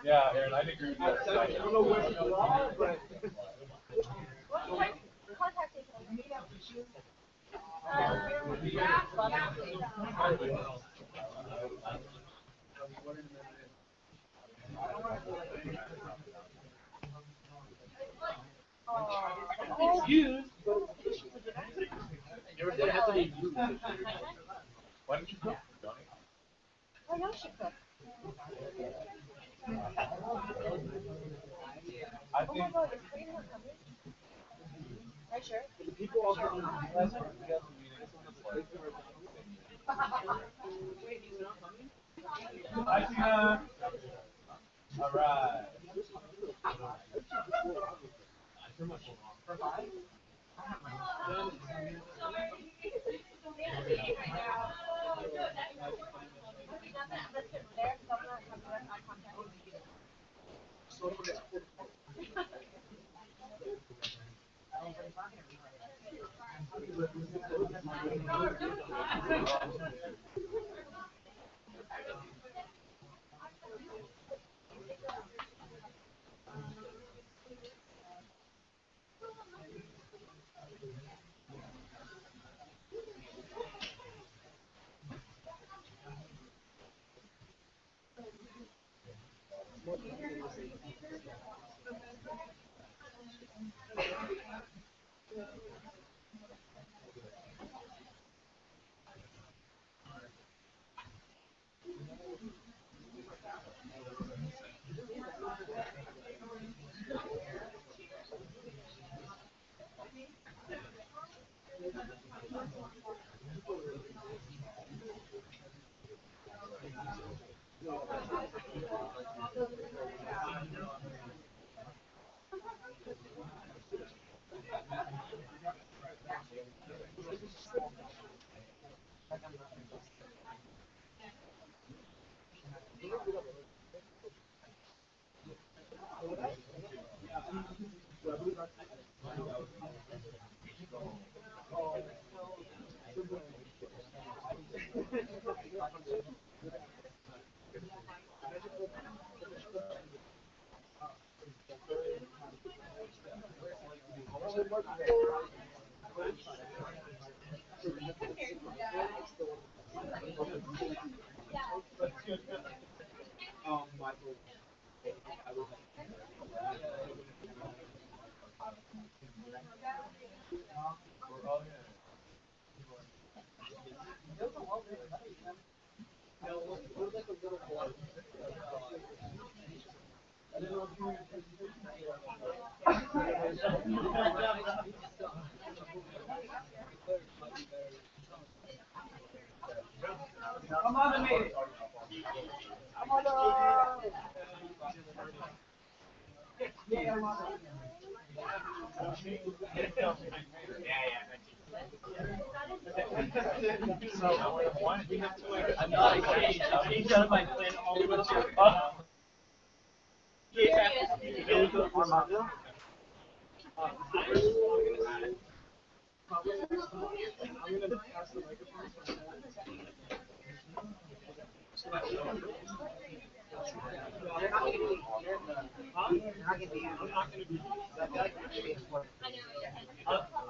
Yeah, Aaron, I'd agree with you. I don't know where you are, but used. You ever said it has to be used? Why don't you cook, Johnny? I know she cooked. I Oh think. my god, is Katie not coming? Are you sure? People also on Last time we had some meetings, it's like. wait, he's not coming? Hi, Tina. All right. Michael. We're all gonna. Come on, mate. Come on. Yeah, I'm not excited. I'm changed out my plan all the way to Armando. I'm gonna pass the microphone.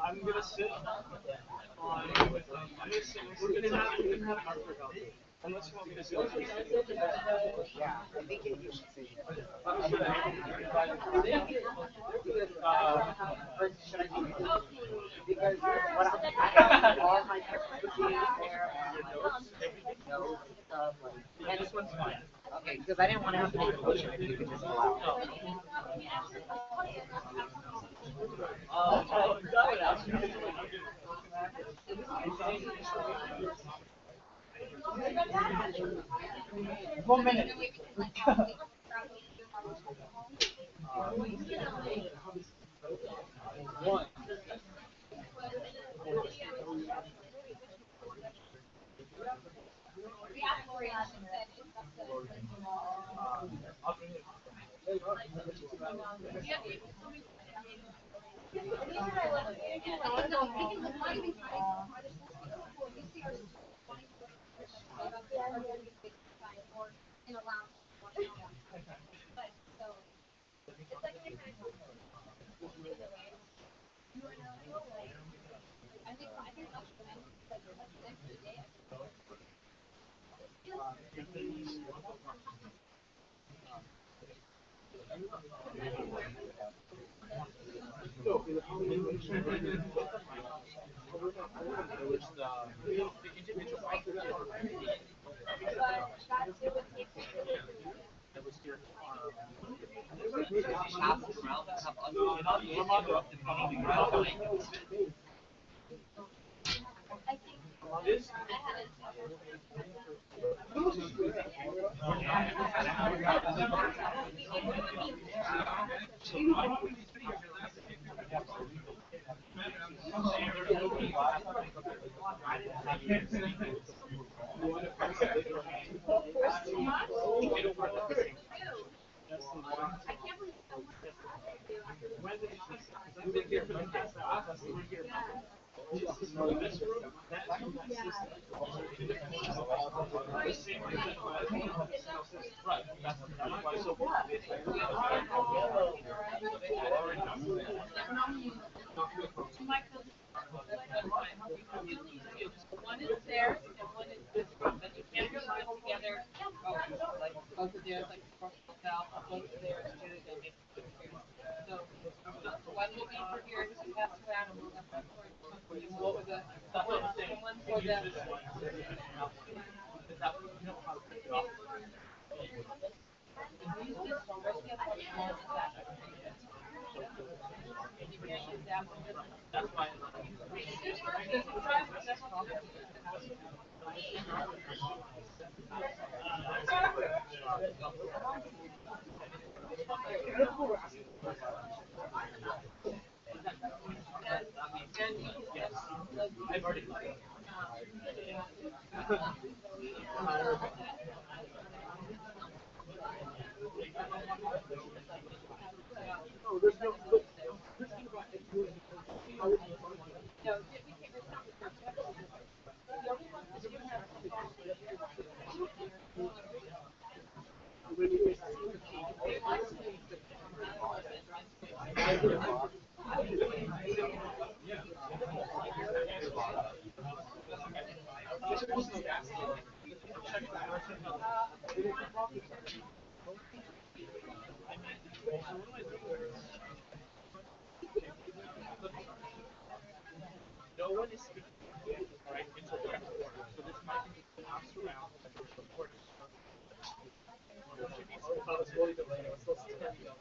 I'm gonna sit on. We're gonna have Arthur go. Unless you want me to sit. Yeah, I think you should say it. Or should I do it? Because what I have all my presentations there and my notes and stuff, like, and this one's fine. Okay, because I didn't want to have to make a motion if you could just allow it. That would actually. 1 minute. One.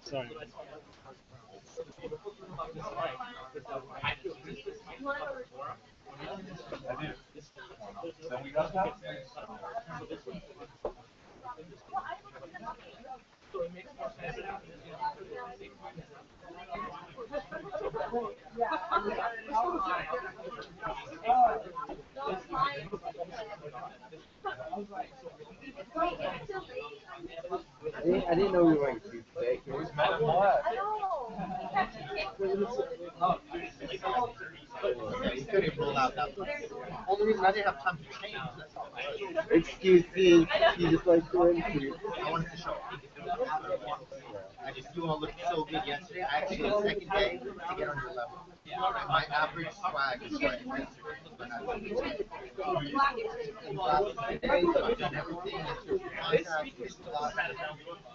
Sorry. Then we got that. I didn't know we were wearing suits today. Who's mad at what? Yeah, you couldn't roll out that much. Only reason I didn't have time to change. That's all. Excuses. You just like to wear suits. I wanted to show off. I just you all looked so good yesterday. I actually the second day to get on your level. My average swag is right yesterday. But I like it. I'm glad that today I've done everything in terms of contracts,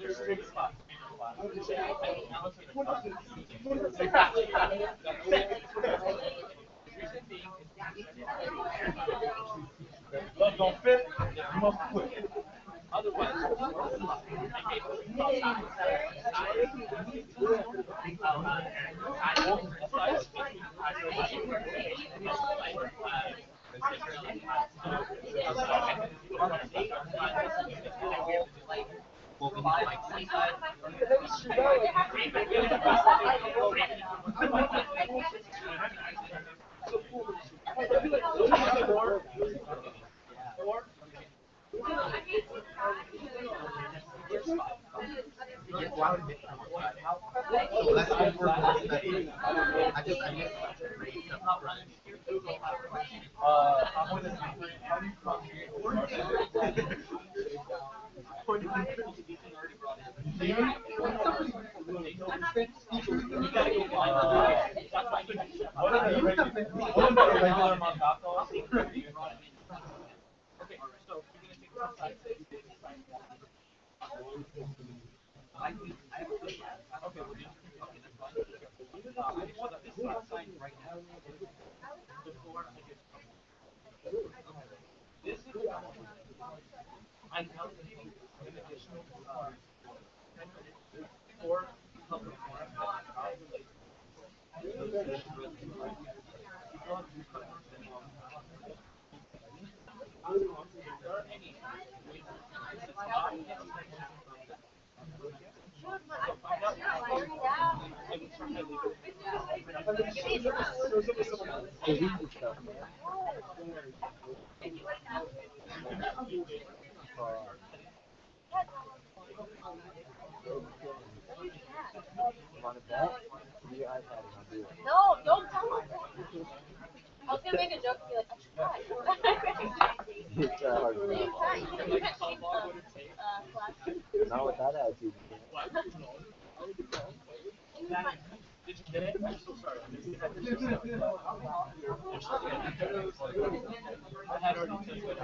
your slots. Love don't fit. You must quit. Well, we need to like see side. You get one bit from one side. So that's what we're studying. I missed some great stuff. I'm with the how do you cross? What are the regular Montatos? Okay, so you're gonna take one side. Okay, we're doing okay, that's fine. I just want this side right now. Before I get this is I'm allocating an additional 10 minutes for public forum related. No, don't tell him. I was gonna make a joke and be like, I should try. It's hard to You know. try. You can't cheat class. Not with that attitude. Did you get it? I'm so sorry. I had already taken it.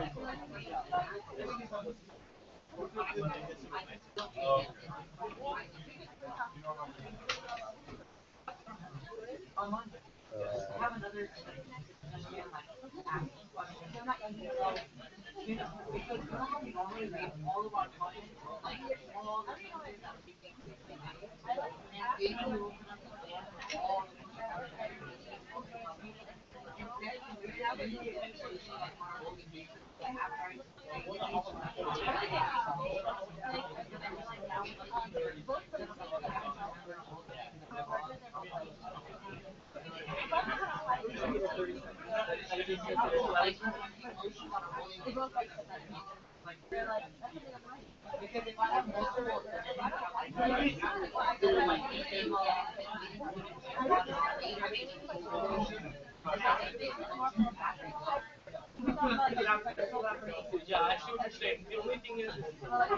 Yeah, I see what you're saying. The only thing is,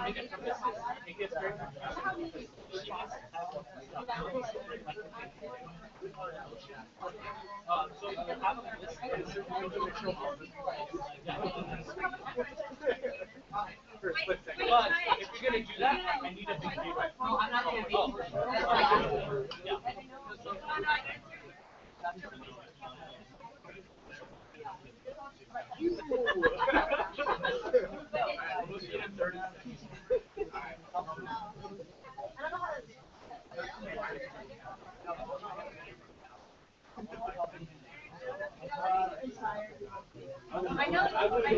make it from this is, it gets very confusing because she needs to have so you can have them this way, so you can make sure all this for a split second. But if you're gonna do that, I need a big view. No, I'm not gonna be. Yeah. We'll see in 30 seconds. I know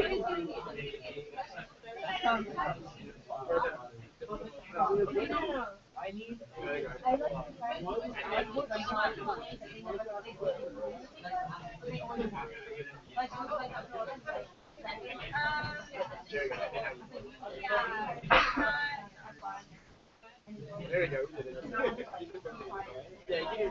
he's doing it. I need. There you go. Yeah, you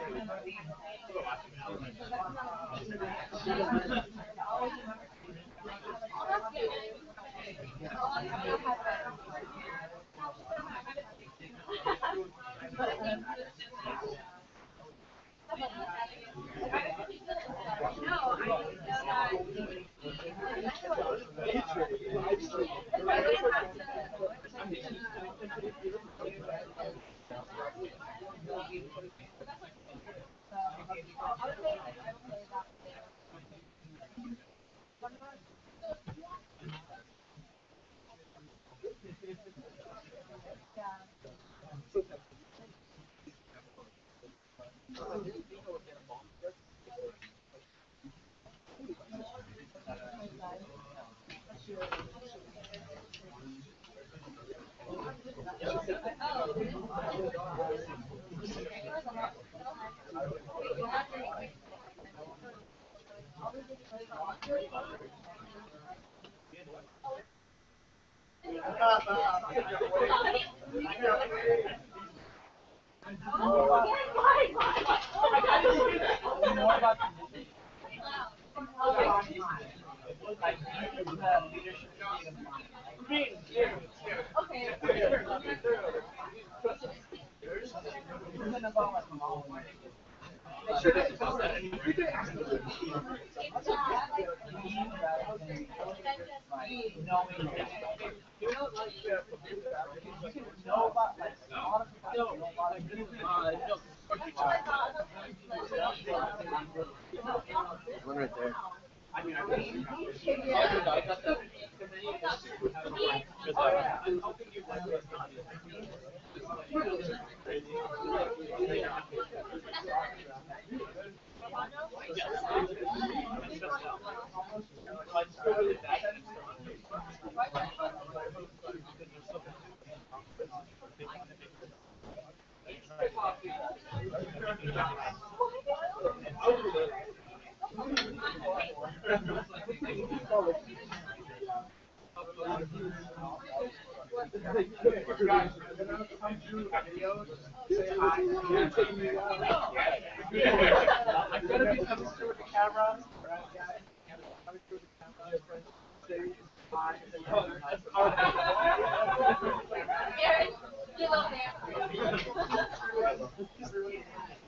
One right there. I'm gonna be coming through with the camera. Right, guys? Coming through with the camera. Say hi. You love that.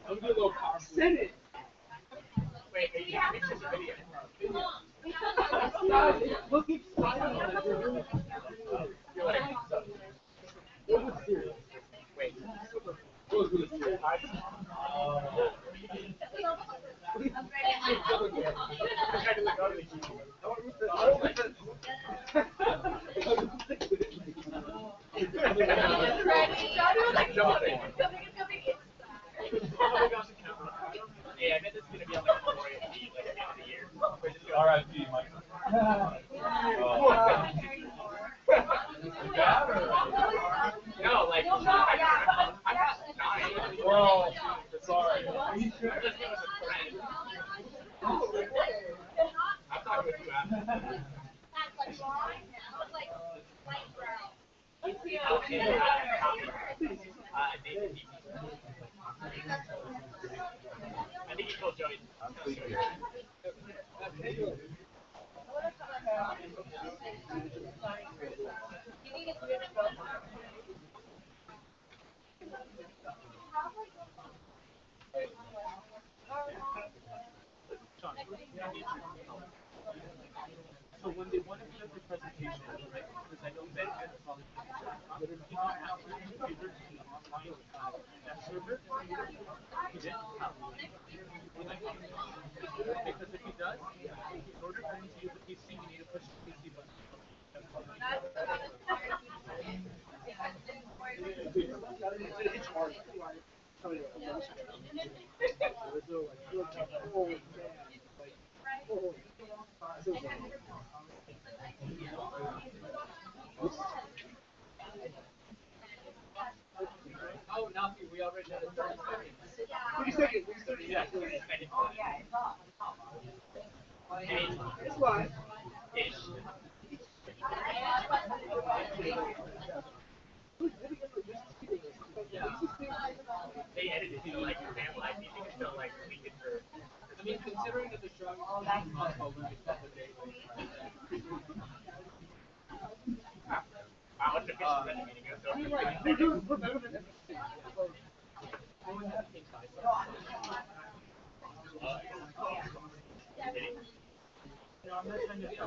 I'm gonna do a little power. Send it. Wait, it's just a video. Look each side of it. It was serious. Wait. It was really serious. Yeah, I bet this is gonna be on like 480 like at the end of the year. R.I.P. Mike. No, like I'm not dying. Well, sorry. I'm just with a friend. I'm talking with you after. Okay. I think he told Joey. I'm sleeping. So when they want to do the presentation, right? Because I know Ben has probably you can have your computer online that server. He did. Because if he does, in order for him to use the PC, you need to push the PC button. It's hard. Oh, Nafi, we already had a 30 seconds. 30 seconds. 30 seconds. Yeah, 30 seconds. It's live. Ish. They edited it like damn life. You think it's still like we could I mean, considering that the show is possible, let me stop the day. I was officially ready to go. So we're better than no, I'm not trying to.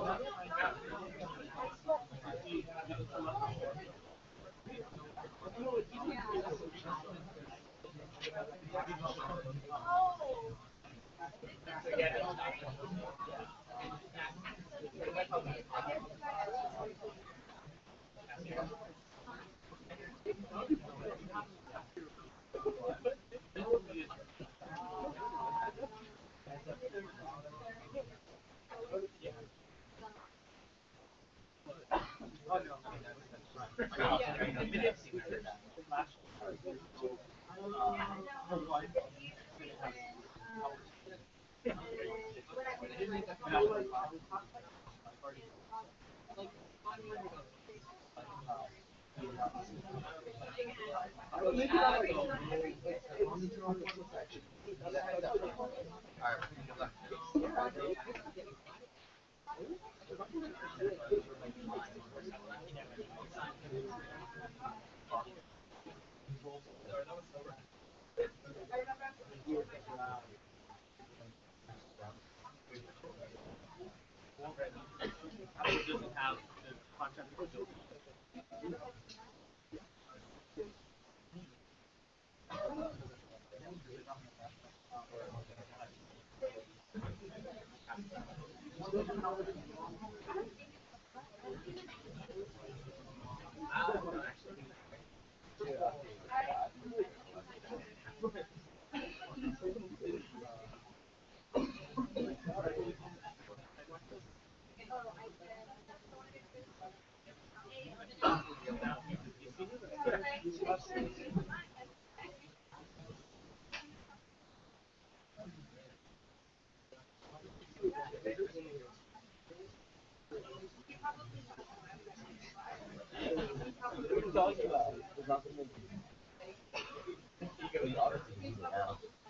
Doesn't have the contract for building.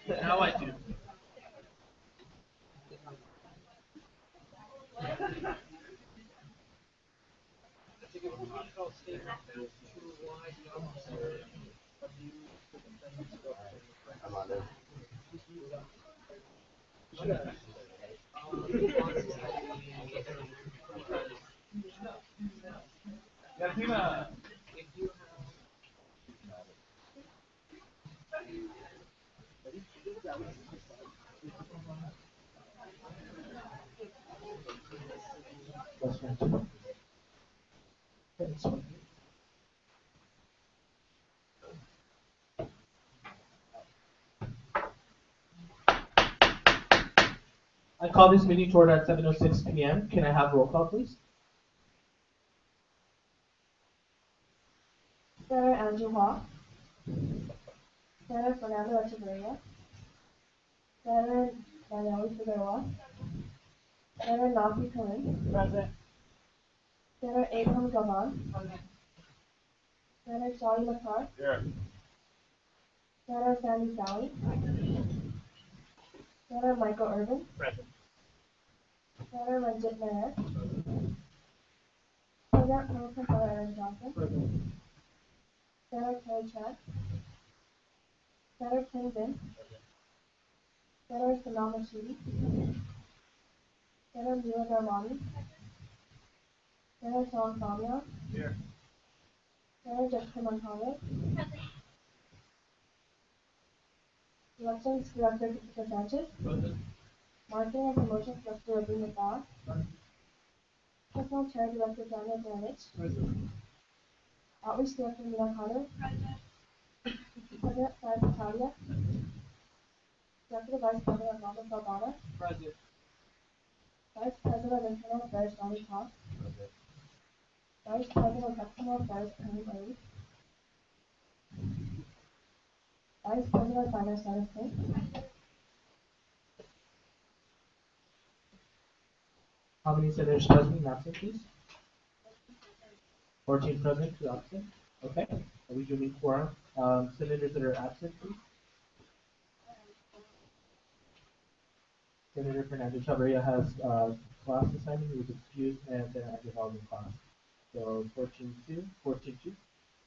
Now I do. I'm on it. I call this meeting to order at 7:06 p.m. Can I have roll call, please? Senator Andrew Hall. Senator Fernando Echeverria. Senator Daniela Figueroa. Senator Nafi Karim. Present. Senator Abraham Gavan. Senator Shali Makar. Here. Senator Sandy Sally. Senator Michael Irvin. Present. Senator Ranjit Nair. President Pro Tempore Aaron Johnson. Present. Senator Terry Chan. Senator King Bin. Senator Sanal Rashidi. Senator Mira Darmani. Senator Sean Samia. Here. Senator Jessica Montano. Elections Director Jessica Sanchez. Present. Marketing and Promotions Director Rabina Bauer. Personal Chair Director Daniel Granich. Present. Outreach Director Mila Carter. President Sai Patadia. Executive Vice President Robert Saldana. Present. Vice President of Internal Affairs Johnny Toss. Vice President of External Affairs Penny Lee. Vice President of Finance Dennis King. How many senators present and absent, please? 14 present, 2 absent. Okay. We do meet quorum. Senators that are absent, please. Senator Fernando Chavarria has class assignment. He was excused, and Senator Andrew Hall in class. So 14-2, 14-2.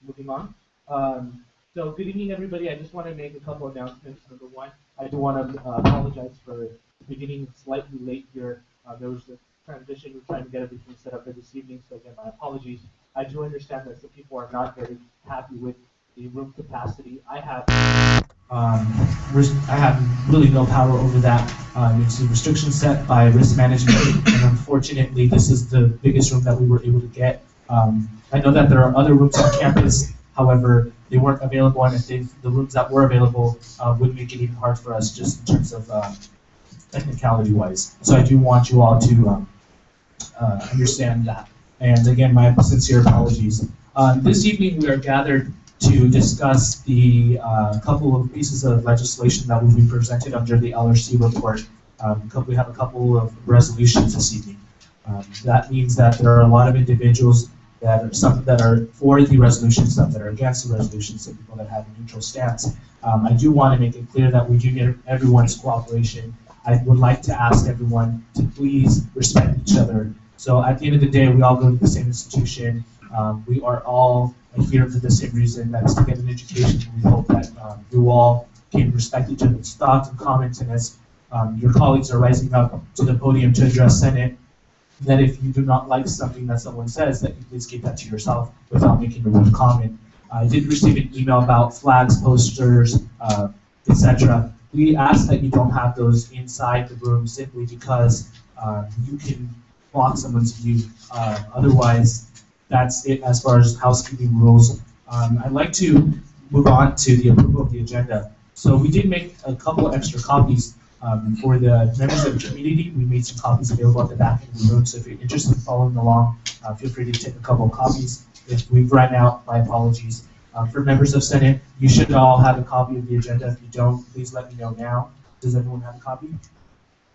Moving on. So good evening, everybody. I just want to make a couple announcements. Number one, I do want to apologize for beginning slightly late here. There was a transition. We're trying to get everything set up for this evening. So again, my apologies. I do understand that some people are not very happy with the room capacity. I have really no power over that. It's a restriction set by risk management, and unfortunately, this is the biggest room that we were able to get. I know that there are other rooms on campus. However, they weren't available, and if the rooms that were available would make it even hard for us just in terms of technicality-wise. So I do want you all to understand that. And again, my sincere apologies. This evening we are gathered to discuss the couple of pieces of legislation that will be presented under the LRC report. We have a couple of resolutions this evening. That means that there are a lot of individuals that are some that are for the resolution, some that are against the resolution, some people that have a neutral stance. I do want to make it clear that we do need everyone's cooperation. I would like to ask everyone to please respect each other. So at the end of the day, we all go to the same institution. We are all here for the same reason, that is to get an education. We hope that you all can respect each other's thoughts and comments, and as your colleagues are rising up to the podium to address Senate, that if you do not like something that someone says, that you please keep that to yourself without making a rude comment. I did receive an email about flags, posters, etc. We ask that you don't have those inside the room simply because you can block someone's view. Otherwise, that's it as far as housekeeping rules. I'd like to move on to the approval of the agenda. So we did make a couple extra copies for the members of the community. We made some copies available at the back of the room, so if you're interested in following along, feel free to take a couple of copies. If we've run out, my apologies. For members of Senate, you should all have a copy of the agenda. If you don't, please let me know now. Does everyone have a copy?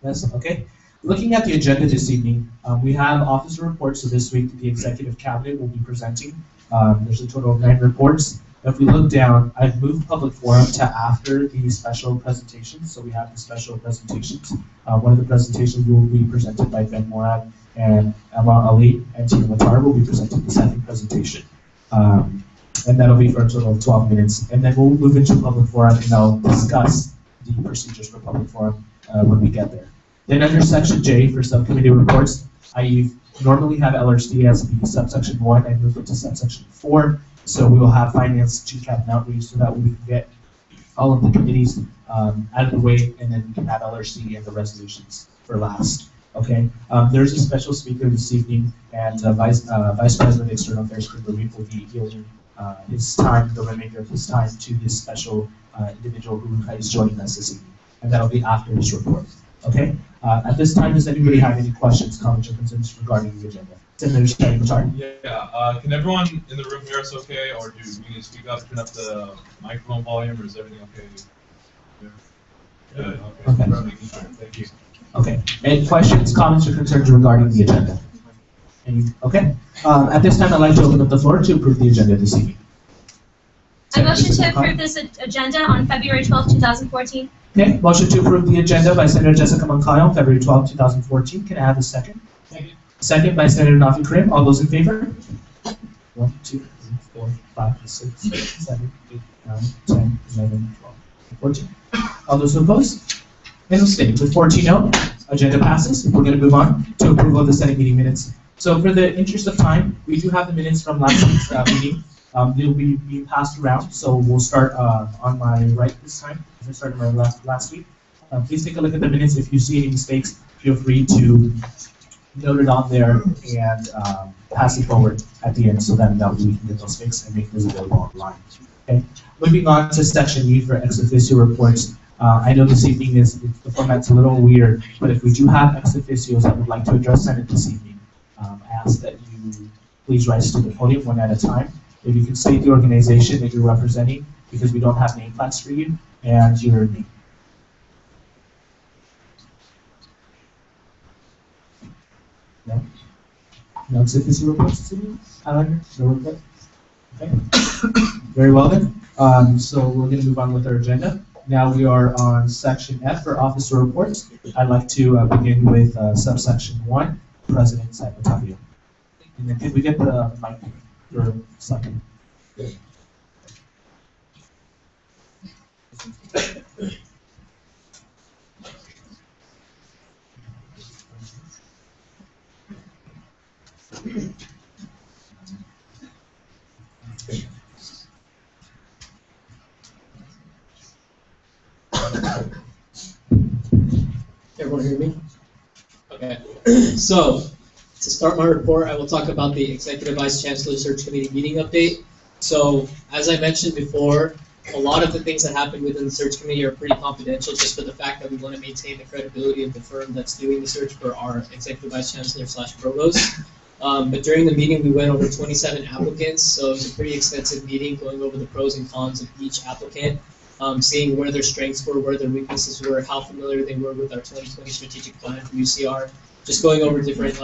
Yes? Okay. Looking at the agenda this evening, we have officer reports. So this week, the executive cabinet will be presenting. There's a total of 9 reports. If we look down, I've moved public forum to after the special presentations. So we have the special presentations. One of the presentations will be presented by Ben Morad, and Amal Ali and Tina Matar will be presenting the second presentation. And that'll be for a total of 12 minutes. And then we'll move into public forum, and I'll discuss the procedures for public forum when we get there. Then under section J for subcommittee reports, I normally have LRC as the subsection 1. I moved it to subsection 4. So we will have finance, GCAP, and outreach, so that we can get all of the committees out of the way, and then we can have LRC and the resolutions for last. Okay. There's a special speaker this evening, and Vice President of External Affairs Chris Levine will be yielding his time, the remainder of his time, to this special individual who is joining us this evening, and that'll be after his report. Okay. At this time, does anybody have any questions, comments, or concerns regarding the agenda? Senator Matar. Yeah. Can everyone in the room hear us okay, or do we need to speak up, turn up the microphone volume, or is everything okay? Good. Okay. Thank you. Okay. Any questions, comments, or concerns regarding the agenda? Okay. At this time, I'd like to open up the floor to approve the agenda this evening. I motion to approve this agenda on February 12, 2014. Okay. Motion to approve the agenda by Senator Jessica Moncayo on February 12, 2014. Can I have a second? Second. Second by Senator Nafi Karim. All those in favor? 1, 2, 3, 4, 5, 6, 7, 8, 9, 10, 11, 12, 14. All those opposed? And abstaining. With 14 no, agenda passes. We're going to move on to approval of the Senate meeting minutes. So for the interest of time, we do have the minutes from last week's meeting. They'll be being passed around, so we'll start on my right this time. I started my last week. Please take a look at the minutes. If you see any mistakes, feel free to note it on there and pass it forward at the end, so that we can get those fixed and make those available online. Okay. Moving on to section E for ex officio reports. I know this evening the format's a little weird, but if we do have ex officios that would like to address Senate this evening, I ask that you please rise to the podium one at a time. If you can state the organization that you're representing, because we don't have name plaques for you, and your name. No? No ex officio reports this evening? No report? Okay. Very well then. So we're going to move on with our agenda. Now we are on section F for officer reports. I'd like to begin with subsection 1, President Secretarial. And then can we get the mic for a second? Everyone hear me? Okay. So, to start my report, I will talk about the Executive Vice Chancellor Search Committee meeting update. So, as I mentioned before, a lot of the things that happen within the search committee are pretty confidential, just for the fact that we want to maintain the credibility of the firm that's doing the search for our Executive Vice Chancellor / Provost. But during the meeting, we went over 27 applicants, so it was a pretty extensive meeting going over the pros and cons of each applicant, seeing where their strengths were, where their weaknesses were, how familiar they were with our 2020 strategic plan for UCR, just going over different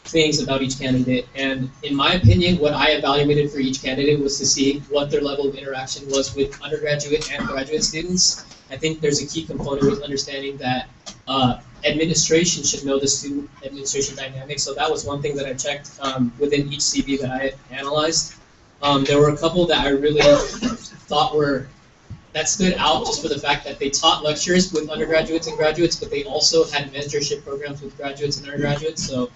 things about each candidate. And in my opinion, what I evaluated for each candidate was to see what their level of interaction was with undergraduate and graduate students. I think there's a key component with understanding that administration should know the student administration dynamics. So that was one thing that I checked within each CV that I analyzed. There were a couple that I really thought that stood out just for the fact that they taught lectures with undergraduates and graduates, but they also had mentorship programs with graduates and undergraduates. So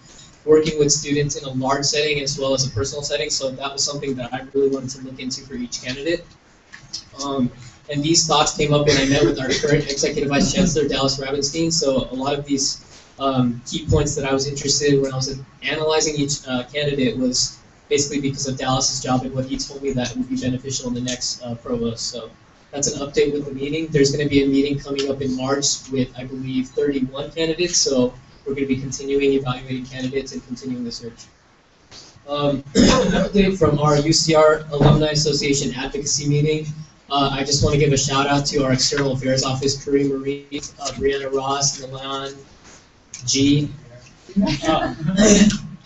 working with students in a large setting as well as a personal setting. So that was something that I really wanted to look into for each candidate. And these thoughts came up when I met with our current Executive Vice Chancellor, Dallas Ravenstein. So a lot of these key points that I was interested in when I was analyzing each candidate was basically because of Dallas's job and what he told me that would be beneficial in the next provost. So that's an update with the meeting. There's going to be a meeting coming up in March with, I believe, 31 candidates. So we're going to be continuing evaluating candidates and continuing the search. An update from our UCR Alumni Association Advocacy meeting. I just want to give a shout out to our External Affairs Office, Kareem Marie, Brianna Ross, Milan, G.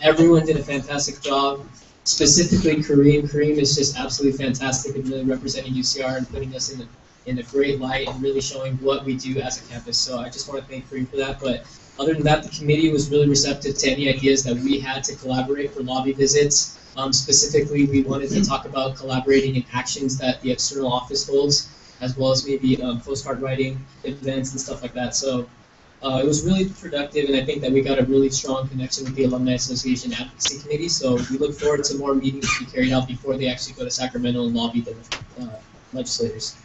Everyone did a fantastic job. Specifically Kareem. Kareem is just absolutely fantastic and really representing UCR and putting us in a great light and really showing what we do as a campus. So I just want to thank Kareem for that. But other than that, the committee was really receptive to any ideas that we had to collaborate for lobby visits. Specifically, we wanted to talk about collaborating in actions that the external office holds, as well as maybe postcard writing events and stuff like that. So it was really productive, and I think that we got a really strong connection with the Alumni Association Advocacy Committee. So we look forward to more meetings to be carried out before they actually go to Sacramento and lobby the legislators.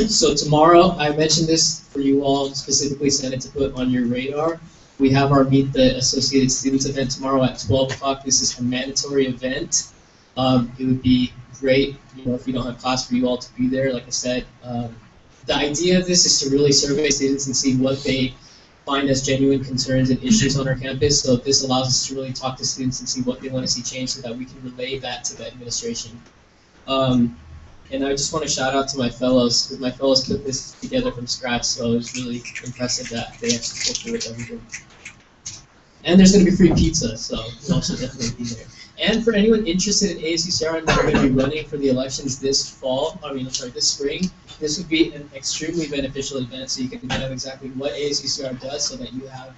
So tomorrow, I mentioned this for you all, specifically sent it to put on your radar. We have our Meet the Associated Students event tomorrow at 12 o'clock. This is a mandatory event. It would be great, if you don't have class, for you all to be there. Like I said, the idea of this is to really survey students and see what they find as genuine concerns and issues on our campus. So this allows us to really talk to students and see what they want to see change so that we can relay that to the administration. And I just want to shout out to my fellows, because my fellows put this together from scratch, so it was really impressive that they actually pulled through with everything. And there's going to be free pizza, so you'll also definitely be there. And for anyone interested in ASUCR and that are going to be running for the elections this spring, this would be an extremely beneficial event, so you can find out exactly what ASUCR does so that you have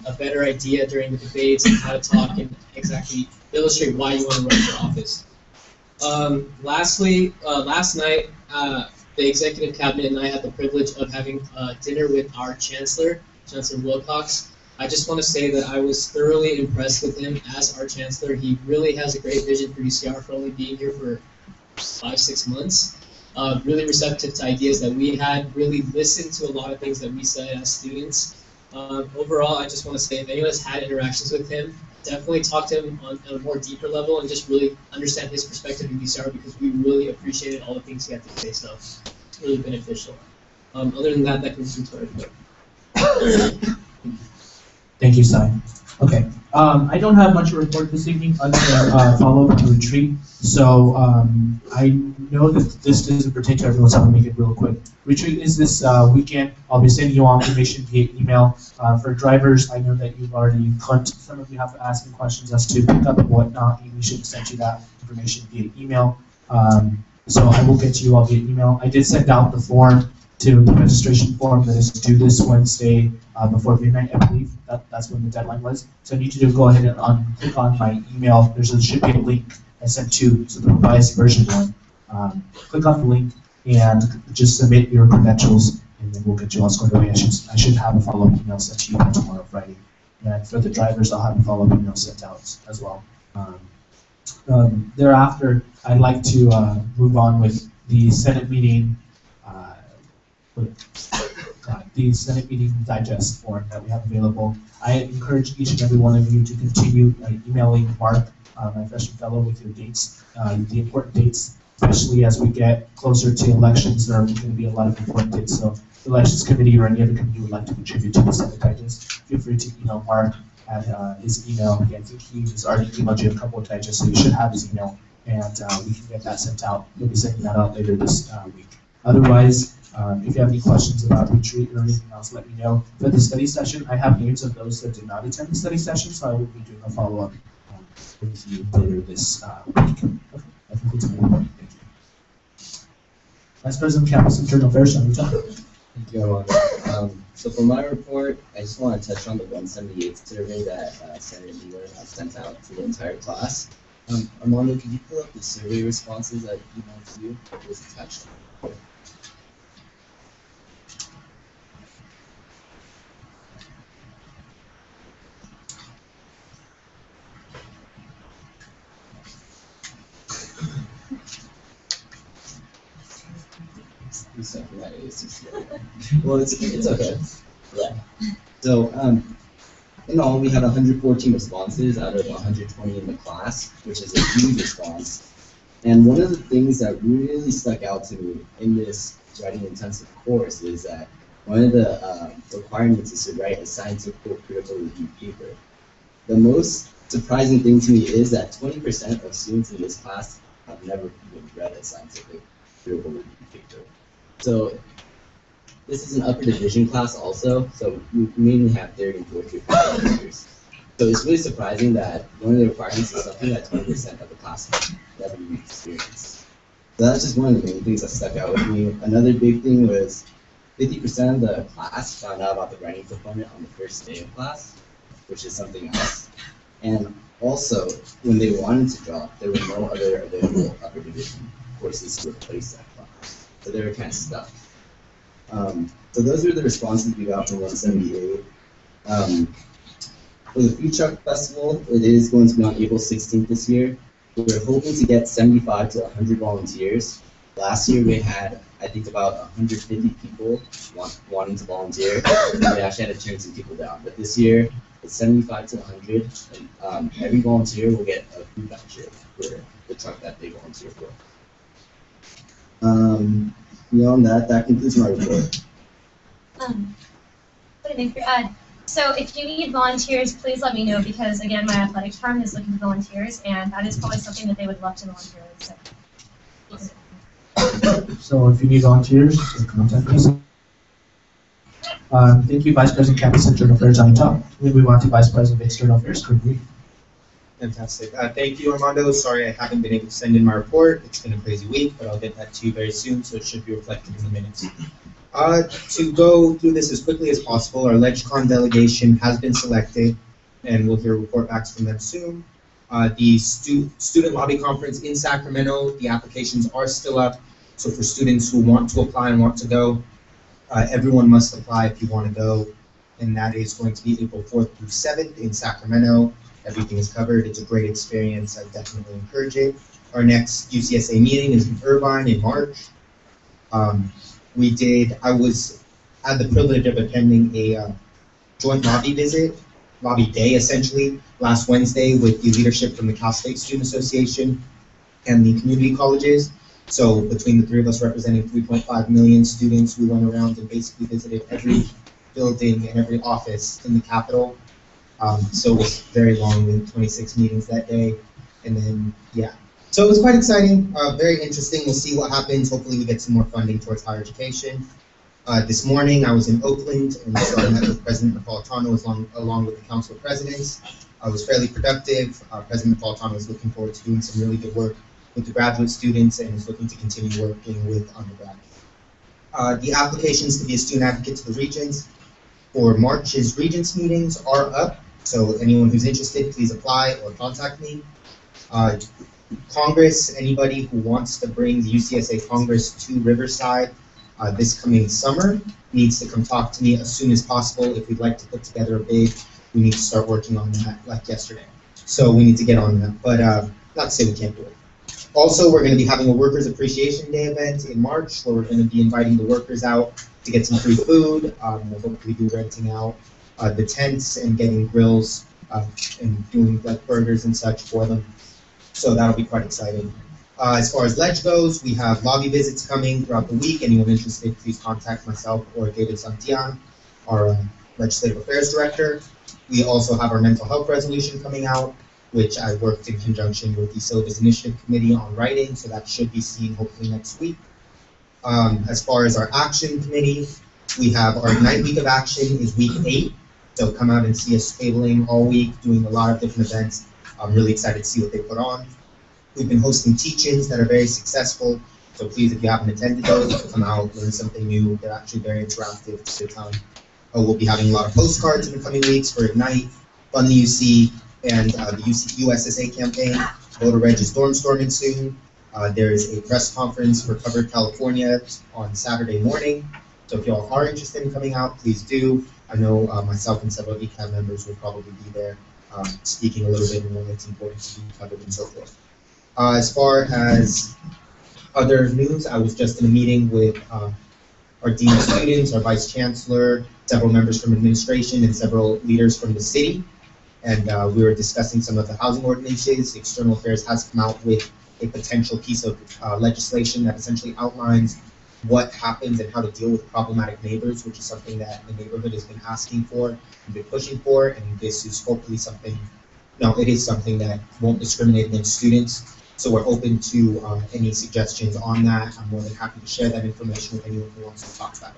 a better idea during the debates and how to talk and exactly illustrate why you want to run for office. Lastly, last night, the executive cabinet and I had the privilege of having dinner with our chancellor, Chancellor Wilcox. I just want to say that I was thoroughly impressed with him as our chancellor. He really has a great vision for UCR for only being here for 5-6 months. Really receptive to ideas that we had, really listened to a lot of things that we said as students. Overall, I just want to say if anyone has had interactions with him, definitely talk to him on a more deeper level and just really understand his perspective in UCR, because we really appreciated all the things he had to say, so it's really beneficial. Other than that, that concludes my report. Thank you, Sai. Okay, I don't have much to report this evening other than follow-up to retreat. So I know that this doesn't pertain to everyone, so I'm going to make it real quick. Retreat is this weekend. I'll be sending you all information via email. For drivers, I know that you've already clicked. Some of you have asked me questions as to pick up and whatnot. We should have sent you that information via email. So I will get to you all via email. I did send out the form, to the registration form that is due this Wednesday before midnight, I believe. That's when the deadline was. So I need you to go ahead and click on my email. There should be a link I sent to the revised version one. Click on the link and just submit your credentials, and then we'll get you all squared away. I should have a follow-up email sent to you by tomorrow, Friday. And for the drivers, I'll have a follow-up email sent out as well. Thereafter, I'd like to move on with the Senate meeting. The Senate meeting digest form that we have available. I encourage each and every one of you to continue emailing Mark, my freshman fellow, with your dates, the important dates, especially as we get closer to elections. There are going to be a lot of important dates. So, the Elections Committee or any other committee would like to contribute to the Senate digest, feel free to email Mark at his email. Again, I think he was already emailed you a couple of times, so you should have his email, and we can get that sent out. We'll be sending that out later this week. Otherwise, if you have any questions about retreat or anything else, let me know. For the study session, I have names of those that did not attend the study session, so I will be doing a follow-up with you later this week. Okay, that concludes my report. Thank you. Vice President, Campus Internal Affairs, Sean Utah. Thank you, Armando. So for my report, I just want to touch on the 178 survey that Senator Mueller sent out to the entire class. Armando, could you pull up the survey responses that you emailed to you? It was attached. Well, it's okay. Yeah. So, in all, we had 114 responses out of 120 in the class, which is a huge response. And one of the things that really stuck out to me in this writing intensive course is that one of the requirements is to write a scientific critical review paper. The most surprising thing to me is that 20% of students in this class have never even read a scientific critical review paper. So this is an upper division class also, so we mainly have third and fourth year papers. So it's really surprising that one of the requirements is something that 20% of the class never even experienced. So that's just one of the main things that stuck out with me. Another big thing was 50% of the class found out about the writing component on the first day of class, which is something else. And also, when they wanted to drop, there were no other available upper division courses to replace that class. So they were kind of stuck. So those are the responses we got from 178. For the Food Truck Festival, it is going to be on April 16th this year. We're hoping to get 75 to 100 volunteers. Last year we had, I think, about 150 people wanting to volunteer. We actually had to turn some people down. But this year, it's 75 to 100, and every volunteer will get a food voucher for the truck that they volunteer for. Beyond that concludes my report. So if you need volunteers, please let me know because, again, my athletics department is looking for volunteers, and that is probably something that they would love to volunteer with. So if you need volunteers, contact us. Thank you, Vice President, Campus Internal Affairs, on top. We move on to Vice President of External Affairs, Kurt Reed. Fantastic. Thank you, Armando. Sorry I haven't been able to send in my report. It's been a crazy week, but I'll get that to you very soon, so it should be reflected in the minutes. To go through this as quickly as possible, our LegCon delegation has been selected, and we'll hear report backs from them soon. The Student Lobby Conference in Sacramento, the applications are still up, so for students who want to apply and want to go, everyone must apply if you want to go, and that is going to be April 4th through 7th in Sacramento. Everything is covered. It's a great experience. I definitely encourage it. Our next UCSA meeting is in Irvine in March. I had the privilege of attending a joint lobby visit, lobby day essentially, last Wednesday with the leadership from the Cal State Student Association and the community colleges. So between the three of us representing 3.5 million students, we went around and basically visited every building and every office in the Capitol. So it was very long, with 26 meetings that day. And then, yeah. So it was quite exciting, very interesting. We'll see what happens. Hopefully we get some more funding towards higher education. This morning I was in Oakland, and so I met with President Napolitano along with the Council of Presidents. I was fairly productive. President Napolitano is looking forward to doing some really good work with the graduate students and is looking to continue working with undergraduates. The applications to be a student advocate to the regions for March's Regents meetings are up. So anyone who's interested, please apply or contact me. Congress, anybody who wants to bring the UCSA Congress to Riverside this coming summer needs to come talk to me as soon as possible. If we'd like to put together a bid, we need to start working on that like yesterday. So we need to get on that, but not to say we can't do it. Also, we're going to be having a Workers' Appreciation Day event in March where we're going to be inviting the workers out to get some free food. We'll hopefully be renting out the tents and getting grills and doing like burgers and such for them. So that'll be quite exciting. As far as Ledge goes, we have lobby visits coming throughout the week. Anyone interested, please contact myself or David Santillan, our Legislative Affairs Director. We also have our mental health resolution coming out, which I worked in conjunction with the Syllabus Initiative Committee on writing, so that should be seen hopefully next week. As far as our action committee, we have our Ignite Week of Action is week 8, so come out and see us tabling all week, doing a lot of different events. I'm really excited to see what they put on. We've been hosting teach-ins that are very successful, so please, if you haven't attended those, come out, learn something new. They're actually very interactive. It's a good time. We'll be having a lot of postcards in the coming weeks for Ignite, Fund the UC, and the USSA campaign. Voter Reg is storming soon. There is a press conference for Covered California on Saturday morning. So if y'all are interested in coming out, please do. I know myself and several ECAB members will probably be there speaking a little bit on why it's important to be covered and so forth. As far as other news, I was just in a meeting with our Dean of Students, our Vice Chancellor, several members from administration, and several leaders from the city. And we were discussing some of the housing ordinances. External Affairs has come out with a potential piece of legislation that essentially outlines what happens and how to deal with problematic neighbors, which is something that the neighborhood has been asking for and been pushing for. And this is hopefully something, it is something that won't discriminate against students. So we're open to any suggestions on that. I'm more than happy to share that information with anyone who wants to talk about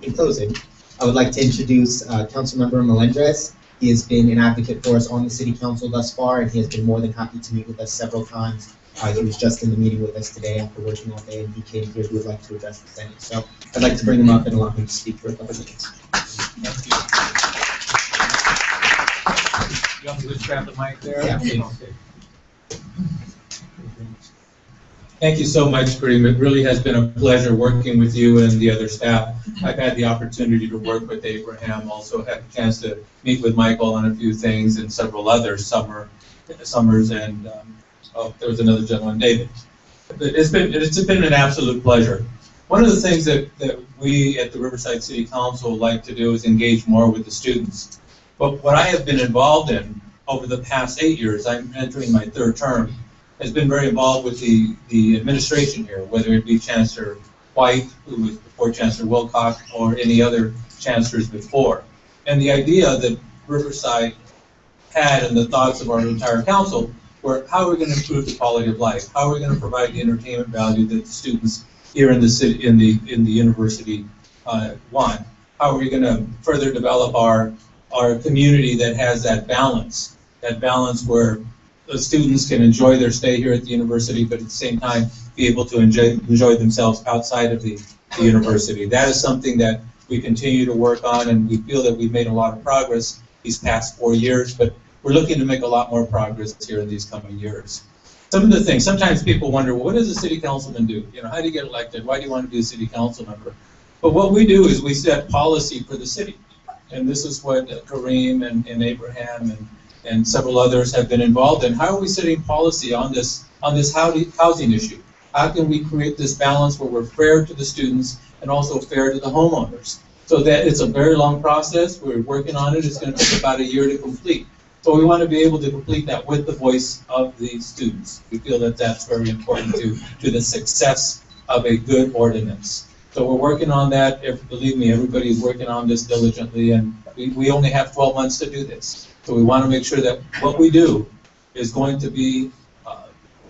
it. In closing, I would like to introduce Councilmember Melendrez. He has been an advocate for us on the City Council thus far, and he has been more than happy to meet with us several times. He was just in the meeting with us today after working all day, and he came here. He would like to address the Senate. So I'd like to bring him up and allow him to speak for a couple of minutes. Thank you. You want me to just grab the mic there? Yeah, please. Okay. Thank you so much, Kareem. It really has been a pleasure working with you and the other staff. I've had the opportunity to work with Abraham, also had a chance to meet with Michael on a few things and several other summers, and there was another gentleman, David. But it's been an absolute pleasure. One of the things that we at the Riverside City Council like to do is engage more with the students. But what I have been involved in over the past 8 years, I'm entering my 3rd term, has been very involved with the administration here, whether it be Chancellor White, who was before Chancellor Wilcox, or any other chancellors before. And the idea that Riverside had and the thoughts of our entire council were, how are we going to improve the quality of life? How are we going to provide the entertainment value that the students here in the city, in the university want? How are we going to further develop our community that has that balance where the students can enjoy their stay here at the university, but at the same time be able to enjoy themselves outside of the university. That is something that we continue to work on, and we feel that we've made a lot of progress these past 4 years, but we're looking to make a lot more progress here in these coming years. Some of the things, sometimes people wonder, well, what does a city councilman do? How do you get elected? Why do you want to be a city council member? But what we do is we set policy for the city. And this is what Kareem and Abraham and several others have been involved in. How are we setting policy on this housing issue? How can we create this balance where we're fair to the students and also fair to the homeowners? So that it's a very long process. We're working on it. It's going to take about a year to complete. So we want to be able to complete that with the voice of the students. We feel that that's very important to the success of a good ordinance. So we're working on that. Believe me, everybody's working on this diligently, and we only have 12 months to do this. So we want to make sure that what we do is going to be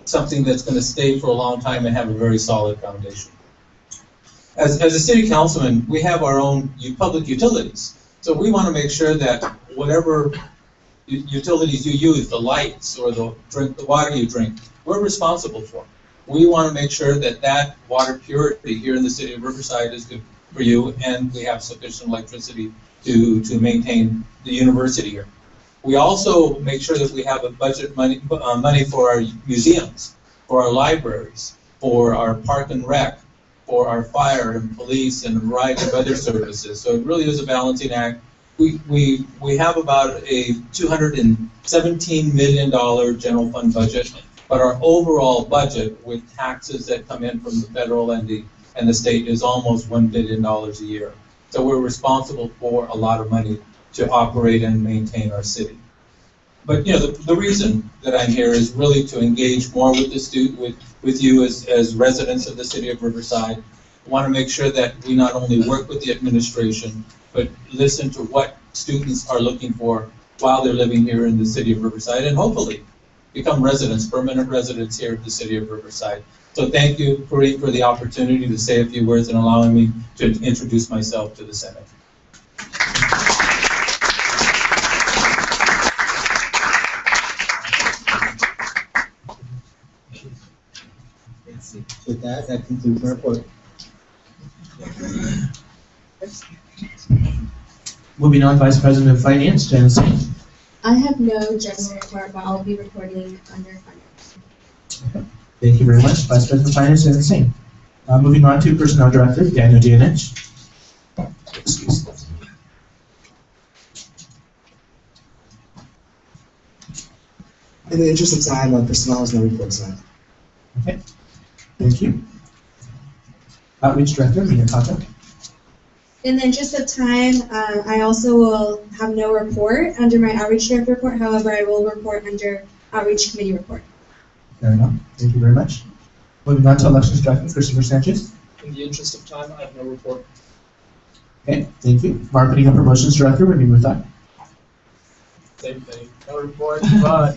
something that's going to stay for a long time and have a very solid foundation. As a city councilman, we have our own public utilities. So we want to make sure that whatever utilities you use, the lights or the water you drink, we're responsible for. We want to make sure that that water purity here in the city of Riverside is good for you, and we have sufficient electricity to maintain the university here. We also make sure that we have a budget money for our museums, for our libraries, for our park and rec, for our fire and police and a variety of other services. So it really is a balancing act. We have about a $217 million general fund budget, but our overall budget with taxes that come in from the federal and the state is almost $1 billion a year. So we're responsible for a lot of money to operate and maintain our city. But the reason that I'm here is really to engage more with the with you as residents of the city of Riverside. I want to make sure that we not only work with the administration, but listen to what students are looking for while they're living here in the city of Riverside, and hopefully become residents, permanent residents here of the city of Riverside. So thank you, Kareem, for the opportunity to say a few words and allowing me to introduce myself to the Senate. With that, that concludes my report. Moving on, Vice President of Finance, Janice. I have no general report, but I'll be reporting under finance. Thank you very much, Vice President of Finance, Janice. Moving on to Personnel Director, Daniel Gianich. Excuse me. In the interest of time, personnel has no reports tonight. Okay, thank you. Outreach Director, Mina Kata. In the interest of time, I also will have no report under my outreach director report. However, I will report under outreach committee report. Fair enough. Thank you very much. Moving on to Elections Director, Christopher Sanchez. In the interest of time, I have no report. Okay, thank you. Marketing and Promotions Director, Renee Ruthak. Same thing. No report, but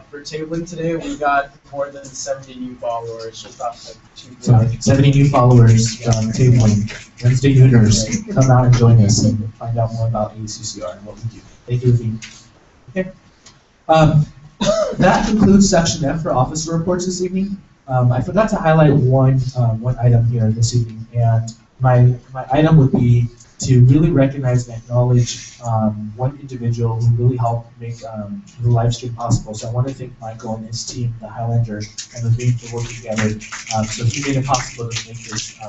for tabling today, we got more than 70 new followers, just off like 2 So 70 new followers, tabling. Wednesday Nooners, come out and join us and find out more about ACCR and what we do. Thank you, Ravine. Okay. That concludes Section F for officer reports this evening. I forgot to highlight one item here this evening, and my item would be to really recognize and acknowledge one individual who really helped make the live stream possible. So I want to thank Michael and his team, the Highlander, and Ravine for working together. So he made it possible to make this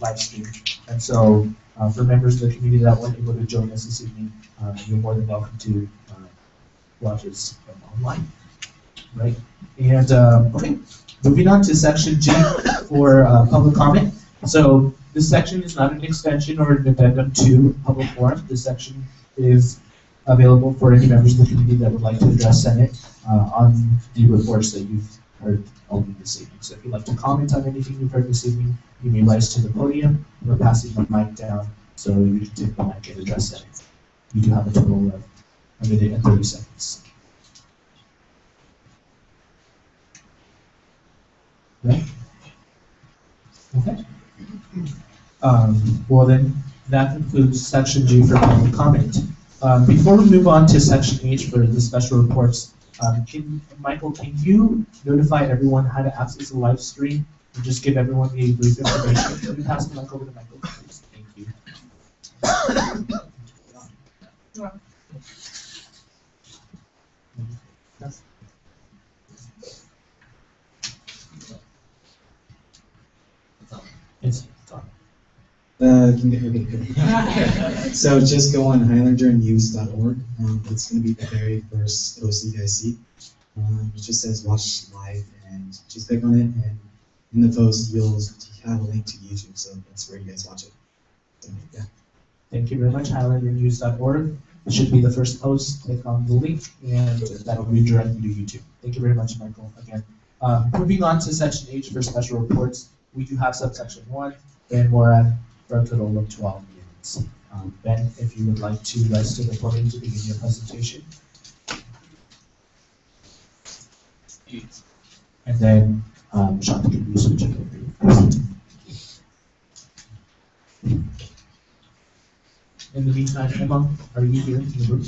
live stream. And so for members of the community that weren't able to join us this evening, you're more than welcome to watch us online. Right? And okay, moving on to Section G for public comment. So this section is not an extension or an addendum to public forum. This section is available for any members of the community that would like to address Senate on the reports that you've heard only this evening. So if you'd like to comment on anything you've heard this evening, you may rise to the podium. We're passing the mic down so you can take the mic and address Senate. You do have a total of 1 minute and 30 seconds. Right? Okay. Well then, that concludes Section G for public comment. Before we move on to Section H for the special reports, Michael, can you notify everyone how to access the live stream and just give everyone the brief information? Can you pass the mic over to Michael, please? Thank you. It's on. Can you hear me? So just go on highlandernews.org. It's going to be the very first post you guys see. It just says watch live, and just click on it, and in the post you'll have a link to YouTube, so that's where you guys watch it. So, yeah. Thank you very much. highlandernews.org. It should be the first post. Click on the link, and that'll redirect you to YouTube. Thank you very much, Michael, again. Moving on to Section H for special reports, we do have subsection 1, Ben Morad, for a total of 12 minutes. Ben, if you would like to rise to the podium to begin your presentation. And then, Sean, can you switch it over? In the meantime, Emma, are you here in the room?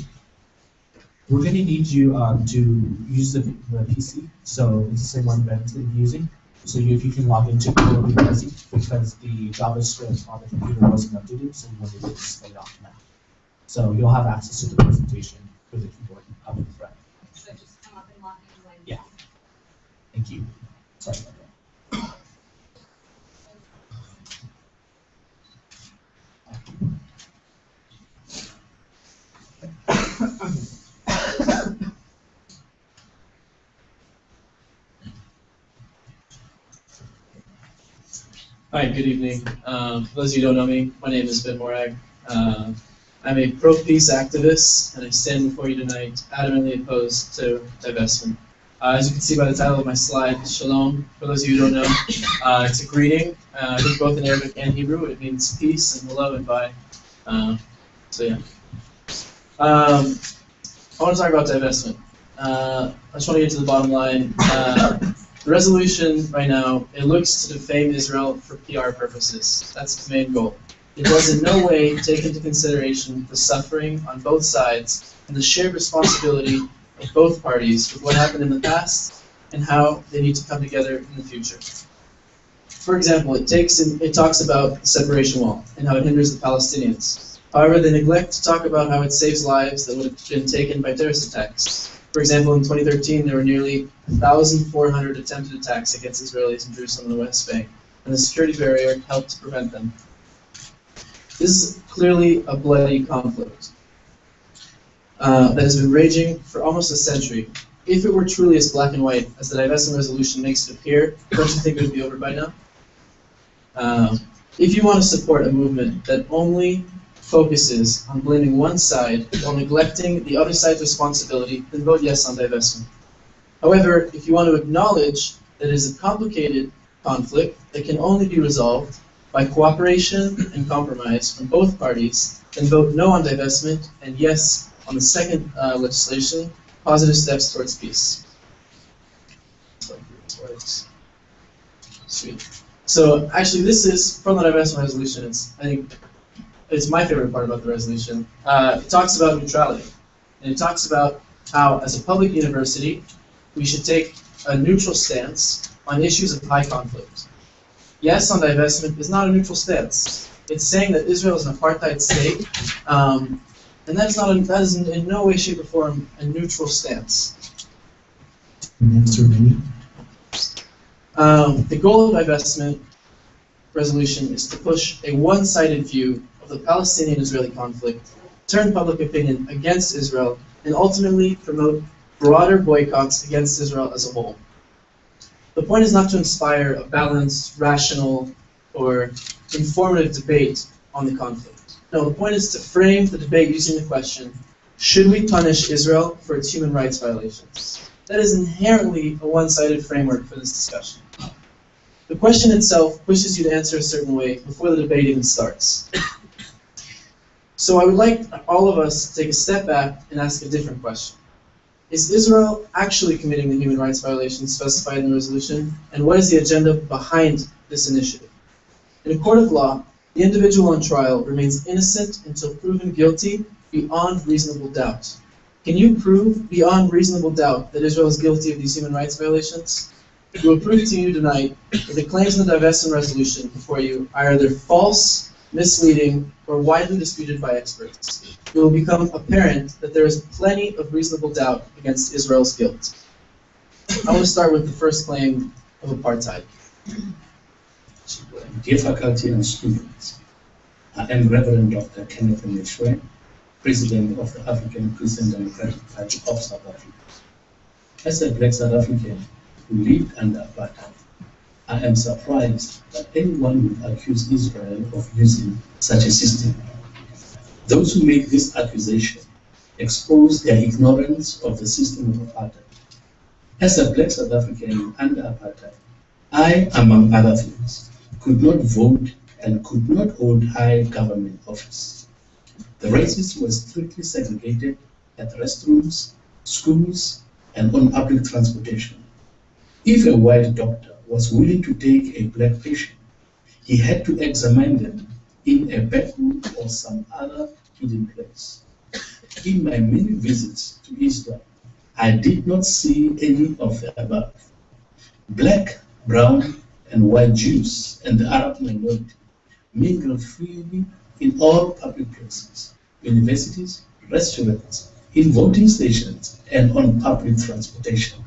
We're going to need you to use the PC, so it's the same one Ben's been using. So if you can log into Polar Prezi, because the JavaScript on the computer wasn't updated, so we wanted to display it off now. So you'll have access to the presentation for the keyboard up in front. So just come up and log in. Yeah. Thank you. Sorry about that. Hi, good evening. For those of you who don't know me, my name is Ben Morag. I'm a pro-peace activist, and I stand before you tonight adamantly opposed to divestment. As you can see by the title of my slide, Shalom, for those of you who don't know, it's a greeting. I think both in Arabic and Hebrew. It means peace and hello and bye. So yeah. I want to talk about divestment. I just want to get to the bottom line. The resolution right now, it looks to defame Israel for PR purposes. That's its main goal. It does in no way take into consideration the suffering on both sides and the shared responsibility of both parties with what happened in the past and how they need to come together in the future. For example, it talks about the separation wall and how it hinders the Palestinians. However, they neglect to talk about how it saves lives that would have been taken by terrorist attacks. For example, in 2013, there were nearly 1,400 attempted attacks against Israelis in Jerusalem and the West Bank, and the security barrier helped to prevent them. This is clearly a bloody conflict that has been raging for almost a century. If it were truly as black and white as the divestment resolution makes it appear, don't you think it would be over by now? If you want to support a movement that only focuses on blaming one side while neglecting the other side's responsibility, then vote yes on divestment. However, if you want to acknowledge that it is a complicated conflict that can only be resolved by cooperation and compromise from both parties, then vote no on divestment and yes on the second legislation, positive steps towards peace. Sweet. So actually, this is from the divestment resolution. I think it's my favorite part about the resolution. It talks about neutrality, and it talks about how, as a public university, we should take a neutral stance on issues of high conflict. Yes on divestment is not a neutral stance. It's saying that Israel is an apartheid state, and that is in no way, shape, or form a neutral stance. The goal of divestment resolution is to push a one-sided view of the Palestinian-Israeli conflict, turn public opinion against Israel, and ultimately promote broader boycotts against Israel as a whole. The point is not to inspire a balanced, rational, or informative debate on the conflict. No, the point is to frame the debate using the question, should we punish Israel for its human rights violations? That is inherently a one-sided framework for this discussion. The question itself pushes you to answer a certain way before the debate even starts. So I would like all of us to take a step back and ask a different question. Is Israel actually committing the human rights violations specified in the resolution? And what is the agenda behind this initiative? In a court of law, the individual on trial remains innocent until proven guilty beyond reasonable doubt. Can you prove beyond reasonable doubt that Israel is guilty of these human rights violations? We will prove to you tonight that the claims in the divestment resolution before you are either false, misleading, or widely disputed by experts. It will become apparent that there is plenty of reasonable doubt against Israel's guilt. I want to start with the first claim of apartheid. Dear faculty and students, I am Reverend Dr. Kenneth Mishwe, President of the African Christian Democratic Party of South Africa. As a Black South African who lived under apartheid, I am surprised that anyone would accuse Israel of using such a system. Those who make this accusation expose their ignorance of the system of apartheid. As a Black South African under apartheid, I, among other things, could not vote and could not hold high government office. The races were strictly segregated at restrooms, schools, and on public transportation. If a white doctor was willing to take a black patient, he had to examine them in a bedroom or some other hidden place. In my many visits to Israel, I did not see any of the above. Black, brown, and white Jews and the Arab minority mingle freely in all public places, universities, restaurants, in voting stations, and on public transportation.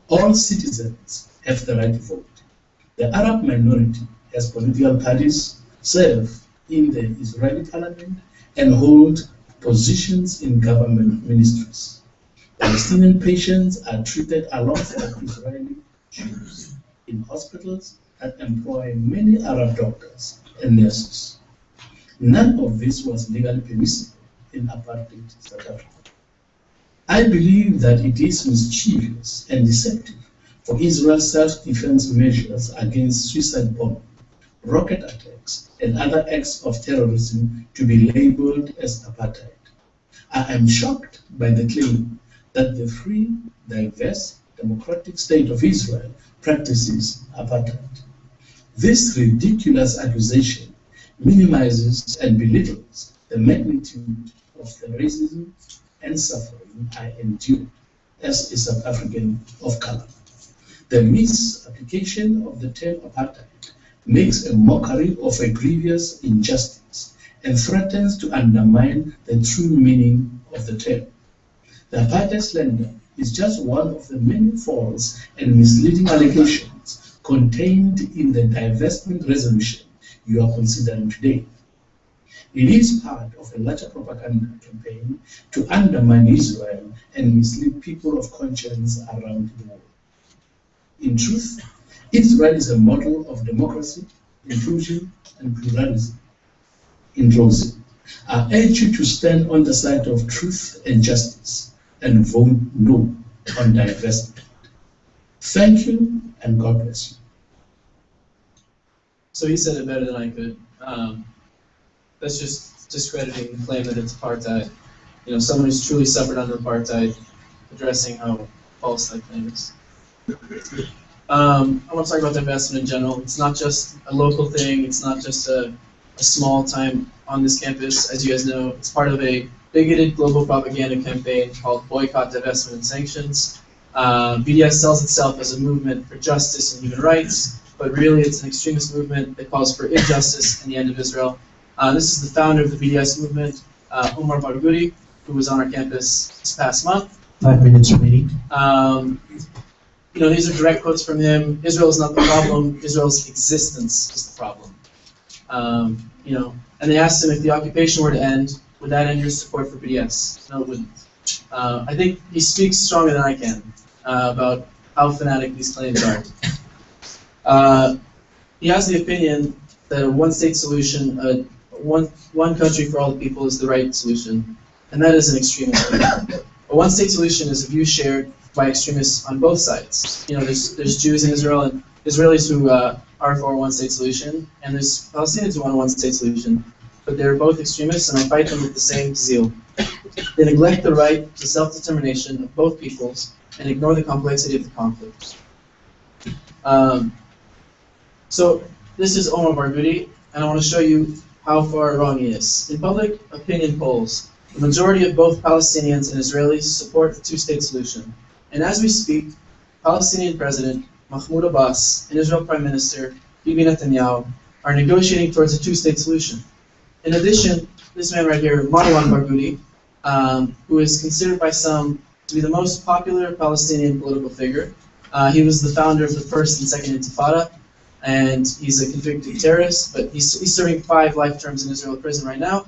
All citizens have the right to vote. The Arab minority has political parties, serve in the Israeli parliament, and hold positions in government ministries. Palestinian patients are treated alongside Israeli Jews in hospitals that employ many Arab doctors and nurses. None of this was legally permissible in apartheid South Africa. I believe that it is mischievous and deceptive for Israel's self-defense measures against suicide bombing, rocket attacks, and other acts of terrorism to be labeled as apartheid. I am shocked by the claim that the free, diverse, democratic state of Israel practices apartheid. This ridiculous accusation minimizes and belittles the magnitude of the racism and suffering I endure as a South African of color. The misapplication of the term apartheid makes a mockery of a grievous injustice and threatens to undermine the true meaning of the term. The apartheid slander is just one of the many false and misleading allegations contained in the divestment resolution you are considering today. It is part of a larger propaganda campaign to undermine Israel and mislead people of conscience around the world. In truth, Israel is a model of democracy, inclusion, and pluralism. In closing, I urge you to stand on the side of truth and justice and vote no on divestment. Thank you, and God bless you. So he said it better than I could. That's just discrediting the claim that it's apartheid. You know, someone who's truly suffered under apartheid, addressing how false that claim is. I want to talk about divestment in general. It's not just a local thing. It's not just a small time on this campus. As you guys know, it's part of a bigoted global propaganda campaign called Boycott, Divestment, and Sanctions. BDS sells itself as a movement for justice and human rights, but really it's an extremist movement that calls for injustice and the end of Israel. This is the founder of the BDS movement, Omar Barghouti, who was on our campus this past month. 5 minutes remaining. You know, these are direct quotes from him. Israel is not the problem. Israel's existence is the problem. You know, and they asked him if the occupation were to end, would that end your support for BDS? No, it wouldn't. I think he speaks stronger than I can about how fanatic these claims are. He has the opinion that a one-state solution, one country for all the people, is the right solution, and that is an extremist view. A one-state solution is a view shared by extremists on both sides. You know, there's Jews in Israel and Israelis who are for a one-state solution, and there's Palestinians who want a one-state solution. But they're both extremists, and I fight them with the same zeal. They neglect the right to self-determination of both peoples and ignore the complexity of the conflict. So this is Omar Barghouti, and I want to show you how far wrong he is. In public opinion polls, the majority of both Palestinians and Israelis support the two-state solution. And as we speak, Palestinian President Mahmoud Abbas and Israel Prime Minister Bibi Netanyahu are negotiating towards a two-state solution. In addition, this man right here, Marwan Barghouti, who is considered by some to be the most popular Palestinian political figure. He was the founder of the First and Second Intifada, and he's a convicted terrorist, but he's serving 5 life terms in Israel prison right now.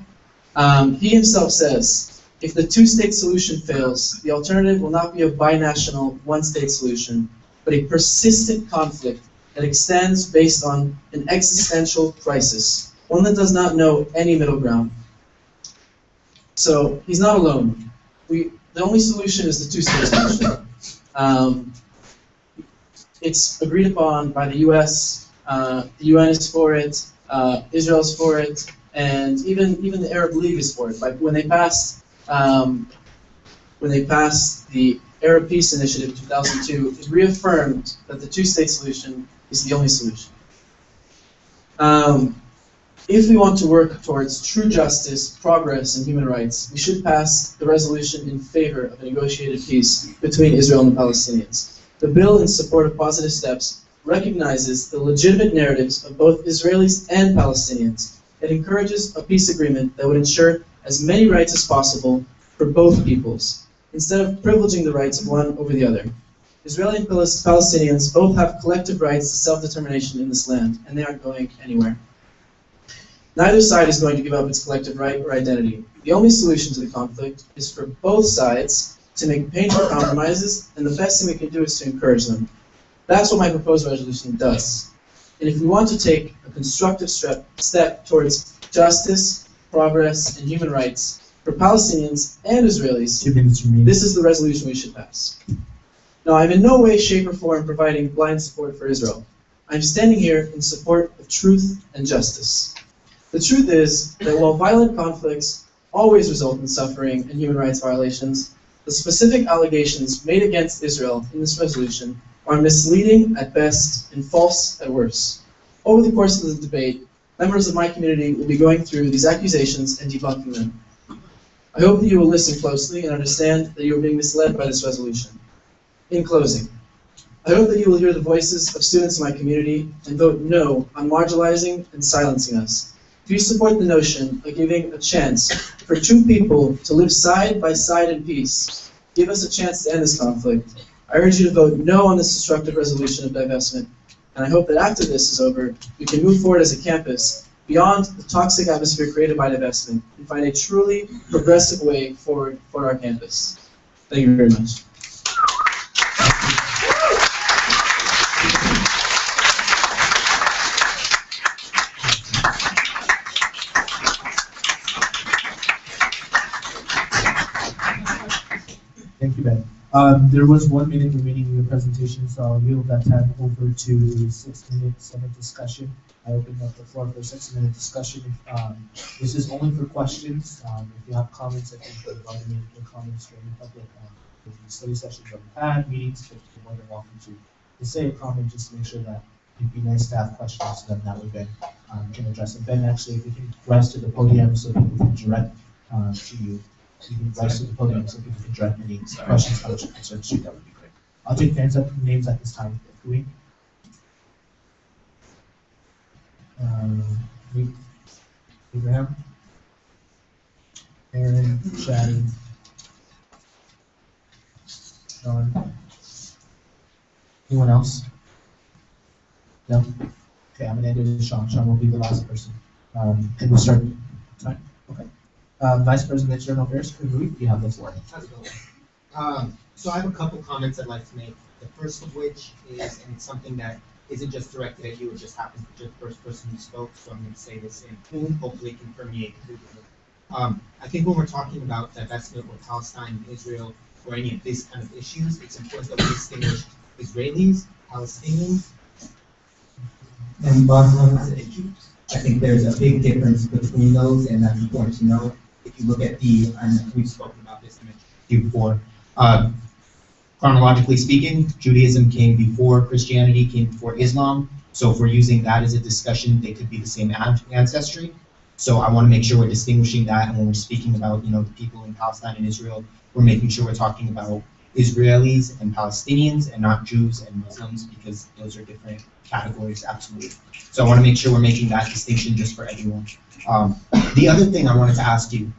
He himself says, if the two-state solution fails, the alternative will not be a binational one-state solution, but a persistent conflict that extends based on an existential crisis, one that does not know any middle ground. So he's not alone. The only solution is the two-state solution. It's agreed upon by the U.S. The UN is for it. Israel's for it, and even the Arab League is for it. Like when they passed the Arab Peace Initiative in 2002, it reaffirmed that the two-state solution is the only solution. If we want to work towards true justice, progress, and human rights, we should pass the resolution in favor of a negotiated peace between Israel and the Palestinians. The bill, in support of positive steps, recognizes the legitimate narratives of both Israelis and Palestinians. It encourages a peace agreement that would ensure as many rights as possible for both peoples, instead of privileging the rights of one over the other. Israeli and Palestinians both have collective rights to self-determination in this land, and they aren't going anywhere. Neither side is going to give up its collective right or identity. The only solution to the conflict is for both sides to make painful compromises, and the best thing we can do is to encourage them. That's what my proposed resolution does. And if we want to take a constructive step towards justice, progress, and human rights for Palestinians and Israelis, this is the resolution we should pass. Now, I'm in no way, shape, or form providing blind support for Israel. I'm standing here in support of truth and justice. The truth is that while violent conflicts always result in suffering and human rights violations, the specific allegations made against Israel in this resolution are misleading at best and false at worst. Over the course of the debate, members of my community will be going through these accusations and debunking them. I hope that you will listen closely and understand that you are being misled by this resolution. In closing, I hope that you will hear the voices of students in my community and vote no on marginalizing and silencing us. If you support the notion of giving a chance for two people to live side by side in peace, give us a chance to end this conflict, I urge you to vote no on this destructive resolution of divestment. And I hope that after this is over, we can move forward as a campus beyond the toxic atmosphere created by divestment and find a truly progressive way forward for our campus. Thank you very much. Thank you, Ben. There was 1 minute remaining in your presentation, so I'll yield that time over to the 6 minute Senate discussion. I open up the floor for a 6 minute discussion. This is only for questions. If you have comments, I think you've already made your comments during the public study sessions that we've had, meetings, but you're more than welcome to say a comment just to make sure that it'd be nice to have questions so that way Ben can address it. Ben, actually, if you can rise to the podium so people can direct to you. You can rise to the podium so people can direct any questions, comments, or concerns to you. That would be great. I'll take names at this time. Can we? Abraham, Aaron, Shadi, Sean. Anyone else? No? Okay, I'm gonna end it with Sean. Sean will be the last person. Can we start? Time? Okay. Vice President External Affairs, you have the floor. So I have a couple comments I'd like to make. The first of which is, and it's something that isn't just directed at you, it just happened to be the first person who spoke, so I'm going to say this and hopefully it can permeate through the I think when we're talking about divestment with Palestine and Israel, or any of these kind of issues, it's important that we distinguish Israelis, Palestinians, and Muslims and Jews. I think there's a big difference between those, and that's important to know. If you look at and we've spoken about this before, chronologically speaking, Judaism came before Christianity, came before Islam. So if we're using that as a discussion, they could be the same ancestry. So I want to make sure we're distinguishing that, and when we're speaking about, the people in Palestine and Israel, we're making sure we're talking about Israelis and Palestinians and not Jews and Muslims, because those are different categories, absolutely. So I want to make sure we're making that distinction just for everyone. The other thing I wanted to ask you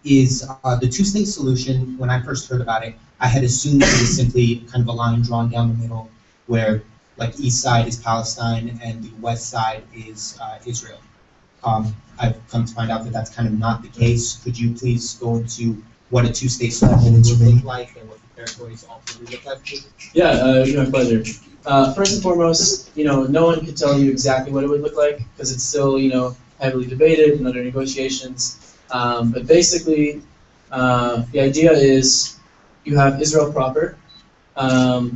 is the two-state solution. When I first heard about it, I had assumed it was simply kind of a line drawn down the middle where, like, east side is Palestine and the west side is Israel. I've come to find out that that's kind of not the case. Could you please go into what a two-state solution would look like and what the territories ultimately look like? Yeah, my pleasure. First and foremost, no one could tell you exactly what it would look like because it's still, heavily debated and under negotiations. But basically, the idea is you have Israel proper,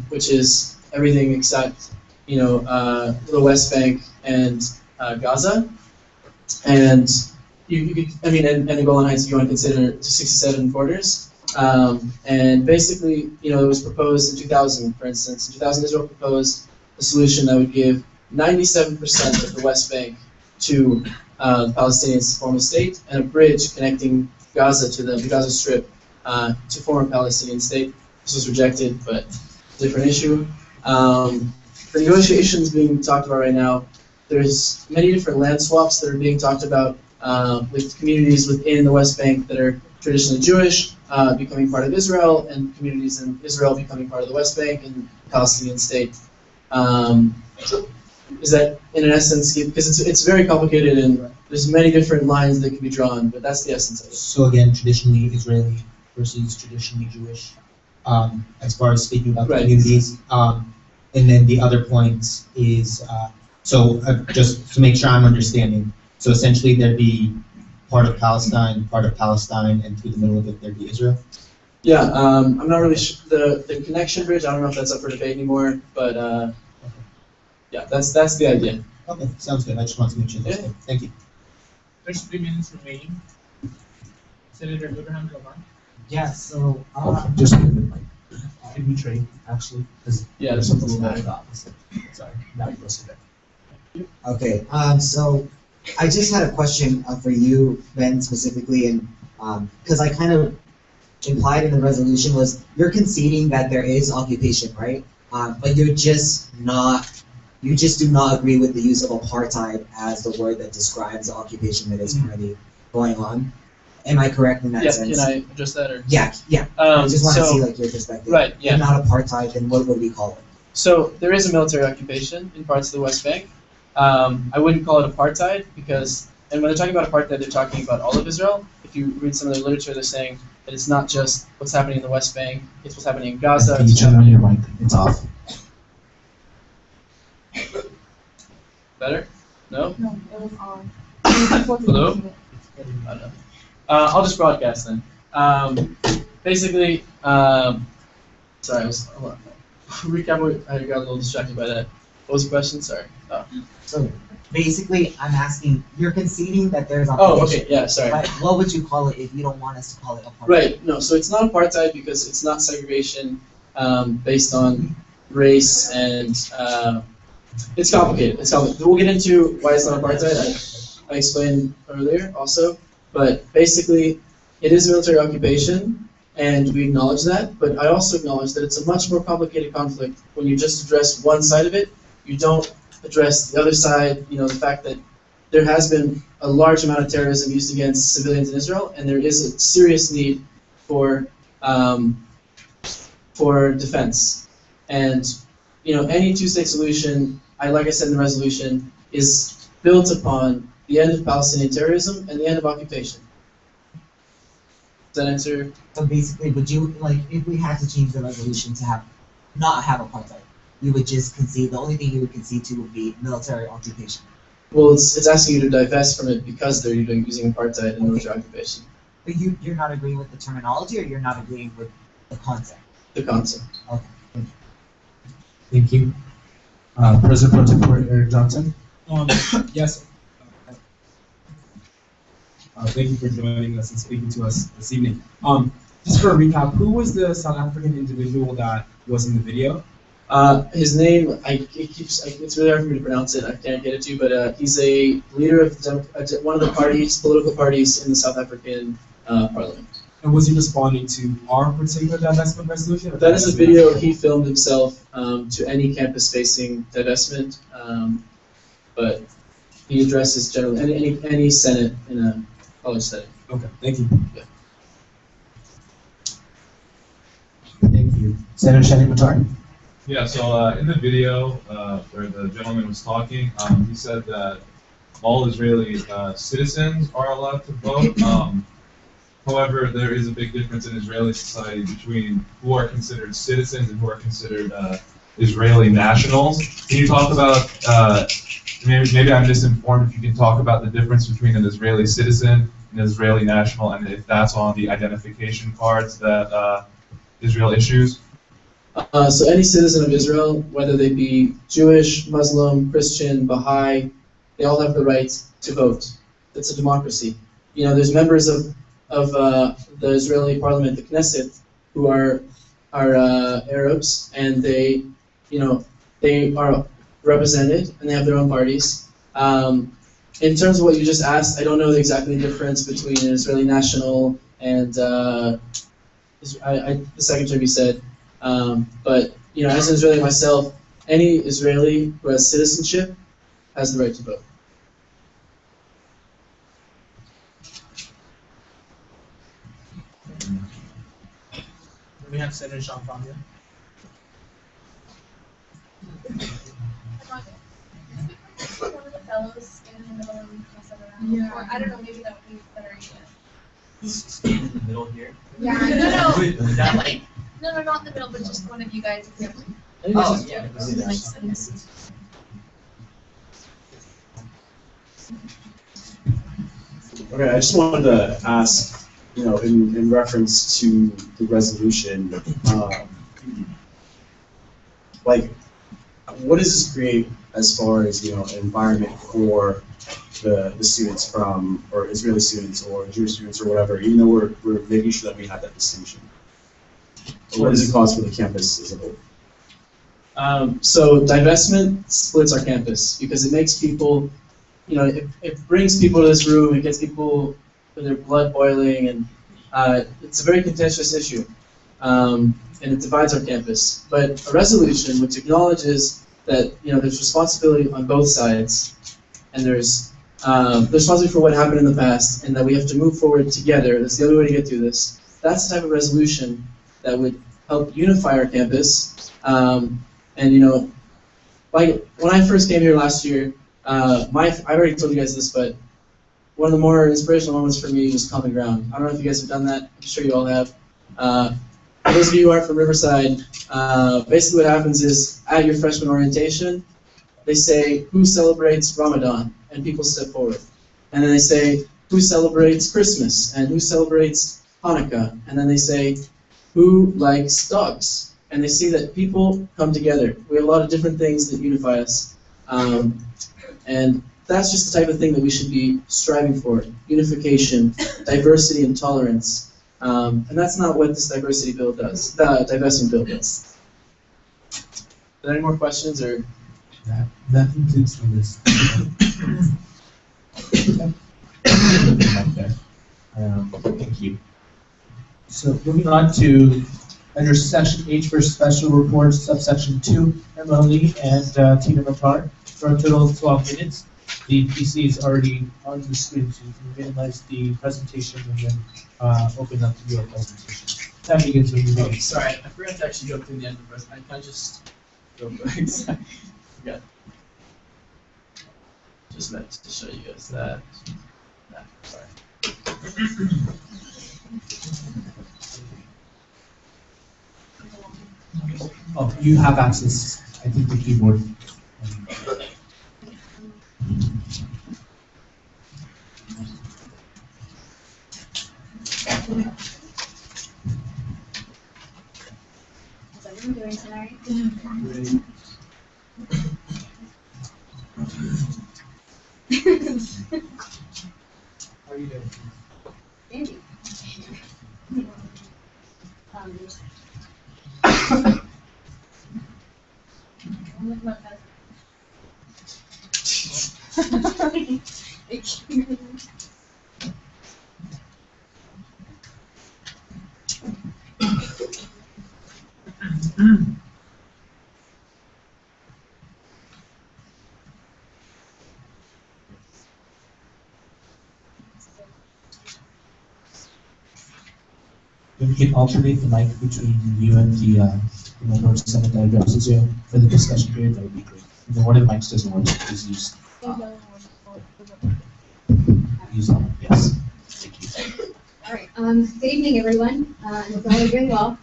which is everything except, the West Bank and Gaza. And you could, and the Golan Heights, if you want to consider 67 borders. And basically, it was proposed in 2000, for instance. In 2000, Israel proposed a solution that would give 97% of the West Bank to the Palestinians to form a state, and a bridge connecting Gaza to the Gaza Strip to form a Palestinian state. This was rejected, but different issue. The negotiations being talked about right now, there's many different land swaps that are being talked about with communities within the West Bank that are traditionally Jewish becoming part of Israel, and communities in Israel becoming part of the West Bank and Palestinian state. Is that, in an essence, because it's very complicated and there's many different lines that can be drawn, but that's the essence of it. So again, traditionally Israeli versus traditionally Jewish, as far as speaking about communities. And then the other point is, just to make sure I'm understanding, so essentially there'd be part of Palestine, and through the middle of it there'd be Israel? Yeah, I'm not really sure. The connection bridge, I don't know if that's up for debate anymore, but yeah, that's the idea. Okay, sounds good. I just wanted to make sure that's good. Thank you. There's 3 minutes remaining. Senator Abraham Lavan. Yeah, so just in trade actually, because Yeah, there's there's something something about opposite. Sorry, now you go sit there. Okay, so I just had a question for you, Ben, specifically, and because I kind of implied in the resolution was you're conceding that there is occupation, right? But you just do not agree with the use of apartheid as the word that describes the occupation that is currently going on. Am I correct in that sense? Can I address that? Or? Yeah. I just want to see like your perspective. Right, yeah. If not apartheid, then what would we call it? So there is a military occupation in parts of the West Bank. I wouldn't call it apartheid because, and when they're talking about apartheid, they're talking about all of Israel. If you read some of their literature, they're saying that it's not just what's happening in the West Bank, it's what's happening in Gaza. Can you turn on your mic? It's off. Better? No? No, it was on. Hello? I don't know. I'll just broadcast then. Basically, sorry, I was recap. I got a little distracted by that. What was the question? Sorry. Oh. So basically, I'm asking, you're conceding that there's Oh, occupation. okay, yeah, sorry. But what would you call it if you don't want us to call it apartheid? Right, no, so it's not apartheid because it's not segregation based on race and it's complicated. It's complicated. We'll get into why it's not apartheid. I explained earlier also, but basically it is a military occupation and we acknowledge that, but I also acknowledge that it's a much more complicated conflict when you just address one side of it. You don't address the other side, the fact that there has been a large amount of terrorism used against civilians in Israel, and there is a serious need for defense. And any two-state solution, like I said in the resolution, is built upon the end of Palestinian terrorism and the end of occupation. Does that answer? So basically, would you, if we had to change the resolution to not have apartheid, you would just concede, the only thing you would concede to would be military occupation? Well, it's asking you to divest from it because they're using apartheid and military occupation. But you're not agreeing with the terminology, or you're not agreeing with the concept? The concept. Okay, thank you. Thank you. President Pro Tempore Eric Johnson. Yes. Thank you for joining us and speaking to us this evening. Just for a recap, who was the South African individual that was in the video? His name, it's really hard for me to pronounce it. I can't get it to you, but he's a leader of one of the political parties in the South African parliament. And was he responding to our particular divestment resolution? That is a video he filmed himself to any campus-facing divestment, but he addresses generally any Senate in a college setting. Okay, thank you. Yeah. Thank you. Senator Shani Matar. Yeah, so in the video where the gentleman was talking, he said that all Israeli citizens are allowed to vote. However, there is a big difference in Israeli society between who are considered citizens and who are considered Israeli nationals. Can you talk about, maybe I'm misinformed, if you can talk about the difference between an Israeli citizen and an Israeli national, and if that's on the identification cards that Israel issues? So any citizen of Israel, whether they be Jewish, Muslim, Christian, Baha'i, they all have the right to vote. It's a democracy. There's members of the Israeli parliament, the Knesset, who are Arabs, and they are represented and they have their own parties. In terms of what you just asked, I don't know exactly the difference between an Israeli national and the second term you said. But as an Israeli myself, any Israeli who has citizenship has the right to vote. We have Senator Sean Fania. One of the fellows standing in the middle and pass it around. Yeah. Or I don't know, maybe that would be a better idea. Stand in the middle here. Yeah, no. Wait, is that like? No, not in the middle, but just one of you guys. If you have Oh, yeah. Okay, I just wanted to ask, in reference to the resolution, what does this create as far as environment for the students from, or Israeli students or Jewish students or whatever, even though we're making sure that we have that distinction. What does it cause for the campus as a whole? So divestment splits our campus because it makes people, it brings people to this room, it gets people with their blood boiling, and it's a very contentious issue, and it divides our campus. But a resolution which acknowledges that there's responsibility on both sides, and there's responsibility for what happened in the past, and that we have to move forward together. That's the only way to get through this. That's the type of resolution that would help unify our campus. And like when I first came here last year, I already told you guys this, but one of the more inspirational moments for me was Common Ground. I don't know if you guys have done that. I'm sure you all have. For those of you who aren't from Riverside, basically what happens is at your freshman orientation, they say, who celebrates Ramadan? And people step forward. And then they say, who celebrates Christmas? And who celebrates Hanukkah? And then they say, who likes dogs? And they see that people come together. We have a lot of different things that unify us. And that's just the type of thing that we should be striving for. Unification, diversity, and tolerance. And that's not what this diversity bill does, the divestment bill does. Are there any more questions? Or That concludes the list. Thank you. So moving on to under section H for special reports, subsection 2, Emma Lee and Tina Matar for a total of 12 minutes. The PC is already on the screen, so you can minimize the presentation and then open up your presentation. That begins when you're ready. Sorry, I forgot to actually go through the end of the presentation. I just go back. Forgot. Just meant to show you guys that. Sorry. Oh, you have access. I think the keyboard. Is everyone doing tonight? How are you doing? Andy. We can alternate the mic between you and the member of the Senate that addresses you for the discussion period. That would be great. And then one of the mics doesn't work, please use that one. Yes. Thank you. All right. Good evening, everyone. I hope all are doing well.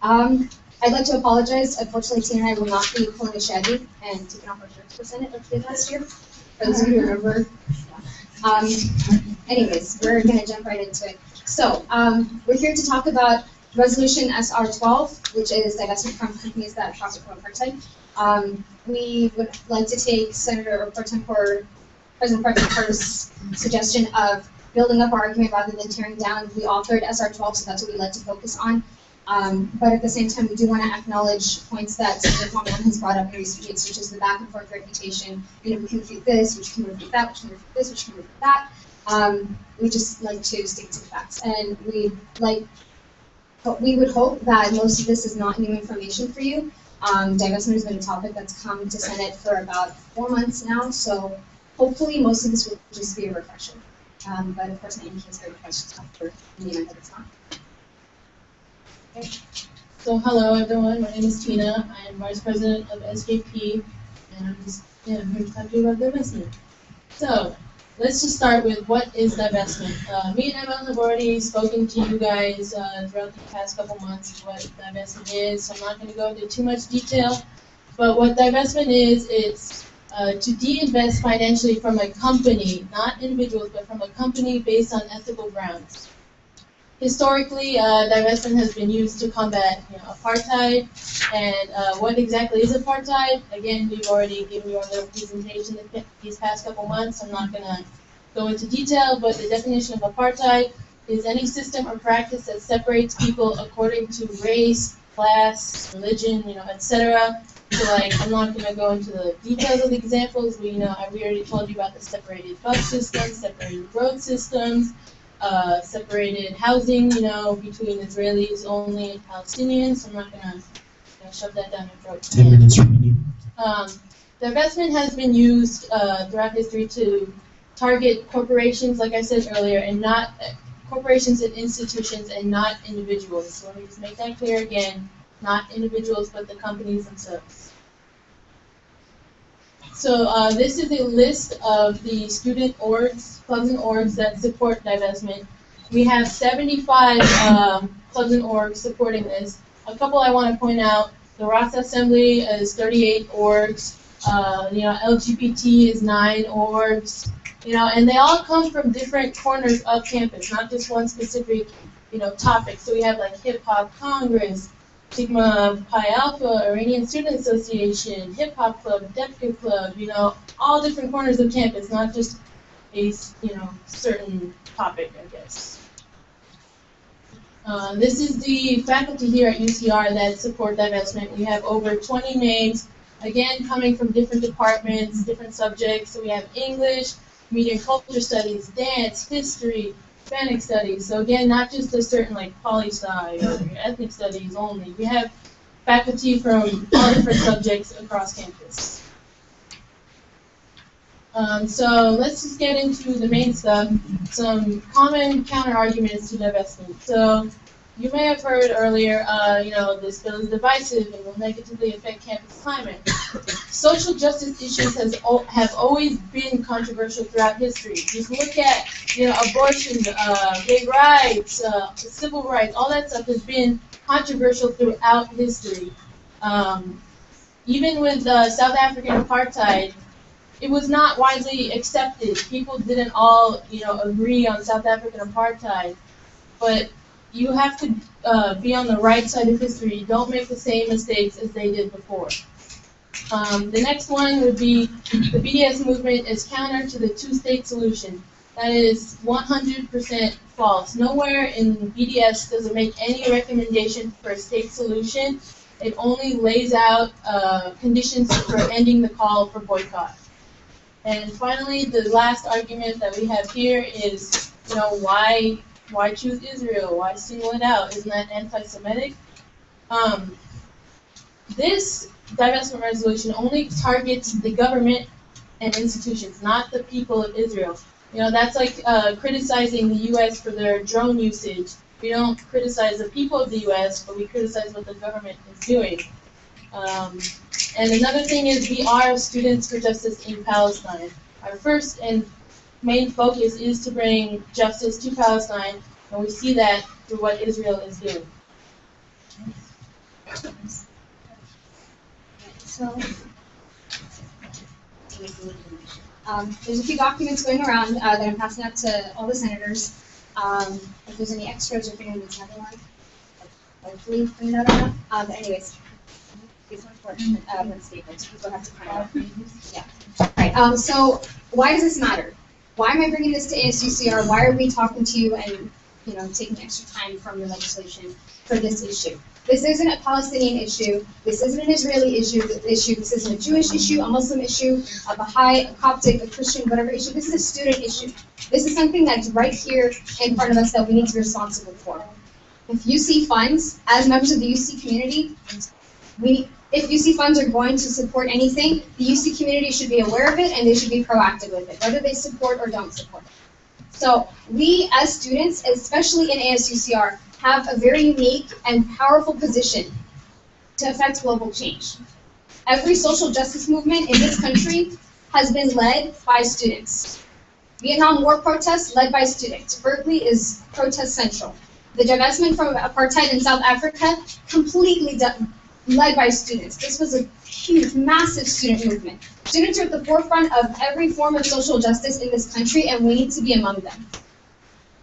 I'd like to apologize. Unfortunately, Tina and I will not be pulling a Shaggy and taking off our shirts for Senate like we did last year. For those of you who remember. Anyways, we're going to jump right into it. So, we're here to talk about Resolution SR12, which is divestment from companies that profit from apartheid. We would like to take Senator President Porter's suggestion of building up our argument rather than tearing down. We authored SR12, so that's what we'd like to focus on. But at the same time, we do want to acknowledge points that Senator Coleman has brought up in recent weeks, which is the back and forth reputation. We can refute this, which can refute that, which can refute this, which can refute that. We just like to stick to the facts, and we would hope that most of this is not new information for you. Divestment has been a topic that's come to Senate for about 4 months now, so hopefully most of this will just be a refresher. But of course, I am here to questions after in the event that it's not. Okay. So hello everyone, my name is Tina. I am Vice President of SJP, and I'm here to talk to you about divestment. So let's just start with what is divestment. Me and Emma have already spoken to you guys throughout the past couple months of what divestment is, so I'm not going to go into too much detail. But what divestment is, it's to de-invest financially from a company, not individuals, but from a company based on ethical grounds. historically, divestment has been used to combat apartheid. And what exactly is apartheid? Again, we've already given you a little presentation these past couple months. I'm not going to go into detail, but the definition of apartheid is any system or practice that separates people according to race, class, religion, etc. So, like, I'm not going to go into the details of the examples. We already told you about the separated bus systems, separated road systems, separated housing, between Israelis only and Palestinians. So I'm not going to shove that down your throat. 10 minutes remaining. Divestment has been used throughout history to target corporations, like I said earlier, and not corporations and institutions and not individuals. So let me just make that clear again, not individuals, but the companies themselves. So this is a list of the student orgs, clubs and orgs that support divestment. We have 75 clubs and orgs supporting this. A couple I want to point out, the Rasa Assembly is 38 orgs, LGBT is 9 orgs, and they all come from different corners of campus, not just one specific, topic. So we have like Hip Hop Congress, Sigma Pi Alpha, Iranian Student Association, Hip Hop Club, Defca Club, all different corners of campus, not just a, certain topic, I guess. This is the faculty here at UCR that support divestment. We have over 20 names, again, coming from different departments, different subjects. So we have English, Media and Culture Studies, Dance, History, Hispanic Studies. So again, not just a certain like poli-sci or ethnic studies only. We have faculty from all different subjects across campus. So let's just get into the main stuff. Some common counter-arguments to divestment. So you may have heard earlier, this bill is divisive and will negatively affect campus climate. Social justice issues have always been controversial throughout history. Just look at, abortion, gay rights, civil rights, all that stuff has been controversial throughout history. Even with South African apartheid, it was not widely accepted. People didn't all, agree on South African apartheid. But you have to be on the right side of history. Don't make the same mistakes as they did before. The next one would be the BDS movement is counter to the two-state solution. That is 100% false. Nowhere in BDS does it make any recommendation for a state solution. It only lays out conditions for ending the call for boycott. And finally, the last argument that we have here is, why choose Israel? Why single it out? Isn't that anti-Semitic? This divestment resolution only targets the government and institutions, not the people of Israel. That's like criticizing the U.S. for their drone usage. We don't criticize the people of the U.S., but we criticize what the government is doing. And another thing is we are Students for Justice in Palestine. Our first and main focus is to bring justice to Palestine, and we see that through what Israel is doing. So, there's a few documents going around that I'm passing out to all the senators. If there's any extras or if anyone needs another one, hopefully bring that around. But anyways, these ones for Staples. People have to print out. Yeah. All right. So why does this matter? Why am I bringing this to ASUCR? Why are we talking to you and taking extra time from the legislation for this issue? This isn't a Palestinian issue. This isn't an Israeli issue. This isn't a Jewish issue, a Muslim issue, a Baha'i, a Coptic, a Christian, whatever issue. This is a student issue. This is something that's right here in front of us that we need to be responsible for. If UC funds, as members of the UC community, if UC funds are going to support anything, the UC community should be aware of it and they should be proactive with it, whether they support or don't support it. So we as students, especially in ASUCR, have a very unique and powerful position to affect global change. Every social justice movement in this country has been led by students. Vietnam War protests led by students. Berkeley is protest central. The divestment from apartheid in South Africa, completely led by students. This was a huge, massive student movement. Students are at the forefront of every form of social justice in this country, and we need to be among them.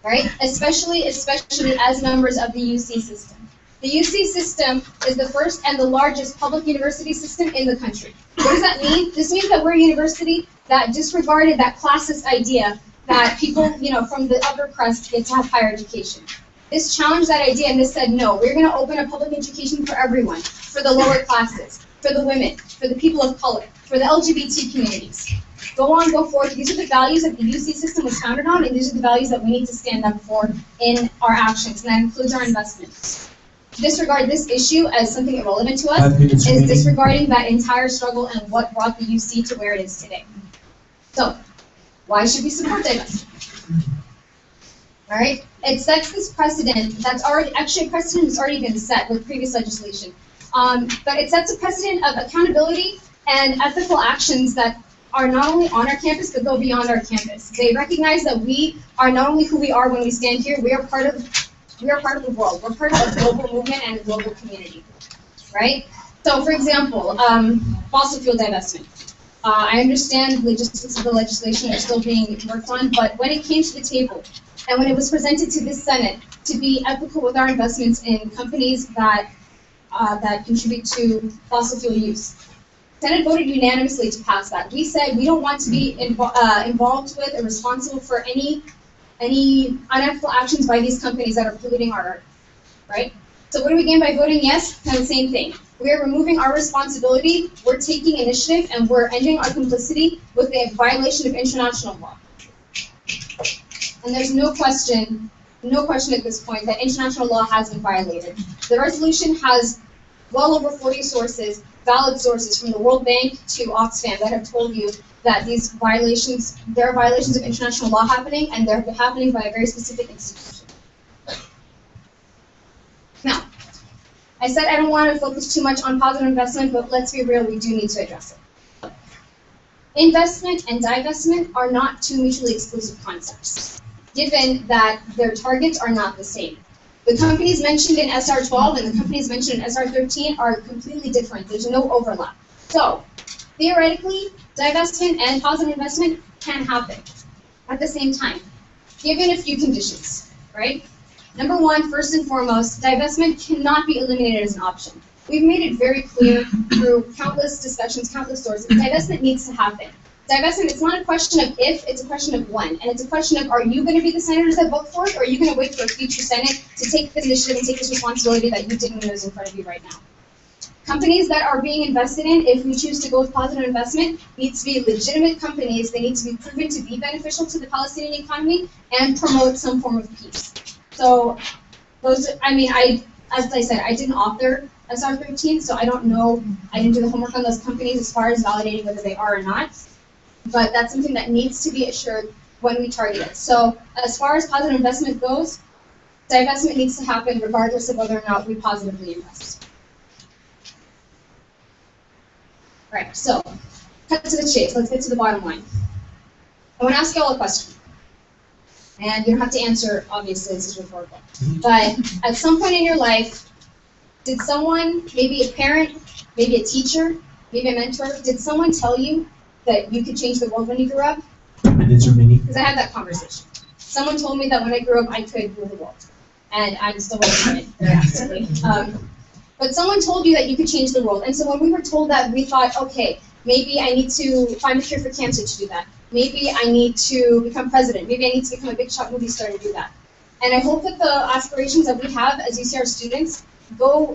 right? Especially as members of the UC system. The UC system is the first and the largest public university system in the country. What does that mean? This means that we're a university that disregarded that classist idea that people, from the upper crust get to have higher education. This challenged that idea and this said, no, we're going to open a public education for everyone, for the lower classes, for the women, for the people of color, for the LGBT communities. Go on, go forth. These are the values that the UC system was founded on, and these are the values that we need to stand up for in our actions, and that includes our investments. To disregard this issue as something irrelevant to us is disregarding that entire struggle and what brought the UC to where it is today. So, why should we support divestment? All right, it sets this precedent that's already, actually a precedent has already been set with previous legislation. But it sets a precedent of accountability and ethical actions that are not only on our campus, but go beyond our campus. They recognize that we are not only who we are when we stand here, we are part of the world. We're part of a global movement and a global community, right? So, for example, fossil fuel divestment. I understand logistics of the legislation are still being worked on, but when it came to the table, and when it was presented to this Senate to be ethical with our investments in companies that contribute to fossil fuel use, Senate voted unanimously to pass that. We said we don't want to be involved with or responsible for any unethical actions by these companies that are polluting our earth, right? So what do we gain by voting yes? Kind of the same thing. We are removing our responsibility, we're taking initiative, and we're ending our complicity with the violation of international law. And there's no question at this point that international law has been violated. The resolution has well over 40 sources, valid sources from the World Bank to Oxfam that have told you that these violations, there are violations of international law happening, and they're happening by a very specific institution. Now, I said I don't want to focus too much on positive investment, but let's be real, we do need to address it. Investment and divestment are not two mutually exclusive concepts, given that their targets are not the same. The companies mentioned in SR12 and the companies mentioned in SR13 are completely different. There's no overlap. So, theoretically, divestment and positive investment can happen at the same time, given a few conditions, right? Number one, first and foremost, divestment cannot be eliminated as an option. We've made it very clear through countless discussions, countless sources, divestment needs to happen. Divestment, it's not a question of if, it's a question of when. And it's a question of, are you going to be the senators that vote for it, or are you going to wait for a future Senate to take this initiative and take this responsibility that you didn't know is in front of you right now? Companies that are being invested in, if we choose to go with positive investment, need to be legitimate companies. They need to be proven to be beneficial to the Palestinian economy and promote some form of peace. So, as I said, I didn't author SR13, so I don't know, I didn't do the homework on those companies as far as validating whether they are or not. But that's something that needs to be assured when we target it. So as far as positive investment goes, divestment needs to happen regardless of whether or not we positively invest. All right, so cut to the chase. Let's get to the bottom line. I want to ask you all a question. And you don't have to answer, obviously, this is rhetorical. But at some point in your life, did someone, maybe a parent, maybe a teacher, maybe a mentor, did someone tell you that you could change the world when you grew up? Because I had that conversation. Someone told me that when I grew up, I could rule the world. And I'm still working on it very actively. But someone told you that you could change the world. And so when we were told that, we thought, okay, maybe I need to find a cure for cancer to do that. Maybe I need to become president. Maybe I need to become a big shot movie star to do that. And I hope that the aspirations that we have as UCR students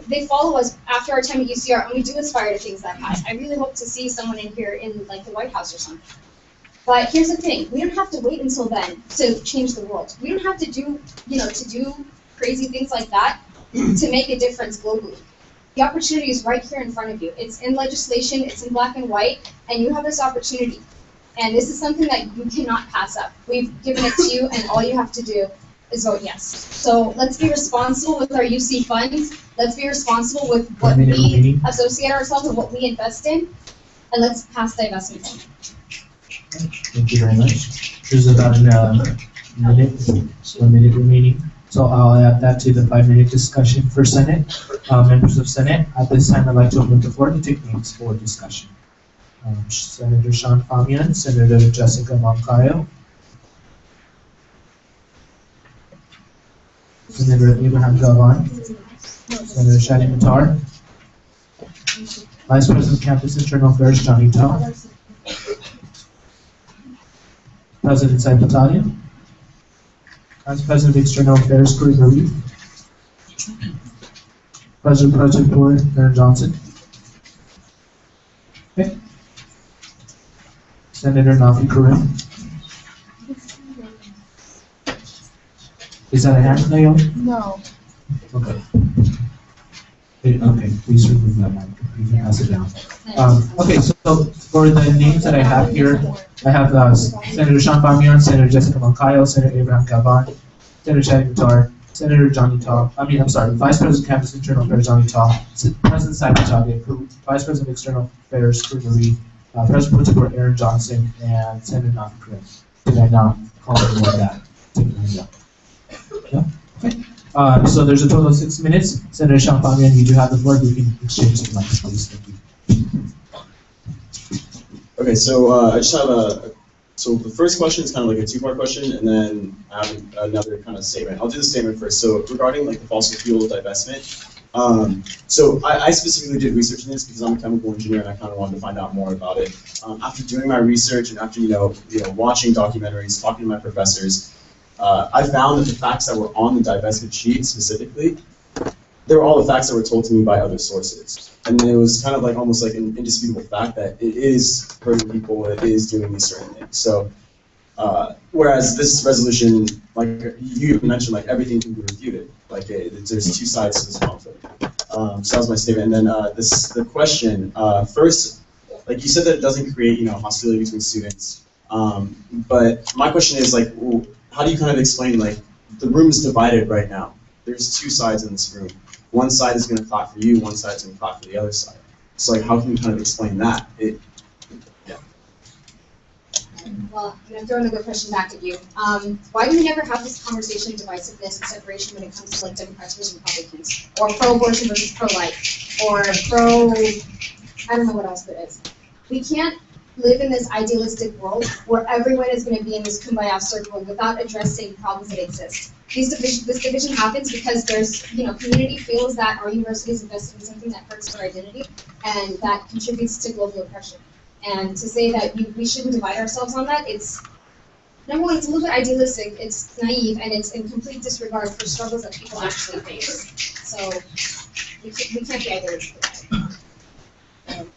they follow us after our time at UCR, and we do aspire to things that high. I really hope to see someone in here in like the White House or something. But here's the thing: we don't have to wait until then to change the world. We don't have to do, to do crazy things like that to make a difference globally. The opportunity is right here in front of you. It's in legislation. It's in black and white, and you have this opportunity. And this is something that you cannot pass up. We've given it to you, and all you have to do is vote yes. So let's be responsible with our UC funds. Let's be responsible with what we associate ourselves with, what we invest in, and let's pass divestment. Thank you very much. There's about a minute remaining. So I'll add that to the 5-minute discussion for Senate. Members of Senate, at this time I'd like to open the floor to take names for discussion. Senator Sean Famian, Senator Jessica Moncayo, Senator Abraham Galvan, Senator Shadi Matar, Vice President of Campus Internal Affairs Johnny Tao, President Said Battalion, Vice President of External Affairs Kareem Arif, President Project Board Aaron Johnson. Okay. Senator Nafi Karim. Is that a hand, Naomi? No. Okay. Okay, please remove that mic. You can pass it down. Okay, so for the names that I have here, I have Senator Sean Bamian, Senator Jessica Moncayo, Senator Abraham Galvan, Senator Shadi Matar, Senator Johnny Tao, Vice President of Campus Internal Affairs Johnny Tao, President Said Battalion, Vice President of External Affairs Kareem Marie, President Project Board Aaron Johnson, and Senator Nafi Karim. Did I not call anyone that? Take your hand up. Yeah? Okay. So there's a total of 6 minutes. Senator Sean Bamian, you do have the floor. We can exchange some mics, please. Thank you. Okay, so I just have so the first question is kind of like a two-part question, and then I have another kind of statement. I'll do the statement first. So regarding like the fossil fuel divestment, so I specifically did research in this because I'm a chemical engineer and I kind of wanted to find out more about it. After doing my research and after watching documentaries, talking to my professors, I found that the facts that were on the divestment sheet specifically, they were all the facts that were told to me by other sources. And it was kind of like almost like an indisputable fact that it is hurting people, it is doing these certain things. So, whereas this resolution, like you mentioned, like everything can be refuted. Like there's two sides to this conflict. So that was my statement. And then the question, first, like you said that it doesn't create, hostility between students. But my question is like, how do you kind of explain like the room is divided right now? There's two sides in this room. One side is going to clap for you, one side is going to clap for the other side. So like, how can you kind of explain that? Well, I'm going to throw another question back at you. Why do we never have this conversation of divisiveness and separation when it comes to like Democrats versus Republicans, or pro-abortion versus pro-life, or I don't know what else it is. We can't live in this idealistic world where everyone is going to be in this kumbaya circle without addressing problems that exist. This division happens because there's, community feels that our university is invested in something that hurts their identity and that contributes to global oppression. And to say that we shouldn't divide ourselves on that, number one, it's a little bit idealistic, it's naive, and it's in complete disregard for struggles that people actually face. So we can't be idealistic. That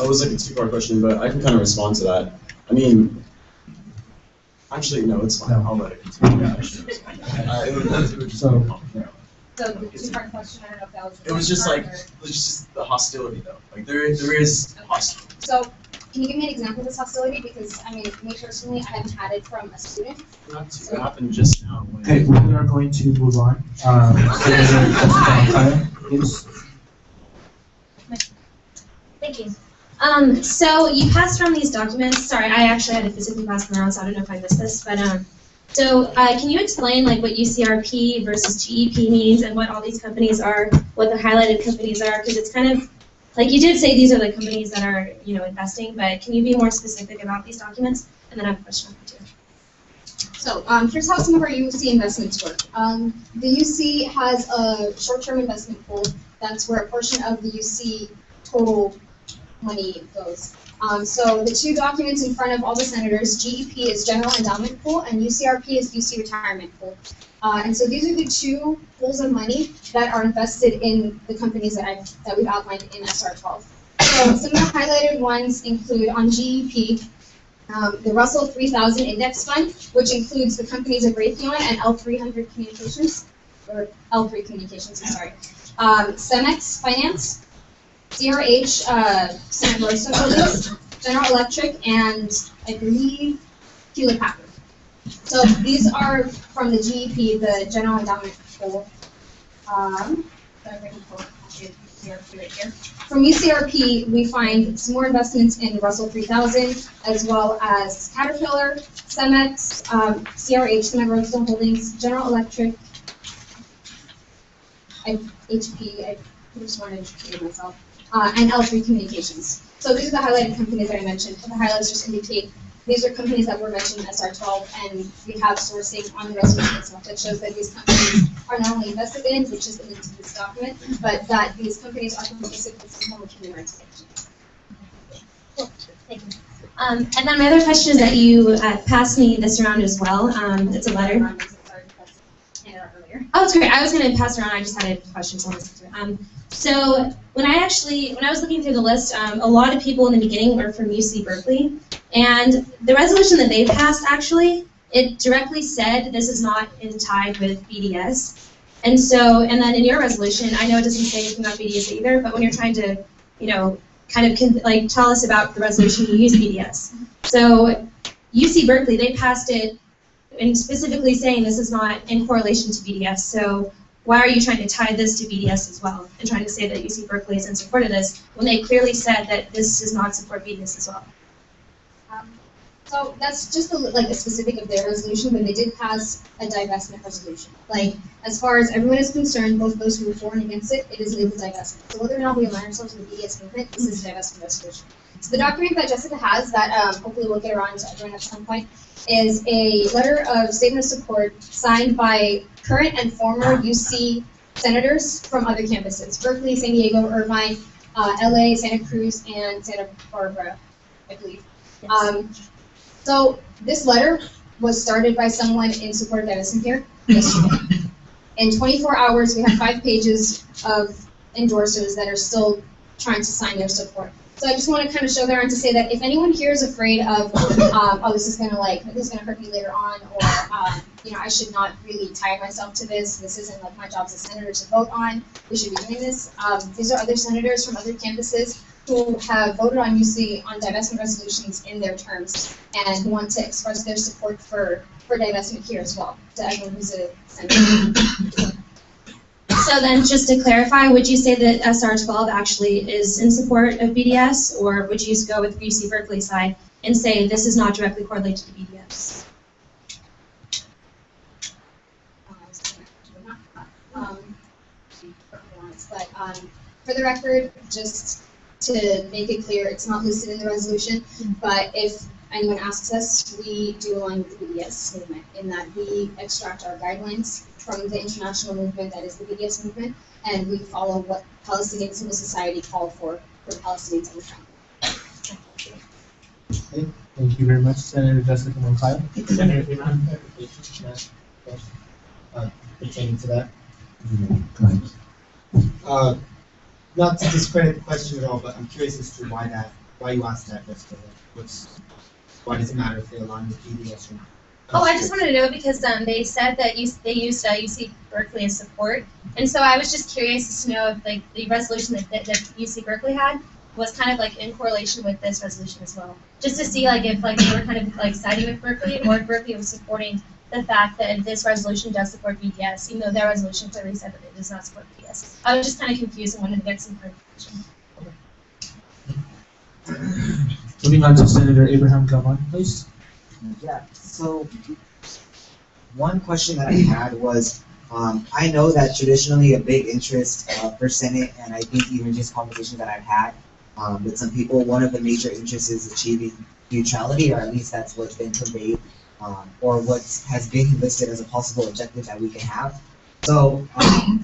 was like a two-part question, but I can kind of respond to that. I mean, actually, no, it's fine. I'll let it continue. So the two-part question, I don't know if that was. It was just like, the hostility though. Like there is hostility. So can you give me an example of this hostility? Because I mean, me personally, I haven't had it from a student. It happened just now. Okay, we are going to move on. Please. Thank you. So you passed around these documents. Sorry, I actually had to physically pass them around, so I don't know if I missed this. But can you explain like what UCRP versus GEP means and what all these companies are, what the highlighted companies are? Because it's kind of like you did say these are the companies that are investing, but can you be more specific about these documents? And then I have a question for you. So here's how some of our UC investments work. The UC has a short-term investment pool. That's where a portion of the UC total money goes. So the two documents in front of all the senators, GEP is General Endowment Pool, and UCRP is UC Retirement Pool. And so these are the two pools of money that are invested in the companies that we've outlined in SR 12. So some of the highlighted ones include on GEP, the Russell 3000 Index Fund, which includes the companies of Raytheon and L300 Communications, or L3 Communications, I'm sorry. Cemex Finance, CRH, Senate Royston Holdings, General Electric, and I believe Hewlett Packard. So these are from the GEP, the General Endowment Pool. From UCRP, we find some more investments in Russell 3000, as well as Caterpillar, Cemex, CRH, Senate Royston Holdings, General Electric, HP, I just wanted to educate myself. And L3 Communications. So these are the highlighted companies that I mentioned. The highlights just indicate these are companies that were mentioned in SR12, and we have sourcing on the resolution itself that shows that these companies are not only invested in, which is into this document, but that these companies are complicit with some form of human rights violations. Cool. Thank you. And then my other question is that you passed me this around as well. It's a letter. Oh, it's great. I was going to pass it around. I just had a question. So when I was looking through the list, a lot of people in the beginning were from UC Berkeley, and the resolution that they passed actually, it directly said this is not tied with BDS. And then in your resolution, I know it doesn't say anything about BDS either, but when you're trying to, kind of tell us about the resolution, you use BDS. So UC Berkeley, they passed it and specifically saying this is not in correlation to BDS. So why are you trying to tie this to BDS as well and trying to say that UC Berkeley is in support of this when they clearly said that this does not support BDS as well? So that's just a specific of their resolution, but they did pass a divestment resolution. As far as everyone is concerned, both those who were for and against it, it is labeled divestment. So whether or not we align ourselves with the BDS movement, this is a divestment resolution. So the document that Jessica has that hopefully we'll get around to everyone at some point is a letter of statement of support signed by current and former UC senators from other campuses, Berkeley, San Diego, Irvine, LA, Santa Cruz, and Santa Barbara, I believe. Yes. So this letter was started by someone in support of divestment here yesterday. In 24 hours, we have 5 pages of endorsers that are still trying to sign their support. So I just want to kind of show there and to say that if anyone here is afraid of, oh, this is gonna hurt me later on, or I should not really tie myself to this. This isn't like my job as a senator to vote on. We should be doing this. These are other senators from other campuses who have voted on UC on divestment resolutions in their terms and who want to express their support for divestment here as well to everyone who's a senator. So then, just to clarify, would you say that SR12 actually is in support of BDS, or would you just go with UC Berkeley side and say this is not directly correlated to BDS? But for the record, just to make it clear, it's not listed in the resolution, but if anyone asks us, we do align with the BDS movement in that we extract our guidelines from the international movement that is the BDS movement, and we follow what Palestinian civil society called for the Palestinians on the ground. Okay. Thank you very much, Senator Jessica Moncayo. Senator Iman, pertaining to that. Not to discredit the question at all, but I'm curious as to why you asked that, Jessica. Why does it matter if they align with BDS or not? Oh, I just wanted to know because they said that they used UC Berkeley as support, and so I was just curious to know if the resolution that UC Berkeley had was kind of in correlation with this resolution as well, just to see if they were kind of siding with Berkeley or if Berkeley was supporting the fact that this resolution does support BDS, even though their resolution clearly said that it does not support BDS. I was just kind of confused and wanted to get some clarification. Moving on to Senator Abraham Gilmore, please. Yeah, so one question that I had was, I know that traditionally a big interest for Senate, and I think even just conversations that I've had with some people, one of the major interests is achieving neutrality, or at least that's what's been conveyed, or what has been listed as a possible objective that we can have. So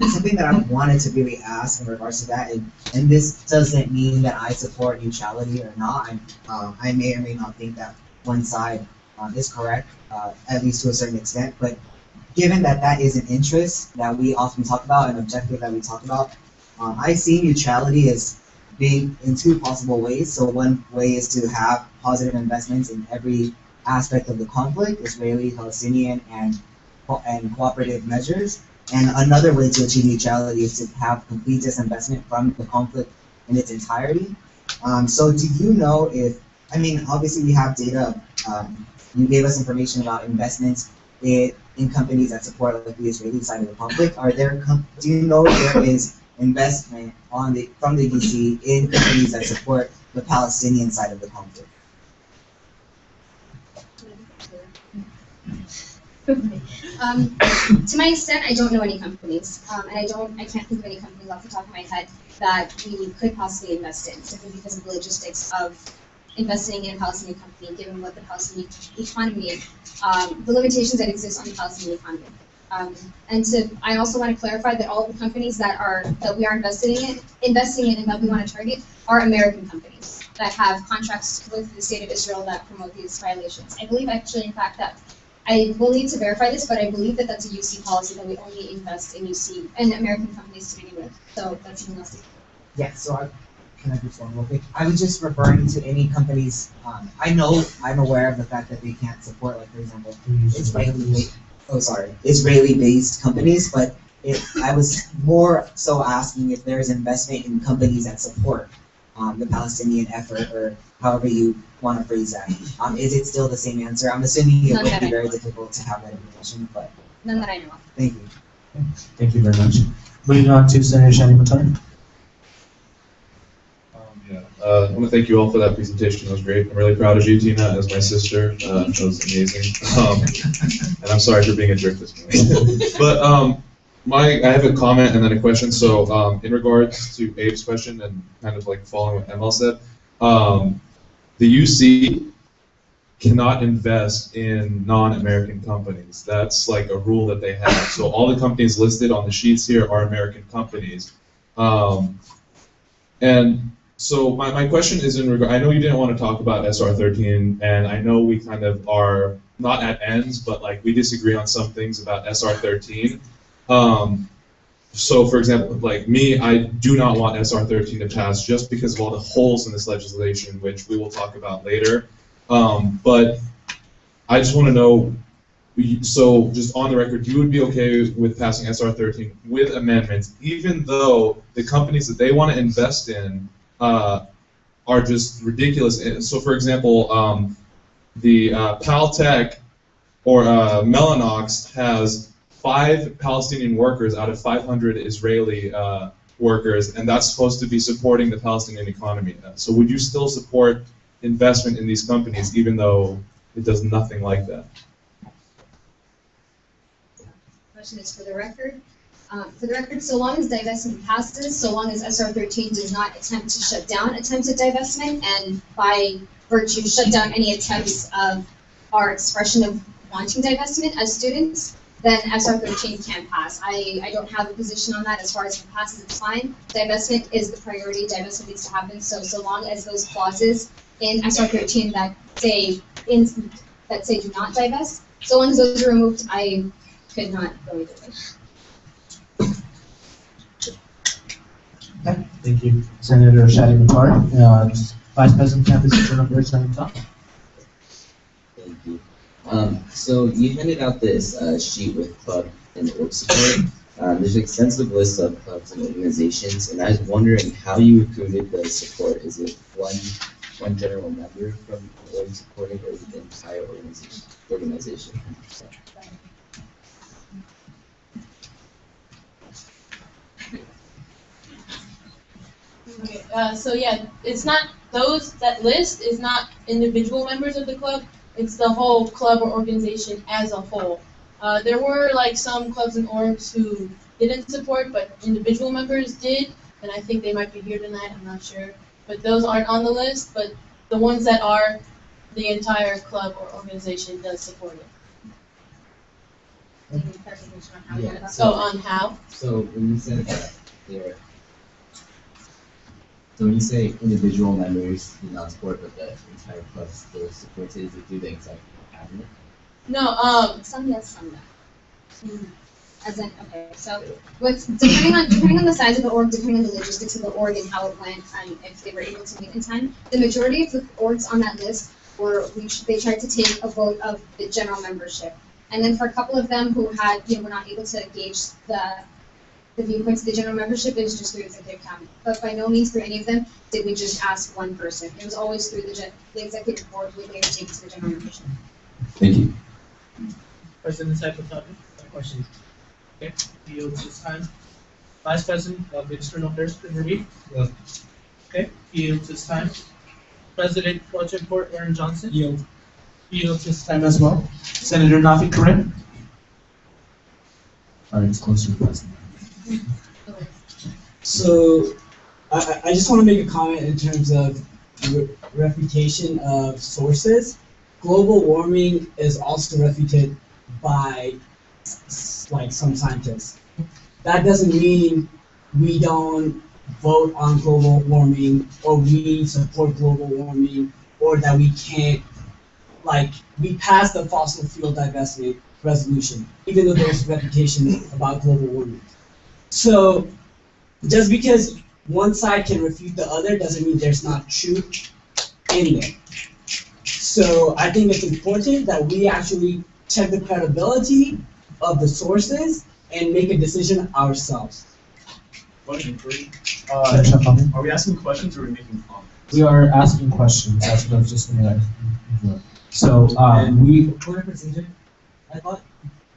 something that I wanted to really ask in regards to that, and this doesn't mean that I support neutrality or not. I may or may not think that one side is correct, at least to a certain extent. But given that that is an interest that we often talk about, an objective that we talk about, I see neutrality as being in 2 possible ways. So one way is to have positive investments in every aspect of the conflict, Israeli, Palestinian, and cooperative measures. And another way to achieve neutrality is to have complete disinvestment from the conflict in its entirety. So do you know if, obviously we have data, you gave us information about investments in companies that support the Israeli side of the conflict. Do you know if there is investment from the UC in companies that support the Palestinian side of the conflict? To my extent, I don't know any companies, and I can't think of any companies off the top of my head that we could possibly invest in, simply because of the logistics of investing in a Palestinian company, given what the Palestinian economy, the limitations that exist on the Palestinian economy. I also want to clarify that all of the companies that we are investing in and that we want to target are American companies that have contracts with the state of Israel that promote these violations. I believe actually, in fact, that I will need to verify this, but I believe that that's a UC policy that we only invest in UC and American companies to begin with. So that's something else. Yeah, so can I just one real quick? I was just referring to any companies, I'm aware of the fact that they can't support, like, for example, Israeli-based companies, but I was more so asking if there's investment in companies that support the Palestinian effort, or however you want to phrase that. Is it still the same answer? I'm assuming it would be very difficult to have that information, but... None that I know of. Thank you. Thank you very much. Moving on to Senator Shadi Matar. I want to thank you all for that presentation. It was great. I'm really proud of you, Tina, as my sister. That was amazing. And I'm sorry for being a jerk this morning. But I have a comment and then a question. So in regards to Abe's question and kind of like following what Emil said, the UC cannot invest in non-American companies. That's like a rule that they have. So all the companies listed on the sheets here are American companies. And so my question is in regard, I know you didn't want to talk about SR13, and I know we kind of are not at ends, but like we disagree on some things about SR13. So for example, like me, I do not want SR13 to pass just because of all the holes in this legislation, which we will talk about later. But I just want to know, so just on the record, you would be okay with passing SR13 with amendments, even though the companies that they want to invest in are just ridiculous. So for example, the Paltech or Mellanox has 5 Palestinian workers out of 500 Israeli workers, and that's supposed to be supporting the Palestinian economy. So would you still support investment in these companies, even though it does nothing like that? Question is for the record. So long as divestment passes, so long as SR13 does not attempt to shut down attempts at divestment, and by virtue shut down any attempts of our expression of wanting divestment as students, then SR13 can pass. I don't have a position on that. As far as if it passes, it's fine. Divestment is the priority. Divestment needs to happen. So long as those clauses in SR13 that say do not divest, so long as those are removed, I could not go either way. Okay, thank you, Senator Shadi Matar. Vice President Campus Internal Affairs, Senator Tom. Thank you. So you handed out this sheet with club and org support. There's an extensive list of clubs and organizations, and I was wondering how you recruited the support. Is it one general member from the org supporting, or is it the entire organization? Okay, so yeah, it's not that list is not individual members of the club. It's the whole club or organization as a whole. There were like some clubs and orgs who didn't support, but individual members did, and I think they might be here tonight. I'm not sure, but those aren't on the list. But the ones that are, the entire club or organization does support it. Yeah, On how? So when you said that so when you say individual members do not support, but the entire club still supports it, is it through the executive cabinet? No, some yes, some no. As in, okay, so depending on the size of the org, depending on the logistics of the org and how it went, and if they were able to meet in time, the majority of the orgs on that list they tried to take a vote of the general membership, and then for a couple of them who were not able to gauge the viewpoints of the general membership, it was just through executive cabinet. But by no means through any of them did we just ask one person. It was always through the executive board who would later take to the general membership. Thank you. President Saipatani, questions. Okay, yields this time. Vice President of External Affairs, Review. Okay, yields this time. President Project Report, Aaron Johnson. Yields this time as well. Senator Nafi Karim. All right, it's closer to President. So, I just want to make a comment in terms of refutation of sources, global warming is also refuted by like some scientists. That doesn't mean we don't vote on global warming or we support global warming or that we can't, like, we passed the fossil fuel divestment resolution, even though there's reputation about global warming. So just because one side can refute the other doesn't mean there's not truth in there. So I think it's important that we actually check the credibility of the sources and make a decision ourselves. What an inquiry. Comment? Are we asking questions or are we making comments? We are asking questions. That's what I was just going to. So Point of procedure. I thought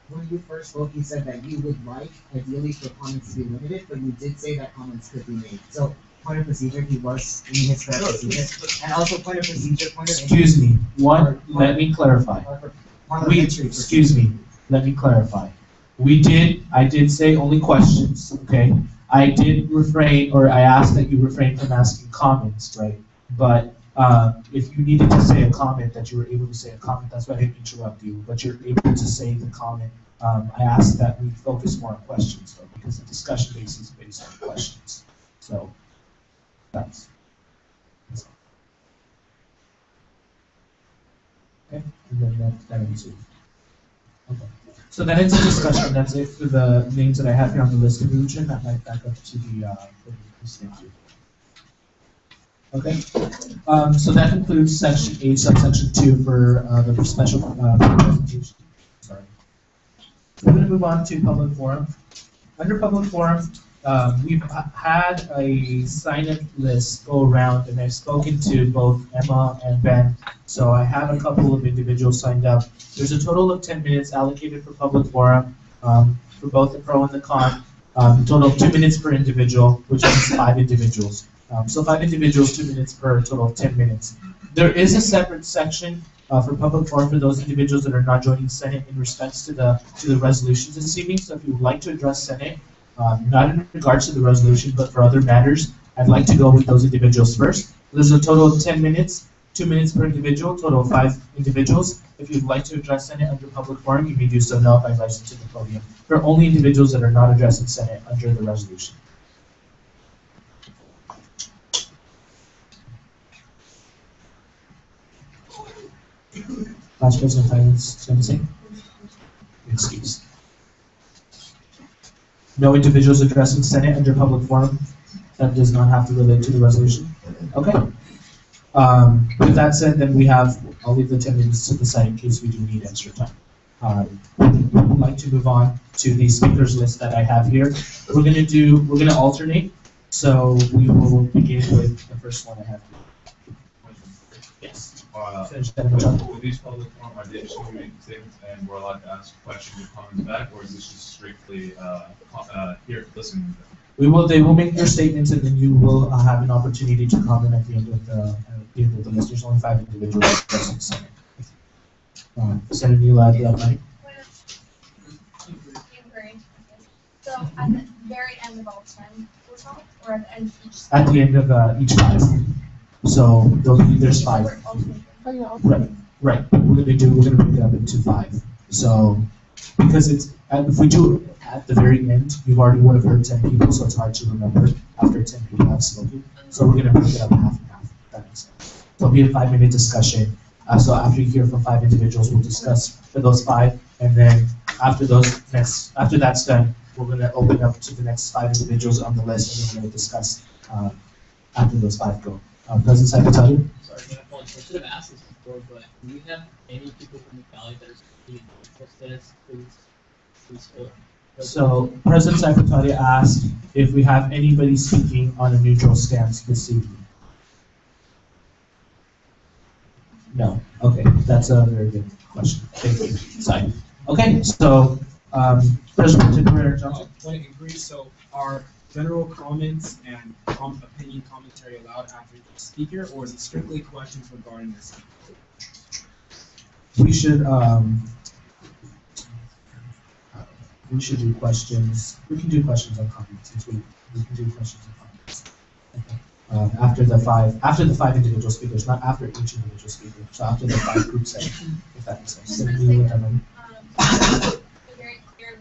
when you first spoke, you said that you would like ideally for comments to be limited, but you did say that comments could be made. So point of procedure, he was in his correct procedure, and also point of procedure, point of. Excuse me. Let me clarify. Excuse me. Let me clarify. I did say only questions. Okay. I did refrain, or I asked that you refrain from asking comments, right? But if you needed to say a comment, that you were able to say a comment, that's why I didn't interrupt you, but you're able to say the comment. I asked that we focus more on questions, though, because the discussion base is based on questions. So that's all. Okay, and then that answers. Okay. So that ends the discussion. That's it for the names that I have here on the list of religion. That might back up to the thank you. Okay. So that concludes section 8, subsection 2 for the special presentation. Sorry. We're going to move on to public forum. Under public forum, we've had a sign-up list go around, and I've spoken to both Emma and Ben. So I have a couple of individuals signed up. There's a total of 10 minutes allocated for public forum for both the pro and the con. A total of 2 minutes per individual, which means 5 individuals. So 5 individuals, 2 minutes per total of 10 minutes. There is a separate section for public forum for those individuals that are not joining Senate in respects to the resolutions this evening. So if you would like to address Senate, not in regards to the resolution, but for other matters, I'd like to go with those individuals first. There's a total of 10 minutes, 2 minutes per individual, total of 5 individuals. If you'd like to address Senate under public forum, you may do so now by rising to the podium. For only individuals that are not addressing Senate under the resolution. Vice President Finance, Sensing. Excuse. No individuals addressing Senate under public forum. That does not have to relate to the resolution. Okay. With that said, then I'll leave the 10 minutes to the side in case we do need extra time. We would like to move on to the speakers list that I have here. We're gonna alternate. So we will begin with the first one I have here. Yes. With these public forum, are they issuing making statements and we're allowed to ask questions or comments back, or is this just strictly here listening? They will make their statements, and then you will have an opportunity to comment at the end of the list. There's only 5 individuals present. Senator Neal, do you have mine? So at the very end of all 10 we're talking, or at the end of each? At the end of each 5. So there's 5. Right. We're gonna break it up into 5. So because if we do at the very end, you already would have heard 10 people, so it's hard to remember after 10 people have spoken. So we're gonna break it up half and half. That makes sense. There'll be a 5-minute discussion. So after you hear from 5 individuals, we'll discuss for those 5, and then after that's done, we're gonna open up to the next 5 individuals on the list, and we're gonna discuss after those 5 go. President Secretary? Sorry, I should have asked this before, but do we have any people from the Valley that are speaking this? Please hold. So President Secretary asked if we have anybody speaking on a neutral stance this evening. No. Okay, that's a very good question. Thank you. Sorry. Okay, so President Johnson. Point of inquiry. So are general comments and opinion commentary allowed after each speaker, or is it strictly questions regarding the speaker? We should do questions. We can do questions and comments since we can do questions and comments. Okay. after the five individual speakers, not after each individual speaker. So after the 5 groups, if that makes sense. So you would Very clear.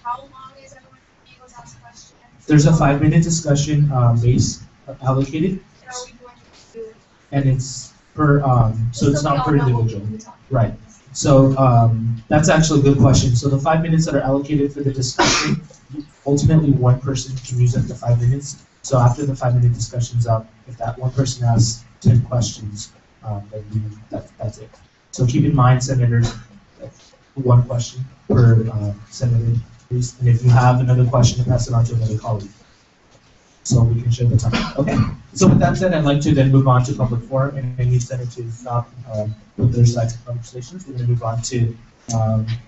How long is everyone able to ask questions? There's a 5-minute discussion base allocated, Are we going to do? and it's per so it's not per individual. Right. So that's actually a good question. So the 5 minutes that are allocated for the discussion, ultimately one person can use up to 5 minutes. So after the 5-minute discussion's up, if that one person asks 10 questions, then that's it. So keep in mind, senators, one question per senator, please. And if you have another question, pass it on to another colleague. So we can share the time. Okay. So with that said, I'd like to then move on to public forum, and I need senators stop with their sides of conversations. We're going to move on to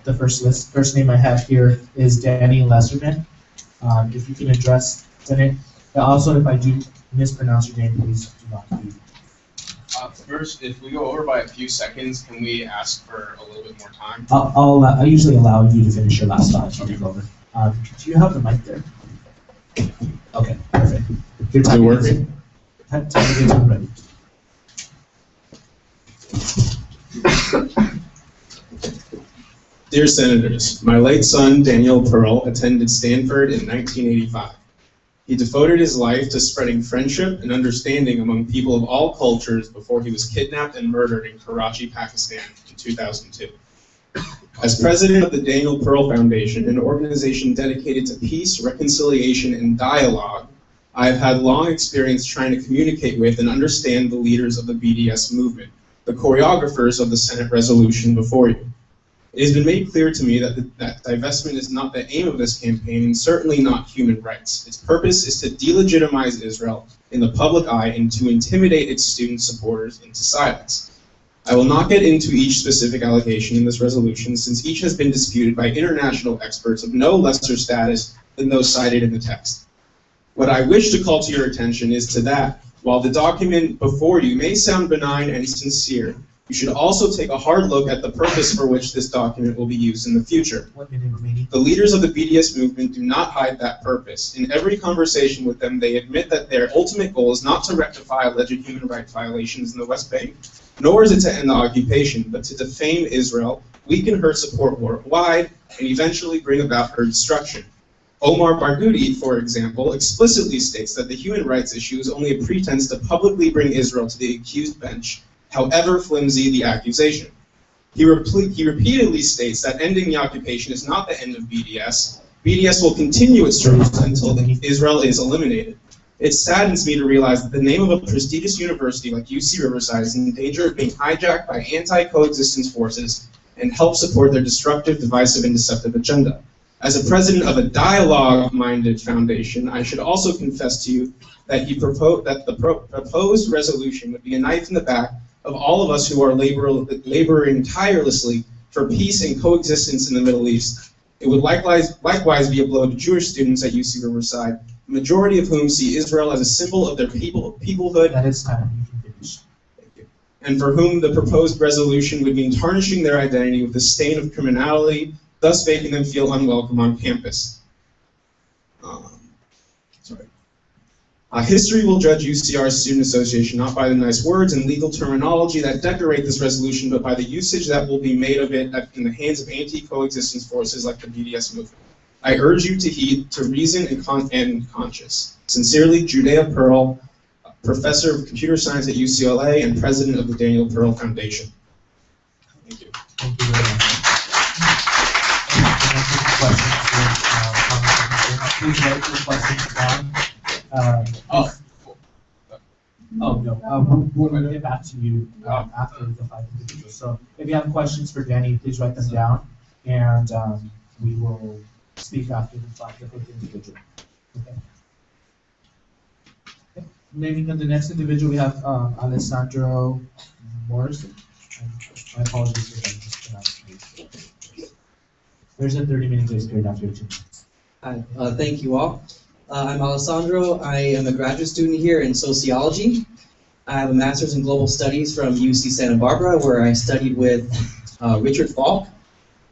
the first list. First name I have here is Danny Lesserman. If you can address Senate. Also, if I do mispronounce your name, please do not do. First, if we go over by a few seconds, can we ask for a little bit more time? I usually allow you to finish your last thought if you go over. Do you have the mic there? Okay, perfect. Your time is ready. Dear Senators, my late son, Daniel Pearl, attended Stanford in 1985. He devoted his life to spreading friendship and understanding among people of all cultures before he was kidnapped and murdered in Karachi, Pakistan in 2002. As president of the Daniel Pearl Foundation, an organization dedicated to peace, reconciliation, and dialogue, I have had long experience trying to communicate with and understand the leaders of the BDS movement, the choreographers of the Senate resolution before you. It has been made clear to me that divestment is not the aim of this campaign, and certainly not human rights. Its purpose is to delegitimize Israel in the public eye and to intimidate its student supporters into silence. I will not get into each specific allegation in this resolution, since each has been disputed by international experts of no lesser status than those cited in the text. What I wish to call to your attention is to that, while the document before you may sound benign and sincere, you should also take a hard look at the purpose for which this document will be used in the future. The leaders of the BDS movement do not hide that purpose. In every conversation with them, they admit that their ultimate goal is not to rectify alleged human rights violations in the West Bank, nor is it to end the occupation, but to defame Israel, weaken her support worldwide, and eventually bring about her destruction. Omar Barghouti, for example, explicitly states that the human rights issue is only a pretense to publicly bring Israel to the accused bench, however flimsy the accusation. He repeatedly states that ending the occupation is not the end of BDS. BDS will continue its struggles until Israel is eliminated. It saddens me to realize that the name of a prestigious university like UC Riverside is in danger of being hijacked by anti-coexistence forces and help support their destructive, divisive, and deceptive agenda. As a president of a dialogue-minded foundation, I should also confess to you that the proposed resolution would be a knife in the back of all of us who are laboring tirelessly for peace and coexistence in the Middle East. It would likewise be a blow to Jewish students at UC Riverside, the majority of whom see Israel as a symbol of their peoplehood. That is time. You can finish. Thank you. And for whom the proposed resolution would mean tarnishing their identity with the stain of criminality, thus making them feel unwelcome on campus. History will judge UCR's Student Association not by the nice words and legal terminology that decorate this resolution, but by the usage that will be made of it in the hands of anti-coexistence forces like the BDS movement. I urge you to heed, to reason, and conscience. Sincerely, Judea Pearl, Professor of Computer Science at UCLA and President of the Daniel Pearl Foundation. Thank you. Thank you very much. Please write your questions down. We're going to get back to you after the 5 individuals. So if you have questions for Danny, please write them down, and we will speak after the 5th individual. Okay. Naming of the next individual, we have Alessandro Morrison. My apologies for that mispronouncing. There's a 30-minute grace period after 2 minutes. Hi, thank you all. I'm Alessandro. I am a graduate student here in sociology. I have a master's in global studies from UC Santa Barbara, where I studied with Richard Falk,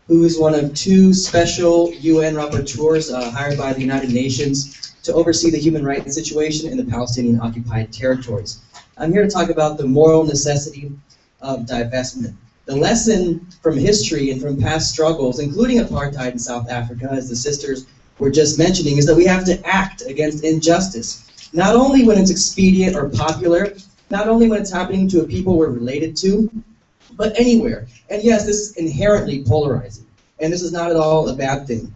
who is one of 2 special UN rapporteurs hired by the United Nations to oversee the human rights situation in the Palestinian occupied territories. I'm here to talk about the moral necessity of divestment. The lesson from history and from past struggles, including apartheid in South Africa, as the sisters were just mentioning, is that we have to act against injustice. Not only when it's expedient or popular, not only when it's happening to a people we're related to, but anywhere. And yes, this is inherently polarizing, and this is not at all a bad thing.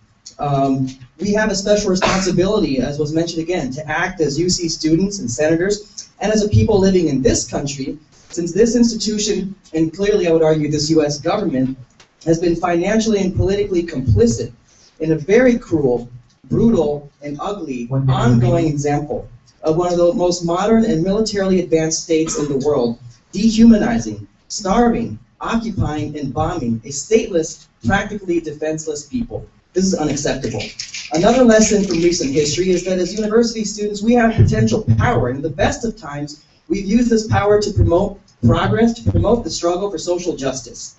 We have a special responsibility, as was mentioned again, to act as UC students and senators, and as a people living in this country, since this institution, and clearly I would argue this US government, has been financially and politically complicit in a very cruel, brutal, and ugly ongoing example of one of the most modern and militarily advanced states in the world, dehumanizing, starving, occupying, and bombing a stateless, practically defenseless people. This is unacceptable. Another lesson from recent history is that as university students, we have potential power, and in the best of times, we've used this power to promote progress, to promote the struggle for social justice.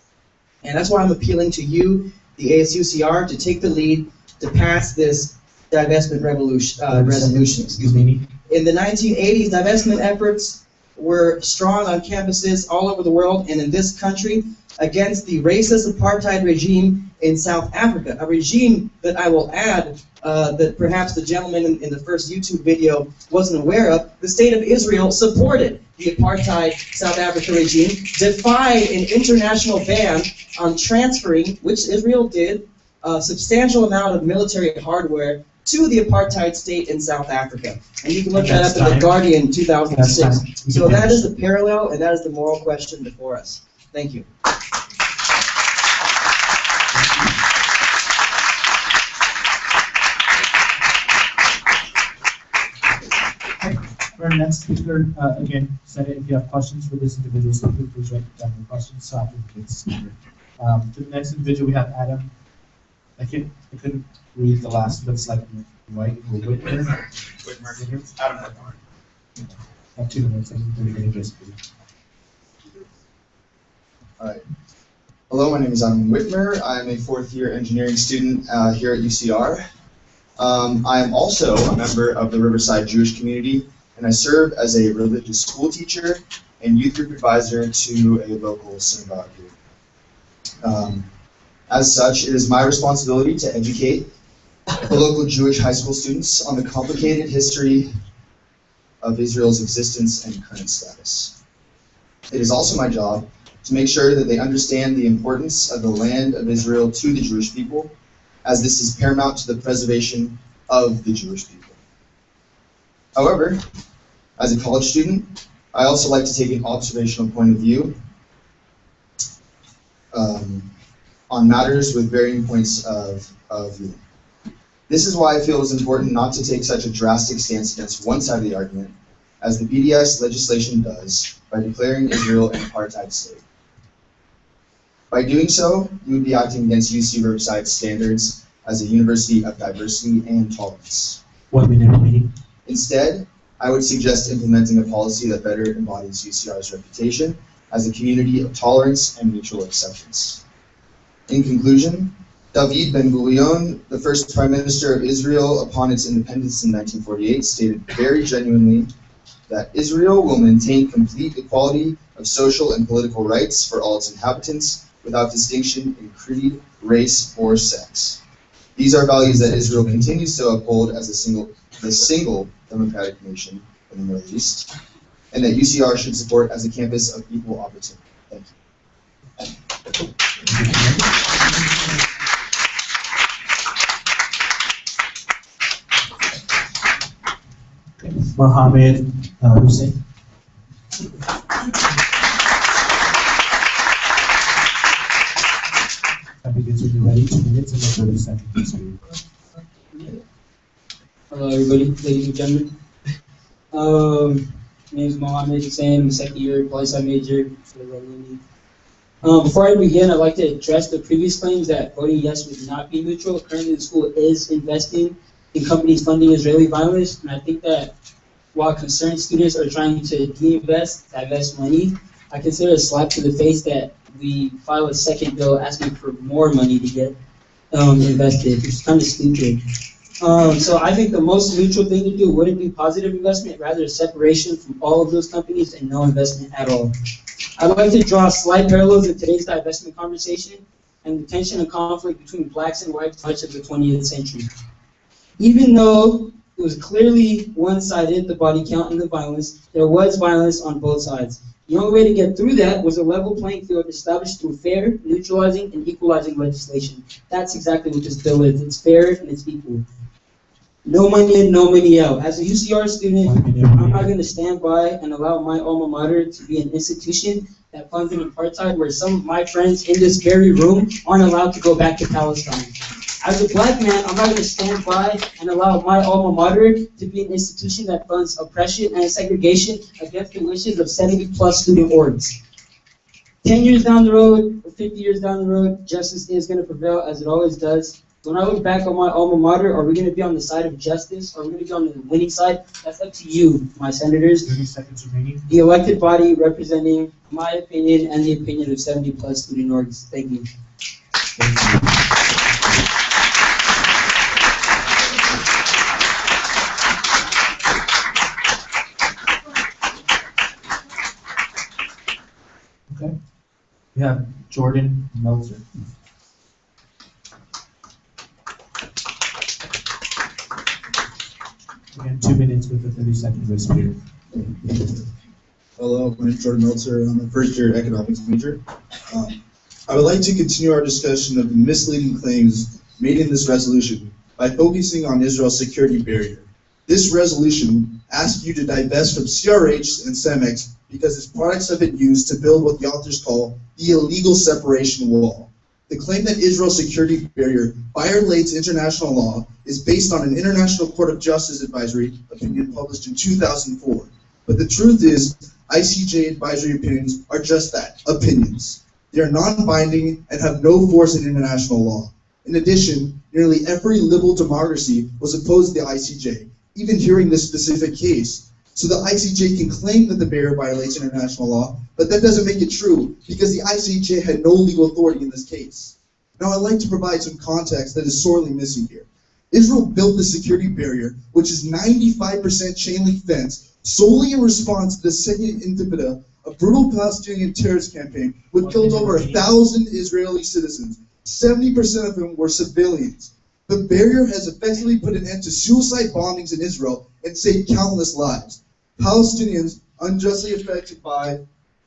And that's why I'm appealing to you, the ASUCR, to take the lead to pass this divestment resolution. Excuse me. In the 1980s, divestment efforts were strong on campuses all over the world and in this country against the racist apartheid regime in South Africa, a regime that I will add that perhaps the gentleman in the first YouTube video wasn't aware of. The state of Israel supported the apartheid South Africa regime, defied an international ban on transferring, which Israel did, a substantial amount of military hardware to the apartheid state in South Africa. And you can look that up in The Guardian 2006. So that is the parallel, and that is the moral question before us. Thank you. Our next speaker, again, said it, if you have questions for this individual speaker, please write down your questions so after we get the speaker. For the next individual, we have Adam. I couldn't read the last, looks like White or Whitmer. Whitmer. Adam Whitmer. Have 2 minutes, and then we're going to speak. Alright. Hello, my name is Adam Whitmer. I'm a 4th-year engineering student here at UCR. I am also a member of the Riverside Jewish community, and I serve as a religious school teacher and youth group advisor to a local synagogue here. As such, it is my responsibility to educate the local Jewish high school students on the complicated history of Israel's existence and current status. It is also my job to make sure that they understand the importance of the land of Israel to the Jewish people, as this is paramount to the preservation of the Jewish people. However, as a college student, I also like to take an observational point of view on matters with varying points of view. This is why I feel it is important not to take such a drastic stance against one side of the argument, as the BDS legislation does by declaring Israel an apartheid state. By doing so, you would be acting against UC Riverside's standards as a university of diversity and tolerance. 1 minute remaining. Instead, I would suggest implementing a policy that better embodies UCR's reputation as a community of tolerance and mutual acceptance. In conclusion, David Ben-Gurion, the first Prime Minister of Israel upon its independence in 1948, stated very genuinely that Israel will maintain complete equality of social and political rights for all its inhabitants without distinction in creed, race, or sex. These are values that Israel continues to uphold as the single democratic nation in the Middle East, and that UCR should support as a campus of equal opportunity. Thank you. Mohammed Hussein. That begins when you're ready. 2 minutes and then 30 seconds. Hello, everybody, ladies and gentlemen. My name is Mohammed Hussein. I'm a 2nd year poli-sci major. Before I begin, I'd like to address the previous claims that voting yes would not be neutral. Currently, the school is investing in companies funding Israeli violence, and I think that while concerned students are trying to divest money, I consider a slap to the face that we file a second bill asking for more money to get invested. It's kind of stupid. So I think the most neutral thing to do wouldn't be positive investment, rather separation from all of those companies and no investment at all. I'd like to draw slight parallels in today's divestment conversation and the tension and conflict between blacks and whites much of the 20th century. Even though it was clearly one-sided, the body count and the violence, there was violence on both sides. The only way to get through that was a level playing field established through fair, neutralizing, and equalizing legislation. That's exactly what this bill is. It's fair and it's equal. No money in, no money out. As a UCR student, I'm not going to stand by and allow my alma mater to be an institution that funds an apartheid where some of my friends in this very room aren't allowed to go back to Palestine. As a black man, I'm not going to stand by and allow my alma mater to be an institution that funds oppression and segregation against the wishes of 70-plus student orgs. 10 years down the road, or 50 years down the road, justice is going to prevail as it always does. When I look back on my alma mater, are we going to be on the side of justice? Or are we going to be on the winning side? That's up to you, my senators. 30 seconds remaining. The elected body representing my opinion and the opinion of 70-plus student orgs. Thank you. Okay. We have Jordan Meltzer. Again, 2 minutes with a 30-second grace period. Hello, my name is Jordan Meltzer. I'm a first-year economics major. I would like to continue our discussion of the misleading claims made in this resolution by focusing on Israel's security barrier. This resolution asks you to divest from CRH and CEMEX because its products have been used to build what the authors call the illegal separation wall. The claim that Israel's security barrier violates international law is based on an International Court of Justice advisory opinion published in 2004. But the truth is, ICJ advisory opinions are just that, opinions. They are non-binding and have no force in international law. In addition, nearly every liberal democracy was opposed to the ICJ, even hearing this specific case. So the ICJ can claim that the barrier violates international law, but that doesn't make it true because the ICJ had no legal authority in this case. Now I'd like to provide some context that is sorely missing here. Israel built the security barrier, which is 95% chain link fence, solely in response to the second intifada, a brutal Palestinian terrorist campaign which killed over 1,000 Israeli citizens. 70% of them were civilians. The barrier has effectively put an end to suicide bombings in Israel and saved countless lives. Palestinians unjustly affected by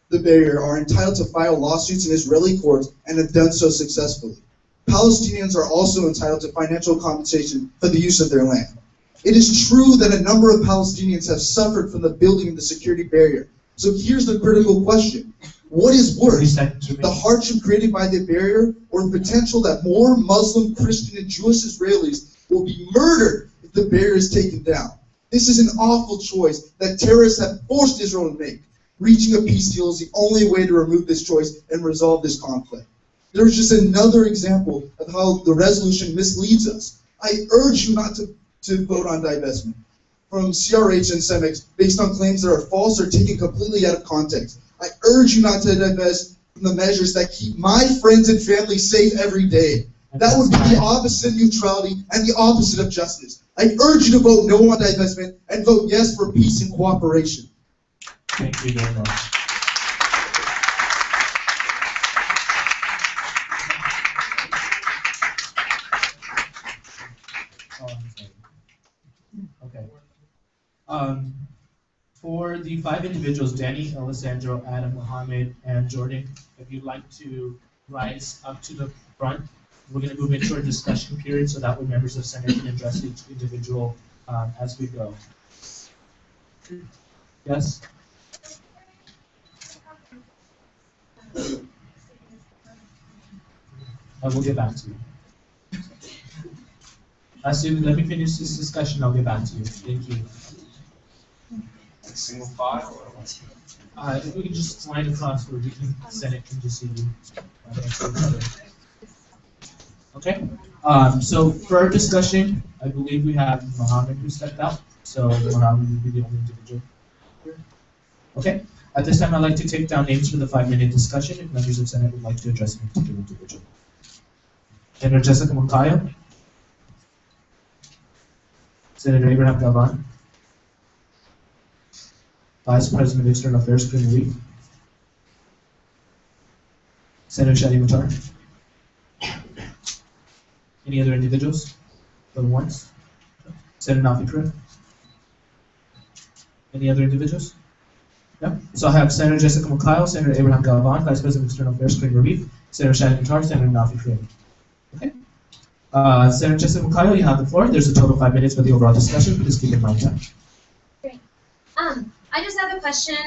the barrier are entitled to file lawsuits in Israeli courts and have done so successfully. Palestinians are also entitled to financial compensation for the use of their land. It is true that a number of Palestinians have suffered from the building of the security barrier. So here's the critical question. What is worse, the hardship created by the barrier or the potential that more Muslim, Christian, and Jewish Israelis will be murdered if the barrier is taken down? This is an awful choice that terrorists have forced Israel to make. Reaching a peace deal is the only way to remove this choice and resolve this conflict. There's just another example of how the resolution misleads us. I urge you not to vote on divestment from CRH and CEMEX based on claims that are false or taken completely out of context. I urge you not to divest from the measures that keep my friends and family safe every day. That would be the opposite of neutrality and the opposite of justice. I urge you to vote no on divestment and vote yes for peace and cooperation. Thank you very much. Okay. For the 5 individuals, Danny, Alessandro, Adam, Mohammed, and Jordan, if you'd like to rise up to the front, we're going to move into our discussion period so that way members of Senate can address each individual as we go. Yes? I will get back to you. Let me finish this discussion, I'll get back to you. Thank you. Single file? If we can just line across where we can, Senate can just see you. Okay, so for our discussion, I believe we have Mohammed who stepped out. So Mohammed will be the only individual here. Okay, at this time I'd like to take down names for the 5-minute discussion if members of Senate would like to address any particular individual. Senator Jessica Moncayo. Senator Abraham Galvan. Vice President of External Affairs, Kareem Reed. Senator Shadi Matar. Any other individuals? Going once? Senator Nafi Karim. Any other individuals? No? So I have Senator Jessica McKyle, Senator Abraham Galvan, Vice President of External Affairs, Kareem Reed, Senator Shadi Matar, Senator Nafi Karim. Okay. Senator Jessica McKyle, you have the floor. There's a total of 5 minutes for the overall discussion. Please keep in mind time. Great. I just have a question.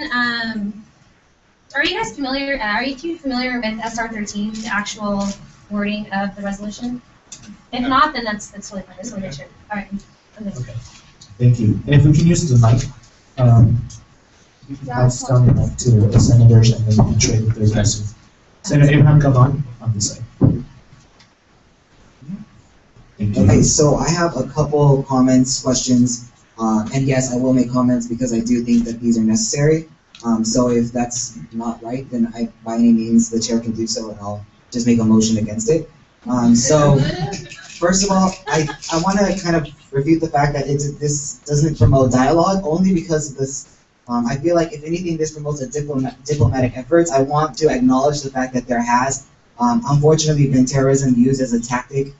Are you guys familiar? Are you two familiar with SR 13, the actual wording of the resolution? If not, then that's totally fine. I just want to make sure. All right. Okay. Thank you. And if we can use the mic, you can pass down the mic to the senators and then we can trade with those guys. Senator Abraham Galvan on this side. Okay, so I have a couple comments, questions, and yes, I will make comments because I do think that these are necessary. So if that's not right, then by any means, the chair can do so, and I'll just make a motion against it. So first of all, I want to kind of refute the fact that this doesn't promote dialogue, only because this. I feel like if anything, this promotes a diplomatic efforts. I want to acknowledge the fact that there has, unfortunately, been terrorism used as a tactic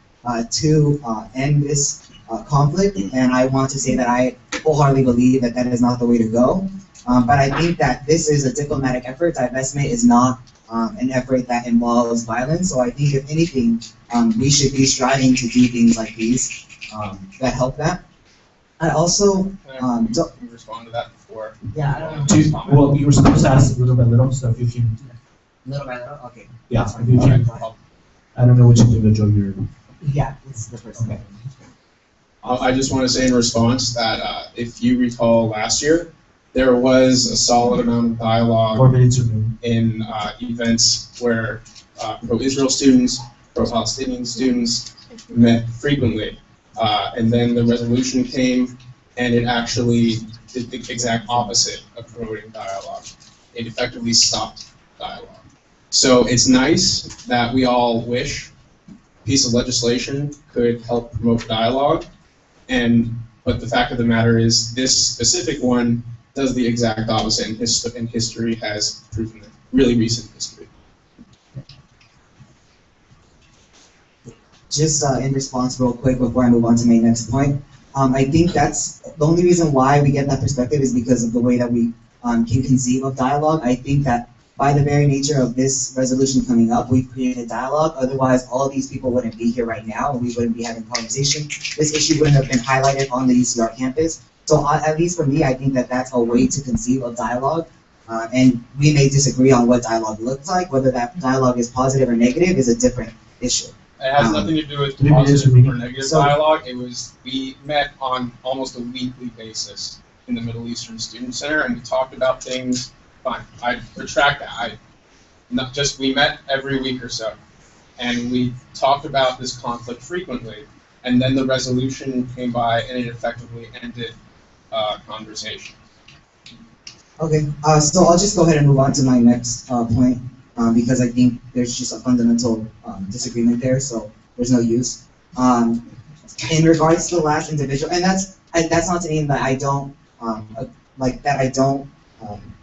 to end this conflict, and I want to say that I wholeheartedly believe that that is not the way to go. But I think that this is a diplomatic effort. Divestment is not an effort that involves violence. So I think, if anything, we should be striving to do things like these that help that. I also Can I respond to that before? Yeah, I don't know. Well, you were supposed to ask little by little, so if you can. Little by little, okay. Yeah, if you can. I don't know which individual you're. Yeah, it's the first. Okay. I just want to say in response that if you recall last year, there was a solid amount of dialogue 4 minutes remaining in events where pro-Israel students, pro-Palestinian students met frequently. And then the resolution came, and it actually did the exact opposite of promoting dialogue. It effectively stopped dialogue. So it's nice that we all wish a piece of legislation could help promote dialogue, but the fact of the matter is this specific one does the exact opposite, and history has proven it, really recent history. Just in response real quick before I move on to my next point, I think that's the only reason why we get that perspective is because of the way that we can conceive of dialogue. I think that by the very nature of this resolution coming up, we've created dialogue. Otherwise, all of these people wouldn't be here right now, and we wouldn't be having conversation. This issue wouldn't have been highlighted on the UCR campus. So at least for me, I think that that's a way to conceive of dialogue. And we may disagree on what dialogue looks like. Whether that dialogue is positive or negative is a different issue. It has nothing to do with positive or negative dialogue. We met on almost a weekly basis in the Middle Eastern Student Center, and we talked about things. Fine, I retract that. We met every week or so, and we talked about this conflict frequently. And then the resolution came by, and it effectively ended conversation. Okay, so I'll just go ahead and move on to my next point. Because I think there's just a fundamental disagreement there, so there's no use. In regards to the last individual, and that's not to mean that I don't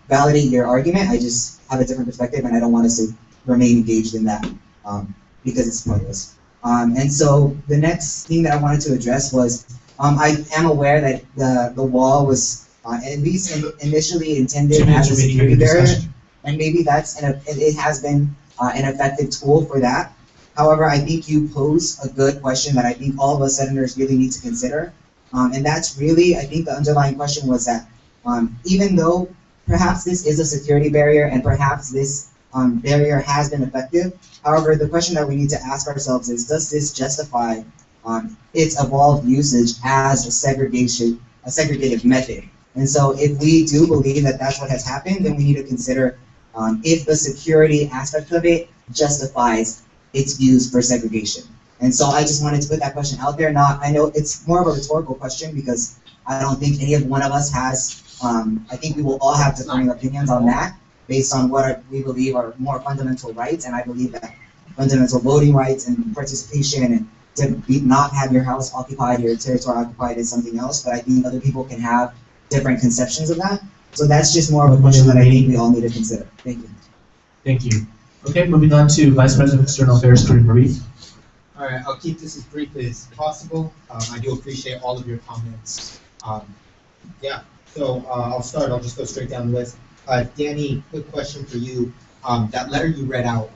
validate your argument. I just have a different perspective, and I don't want us to remain engaged in that because it's pointless. And so the next thing that I wanted to address was I am aware that the wall was at least initially intended as a security barrier. And maybe it has been an effective tool for that. However, I think you pose a good question that I think all of us senators really need to consider. And that's really, I think the underlying question was that even though perhaps this is a security barrier and perhaps this barrier has been effective, however, the question that we need to ask ourselves is, does this justify its evolved usage as a segregated method? And so if we do believe that that's what has happened, then we need to consider if the security aspect of it justifies its use for segregation. And so I just wanted to put that question out there. I know it's more of a rhetorical question because I don't think any one of us has, I think we will all have differing opinions on that based on what we believe are more fundamental rights. And I believe that fundamental voting rights and participation and not have your house occupied, your territory occupied is something else, but I think other people can have different conceptions of that. So that's just more of a question that I think we all need to consider. Thank you. Thank you. Okay, moving on to Vice President of External Affairs, Kareem Marie. All right, I'll keep this as brief as possible. I do appreciate all of your comments. Yeah, so I'll start. I'll just go straight down the list. Danny, quick question for you. That letter you read out,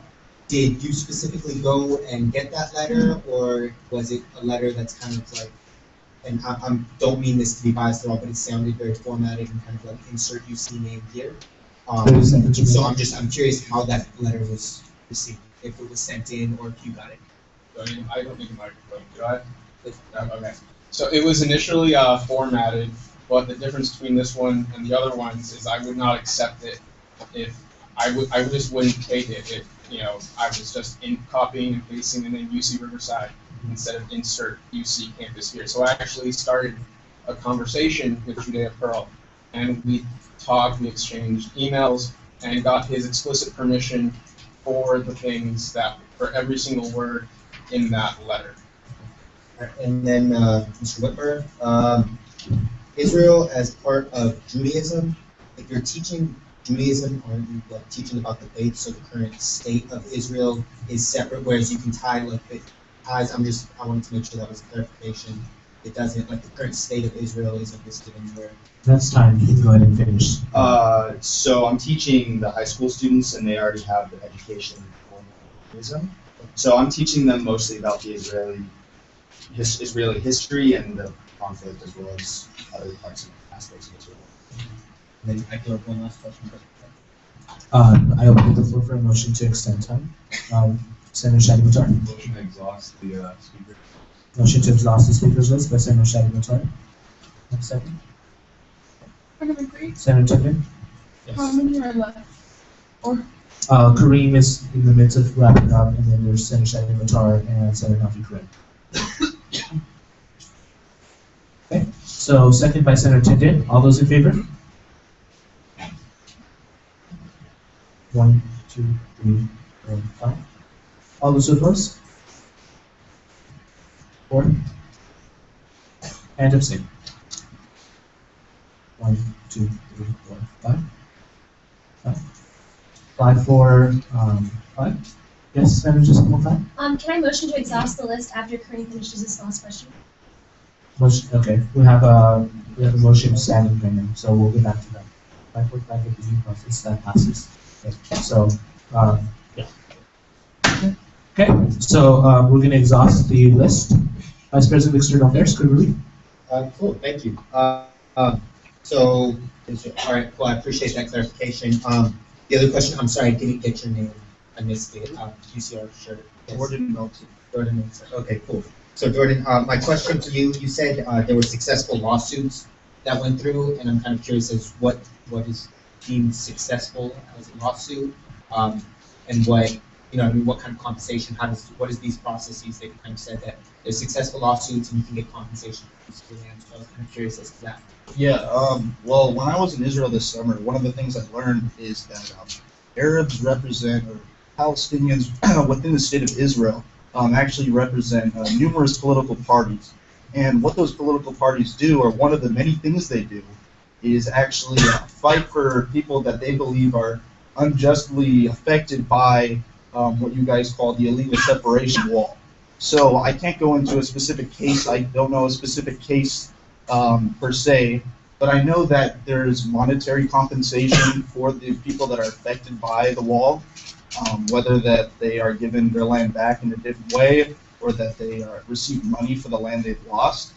did you specifically go and get that letter, or was it a letter that's kind of like, and I don't mean this to be biased at all, but it sounded very formatted and kind of like insert UC name here. So I'm curious how that letter was received, if it was sent in or if you got it. I don't need a microphone, do I? Okay. So it was initially formatted, but the difference between this one and the other ones is I would not accept it if I just wouldn't take it if I was just copying and pasting the name UC Riverside instead of insert UC campus here. So I actually started a conversation with Judea Pearl, and we talked, we exchanged emails, and got his explicit permission for the things that, for every single word in that letter. And then Mr. Whitmer, Israel as part of Judaism, if you're teaching Judaism, or you teaching about the faith, so the current state of Israel is separate, whereas you can tie like the ties. I wanted to make sure that was clarification. It doesn't, like the current state of Israel isn't listed anywhere. That's time. You can go ahead and finish. So I'm teaching the high school students, and they already have the education for Judaism. So I'm teaching them mostly about the Israeli history and the conflict, as well as other parts of aspects of Israel. And then I do have one last question. I open the floor for a motion to extend time. Senator Shadi Mutar. Motion to exhaust the speaker. Motion to exhaust the speakers list by Senator Shadi Mutar. Second. Senator Tippin. Yes. How many are left? Or Kareem is in the midst of wrapping up, and then there's Senator Shadi Mutar and Senator Nafi Kareem. Okay, so second by Senator Tindin. All those in favor? 1, 2, 3, 4, 5. All those opposed? 4. And abstain. 1, 2, 3, 4, 5. 5 for 5. Yes, Senator just one time. Can I motion to exhaust the list after Kareem finishes his last question? Motion. Okay, we have a motion standing right now, so we'll get back to that. 545 of the new process that passes. Okay, so yeah. Okay, so we're going to exhaust the list. Vice President of External Affairs, could we read? Cool, thank you. So, all right, cool, I appreciate that clarification. The other question, I'm sorry, I didn't get your name. I missed it. UCR, sure. Yes. Jordan Melton. Jordan Melton. Okay, cool. So, Jordan, my question to you, you said there were successful lawsuits that went through, and I'm kind of curious as what is deemed successful as a lawsuit, and what, what kind of compensation, what is these processes that you kind of said that there's successful lawsuits and you can get compensation for these land, so I was kind of curious as to that. Yeah, well, when I was in Israel this summer, one of the things I learned is that Arabs represent, or Palestinians within the state of Israel actually represent numerous political parties. And what those political parties do, or one of the many things they do, is actually fight for people that they believe are unjustly affected by what you guys call the illegal separation wall. So I can't go into a specific case. I don't know a specific case per se, but I know that there's monetary compensation for the people that are affected by the wall, whether that they are given their land back in a different way or that they receive money for the land they've lost.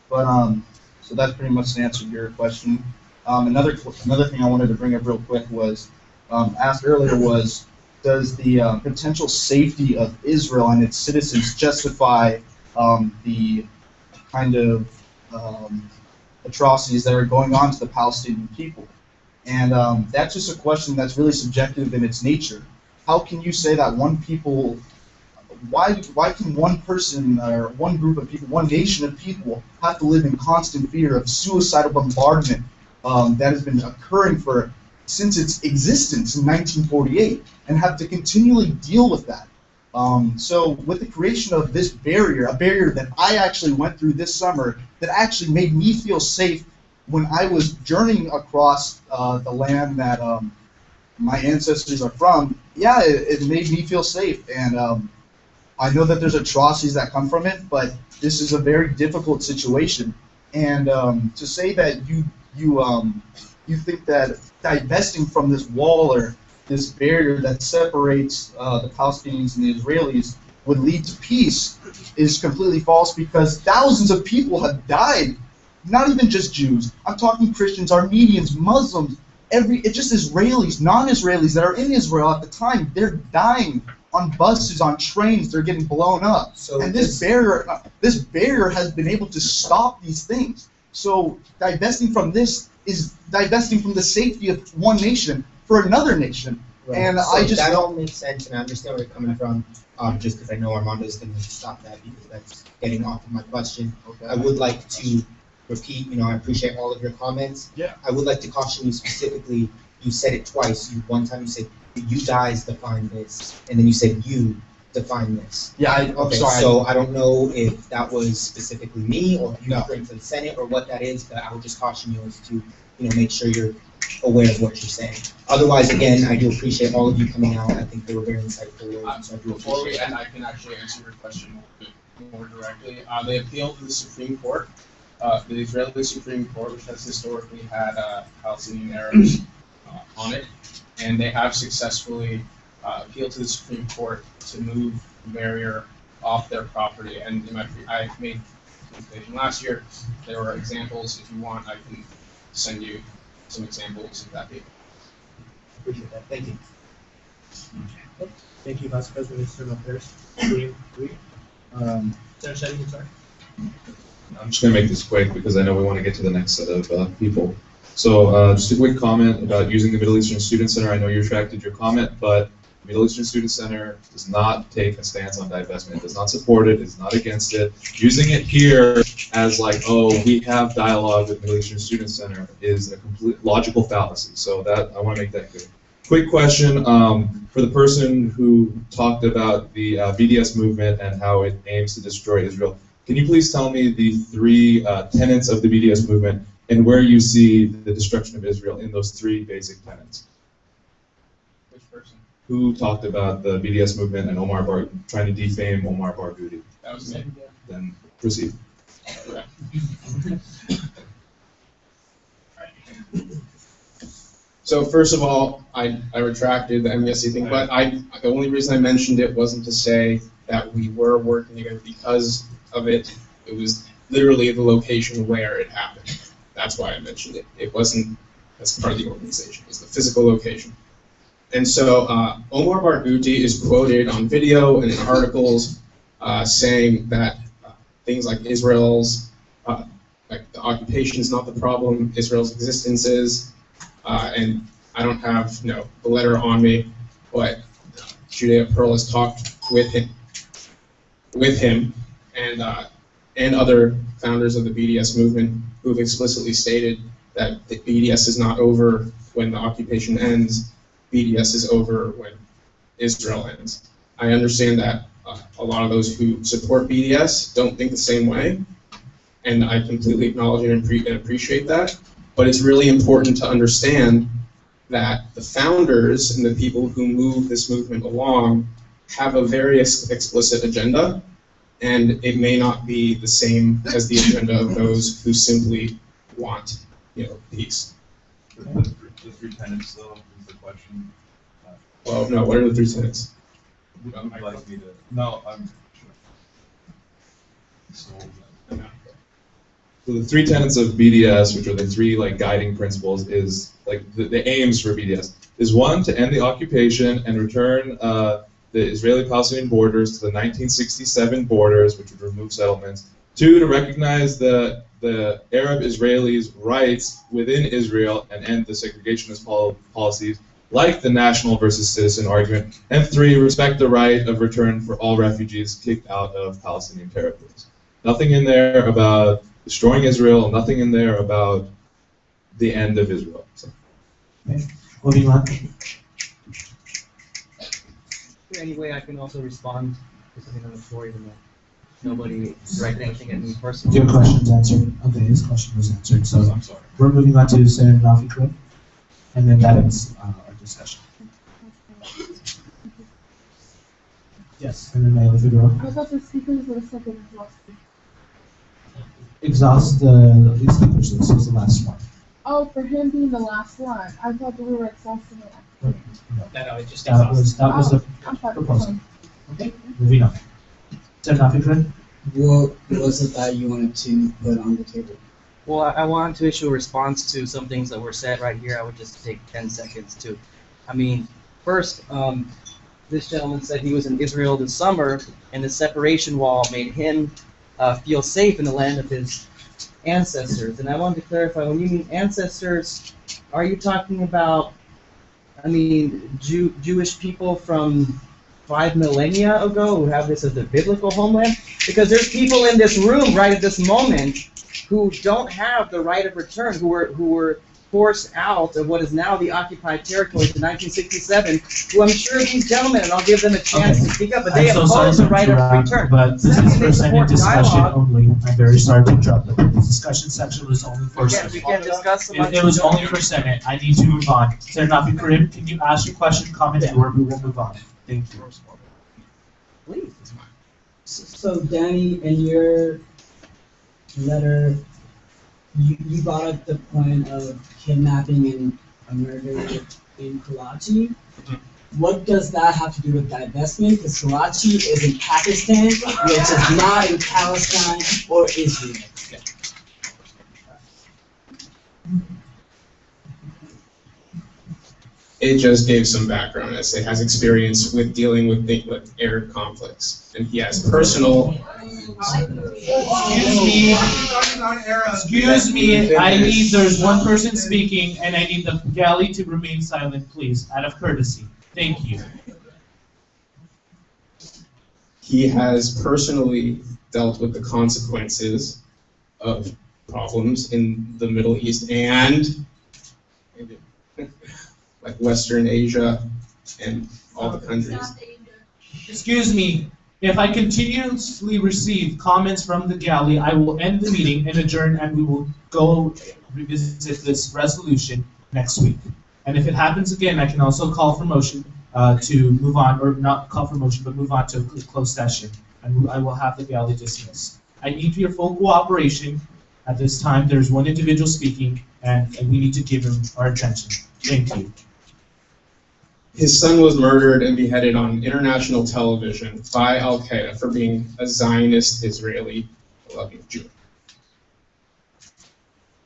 But so that's pretty much the answer to your question. Another thing I wanted to bring up real quick was asked earlier was, does the potential safety of Israel and its citizens justify the kind of atrocities that are going on to the Palestinian people? And that's just a question that's really subjective in its nature. How can you say that one people, why can one person or one group of people, one nation of people have to live in constant fear of suicidal bombardment that has been occurring since its existence in 1948, and have to continually deal with that? So with the creation of this barrier, a barrier that I actually went through this summer, that actually made me feel safe when I was journeying across the land that my ancestors are from, yeah, it made me feel safe. And I know that there's atrocities that come from it, but this is a very difficult situation. And to say that you think that divesting from this wall or this barrier that separates the Palestinians and the Israelis would lead to peace is completely false, because thousands of people have died. Not even just Jews. I'm talking Christians, Armenians, Muslims, it's just Israelis, non-Israelis that are in Israel at the time. They're dying on buses, on trains. They're getting blown up. So and this barrier has been able to stop these things. So divesting from this is divesting from the safety of one nation for another nation. Right. And so I just that all makes sense, and I understand where you're coming from. Just because I know Armando is going to stop that, because that's getting off of my question. Okay. I would like to repeat, I appreciate all of your comments. Yeah. I would like to caution you specifically. You said it twice. One time you said you guys define this, and then you said you define this. Yeah, I'm okay, sorry. so I don't know if that was specifically me or if you referring to the Senate or what that is, but I would just caution you as to make sure you're aware of what you're saying. Otherwise, again, I do appreciate all of you coming out. I think they were very insightful words, so I do Before we appreciate end, I can actually answer your question more directly. They appealed to the Supreme Court. The Israeli Supreme Court, which has historically had Palestinian Arabs on it, and they have successfully appealed to the Supreme Court to move the barrier off their property. And I made a presentation last year. There were examples. If you want, I can send you some examples of that. Appreciate that. Thank you. Thank you, Vice President Mr. Lopez. Senator Shetty, I'm sorry. I'm just going to make this quick because I know we want to get to the next set of people. So just a quick comment about using the Middle Eastern Student Center. I know you retracted your comment, but the Middle Eastern Student Center does not take a stance on divestment, does not support it, is not against it. Using it here as like, oh, we have dialogue with Middle Eastern Student Center is a complete logical fallacy. So that I want to make that clear. Quick question for the person who talked about the BDS movement and how it aims to destroy Israel. Can you please tell me the three tenets of the BDS movement and where you see the destruction of Israel in those three basic tenets? Which person? Who talked about the BDS movement and trying to defame Omar Barghouti? That was me. Then proceed. So first of all, I retracted the MSC thing, but the only reason I mentioned it wasn't to say that we were working together because of it. It was literally the location where it happened. That's why I mentioned it. It wasn't as part of the organization. It was the physical location. And so Omar Barghouti is quoted on video and in articles saying that things like Israel's, like the occupation is not the problem, Israel's existence is. And I don't have the letter on me, but Judea Pearl has talked with him, and other founders of the BDS movement who have explicitly stated that the BDS is not over when the occupation ends. BDS is over when Israel ends. I understand that a lot of those who support BDS don't think the same way, and I completely acknowledge and appreciate that. But it's really important to understand that the founders and the people who move this movement along have a very explicit agenda, and it may not be the same as the agenda of those who simply want, peace. The three tenets, though, is the question. Well, no, what are the three tenets? Would you like me to? No, I'm sure. So the three tenets of BDS, which are the three guiding principles, is the aims for BDS is one, to end the occupation and return the Israeli-Palestinian borders to the 1967 borders, which would remove settlements. Two, to recognize the Arab Israelis' rights within Israel and end the segregationist policies, like the national versus citizen argument. And three, respect the right of return for all refugees kicked out of Palestinian territories. Nothing in there about destroying Israel, nothing in there about the end of Israel. So. Okay. Moving on. there any way I can also respond to something on the floor, even though nobody directed anything at me personally? Your question's answered. Okay, his question was answered. So I'm sorry. we're moving on to Senator Nafi, and then that ends our discussion. Yes, and then Mayor Figueroa. I thought the speakers were second exhausted. Exhaust the speakers. This is the last one. Oh, for him being the last one. I thought that we were exhausting it. No, it just That was the I'm sorry. proposal. Okay, moving on. Senator Nafi, What was it that you wanted to put on the table? Well, I want to issue a response to some things that were said right here. I would just take 10 seconds to, first, this gentleman said he was in Israel this summer, and the separation wall made him feel safe in the land of his ancestors. And I wanted to clarify, when you mean ancestors, are you talking about, Jewish people from 5 millennia ago who have this as a biblical homeland? Because there's people in this room right at this moment who don't have the right of return, who were forced out of what is now the occupied territories in 1967, who I'm sure these gentlemen, and I'll give them a chance to speak up, but they oppose the right of return. But this is for Senate discussion only. I'm very sorry to interrupt, but the discussion section was only for Senate. We can't discuss It was only for Senate. I need to move on. Senator Nafi Karim, can you ask your question, comment, or we will move on? Thank you. Please. So Danny, in your letter, you brought up the point of kidnapping and a murder in Karachi. What does that have to do with divestment? Because Karachi is in Pakistan, which is not in Palestine or Israel. It just gave some background as it has experience with dealing with Arab conflicts, and he has personal. Excuse me, there's one person speaking, and I need the galley to remain silent, please, out of courtesy. Thank you. He has personally dealt with the consequences of problems in the Middle East and like Western Asia and all the countries. Excuse me, if I continuously receive comments from the galley, I will end the meeting and adjourn, and we will go revisit this resolution next week. And if it happens again, I can also call for motion to move on, or not call for motion, but move on to a closed session, and I will have the galley dismissed. I need your full cooperation at this time. There's one individual speaking, and we need to give him our attention. Thank you. His son was murdered and beheaded on international television by Al-Qaeda for being a Zionist Israeli loving Jew.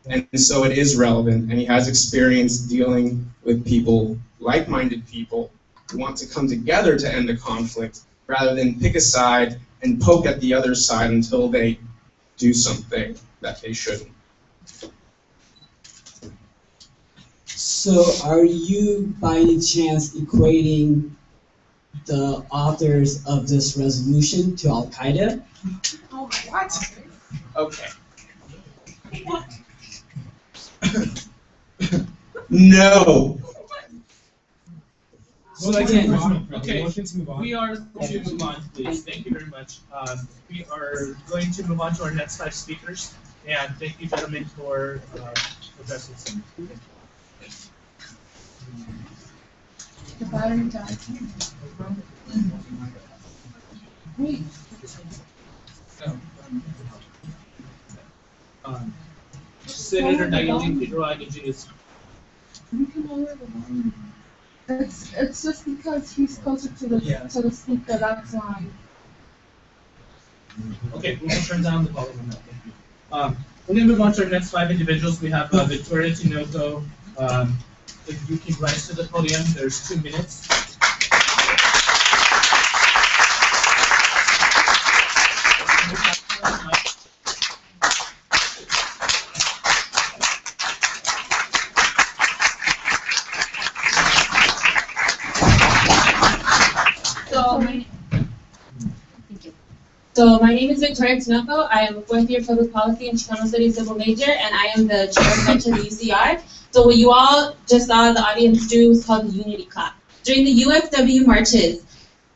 And so it is relevant, and he has experience dealing with people, like-minded people, who want to come together to end a conflict rather than pick a side and poke at the other side until they do something that they shouldn't. So are you by any chance equating the authors of this resolution to Al-Qaeda? Oh, what? Okay. No. So again, okay, we are going to move on, please. Thank you very much. We are going to move on to our next 5 speakers, and thank you, gentlemen, for addressing some. The battery died. Wait. Senator Diane Figueroa, It's just because he's closer to the speaker, that's why. Okay, we'll turn down the volume on that. Thank you. We're going to move on to our next 5 individuals. We have Victoria Tinoco. If you can rise to the podium, there's 2 minutes. So my name is Victoria Tinoco. I am a 4th year public policy and Chicano studies double major, and I am the chair of bench of the UCR. So what you all just saw the audience do was called the Unity Clap. During the UFW marches,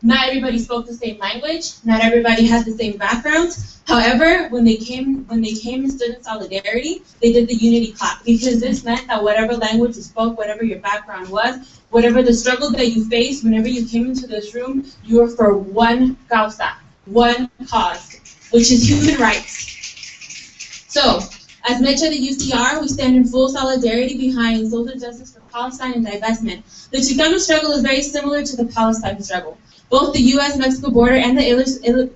Not everybody spoke the same language. Not everybody had the same backgrounds. However, when they came and stood in solidarity, they did the unity clap, because this meant that whatever language you spoke, whatever your background was, whatever the struggle that you faced, whenever you came into this room, you were for one causa, one cause, which is human rights. So, as Mecha the UCR, we stand in full solidarity behind social justice for Palestine and divestment. The Chicano struggle is very similar to the Palestine struggle. Both the U.S.-Mexico border and the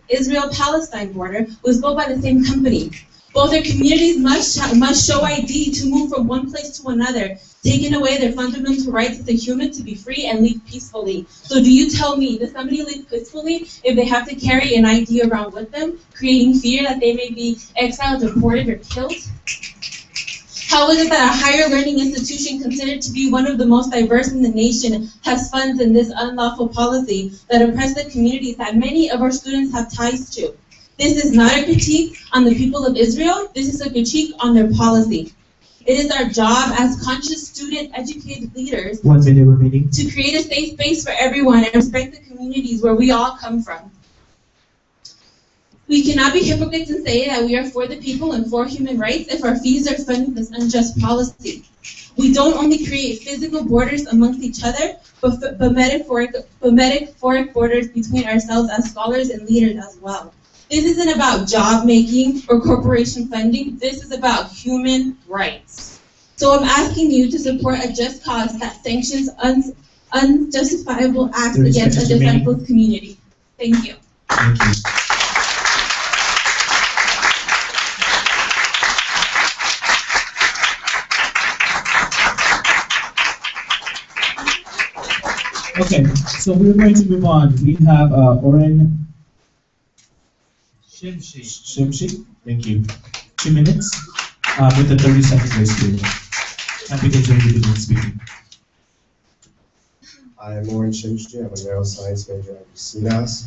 Israel-Palestine border was built by the same company. Both their communities must show ID to move from one place to another, taking away their fundamental rights as a human to be free and live peacefully. So do you tell me, does somebody live peacefully if they have to carry an ID around with them, creating fear that they may be exiled, deported, or killed? How is it that a higher learning institution considered to be one of the most diverse in the nation has funds in this unlawful policy that oppress the communities that many of our students have ties to? This is not a critique on the people of Israel. This is a critique on their policy. It is our job as conscious student educated leaders 1 minute remaining to create a safe space for everyone and respect the communities where we all come from. We cannot be hypocrites and say that we are for the people and for human rights if our fees are funding this unjust policy. We don't only create physical borders amongst each other, but metaphoric borders between ourselves as scholars and leaders as well. This isn't about job making or corporation funding. This is about human rights. So I'm asking you to support a just cause that sanctions unjustifiable acts against a defenseless community. Thank you. Thank you. Okay, so we're going to move on. We have Oren Shimshi. Thank you. 2 minutes with a 30-second grace period. And begins when you begin speaking. I am Oren Shimshi. I'm a neuroscience major at UCNAS.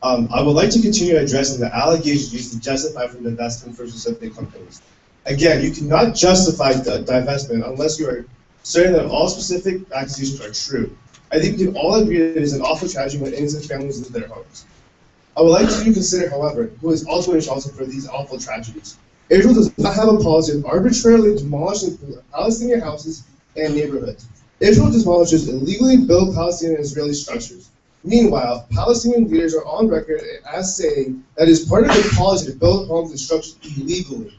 I would like to continue addressing the allegations used to justify from divestment for specific companies. Again, you cannot justify the divestment unless you are certain that all specific accusations are true. I think we can all agree that it is an awful tragedy when innocent families lose their homes. I would like to consider, however, who is ultimately responsible for these awful tragedies. Israel does not have a policy of arbitrarily demolishing Palestinian houses and neighborhoods. Israel demolishes illegally built Palestinian and Israeli structures. Meanwhile, Palestinian leaders are on record as saying that it is part of their policy to build homes and structures illegally.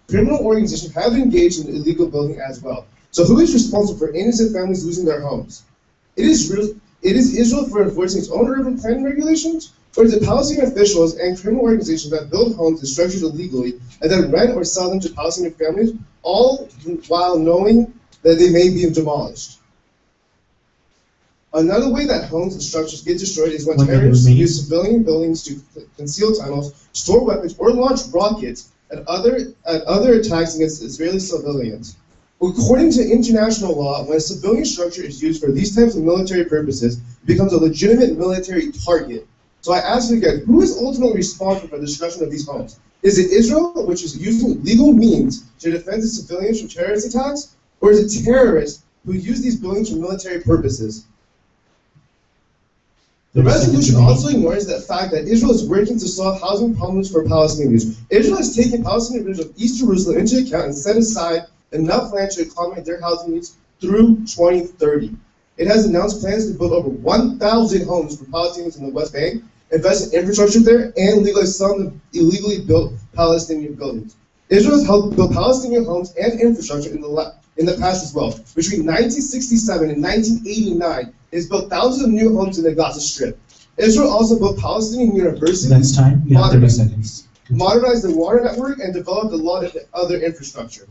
Criminal organizations have engaged in illegal building as well. So who is responsible for innocent families losing their homes? It is Israel for enforcing its own urban planning regulations, or is it Palestinian officials and criminal organizations that build homes and structures illegally and then rent or sell them to Palestinian families, all while knowing that they may be demolished? Another way that homes and structures get destroyed is when terrorists use civilian buildings to conceal tunnels, store weapons, or launch rockets at other attacks against Israeli civilians. According to international law, when a civilian structure is used for these types of military purposes, it becomes a legitimate military target. So I ask you again, who is ultimately responsible for the destruction of these homes? Is it Israel, which is using legal means to defend its civilians from terrorist attacks? Or is it terrorists who use these buildings for military purposes? The resolution also ignores the fact that Israel is working to solve housing problems for Palestinians. Israel has taken Palestinian residents of East Jerusalem into account and set aside enough land to accommodate their housing needs through 2030. It has announced plans to build over 1,000 homes for Palestinians in the West Bank, invest in infrastructure there, and legalize some of the illegally built Palestinian buildings. Israel has helped build Palestinian homes and infrastructure in the past as well. Between 1967 and 1989, it has built thousands of new homes in the Gaza Strip. Israel also built Palestinian universities, That's time. You have 30 seconds. Modernized the water network, and developed a lot of other infrastructure.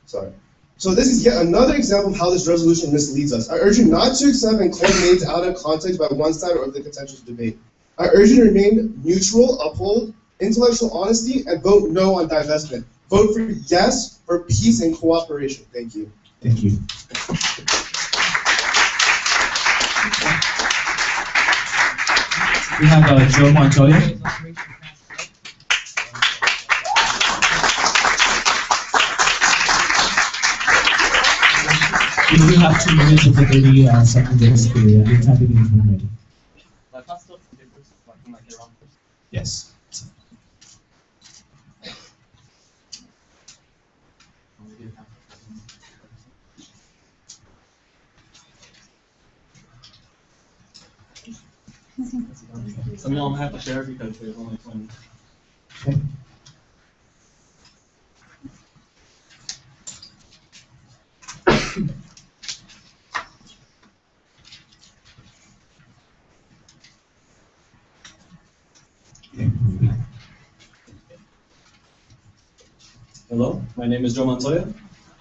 Sorry. So this is yet another example of how this resolution misleads us. I urge you not to accept and claim names out of context by one side or the contentious debate. I urge you to remain neutral, uphold intellectual honesty, and vote no on divestment. Vote for yes for peace and cooperation. Thank you. Thank you. We have Joe Montoya. You do have 2 minutes with a 30-second grace period. Your time begins when ready. Yes. Some of y'all have to share because there's only 20. Okay. Hello, my name is Joe Montoya,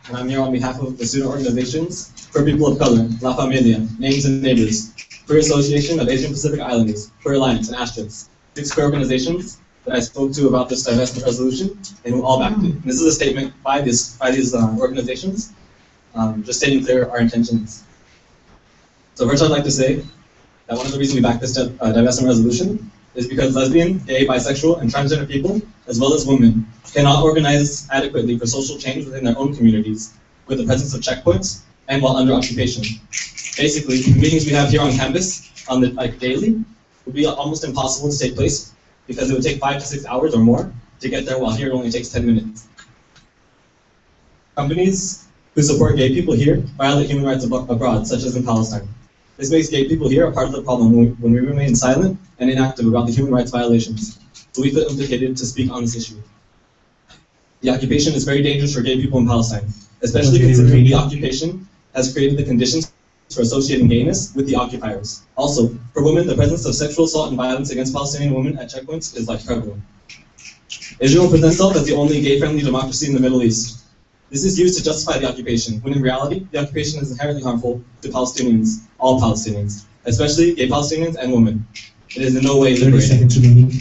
and I'm here on behalf of the student organizations for people of color, La Familia, Names and Neighbors, Queer Association of Asian Pacific Islanders, Queer Alliance, and Asterisks, 6 queer organizations that I spoke to about this divestment resolution, and who all backed it. This is a statement by these organizations, just stating clear our intentions. So first I'd like to say that one of the reasons we backed this divestment resolution is because lesbian, gay, bisexual, and transgender people, as well as women, cannot organize adequately for social change within their own communities with the presence of checkpoints and while under occupation. Basically, the meetings we have here on campus daily would be almost impossible to take place because it would take 5 to 6 hours or more to get there, while here it only takes 10 minutes. Companies who support gay people here violate human rights abroad, such as in Palestine. This makes gay people here a part of the problem when we remain silent and inactive about the human rights violations. So we feel implicated to speak on this issue. The occupation is very dangerous for gay people in Palestine, especially considering the occupation has created the conditions for associating gayness with the occupiers. Also, for women, the presence of sexual assault and violence against Palestinian women at checkpoints is prevalent. Israel presents itself as the only gay-friendly democracy in the Middle East. This is used to justify the occupation, when in reality, the occupation is inherently harmful to Palestinians, all Palestinians, especially gay Palestinians and women. It is in no way liberating.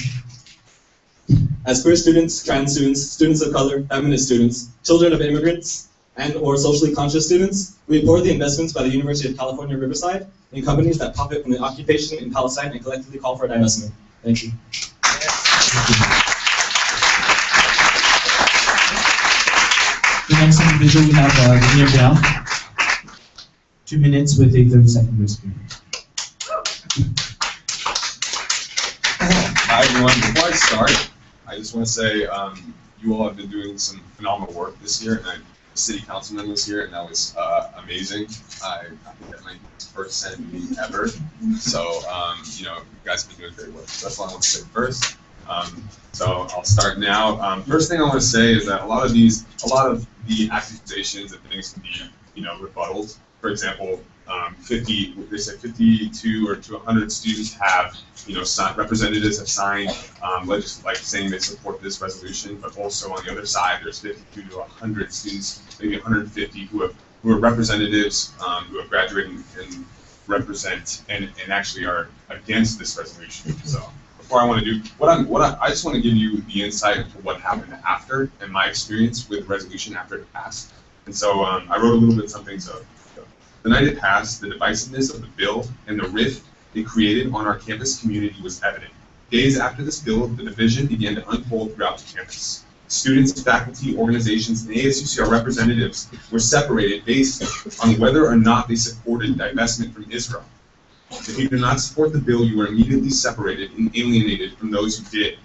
As queer students, trans students, students of color, feminist students, children of immigrants, and or socially conscious students, we applaud the investments by the University of California, Riverside in companies that profit from the occupation in Palestine and collectively call for a divestment. Thank you. The next individual we have Daniel Brown. 2 minutes with a 30-second grace period. Hi everyone, before I start, I just want to say you all have been doing some phenomenal work this year, and the city councilman was here, and that was amazing. I think that my first Senate meeting ever, so you guys have been doing great work. So that's all I want to say first. So I'll start now. First thing I want to say is that a lot of the accusations and things can be, rebutted. For example, they said 52 or to 100 students have, representatives have signed saying they support this resolution, but also on the other side, there's 52 to 100 students, maybe 150 who are representatives who have graduated and represent and actually are against this resolution. So before I want to do I just want to give you the insight into what happened after and my experience with the resolution after it passed. And so I wrote a little bit something. So the night it passed, the divisiveness of the bill and the rift it created on our campus community was evident. Days after this bill, the division began to unfold throughout the campus. Students, faculty, organizations, and ASUCR representatives were separated based on whether or not they supported divestment from Israel. If you did not support the bill, you were immediately separated and alienated from those who did.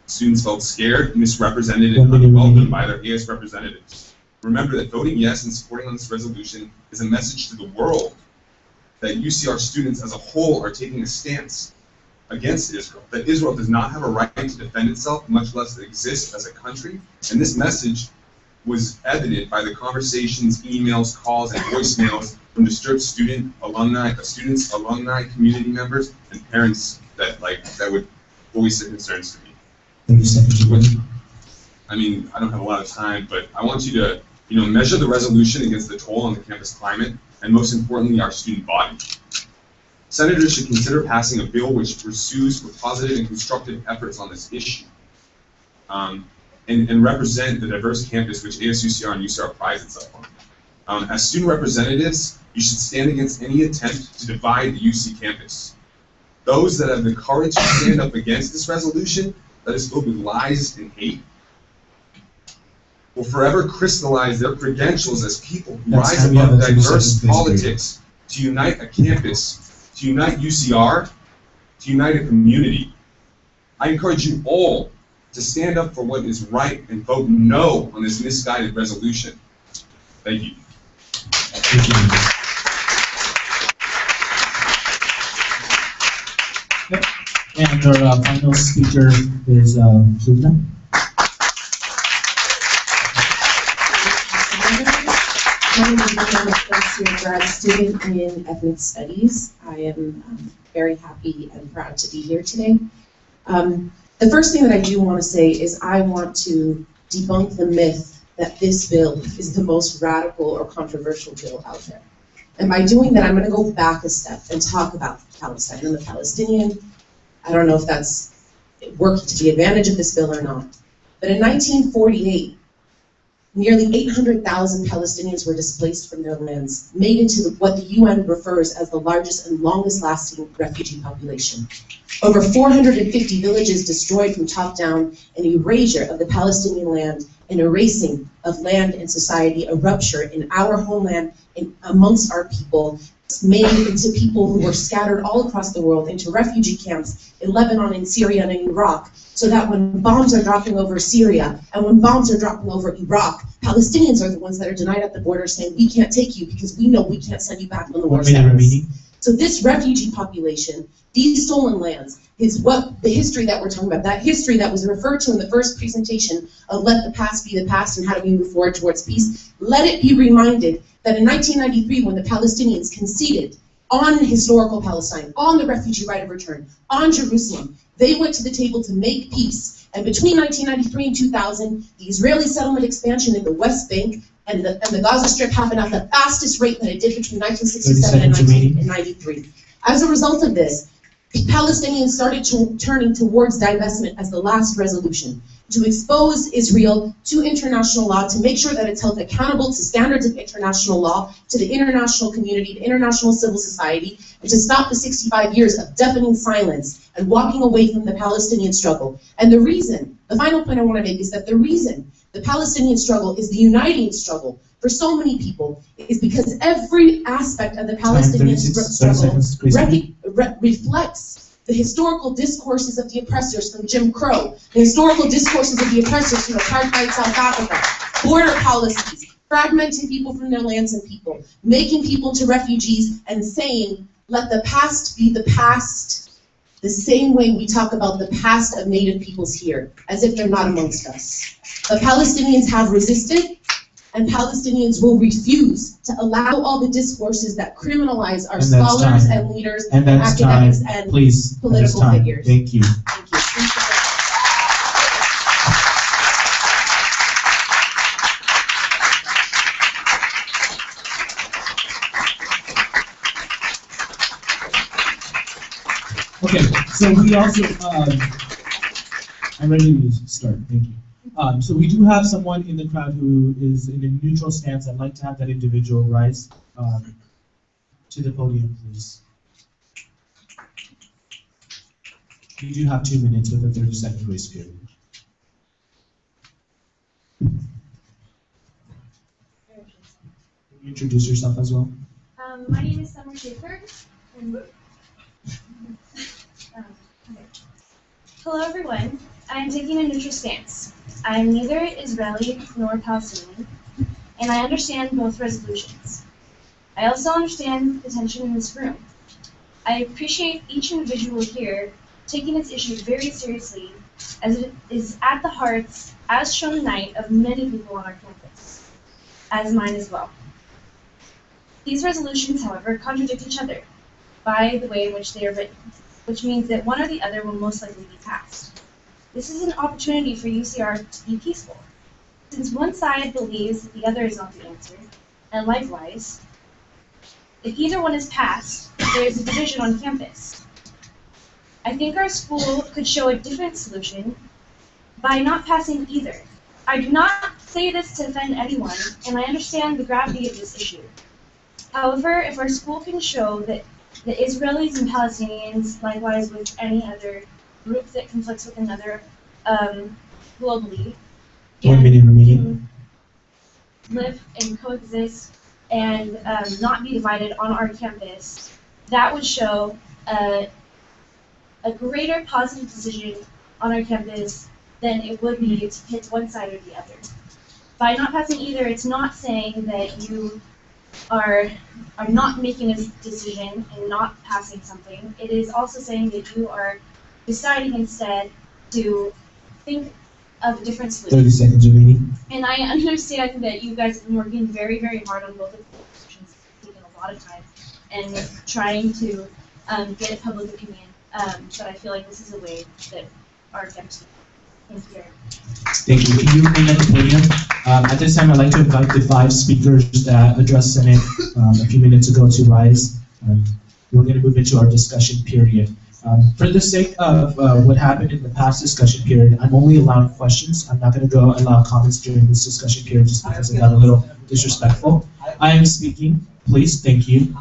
Students felt scared, misrepresented, and unwelcome by their AS representatives. Remember that voting yes and supporting on this resolution is a message to the world that UCR students as a whole are taking a stance against Israel, that Israel does not have a right to defend itself, much less exist as a country. And this message was evident by the conversations, emails, calls, and voicemails from disturbed students, alumni, community members, and parents that would voice their concerns to me. I mean, I don't have a lot of time, but I want you to, measure the resolution against the toll on the campus climate, and most importantly, our student body. Senators should consider passing a bill which pursues for positive and constructive efforts on this issue, and represent the diverse campus which ASUCR and UCR prides itself on. As student representatives, you should stand against any attempt to divide the UC campus. Those that have the courage to stand up against this resolution that is filled with lies and hate, will forever crystallize their credentials as people who Next rise time you have above a 2 diverse seconds, please, politics to unite a campus, to unite UCR, to unite a community. I encourage you all to stand up for what is right and vote no on this misguided resolution. Thank you. Thank you. Yep. And our final speaker is Lubna. My name is Lubna. I'm a first-year grad student in ethnic studies. I am very happy and proud to be here today. The first thing that I do want to say is I want to debunk the myth that this bill is the most radical or controversial bill out there. And by doing that, I'm going to go back a step and talk about Palestine and the Palestinian. I don't know if that's working to the advantage of this bill or not. But in 1948, nearly 800,000 Palestinians were displaced from their lands, made into what the UN refers as the largest and longest-lasting refugee population. Over 450 villages destroyed from top down, an erasure of the Palestinian land, an erasing of land and society, a rupture in our homeland and amongst our people, made into people who were scattered all across the world into refugee camps in Lebanon, in Syria, and in Iraq, so that when bombs are dropping over Syria and when bombs are dropping over Iraq, Palestinians are the ones that are denied at the border saying, we can't take you because we know we can't send you back when the war ends. So this refugee population, these stolen lands, is what the history that we're talking about, that history that was referred to in the first presentation of let the past be the past and how do we move forward towards peace. Let it be reminded that in 1993, when the Palestinians conceded on historical Palestine, on the refugee right of return, on Jerusalem, they went to the table to make peace. And between 1993 and 2000, the Israeli settlement expansion in the West Bank and the Gaza Strip happened at the fastest rate that it did between 1967 and 1993. As a result of this, Palestinians started turning towards divestment as the last resolution, to expose Israel to international law, to make sure that it's held accountable to standards of international law, to the international community, the international civil society, and to stop the 65 years of deafening silence and walking away from the Palestinian struggle. And the reason, the final point I want to make is that the reason the Palestinian struggle is the uniting struggle for so many people is because every aspect of the Palestinian struggle reflects the historical discourses of the oppressors from Jim Crow, the historical discourses of the oppressors from apartheid South Africa, border policies, fragmenting people from their lands and people, making people into refugees, and saying, let the past be the past, the same way we talk about the past of Native peoples here, as if they're not amongst us. The Palestinians have resisted, and Palestinians will refuse to allow all the discourses that criminalize our scholars and leaders and academics and political figures. Thank you. Thank you. Okay, so we also, I'm ready to start, thank you. So we do have someone in the crowd who is in a neutral stance. I'd like to have that individual rise to the podium, please. You do have 2 minutes with a 30-second grace period. Can you introduce yourself as well? My name is Summer Schaefer. And, okay. Hello, everyone. I am taking a neutral stance. I am neither Israeli nor Palestinian, and I understand both resolutions. I also understand the tension in this room. I appreciate each individual here taking its issues very seriously, as it is at the hearts, as shown tonight, of many people on our campus, as mine as well. These resolutions, however, contradict each other by the way in which they are written, which means that one or the other will most likely be passed. This is an opportunity for UCR to be peaceful, since one side believes that the other is not the answer, and likewise, if either one is passed, there is a division on campus. I think our school could show a different solution by not passing either. I do not say this to offend anyone, and I understand the gravity of this issue. However, if our school can show that the Israelis and Palestinians, likewise with any other group that conflicts with another globally, 1 minute remaining. live and coexist and not be divided on our campus, that would show a greater positive decision on our campus than it would be to pick one side or the other. By not passing either, it's not saying that you are not making a decision and not passing something. It is also saying that you are deciding instead to think of different 30 solutions. seconds remaining. And I understand that you guys have been working very, very hard on both of the solutions, taking a lot of time and trying to get public opinion. But I feel like this is a way that our campus. Thank you very much. Thank you. Can you remain at the podium? At this time, I'd like to invite the 5 speakers that addressed Senate a few minutes ago to rise. We're going to move into our discussion period. For the sake of what happened in the past discussion period, I'm only allowing questions. I'm not going to go allow comments during this discussion period just because I got a little disrespectful. I am speaking. Please, thank you.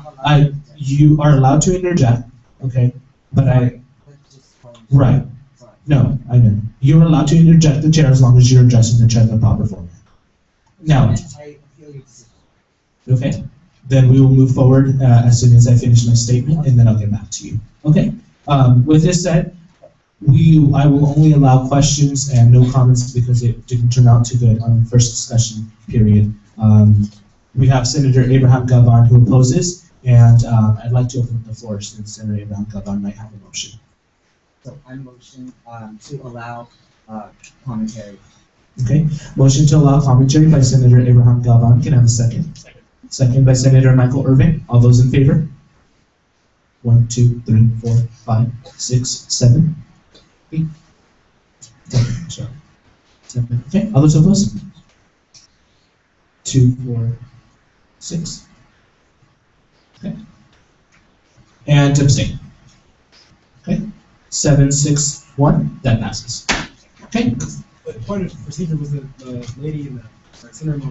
You are allowed to interject, okay? But right. No, I know. You're allowed to interject the chair as long as you're addressing the chair in the proper format. Now, okay, then we will move forward as soon as I finish my statement, and then I'll get back to you. Okay. With this said, I will only allow questions and no comments because it didn't turn out too good on the first discussion period. We have Senator Abraham Gavon who opposes, and I'd like to open the floor since Senator Abraham Gavon might have a motion. So I motion to allow commentary. Okay, motion to allow commentary by Senator Abraham Gavon. Can I have a second? Second by Senator Michael Irving. All those in favor? 1, 2, 3, 4, 5, 6, 7, 8, 10. Sorry. 7. Okay, all those opposed? 2, 4, 6. Okay. And abstain. Okay. 7, 6, 1. That passes. Okay. The point of procedure was the lady in the center of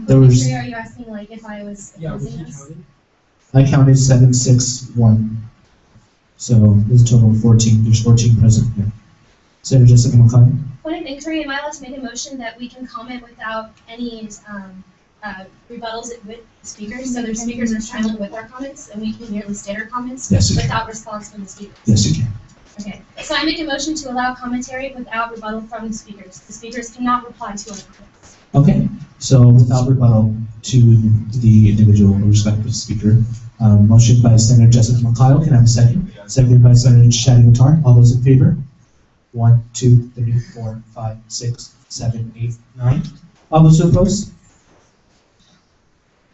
There was- Are you asking like if I was opposing this? I counted 7, 6, 1. So there's a total of 14. There's 14 present here. Senator Jessica McConnell. Point of inquiry, am I allowed to make a motion that we can comment without any rebuttals with speakers? So the speakers are silent with our comments, and we can merely state our comments Yes, you can. without response from the speakers? Yes, you can. Okay, so I make a motion to allow commentary without rebuttal from the speakers. The speakers cannot reply to our comments. Okay. So without rebuttal to the individual or respective speaker, motion by Senator Jessica McConnell. Can I have a second? Seconded by Senator Shadi Matar. All those in favor? 1, 2, 3, 4, 5, 6, 7, 8, 9. All those opposed?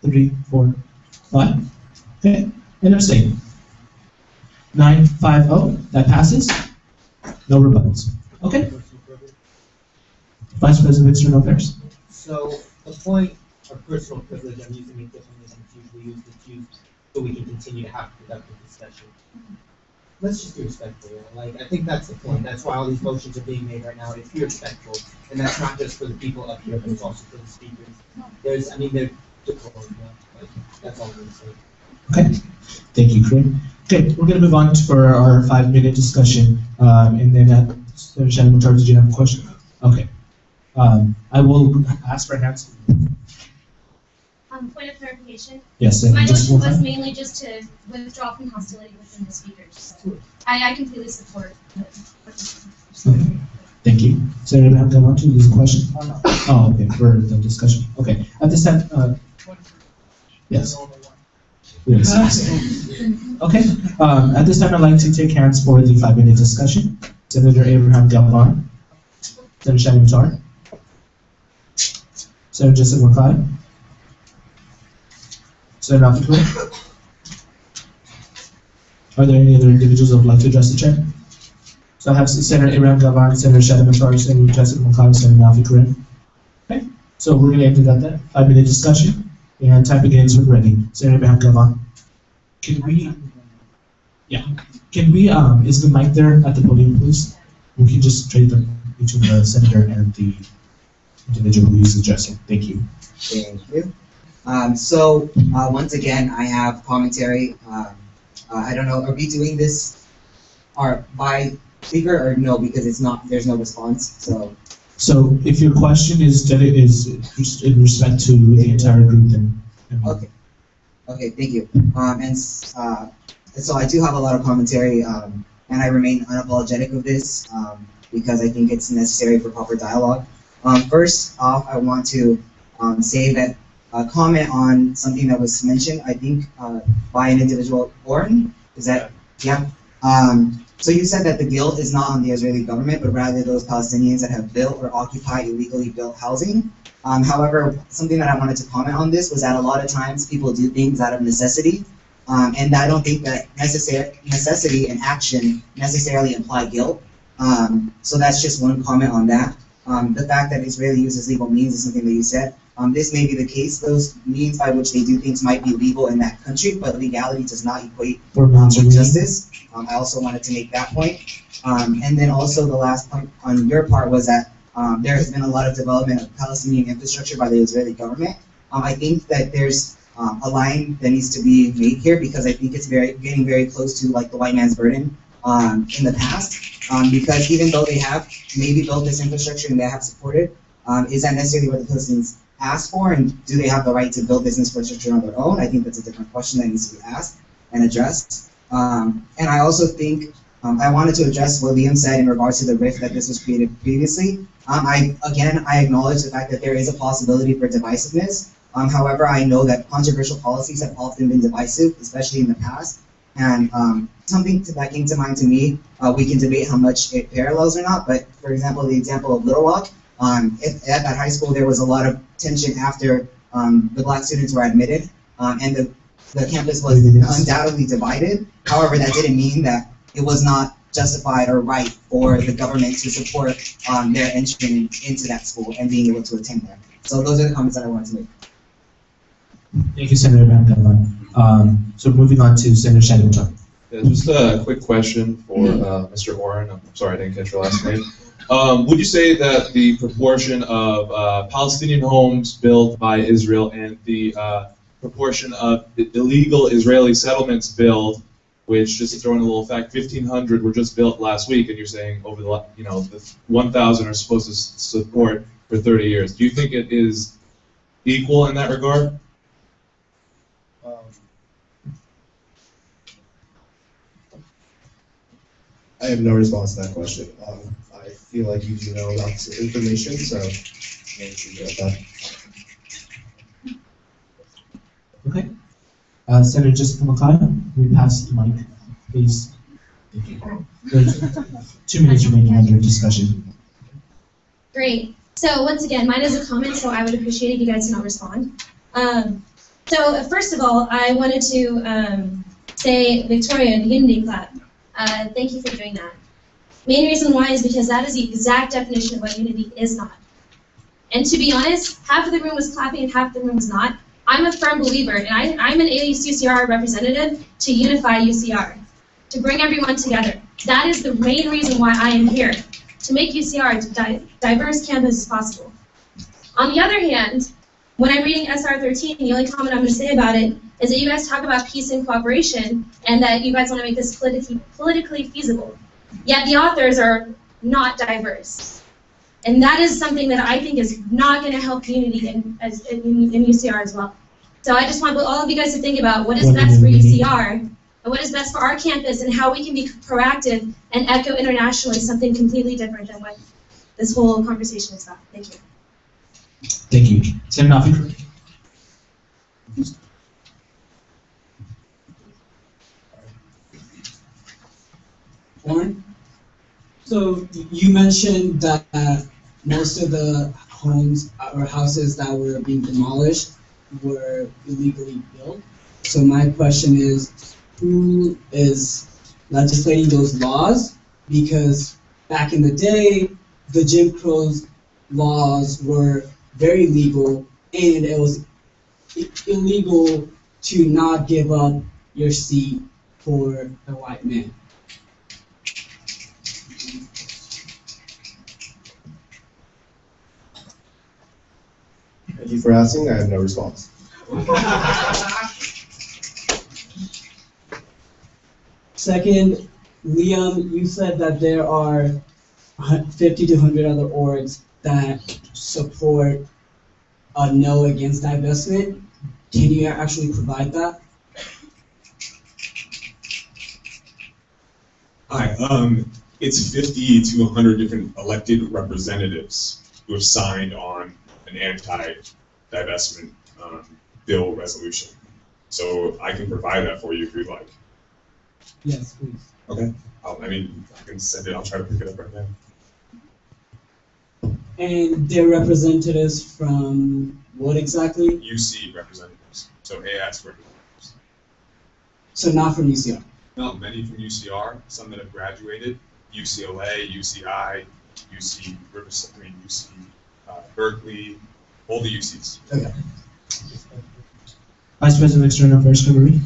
3, 4, 5. Okay. And abstain. 9, 5, 0. That passes. No rebuttals. Okay. Vice President of External Affairs. So the point of personal privilege, I'm using it differently than it's usually used. It's used so we can continue to have productive discussion. Let's just be respectful. Like, I think that's the point. That's why all these motions are being made right now. Is be respectful, and that's not just for the people up here, but it's also for the speakers. They're decorum. Like, that's all I'm going to say. Okay. Thank you, Corinne. Okay, we're going to move on for our 5-minute discussion, and then Senator Shannon Matar, did you have a question? Okay. I will ask for hands. Point of clarification. Yes, My just motion one was time. mainly just to withdraw from hostility within the speakers. So I completely support the Okay. Thank you. Senator Abraham Gavon, do you have a question? Oh, okay, for the discussion. Okay, at this time, yes. Yes. Okay, at this time, I'd like to take hands for the 5-minute discussion. Senator Abraham Gavon, Senator Shadi Matar, Senator Jessica McConnell, Senator Asucr. Are there any other individuals that would like to address the chair? So I have Senator Abraham Gavon, Senator Shadi Matar, Senator Jessica McConnell, Senator Asucr. Okay, so we're going to end it at that 5-minute discussion, and time begins when ready. Senator Abraham Gavon. Can we, is the mic there at the podium, please? We can just trade them between the senator and the individual who is addressing. Thank you. Thank you. Once again, I have commentary. I don't know, are we doing this by speaker or no? Because it's not. There's no response. So So if your question is just in respect to the entire group, then. Okay. Okay, thank you. So I do have a lot of commentary, and I remain unapologetic of this because I think it's necessary for proper dialogue. First off, I want to say that comment on something that was mentioned, I think, by an individual, Oren. Is that, yeah? So you said that the guilt is not on the Israeli government, but rather those Palestinians that have built or occupied illegally built housing. However, something that I wanted to comment on this was that a lot of times people do things out of necessity, and I don't think that necessity and action necessarily imply guilt. So that's just one comment on that. The fact that Israeli uses legal means is something that you said. This may be the case. Those means by which they do things might be legal in that country, but legality does not equate with justice. I also wanted to make that point. And then also the last point on your part was that there has been a lot of development of Palestinian infrastructure by the Israeli government. I think that there's a line that needs to be made here because I think it's getting very close to like the white man's burden in the past. Because even though they have maybe built this infrastructure and they have supported, is that necessarily what the Palestinians asked for, and do they have the right to build this infrastructure on their own? I think that's a different question that needs to be asked and addressed. And I also think I wanted to address what Liam said in regards to the rift that this was created previously. I acknowledge the fact that there is a possibility for divisiveness. However, I know that controversial policies have often been divisive, especially in the past. And something that came to mind to me, we can debate how much it parallels or not, but for example, the example of Little Rock, at that high school there was a lot of tension after the black students were admitted, and the campus was undoubtedly divided. However, that didn't mean that it was not justified or right for the government to support their entry into that school and being able to attend there. So those are the comments that I wanted to make. Thank you, Senator Van Penland. So moving on to Senator Shannon. Yeah, just a quick question for Mr. Oren. I'm sorry I didn't catch your last name. Would you say that the proportion of Palestinian homes built by Israel and the proportion of illegal Israeli settlements built, which, just to throw in a little fact, 1,500 were just built last week, and you're saying over the 1,000 are supposed to support for 30 years. Do you think it is equal in that regard? I have no response to that question. I feel like you do know lots of information, so I'll let you go with that. Okay. Senator Jessica McConnell, we pass the mic, please. Thank you. There's 2 minutes remaining under discussion. Great. So once again, mine is a comment, so I would appreciate if you guys did not respond. So first of all, I wanted to say, Victoria, the unity clap. Thank you for doing that. Main reason why is because that is the exact definition of what unity is not. And to be honest, half of the room was clapping and half the room was not. I'm a firm believer, and I'm an ACUCR representative to unify UCR, to bring everyone together. That is the main reason why I am here, to make UCR as diverse campus as possible. On the other hand, when I'm reading SR 13, the only comment I'm going to say about it is that you guys talk about peace and cooperation, and that you guys want to make this politically feasible. Yet the authors are not diverse. And that is something that I think is not going to help unity in UCR as well. So I just want all of you guys to think about what is best for UCR, and what is best for our campus, and how we can be proactive and echo internationally something completely different than what this whole conversation is about. Thank you. Thank you. Senator Nafi. Warren? So you mentioned that most of the homes or houses that were being demolished were illegally built. So my question is, who is legislating those laws? Because back in the day, the Jim Crow laws were very legal, and it was illegal to not give up your seat for the white man. Thank you for asking. I have no response. Second, Liam, you said that there are 50 to 100 other orgs that support a no against divestment. Can you actually provide that? Hi, it's 50 to 100 different elected representatives who have signed on an anti-divestment bill resolution. So I can provide that for you if you'd like. Yes, please. Okay. I can send it. I'll try to pick it up right now. And they're representatives from what exactly? UC representatives. So AS representatives. So not from UCR. No, many from UCR. Some that have graduated. UCLA, UCI, UC Riverside, UC Berkeley, all the UCs. Okay. Vice President of External Affairs, Kimberly.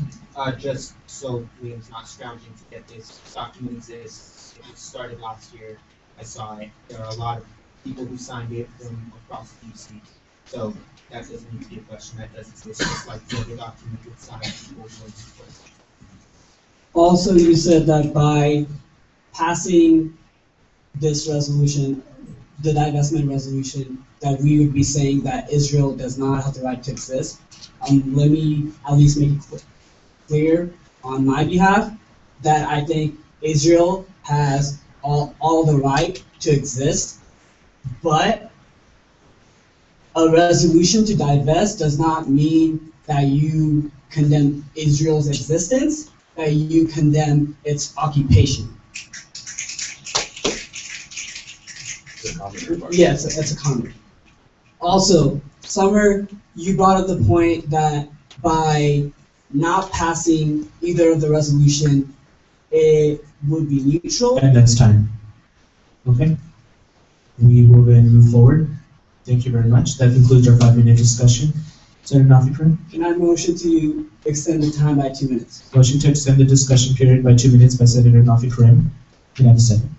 Just so William's not scrounging to get this document exists. It started last year. I saw it. There are a lot of people who signed it from across the UC. So that doesn't need to be a question. That does exist. Just like the other document with signed people who want to support. Also, you said that by passing this resolution, the divestment resolution, that we would be saying that Israel does not have the right to exist. Let me at least make it clear on my behalf that I think Israel has all the right to exist, but a resolution to divest does not mean that you condemn Israel's existence, that you condemn its occupation. Yes, that's a comment. Also, Summer, you brought up the point that by not passing either of the resolution, it would be neutral. And that's time. Okay. We will then move forward. Thank you very much. That concludes our 5-minute discussion. Senator Nafi-Karim. Can I motion to extend the time by 2 minutes? Motion to extend the discussion period by 2 minutes by Senator Nafi-Karim. Can I have a second?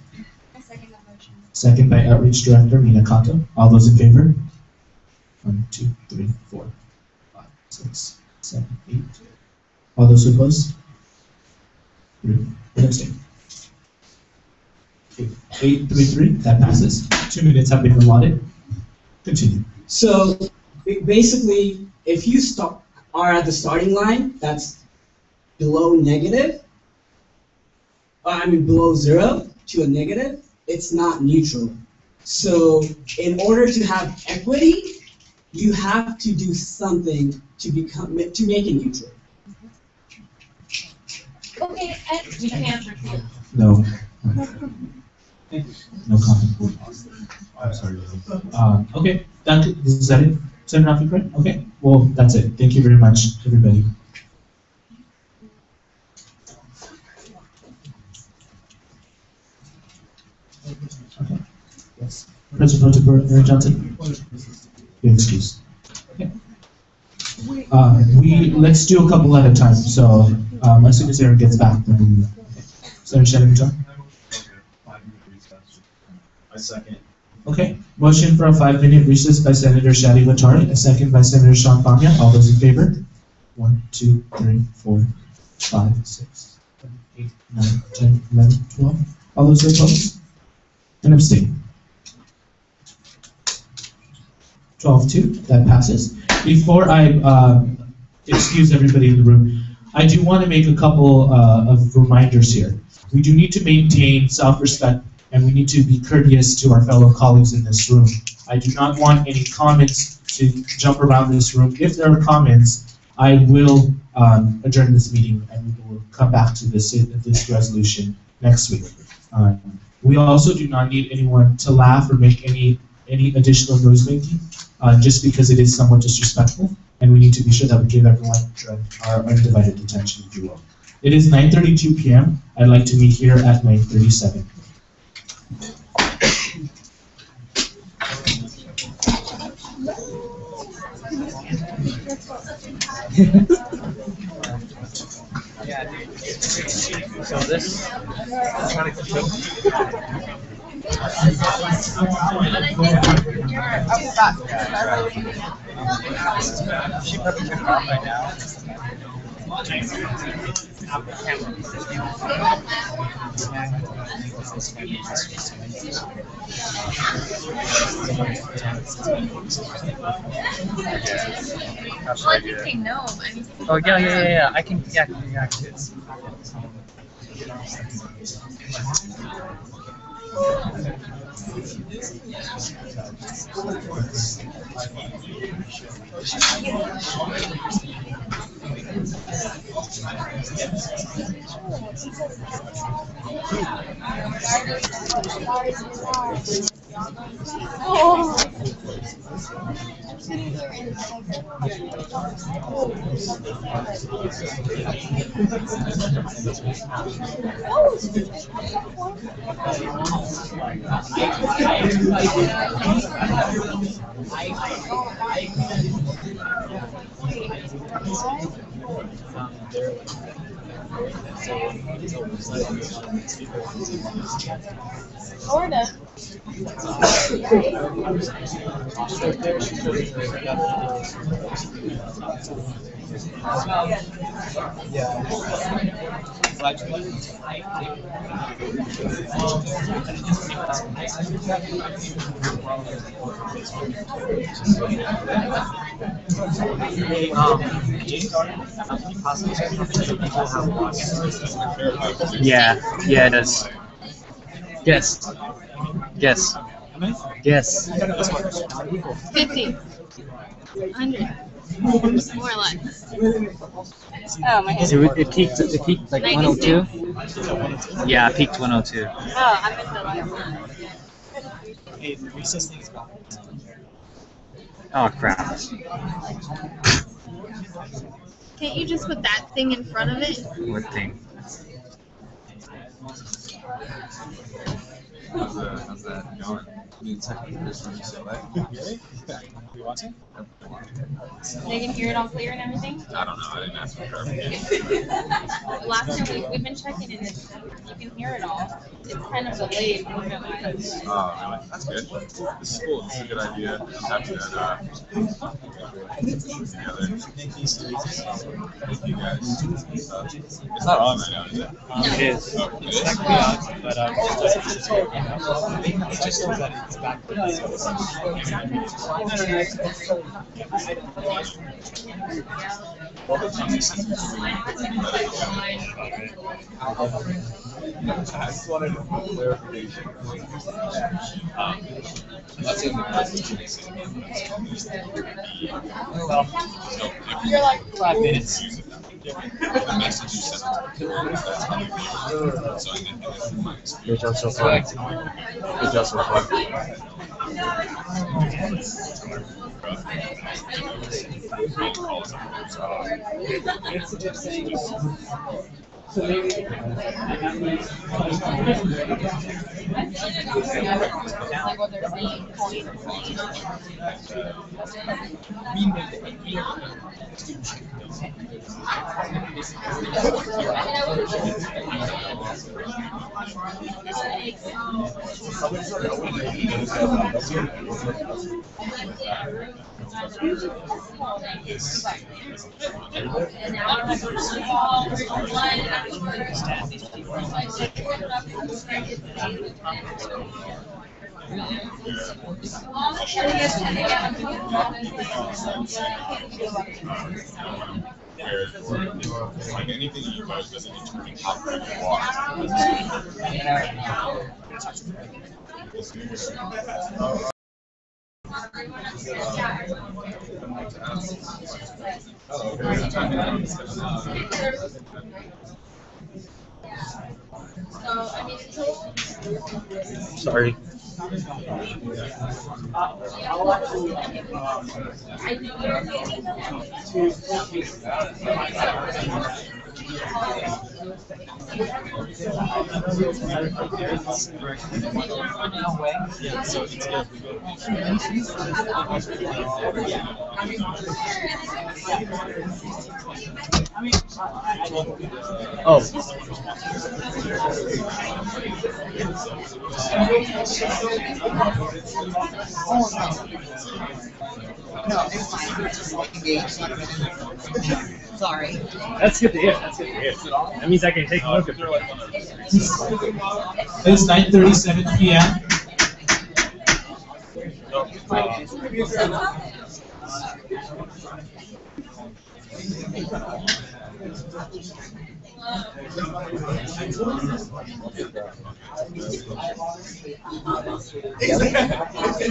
I second that motion. Second by Outreach Director Mina Kato. All those in favor? 1, 2, 3, 4, 5, 6, 7, 8. All those who oppose? 3. And abstain. 833. That passes. 2 minutes have been allotted. Continue. So basically, if you are at the starting line, that's below negative. Below 0 to a negative. It's not neutral. So in order to have equity, you have to do something to make it neutral. Okay, we can answer too. No. No comment. I'm sorry. Okay, is that it? Senator Nafi-Karim? Okay, well, that's it. Thank you very much, everybody. Okay. Yes. President Pro Tempore Aaron Johnson. You're excused. Okay. Let's do a couple at a time. So as soon as Aaron gets back, then Senator Shannon John. I second. Okay. Motion for a 5-minute recess by Senator Shadi Latari, a second by Senator Sean Panya. All those in favor? 1, 2, 3, 4, 5, 6, 7, 8, 9, 10, 11, 12. All those opposed? And abstain. 12-2. That passes. Before I excuse everybody in the room, I do want to make a couple of reminders here. We do need to maintain self-respect, and we need to be courteous to our fellow colleagues in this room. I do not want any comments to jump around this room. If there are comments, I will adjourn this meeting, and we will come back to this resolution next week. We also do not need anyone to laugh or make any additional noise making, just because it is somewhat disrespectful, and we need to be sure that we give everyone our undivided attention, if you will. It is 9:32 p.m. I'd like to meet here at 9:37. So this electronic She probably should by now. Well, I think they know. I mean, Oh yeah. I can react to it. Florida. Yeah, it does. Guess. Guess. 50. 100. More or less. Oh, my head. It peaked like 102. Yeah, it peaked 102. Oh, I missed the Hey, the recess thing's gone. Oh crap. Can't you just put that thing in front of it? What thing? How's that going? Me and Tech Chris from UCLA. Really? You want to? They can hear it all clear and everything? I don't know. I didn't ask for clarification. Last time we've been checking it, you can hear it all. It's kind of delayed. Oh, really? That's good. This is cool. This is a good idea. I'm happy that together. Thank you guys. It's not on right now, is it? It is. Oh, It's technically on, but it just shows that it's backwards. I just wanted clarification. That's in the Constitution. You're like 5 minutes. The message you sent to the that's how you read it. So I get it from my experience. Good job so far. Good job so far. So maybe Like what they're saying. Like anything you guys doesn't determine how good you are. Sorry. Oh. No, it's fine. Engage. Sorry. That's good to hear. That's good to hear. That means I can take a look at it. It's 9:37 p.m.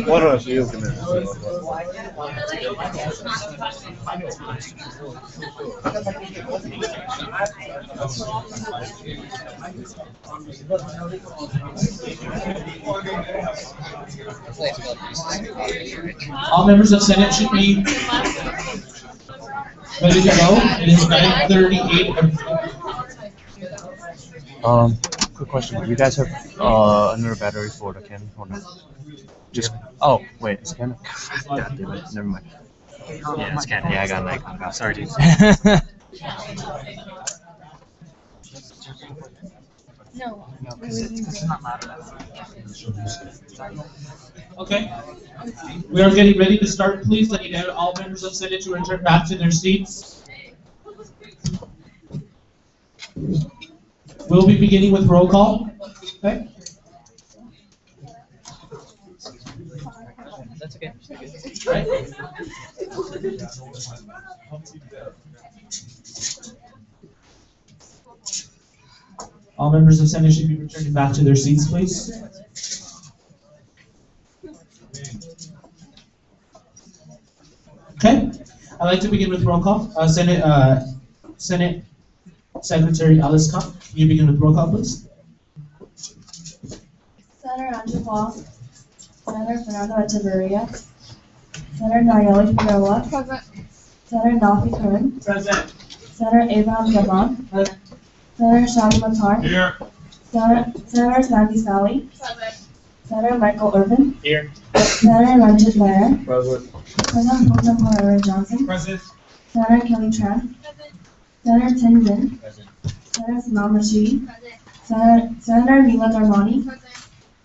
Bueno, sí, yo que me. All members of Senate should be ready to go. It is 9:38. Quick question. You guys have another battery for the Canon or not? Just oh wait, it's Canon. God damn it. Never mind. Yeah, it's Canon. Yeah, I got Nikon. Sorry, dude. No. Okay. We are getting ready to start. Please, I need all members of Senate to return back to their seats. We'll be beginning with roll call. Okay. That's okay. Right. All members of Senate should be returning back to their seats, please. Okay. I'd like to begin with roll call. Senate Secretary Alice Kopp, can you begin with roll call, please? Senator Andrew Paul, Senator Fernando Echeverria, Senator Nayeli Figueroa, Senator Nafi Curran, Present. Senator Abraham Gabon, Senator Shadi Matar, Here. Senator Sandy Sally, Senator Michael Irvin, Here. Senator Ranjit Nair, Present. President Fulton Paul Johnson, Present. Senator Kelly Tran, Senator Tim Min, Senator Sanam Rashidi, Senator Mila Darmani,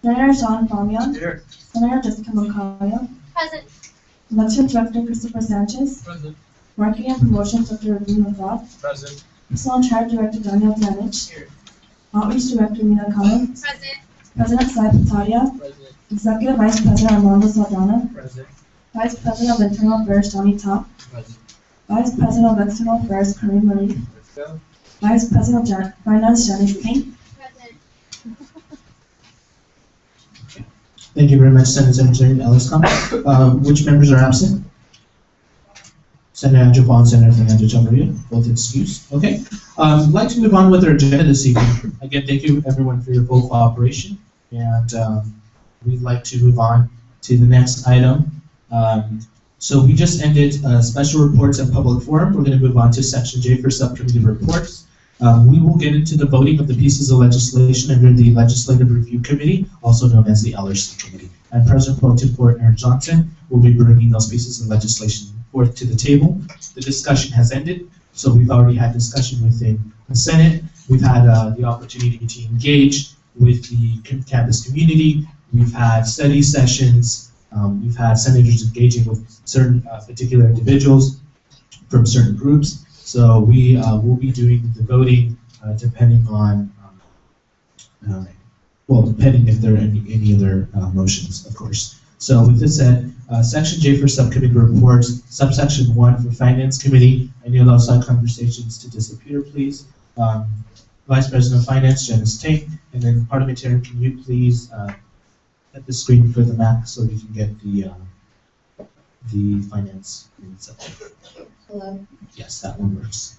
Senator Sean Famion, Here. Senator Jessica Moncayo, Present. Election Director Christopher Sanchez, Present. Marketing and Promotions Dr. Ravina Mazad, Present. Personal Charge Director Daniel Danich, Outreach Director Mina Khan, Present. President Sai Patadia, Executive Vice President Armando Saldana, Present. Vice President of Internal Affairs Johnny Top, Present. Vice President of External Affairs Kareem Marie, Vice President of Finance Janice King. Thank you very much, Senate Secretary Alice Kopp. Which members are absent? Senator Andrew Paul and Senator Fernando Echeverria, both excused. Okay. I'd like to move on with our agenda this evening. Again, thank you everyone for your full cooperation, and we'd like to move on to the next item. So we just ended special reports and public forum. We're going to move on to section J for subcommittee reports. We will get into the voting of the pieces of legislation under the Legislative Review Committee, also known as the LRC Committee. And President Pro Tem Aaron Johnson will be bringing those pieces of legislation forth to the table. The discussion has ended, so we've already had discussion within the Senate. We've had the opportunity to engage with the campus community. We've had study sessions. We've had senators engaging with certain particular individuals from certain groups. So we will be doing the voting depending on, depending if there are any other motions, of course. So with this said, section J for subcommittee reports, subsection 1 for finance committee. I need those side conversations to disappear, please. Vice President of Finance, Janice Tank, and then parliamentarian, can you please at the screen for the map so we can get the finance minutes up. Hello. Yes, that one works.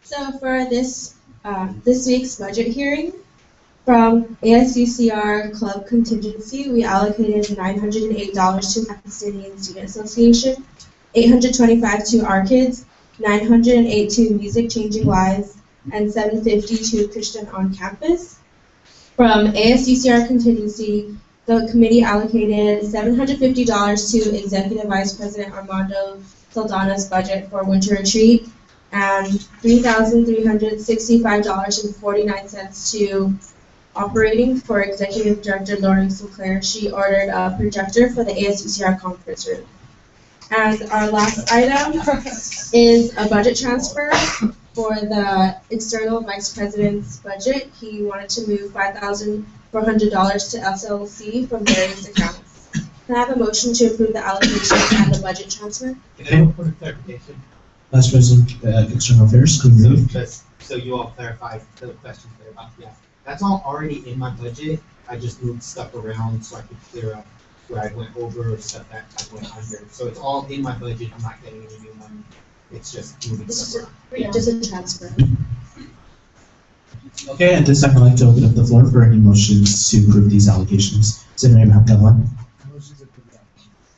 So for this week's budget hearing, from ASUCR Club Contingency, we allocated $908 to Pakistani Student Association, $825 to Our Kids, $908 to Music Changing Lives, and $750 to Christian on Campus. From ASUCR Contingency, the committee allocated $750 to Executive Vice President Armando Saldana's budget for winter retreat, and $3,365.49 to operating for Executive Director Lauren Sinclair. She ordered a projector for the ASUCR conference room. And our last item is a budget transfer for the external vice president's budget. He wanted to move $5,400 to SLC from various accounts. Can I have a motion to approve the allocation and the budget transfer? Can I put a clarification? Vice President, External Affairs, could you read? So you all clarify the questions that are about to be asked. That's all already in my budget. I just moved stuff around so I could clear up where I went over or stuff that I went under. So it's all in my budget. I'm not getting any new money. It's just moving stuff around. Just a transfer. Okay, at this time, I'd like to open up the floor for any motions to approve these allocations. Senator Abraham Gavan.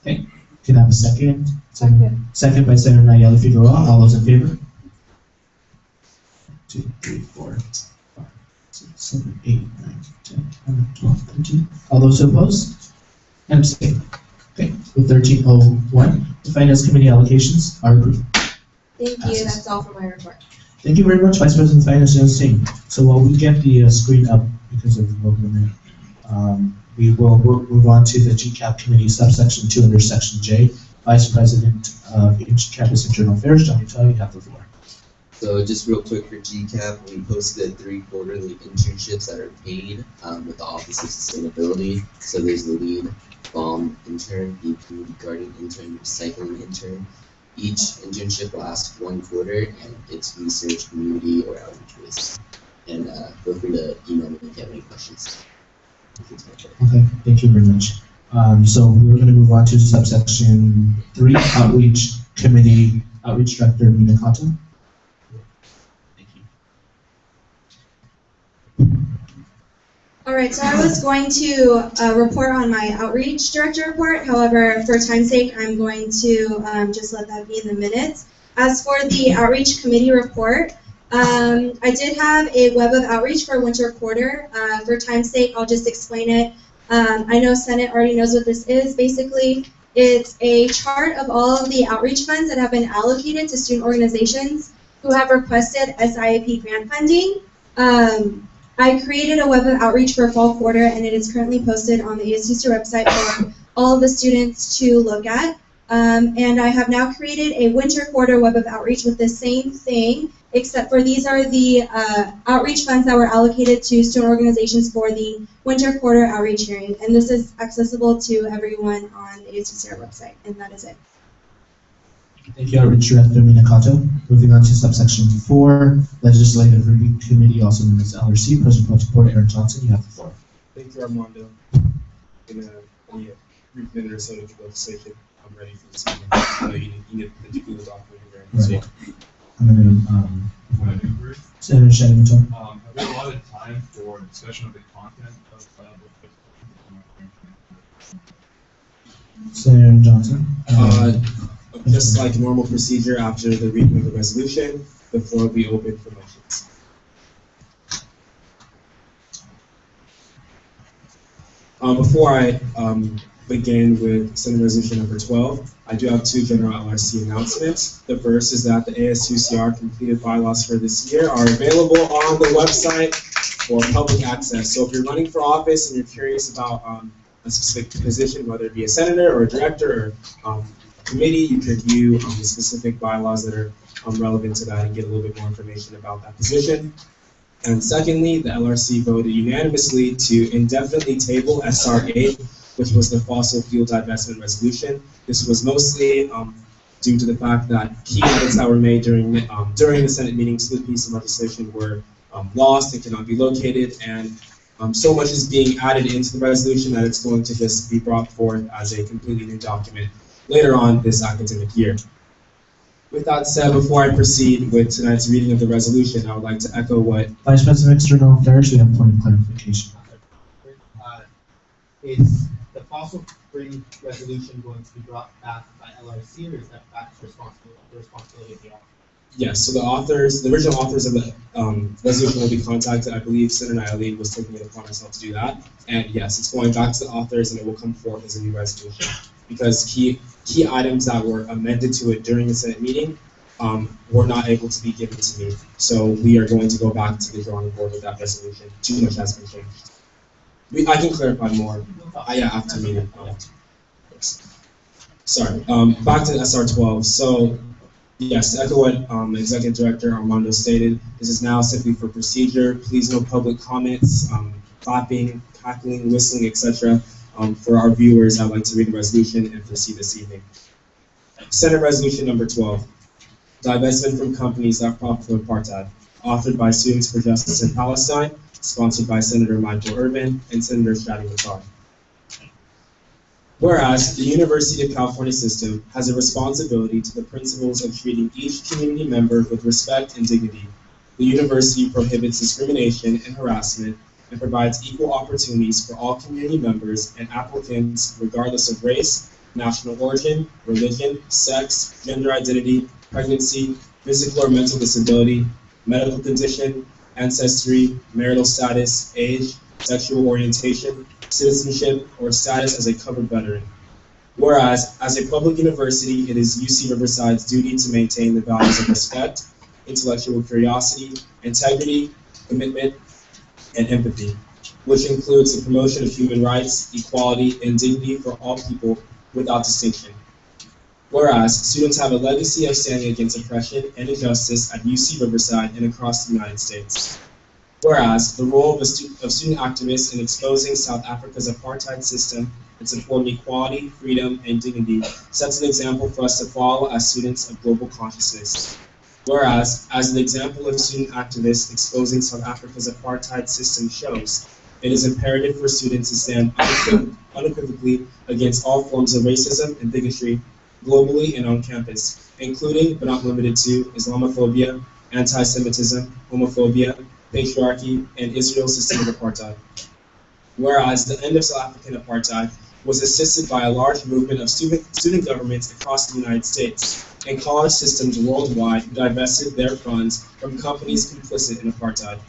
Okay, can I have a second? Second by Senator Nayeli Figueroa. All those in favor? 2, 3, 4, 5, 6, 7, 8, 9, 10, 11, 12, 13. All those opposed? And abstain. Okay, with 1301, the Finance Committee allocations are approved. Thank you. That's all for my report. Thank you very much, Vice President of Finance and Singh. So while we get the screen up because of the movement, we will move on to the GCAP Committee subsection 2 under section J. Vice President of Campus Internal Affairs, Johnny Tell, you have the floor. So just real quick for GCAP, we posted 3 quarterly internships that are paid with the Office of Sustainability. So there's the lead bomb intern, the food garden intern, recycling intern. Each internship lasts 1 quarter, and it's research, community, or outreach based. And feel free to email me if you have any questions. Okay, thank you very much. So we're going to move on to subsection 3, Outreach Committee, Outreach Director Mina Kato. All right, so I was going to report on my outreach director report. However, for time's sake, I'm going to just let that be in the minutes. As for the outreach committee report, I did have a web of outreach for winter quarter. For time's sake, I'll just explain it. I know Senate already knows what this is. Basically, it's a chart of all of the outreach funds that have been allocated to student organizations who have requested SIAP grant funding. I created a web of outreach for fall quarter, and it is currently posted on the ASUCR website for all of the students to look at. And I have now created a winter quarter web of outreach with the same thing, except for these are the outreach funds that were allocated to student organizations for the winter quarter outreach hearing. And this is accessible to everyone on the ASUCR website, and that is it. Thank you, Outreach Director Mina Kato. Moving on to subsection 4, Legislative Review Committee, also known as LRC. President Pro Tempore Aaron Johnson, you have the floor. Thank you, Armando. In a brief minute or so to legislation, I'm ready for this meeting. I know you need the particular document very much. I'm going to, Senator Shadington. Have we allotted time for discussion of the content of Senator Johnson. Just like normal procedure after the reading of the resolution, the floor will be open for motions. Before I begin with Senate Resolution number 12, I do have 2 general LRC announcements. The first is that the ASUCR completed bylaws for this year are available on the website for public access. So if you're running for office and you're curious about a specific position, whether it be a senator or a director or committee, you can view the specific bylaws that are relevant to that and get a little bit more information about that position. And secondly, the LRC voted unanimously to indefinitely table SR 8, which was the fossil fuel divestment resolution. This was mostly due to the fact that key edits that were made during the Senate meetings to the piece of legislation were lost and cannot be located, and so much is being added into the resolution that it's going to just be brought forth as a completely new document later on this academic year. With that said, before I proceed with tonight's reading of the resolution, I would like to echo what Vice President of External Affairs, we have a point of clarification. Is the fossil free resolution going to be brought back by LRC, or is that back to the responsibility of the office? Yes, so the original authors of the resolution will be contacted. I believe Senator Nayeli was taking it upon herself to do that. And yes, it's going back to the authors, and it will come forth as a new resolution, because key items that were amended to it during the Senate meeting were not able to be given to me. So we are going to go back to the drawing board with that resolution. Too much has been changed. I can clarify more after meeting. back to SR12. So, yes, to echo what Executive Director Armando stated, this is now simply for procedure. Please no public comments, clapping, cackling, whistling, etc. For our viewers, I'd like to read the resolution and proceed this evening. Senate Resolution number 12, divestment from companies that profit from apartheid, authored by Students for Justice in Palestine, sponsored by Senator Michael Irvin and Senator Shadi Matar. Whereas the University of California system has a responsibility to the principles of treating each community member with respect and dignity, the university prohibits discrimination and harassment and provides equal opportunities for all community members and applicants regardless of race, national origin, religion, sex, gender identity, pregnancy, physical or mental disability, medical condition, ancestry, marital status, age, sexual orientation, citizenship, or status as a covered veteran. Whereas, as a public university, it is UC Riverside's duty to maintain the values of respect, intellectual curiosity, integrity, commitment, and empathy, which includes the promotion of human rights, equality, and dignity for all people without distinction. Whereas, students have a legacy of standing against oppression and injustice at UC Riverside and across the United States. Whereas, the role of student activists in exposing South Africa's apartheid system and supporting equality, freedom, and dignity sets an example for us to follow as students of global consciousness. Whereas, as an example of student activists exposing South Africa's apartheid system shows, it is imperative for students to stand unequivocally against all forms of racism and bigotry globally and on campus, including but not limited to Islamophobia, anti-Semitism, homophobia, patriarchy, and Israel's system of apartheid. Whereas the end of South African apartheid was assisted by a large movement of student governments across the United States and college systems worldwide who divested their funds from companies complicit in apartheid.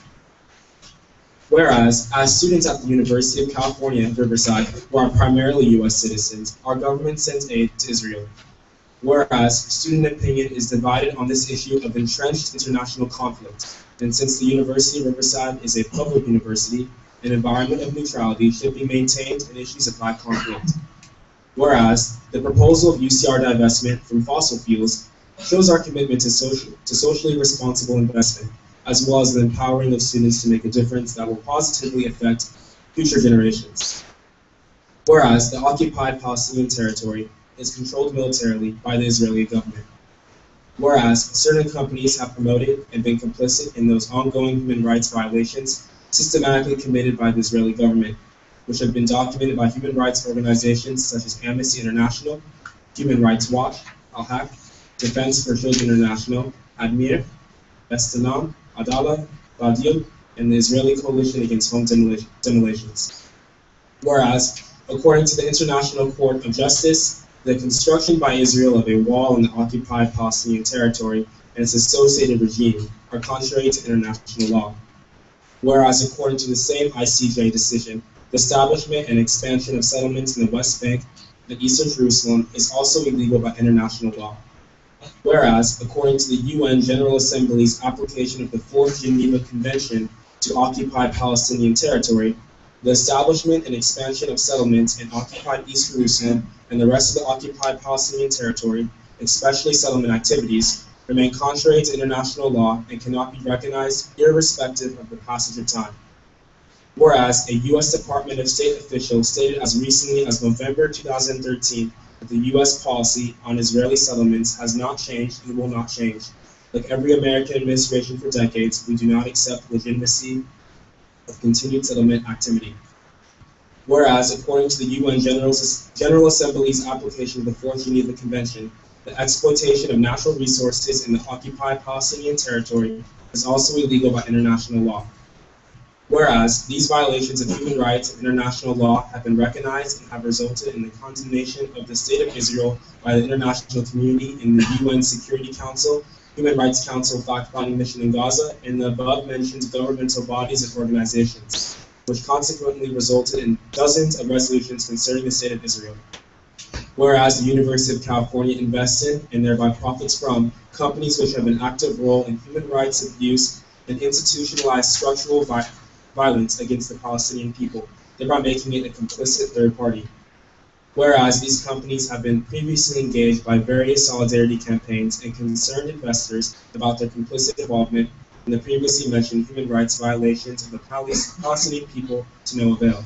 Whereas, as students at the University of California, Riverside, who are primarily U.S. citizens, our government sends aid to Israel. Whereas, student opinion is divided on this issue of entrenched international conflict, and since the University of Riverside is a public university, an environment of neutrality should be maintained in issues of high conflict. Whereas, the proposal of UCR divestment from fossil fuels shows our commitment to socially responsible investment, as well as the empowering of students to make a difference that will positively affect future generations. Whereas, the occupied Palestinian territory is controlled militarily by the Israeli government. Whereas, certain companies have promoted and been complicit in those ongoing human rights violations systematically committed by the Israeli government, which have been documented by human rights organizations such as Amnesty International, Human Rights Watch, Al-Haq, Defense for Children International, Admir, B'Tselem, Adalah, Badil, and the Israeli Coalition Against Home Demolitions. Whereas, according to the International Court of Justice, the construction by Israel of a wall in the occupied Palestinian territory and its associated regime are contrary to international law. Whereas, according to the same ICJ decision, the establishment and expansion of settlements in the West Bank and Eastern Jerusalem is also illegal by international law. Whereas, according to the UN General Assembly's application of the Fourth Geneva Convention to occupy Palestinian territory, the establishment and expansion of settlements in occupied East Jerusalem and the rest of the occupied Palestinian territory, especially settlement activities, remain contrary to international law and cannot be recognized irrespective of the passage of time. Whereas, a U.S. Department of State official stated as recently as November 2013 that the U.S. policy on Israeli settlements has not changed and will not change. Like every American administration for decades, we do not accept legitimacy of continued settlement activity. Whereas, according to the UN General Assembly's application of the Fourth Geneva Convention, the exploitation of natural resources in the occupied Palestinian territory is also illegal by international law. Whereas, these violations of human rights and international law have been recognized and have resulted in the condemnation of the State of Israel by the international community in the UN Security Council, Human Rights Council fact-finding mission in Gaza, and the above-mentioned governmental bodies and organizations, which consequently resulted in dozens of resolutions concerning the State of Israel. Whereas the University of California invests in, and thereby profits from, companies which have an active role in human rights abuse and institutionalized structural violence against the Palestinian people, thereby making it a complicit third party. Whereas these companies have been previously engaged by various solidarity campaigns and concerned investors about their complicit involvement in the previously mentioned human rights violations of the Palestinian people to no avail.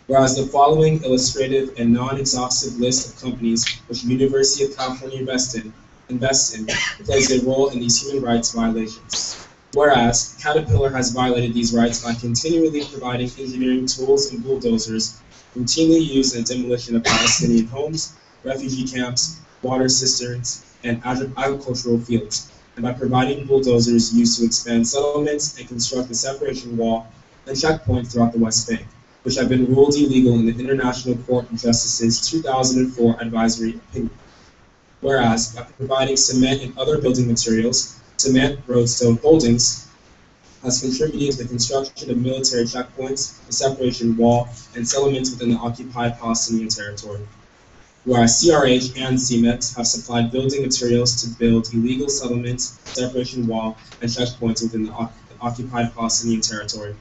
Whereas the following illustrative and non-exhaustive list of companies which the University of California invests in plays a role in these human rights violations. Whereas Caterpillar has violated these rights by continually providing engineering tools and bulldozers routinely used in the demolition of Palestinian homes, refugee camps, water cisterns, and agricultural fields, and by providing bulldozers used to expand settlements and construct a separation wall and checkpoint throughout the West Bank, which have been ruled illegal in the International Court of Justice's 2004 advisory opinion. Whereas, by providing cement and other building materials, Cement Roadstone Holdings has contributed to the construction of military checkpoints, a separation wall, and settlements within the occupied Palestinian territory. Whereas CRH and CMEX have supplied building materials to build illegal settlements, separation wall, and checkpoints within the occupied Palestinian territory.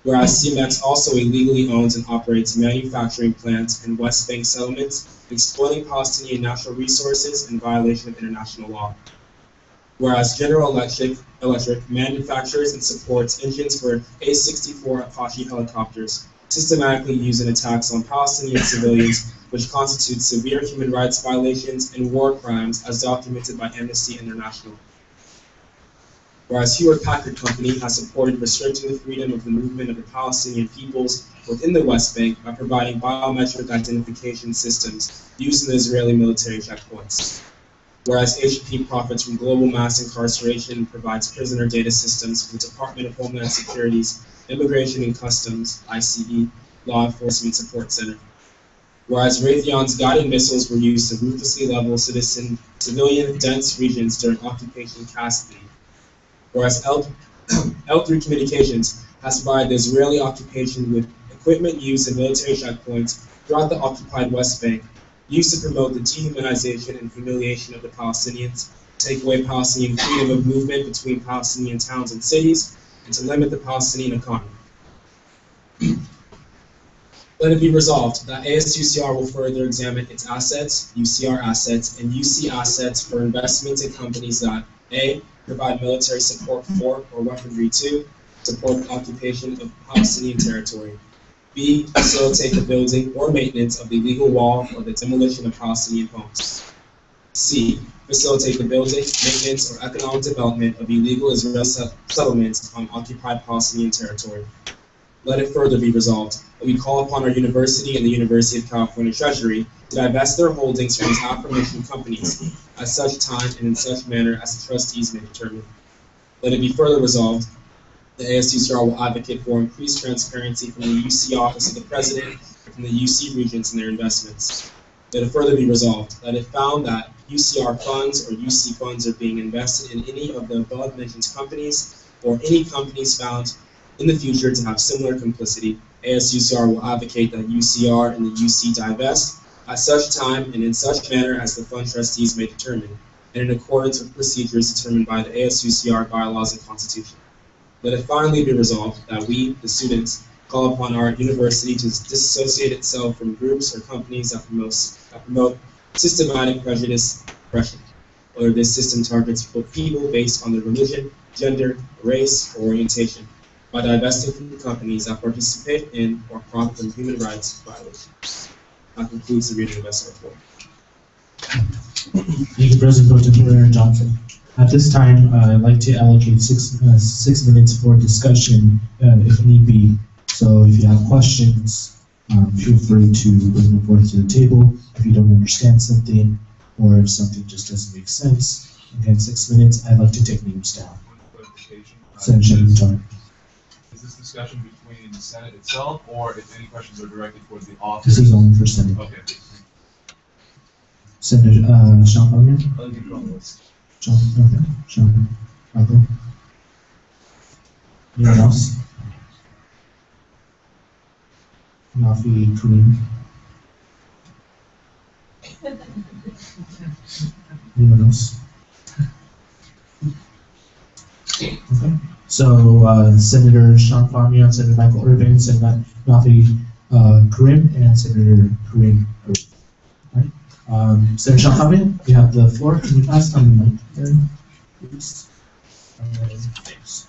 Whereas CMEX also illegally owns and operates manufacturing plants in West Bank settlements, exploiting Palestinian natural resources in violation of international law. Whereas General Electric manufactures and supports engines for A-64 Apache helicopters, systematically used in attacks on Palestinian civilians, which constitute severe human rights violations and war crimes as documented by Amnesty International. Whereas Hewlett-Packard Company has supported restricting the freedom of the movement of the Palestinian peoples within the West Bank by providing biometric identification systems used in the Israeli military checkpoints. Whereas HP profits from global mass incarceration and provides prisoner data systems for the Department of Homeland Security's Immigration and Customs, ICE, Law Enforcement Support Center. Whereas Raytheon's guided missiles were used to ruthlessly level civilian dense regions during Occupation Castile. Whereas L3 Communications has provided the Israeli occupation with equipment used in military checkpoints throughout the occupied West Bank, used to promote the dehumanization and humiliation of the Palestinians, take away Palestinian freedom of movement between Palestinian towns and cities, and to limit the Palestinian economy. Let it be resolved that ASUCR will further examine its assets, UCR assets, and UC assets for investments in companies that A. provide military support for or weaponry to support the occupation of Palestinian territory. B. Facilitate the building or maintenance of the illegal wall or the demolition of Palestinian homes. C. Facilitate the building, maintenance, or economic development of illegal Israeli settlements on occupied Palestinian territory. Let it further be resolved that we call upon our university and the University of California Treasury to divest their holdings from these aforementioned companies at such time and in such manner as the trustees may determine. Let it be further resolved the ASUCR will advocate for increased transparency from the UC Office of the President and from the UC Regents in their investments. Let it further be resolved that if found that UCR funds or UC funds are being invested in any of the above-mentioned companies or any companies found in the future to have similar complicity, ASUCR will advocate that UCR and the UC divest at such time and in such manner as the fund trustees may determine, and in accordance with procedures determined by the ASUCR bylaws and constitution. Let it finally be resolved that we, the students, call upon our university to disassociate itself from groups or companies that promote systematic prejudice oppression, whether this system targets people based on their religion, gender, race, or orientation, by divesting from the companies that participate in or profit from human rights violations. That concludes the reading of this report. Thank you, President Pro Tem Aaron Johnson. At this time, I'd like to allocate 6 minutes for discussion, if need be. So if you have questions, feel free to bring them forth to the table. If you don't understand something, or if something just doesn't make sense, again, 6 minutes. I'd like to take names down. Senator Shepard. Is this discussion between the Senate itself, or if any questions are directed towards the office? This is only for Senate. Okay. Senator Sean Conlon. John, okay. Sean, Michael. Anyone else? Nafi, Kareem. Anyone else? Okay. So Senator Sean Famian, Senator Michael Irvin, Senator Nafi Karim and Senator Karim. Right. Senator Shalhavi, you have the floor. Can you pass on the mic there, please? Thanks.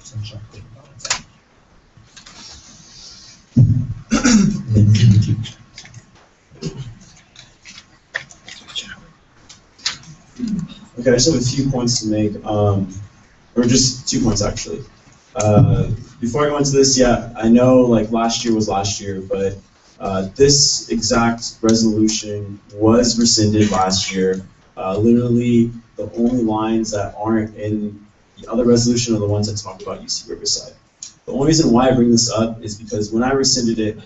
Senator Shalhavi. Okay, I just have a few points to make, or just 2 points actually. Before I go into this, yeah, I know like last year was last year, but this exact resolution was rescinded last year. Literally, the only lines that aren't in the other resolution are the ones that talk about UC Riverside. The only reason why I bring this up is because when I rescinded it,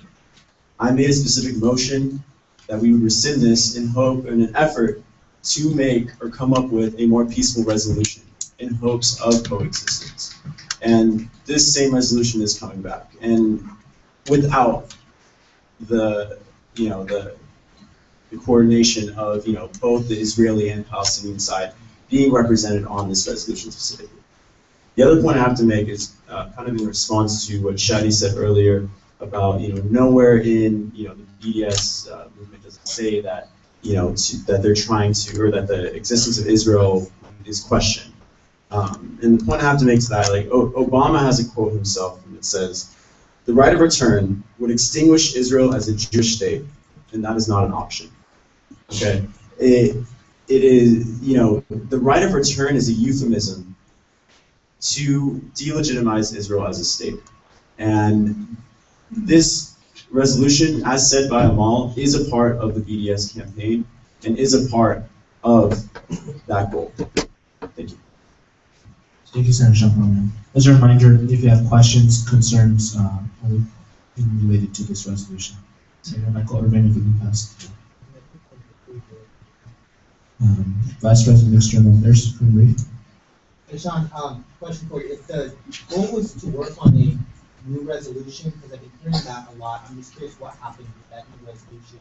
I made a specific motion that we would rescind this in an effort to make or come up with a more peaceful resolution in hopes of coexistence. And this same resolution is coming back, and without the coordination of both the Israeli and Palestinian side being represented on this resolution specifically. The other point I have to make is kind of in response to what Shadi said earlier about nowhere in the BDS movement does it say that that they're trying to, or that the existence of Israel is questioned. And the point I have to make to that, like Obama has a quote himself, and it says, "The right of return would extinguish Israel as a Jewish state, and that is not an option." Okay, it is the right of return is a euphemism to delegitimize Israel as a state, and this resolution, as said by Amal, is a part of the BDS campaign and is a part of that goal. Thank you. Thank you, Senator Shalhavi. As a reminder, if you have questions, concerns, related to this resolution, Senator Michael Irvin, if you can pass. Vice President of External Affairs, Karim. Hey, Sean, question for you. If the goal was to work on a new resolution, because I've been hearing that a lot, I'm just curious what happened with that new resolution.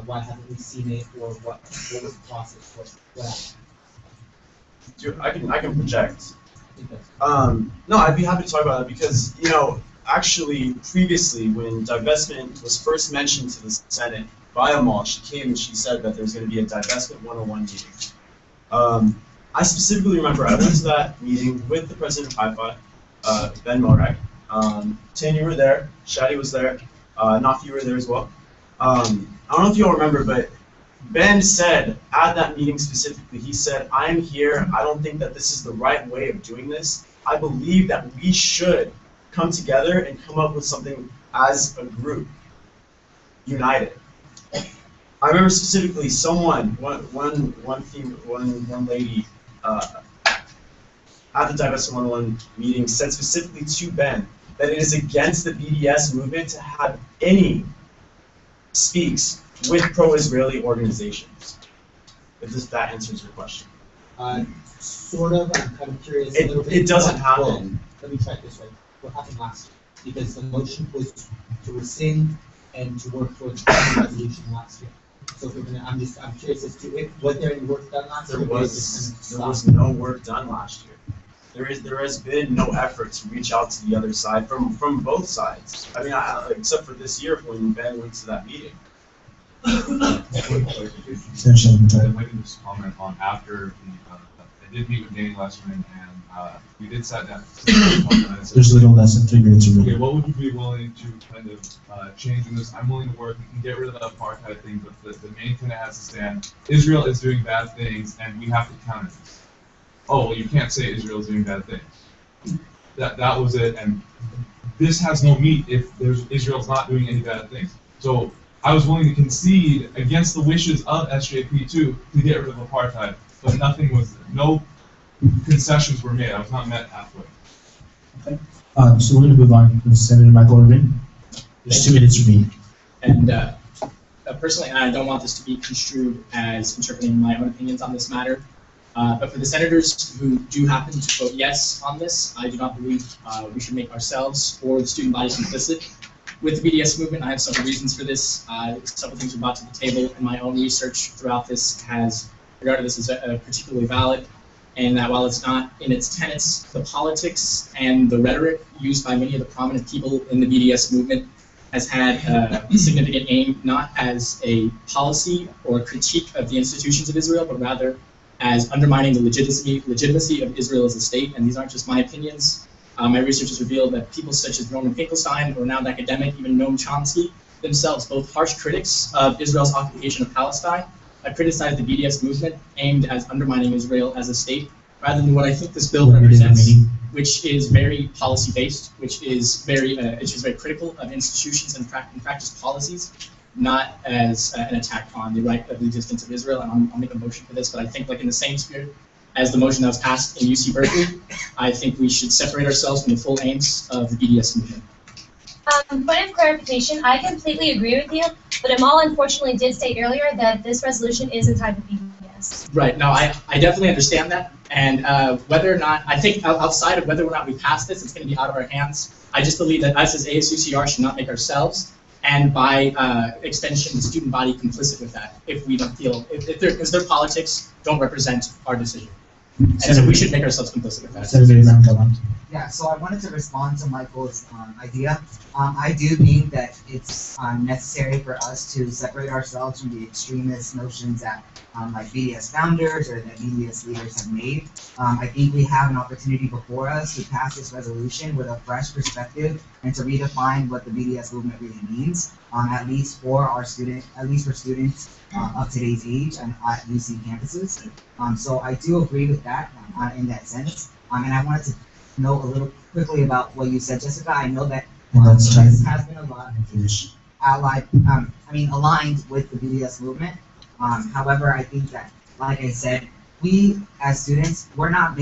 Why haven't we seen it, or what was the process? What happened? I can project. No, I'd be happy to talk about it because, actually, previously, when divestment was first mentioned to the Senate by Amal, she came and she said that there's going to be a divestment 101 meeting. I specifically remember I went to that meeting with the president of Haifa, Ben Morak. Tin, you were there. Shadi was there. Nafi, you were there as well. I don't know if you all remember, but Ben said at that meeting specifically, he said, "I am here. I don't think that this is the right way of doing this. I believe that we should come together and come up with something as a group, united." I remember specifically one lady at the Divestment 101 meeting said specifically to Ben that it is against the BDS movement to have any speaks with pro-Israeli organizations. If that answers your question. Sort of. I'm kind of curious. It doesn't happen. Let me try it this way. What happened last year? Because the motion was to rescind and to work towards the resolution last year. So if we're gonna, I'm curious as to was there any work done last year? There was no work done last year. There has been no effort to reach out to the other side from both sides. I mean, except for this year when Ben went to that meeting. I'd like to just comment on after I did meet with Danny Lesserman, and we did sit down. There's a little less than 3 minutes remaining. Okay, what would you be willing to kind of change in this? I'm willing to work. We can get rid of the apartheid thing, but the main thing that has to stand: Israel is doing bad things, and we have to counter this. Oh, well, you can't say Israel is doing bad things. That was it, and this has no meat if Israel's not doing any bad things. So I was willing to concede against the wishes of SJP to get rid of apartheid, but no concessions were made. I was not met halfway. Okay. So we're going to move on with Senator Michael Irvin. There's 2 minutes remaining. And personally, I don't want this to be construed as interpreting my own opinions on this matter. But for the senators who do happen to vote yes on this, I do not believe we should make ourselves or the student body complicit with the BDS movement. I have several reasons for this. Several things were brought to the table, and my own research throughout this has regarded this as particularly valid, and that while it's not in its tenets, the politics and the rhetoric used by many of the prominent people in the BDS movement has had a significant aim not as a policy or critique of the institutions of Israel, but rather as undermining the legitimacy of Israel as a state. And these aren't just my opinions. My research has revealed that people such as Norman Finkelstein, a renowned academic, even Noam Chomsky, themselves both harsh critics of Israel's occupation of Palestine, have criticized the BDS movement aimed at undermining Israel as a state, rather than what I think this bill represents, which is very policy-based, which is very critical of institutions and practice policies, not as an attack on the right of the existence of Israel. And I'll make a motion for this, but I think like in the same spirit as the motion that was passed in UC Berkeley, I think we should separate ourselves from the full aims of the BDS movement. Point of clarification, I completely agree with you, but Amal unfortunately did state earlier that this resolution is entitled BDS. Right, no, I definitely understand that, and whether or not, I think outside of whether or not we pass this, it's going to be out of our hands. I just believe that us as ASUCR should not make ourselves, and by extension, the student body complicit with that if we don't feel, if their politics don't represent our decision. And so we should make ourselves complicit with that. Yeah, so I wanted to respond to Michael's idea. I do think that it's necessary for us to separate ourselves from the extremist notions that like BDS founders or that BDS leaders have made. I think we have an opportunity before us to pass this resolution with a fresh perspective and to redefine what the BDS movement really means, at least for students of today's age and at UC campuses. So I do agree with that in that sense. And I wanted to know a little quickly about what you said, Jessica. I know that this has been a lot aligned with the BDS movement. However, I think that, like I said, we as students, we're not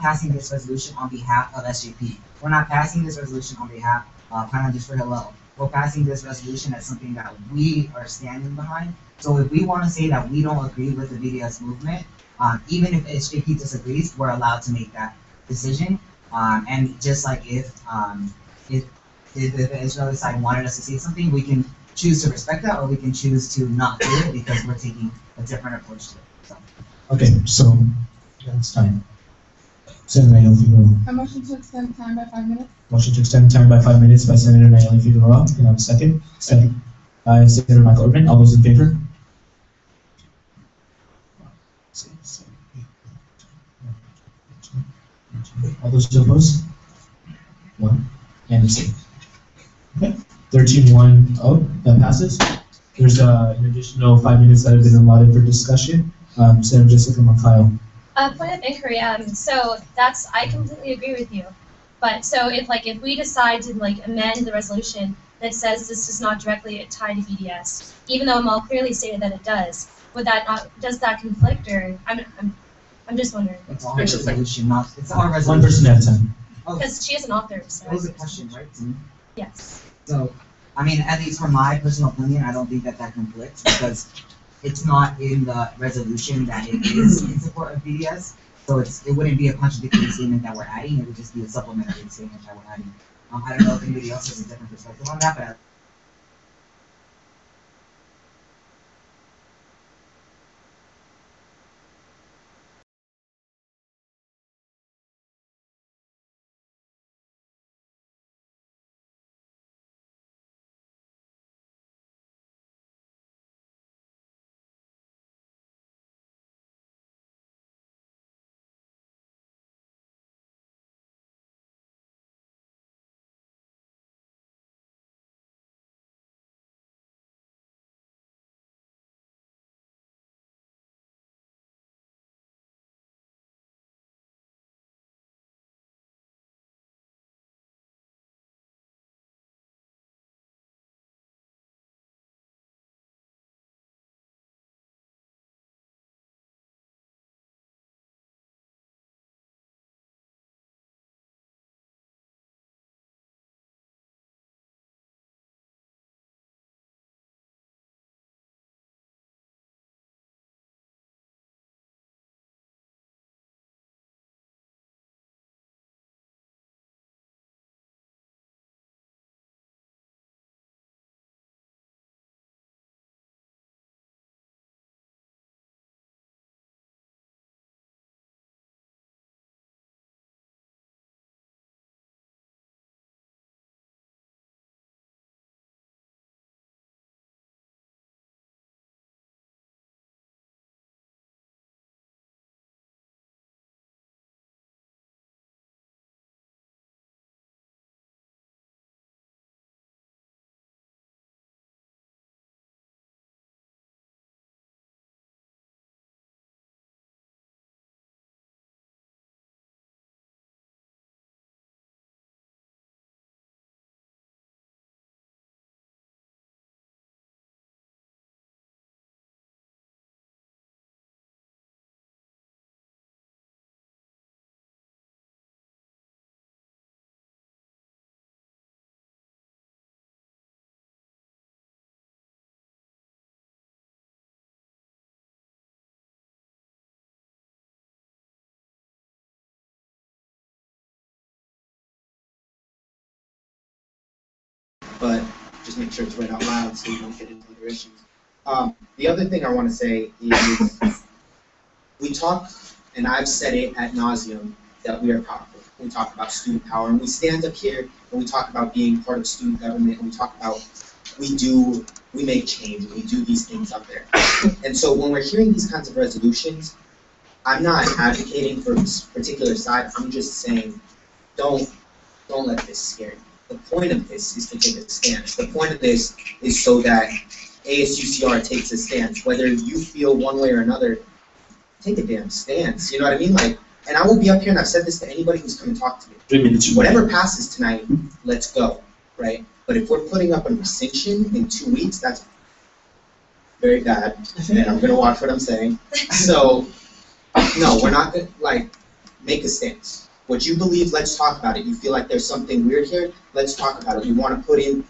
passing this resolution on behalf of SJP. We're not passing this resolution on behalf of Plan Just for Hillel. We're passing this resolution as something that we are standing behind. So if we want to say that we don't agree with the BDS movement, even if SJP disagrees, we're allowed to make that decision. And just like if the Israeli side wanted us to say something, we can choose to respect that, or we can choose to not do it because we're taking a different approach to it. So. Okay, so that's time. Senator Nayeli Figueroa. A motion to extend time by 5 minutes. Motion to extend time by 5 minutes by Senator Nayeli Figueroa. Can I have a second? Second by Senator Michael Urban. All those in favor? All those opposed? One. And abstain. Okay. 13-1. Oh, that passes. There's an additional 5 minutes that have been allotted for discussion. Senator Jessica Moncayo. Point of inquiry. So I completely agree with you. But so if we decide to amend the resolution that says this is not directly tied to BDS, even though Amal clearly stated that it does, does that conflict, or I'm just wondering. It's our resolution, not it's our resolution. One person at a time. Because she is an author. So that was a question, right? Yes. So, I mean, at least from my personal opinion, I don't think that conflicts because it's not in the resolution that it is in support of BDS. So it wouldn't be a contradictory statement that we're adding. It would just be a supplementary statement that we're adding. I don't know if anybody else has a different perspective on that, but but just make sure it's read out loud so you don't get into other issues. The other thing I want to say is we talk, and I've said it ad nauseum, that we are powerful. We talk about student power, and we stand up here and we talk about being part of student government, and we talk about we make change, and we do these things up there. And so when we're hearing these kinds of resolutions, I'm not advocating for a particular side. I'm just saying, don't let this scare you. The point of this is to take a stance. The point of this is so that ASUCR takes a stance. Whether you feel one way or another, take a damn stance. You know what I mean? Like, and I will be up here, and I've said this to anybody who's come and talked to me. 3 minutes. Whatever passes tonight, let's go, right? But if we're putting up a rescission in 2 weeks, that's very bad, and I'm gonna watch what I'm saying. So, no, we're not gonna, like, make a stance. What you believe, let's talk about it. You feel like there's something weird here, let's talk about it. You want to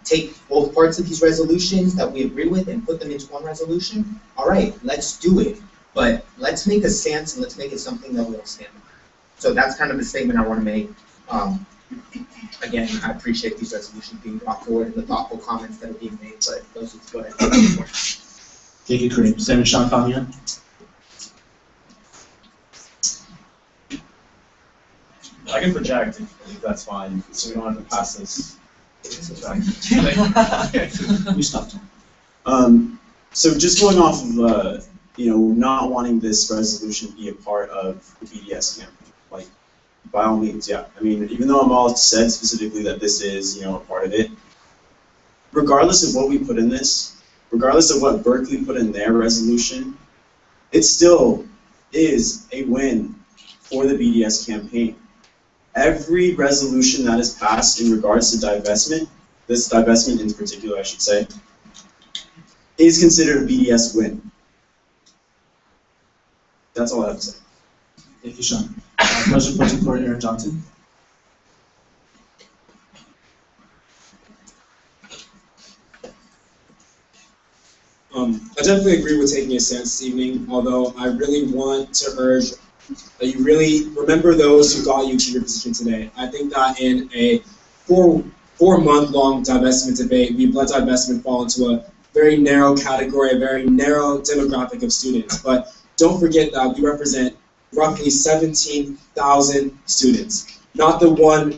take both parts of these resolutions that we agree with and put them into one resolution? All right, let's do it. But let's make a stance, and let's make it something that we'll stand on. So that's kind of the statement I want to make. Again, I appreciate these resolutions being brought forward and the thoughtful comments that are being made, but those are what I think. Thank you, Kareem. Senator Sean Conley. I can project if that's fine, so we don't have to pass this. You stopped. So just going off of not wanting this resolution to be a part of the BDS campaign, like by all means, yeah. I mean, even though Amal said specifically that this is a part of it, regardless of what we put in this, regardless of what Berkeley put in their resolution, it still is a win for the BDS campaign. Every resolution that is passed in regards to divestment, this divestment in particular, I should say, is considered a BDS win. That's all I have to say. Thank you, Sean. Pleasure putting forward Aaron Johnson. I definitely agree with taking a stance this evening, although I really want to urge that you really remember those who got you to your position today. I think that in a four-month-long divestment debate, we've let divestment fall into a very narrow category, a very narrow demographic of students. But don't forget that we represent roughly 17,000 students, not the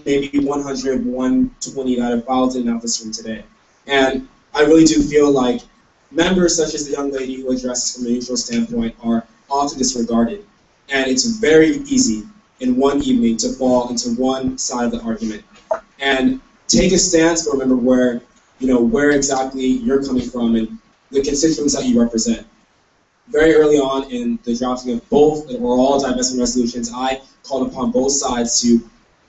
maybe 100, 120 that are filed in this room today. And I really do feel like members such as the young lady who addressed from a neutral standpoint are often disregarded. And it's very easy in one evening to fall into one side of the argument. And take a stance, but remember where exactly you're coming from and the constituents that you represent. Very early on in the drafting of both or all divestment resolutions, I called upon both sides to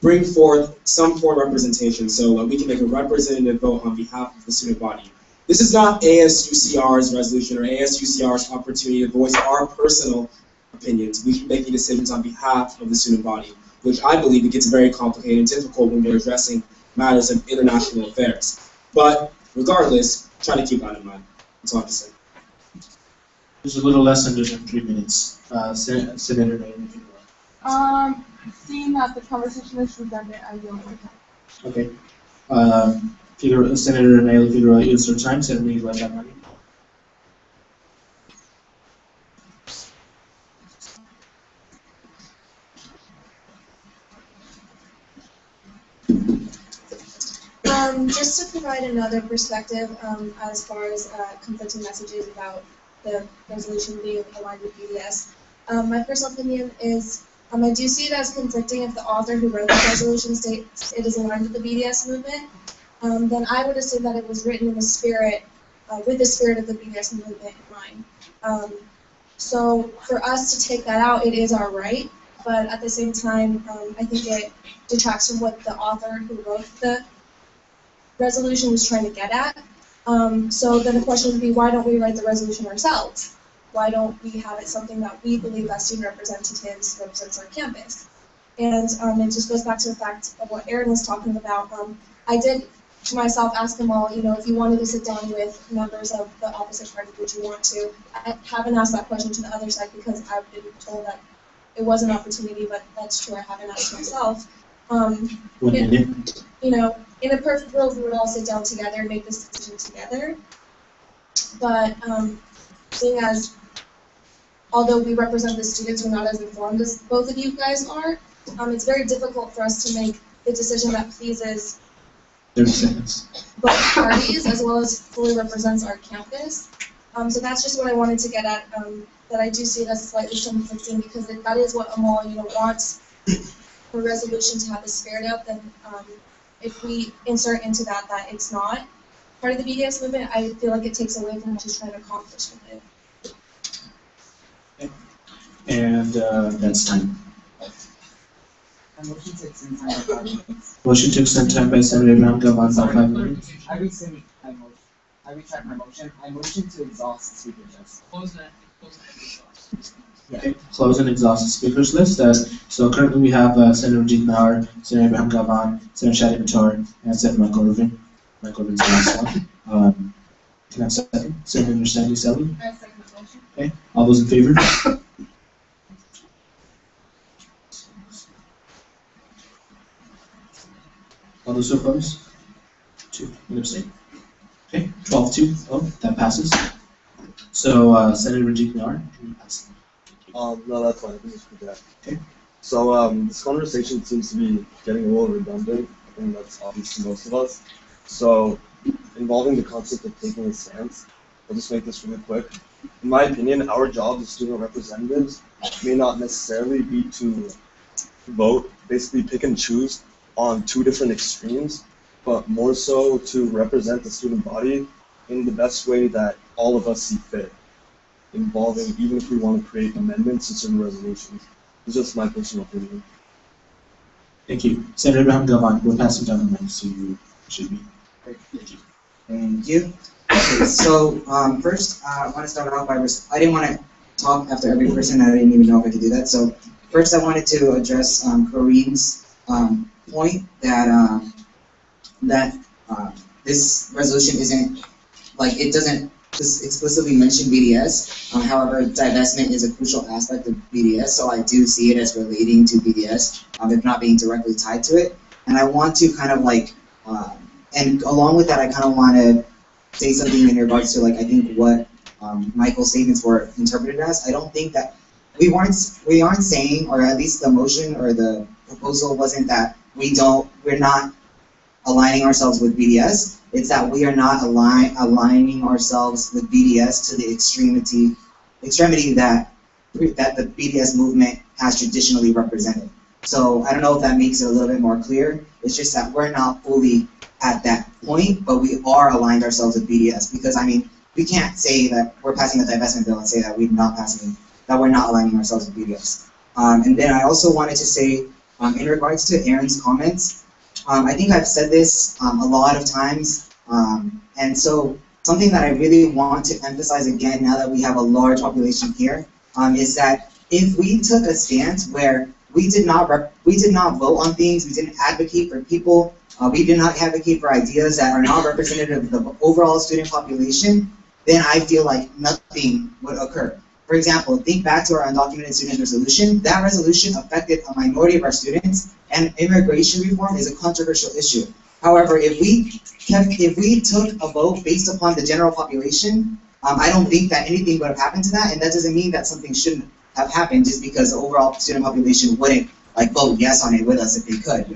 bring forth some form of representation so that we can make a representative vote on behalf of the student body. This is not ASUCR's resolution or ASUCR's opportunity to voice our personal opinions. We should be making decisions on behalf of the student body, which I believe it gets very complicated and difficult when we're addressing matters of international affairs. But regardless, try to keep that in mind. That's all I have to say. There's a little less than 3 minutes. Senator Naomi Figueroa. Seeing that the conversation is redundant, I yield my time. Okay. Senator Naomi Figueroa, yields her time. Senator Lee, Just to provide another perspective as far as conflicting messages about the resolution being aligned with BDS. My personal opinion is I do see it as conflicting if the author who wrote the resolution states it is aligned with the BDS movement. Then I would assume that it was written in the spirit, with the spirit of the BDS movement in mind. So for us to take that out, it is our right, but at the same time, I think it detracts from what the author who wrote the resolution was trying to get at. So then the question would be, why don't we write the resolution ourselves? Why don't we have it something that we believe that student representatives represents our campus? And it just goes back to the fact of what Aaron was talking about. I did to myself ask them all, if you wanted to sit down with members of the opposite party, would you want to? I haven't asked that question to the other side because I've been told that it was an opportunity, but that's true, I haven't asked myself. 1 minute. You know, in a perfect world, we would all sit down together and make this decision together. But seeing as, although we represent the students, we're not as informed as both of you guys are, it's very difficult for us to make the decision that pleases 30 seconds. both parties as well as fully represents our campus. So that's just what I wanted to get at, that I do see it as slightly conflicting because that is what Amal, wants the resolution to have the spirit of, then if we insert into that it's not part of the BDS movement, I feel like it takes away from what she's trying to accomplish with it. And that's time. Motion to extend time by 5 minutes. Motion to extend time by Senator Abraham Gavon by 5 minutes. I rescind my motion. I retract my motion. I motion to exhaust the speaker list. Close that. Okay, close and exhaust the speakers list. So currently we have Senator Rajit Nahar, Senator Abraham Gavon, Senator Shadi Matar, and Senator Michael Irvin. Michael Irvin's the last one. Can I have a second? Senator Sandy Selly. I second the motion. Okay, all those in favor? All those opposed? 2. And abstain. Okay, 12-2. Oh, that passes. So, Senator Rajit Nahar, can you pass? No, that's fine. I think it's for that. Okay. So, this conversation seems to be getting a little redundant. I think that's obvious to most of us. So, involving the concept of taking a stance, I'll just make this really quick. In my opinion, our job as student representatives may not necessarily be to vote, basically pick and choose on 2 different extremes, but more so to represent the student body in the best way that all of us see fit, involving even if we want to create amendments to certain resolutions. It's just my personal opinion. Thank you. Senator Abraham Gavon, we're passing down the mic to you. Should be. Thank you. Thank you. Okay, so first, I want to start off by I didn't want to talk after every person. I didn't even know if I could do that. So first, I wanted to address Kareem's point that this resolution isn't it doesn't just explicitly mention BDS. However, divestment is a crucial aspect of BDS, so I do see it as relating to BDS, if not being directly tied to it. And I want to kind of and along with that, I kind of want to say something in regards to I think what Michael's statements were interpreted as. I don't think that we aren't saying, or at least the motion or the proposal wasn't that we're not aligning ourselves with BDS. It's that we are not aligning ourselves with BDS to the extremity that the BDS movement has traditionally represented. So I don't know if that makes it a little bit more clear. It's just that we're not fully at that point, but we are aligned ourselves with BDS, because I mean, we can't say that we're passing a divestment bill and say that we're not aligning ourselves with BDS. And then I also wanted to say, in regards to Aaron's comments, I think I've said this a lot of times, and so something that I really want to emphasize again now that we have a large population here, is that if we took a stance where we did not vote on things, we didn't advocate for people, we did not advocate for ideas that are not representative of the overall student population, then I feel like nothing would occur. For example, think back to our undocumented student resolution. That resolution affected a minority of our students, and immigration reform is a controversial issue. However, if we took a vote based upon the general population, I don't think that anything would have happened to that, and that doesn't mean that something shouldn't have happened just because the overall student population wouldn't vote yes on it with us if they could,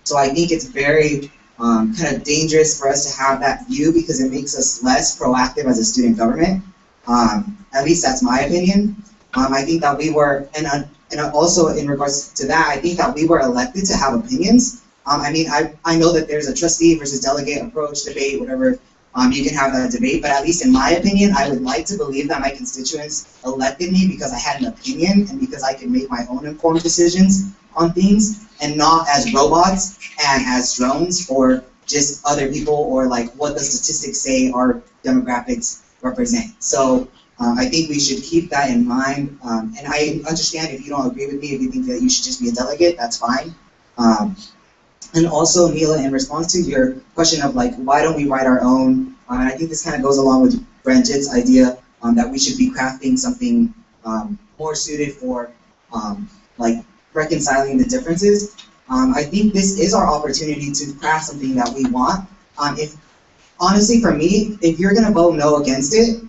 So I think it's very kind of dangerous for us to have that view, because it makes us less proactive as a student government. At least that's my opinion. I think that we were, and also in regards to that, I think that we were elected to have opinions. I mean, I know that there's a trustee versus delegate approach debate, whatever. You can have that debate, but at least in my opinion, I would like to believe that my constituents elected me because I had an opinion and because I could make my own informed decisions on things, and not as robots and as drones or just other people or what the statistics say our demographics represent. So I think we should keep that in mind. And I understand if you don't agree with me, if you think that you should just be a delegate, that's fine. And also, Mila, in response to your question of why don't we write our own, and I think this kind of goes along with Ranjit's idea that we should be crafting something more suited for reconciling the differences. I think this is our opportunity to craft something that we want. If honestly, for me, if you're gonna vote no against it,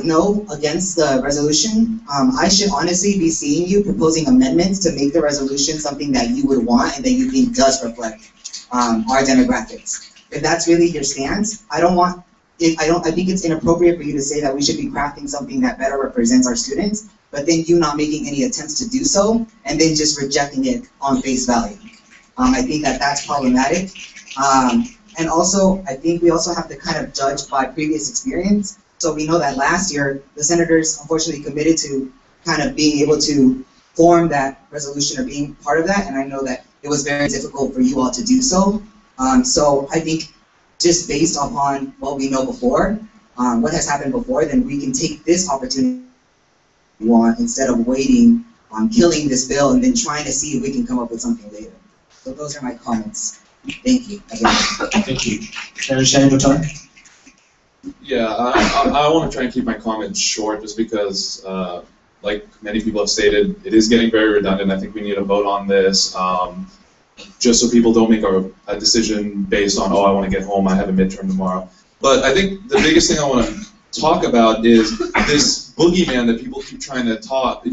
no against the resolution, I should honestly be seeing you proposing amendments to make the resolution something that you would want and that you think does reflect our demographics. If that's really your stance, I think it's inappropriate for you to say that we should be crafting something that better represents our students, but then you not making any attempts to do so, and then just rejecting it on face value. I think that that's problematic. And also, I think we also have to kind of judge by previous experience. So we know that last year, the senators unfortunately committed to kind of being able to form that resolution or being part of that, and I know that it was very difficult for you all to do so. So I think just based upon what we know before, what has happened before, then we can take this opportunity we want instead of waiting on killing this bill and then trying to see if we can come up with something later. So those are my comments. Thank you. Again. Thank you. Senator Shannon Buttar? Yeah, I want to try and keep my comments short just because, like many people have stated, it is getting very redundant. I think we need a vote on this, just so people don't make a decision based on, oh, I want to get home, I have a midterm tomorrow. But I think the biggest thing I want to talk about is this boogeyman that people keep trying to talk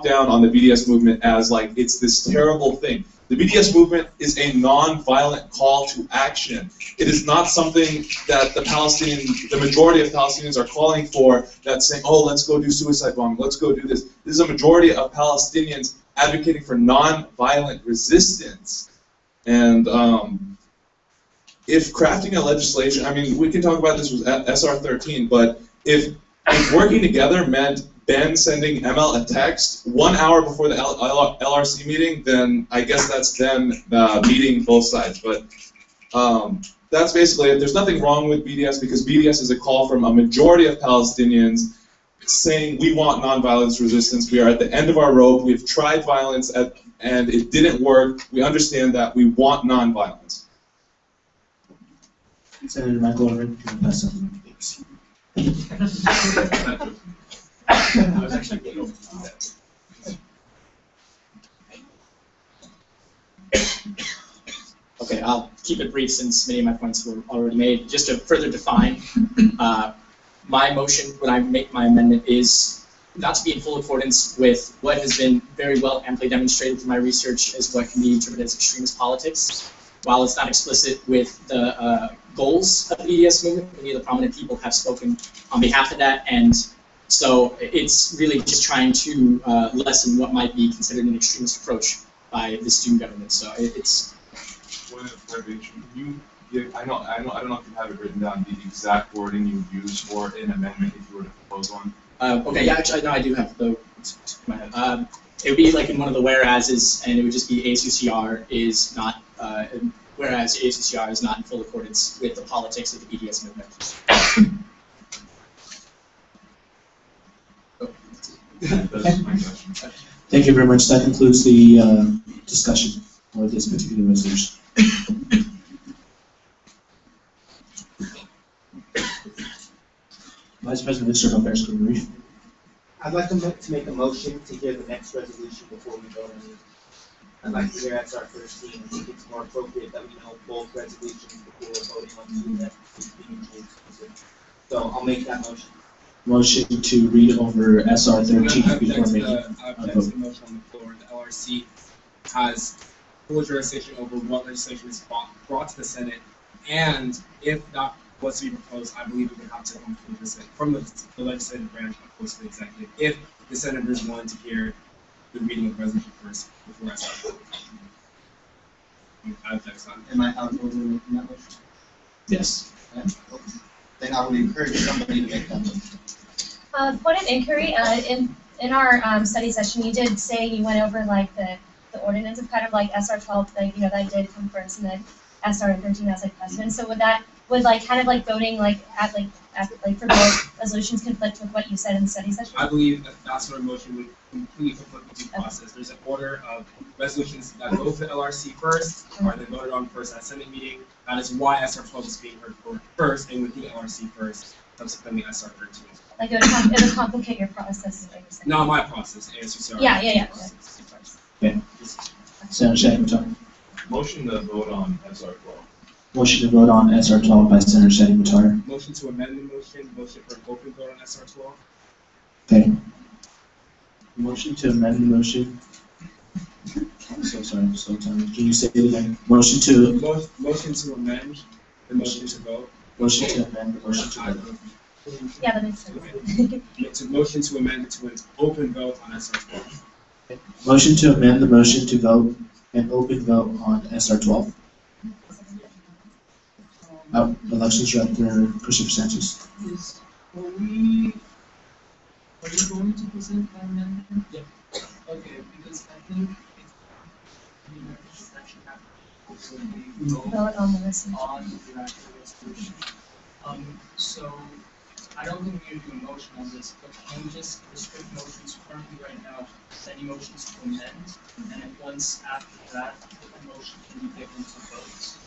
down on the BDS movement as like it's this terrible thing. The BDS movement is a non-violent call to action. It is not something that the majority of Palestinians are calling for, that's saying, oh, let's go do suicide bombing, let's go do this. This is a majority of Palestinians advocating for non-violent resistance. And if crafting a legislation, I mean, we can talk about this with SR 13, but if working together meant Ben sending ML a text 1 hour before the LRC meeting, then I guess that's them meeting both sides. But that's basically it. There's nothing wrong with BDS because BDS is a call from a majority of Palestinians saying we want nonviolence resistance. We are at the end of our rope. We've tried violence and it didn't work. We understand that. We want nonviolence. Senator Michael Oren, can you pass something, please? I was actually getting over that. Okay, I'll keep it brief since many of my points were already made. Just to further define, my motion, when I make my amendment, is not to be in full accordance with what has been very well amply demonstrated through my research as what can be interpreted as extremist politics. While it's not explicit with the goals of the BDS movement, many of the prominent people have spoken on behalf of that, and so it's really just trying to lessen what might be considered an extremist approach by the student government. So it's. Can you give? I don't know if you have it written down. The exact wording you would use for an amendment if you were to propose one. Okay, yeah, actually, no, I do have the. It would be like in one of the whereases, and it would just be ASUCR is not. Whereas ASUCR is not in full accordance with the politics of the BDS movement. Thank you very much. That concludes the discussion for this particular resolution. Vice President of External Affairs, can you read? I'd like to make a motion to hear the next resolution before we vote on it. I'd like to hear SR 13. I think it's more appropriate that we know both resolutions before we're voting on two that being exclusive. So I'll make that motion. Motion to read over SR 13 before making a vote. Motion on the floor. The LRC has full jurisdiction over what legislation is brought to the Senate, and if that was to be proposed, I believe it would have to come from the legislative branch, of course, the executive, if the senators wanted to hear the reading of the resolution first before I start. Am I eligible to make that motion? Yes. Okay. Then I would encourage somebody to make that motion. Point of inquiry, in our study session, you did say you went over like the ordinance of kind of like SR 12, that did come first, and then SR 13 as like precedent. So would like kind of like voting like at for both resolutions conflict with what you said in the study session? I believe that sort of motion would completely conflict with the process. There's an order of resolutions that go to the LRC first, or then voted on first at Senate meeting. That is why SR 12 is being heard first, and with the LRC first, subsequently SR 13. Like it would complicate your process, is what you're saying. Not my process, ASUCR. Yeah. Okay. Senator Shadi Matar. Motion to vote on SR 12. Motion to vote on SR 12 by Senator Shadi Matar. Motion to amend the motion for an open vote on SR 12. Okay. Motion to amend the motion. I'm so sorry, I'm so tired. Can you say it again? Motion to. Motion to amend the motion to vote. Motion to amend the motion to vote. Yeah, that makes sense. Motion to amend to an open vote on SR 12. Motion to amend the motion to vote and open vote on SR 12. Elections Director Christopher Sanchez. Are you going to present that amendment? Yeah. Okay, because I think it's, that should have also Vote on the resolution. on the actual resolution. So I don't think we need to do a motion on this, but can we just restrict motions currently right now, any motions to amend, and then once after that, the motion can be given to votes.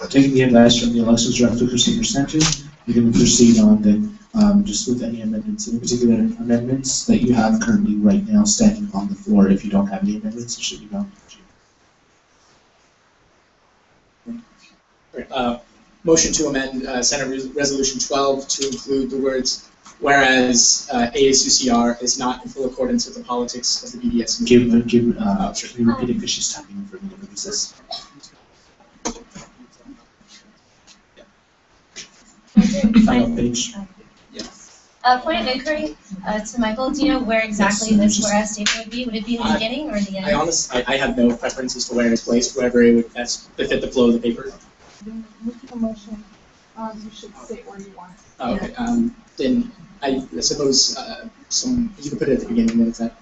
Taking the advice from the Elections Director Christopher Sanchez, we're going to proceed on the, just with any amendments, any particular amendments that you have currently right now standing on the floor. If you don't have any amendments, it should be gone. Motion to amend Senate Resolution 12 to include the words, whereas ASUCR is not in full accordance with the politics of the BDS. Can you repeat it because she's typing for me to repeat this? Final page. Point of inquiry to Michael. Do you know where exactly this whereas statement would be? Would it be in the beginning or the end? I have no preference as to where it's placed, wherever it would best fit the flow of the paper. With the motion, you should sit where you want. Oh, okay. Then I suppose you could put it at the beginning, then it's that.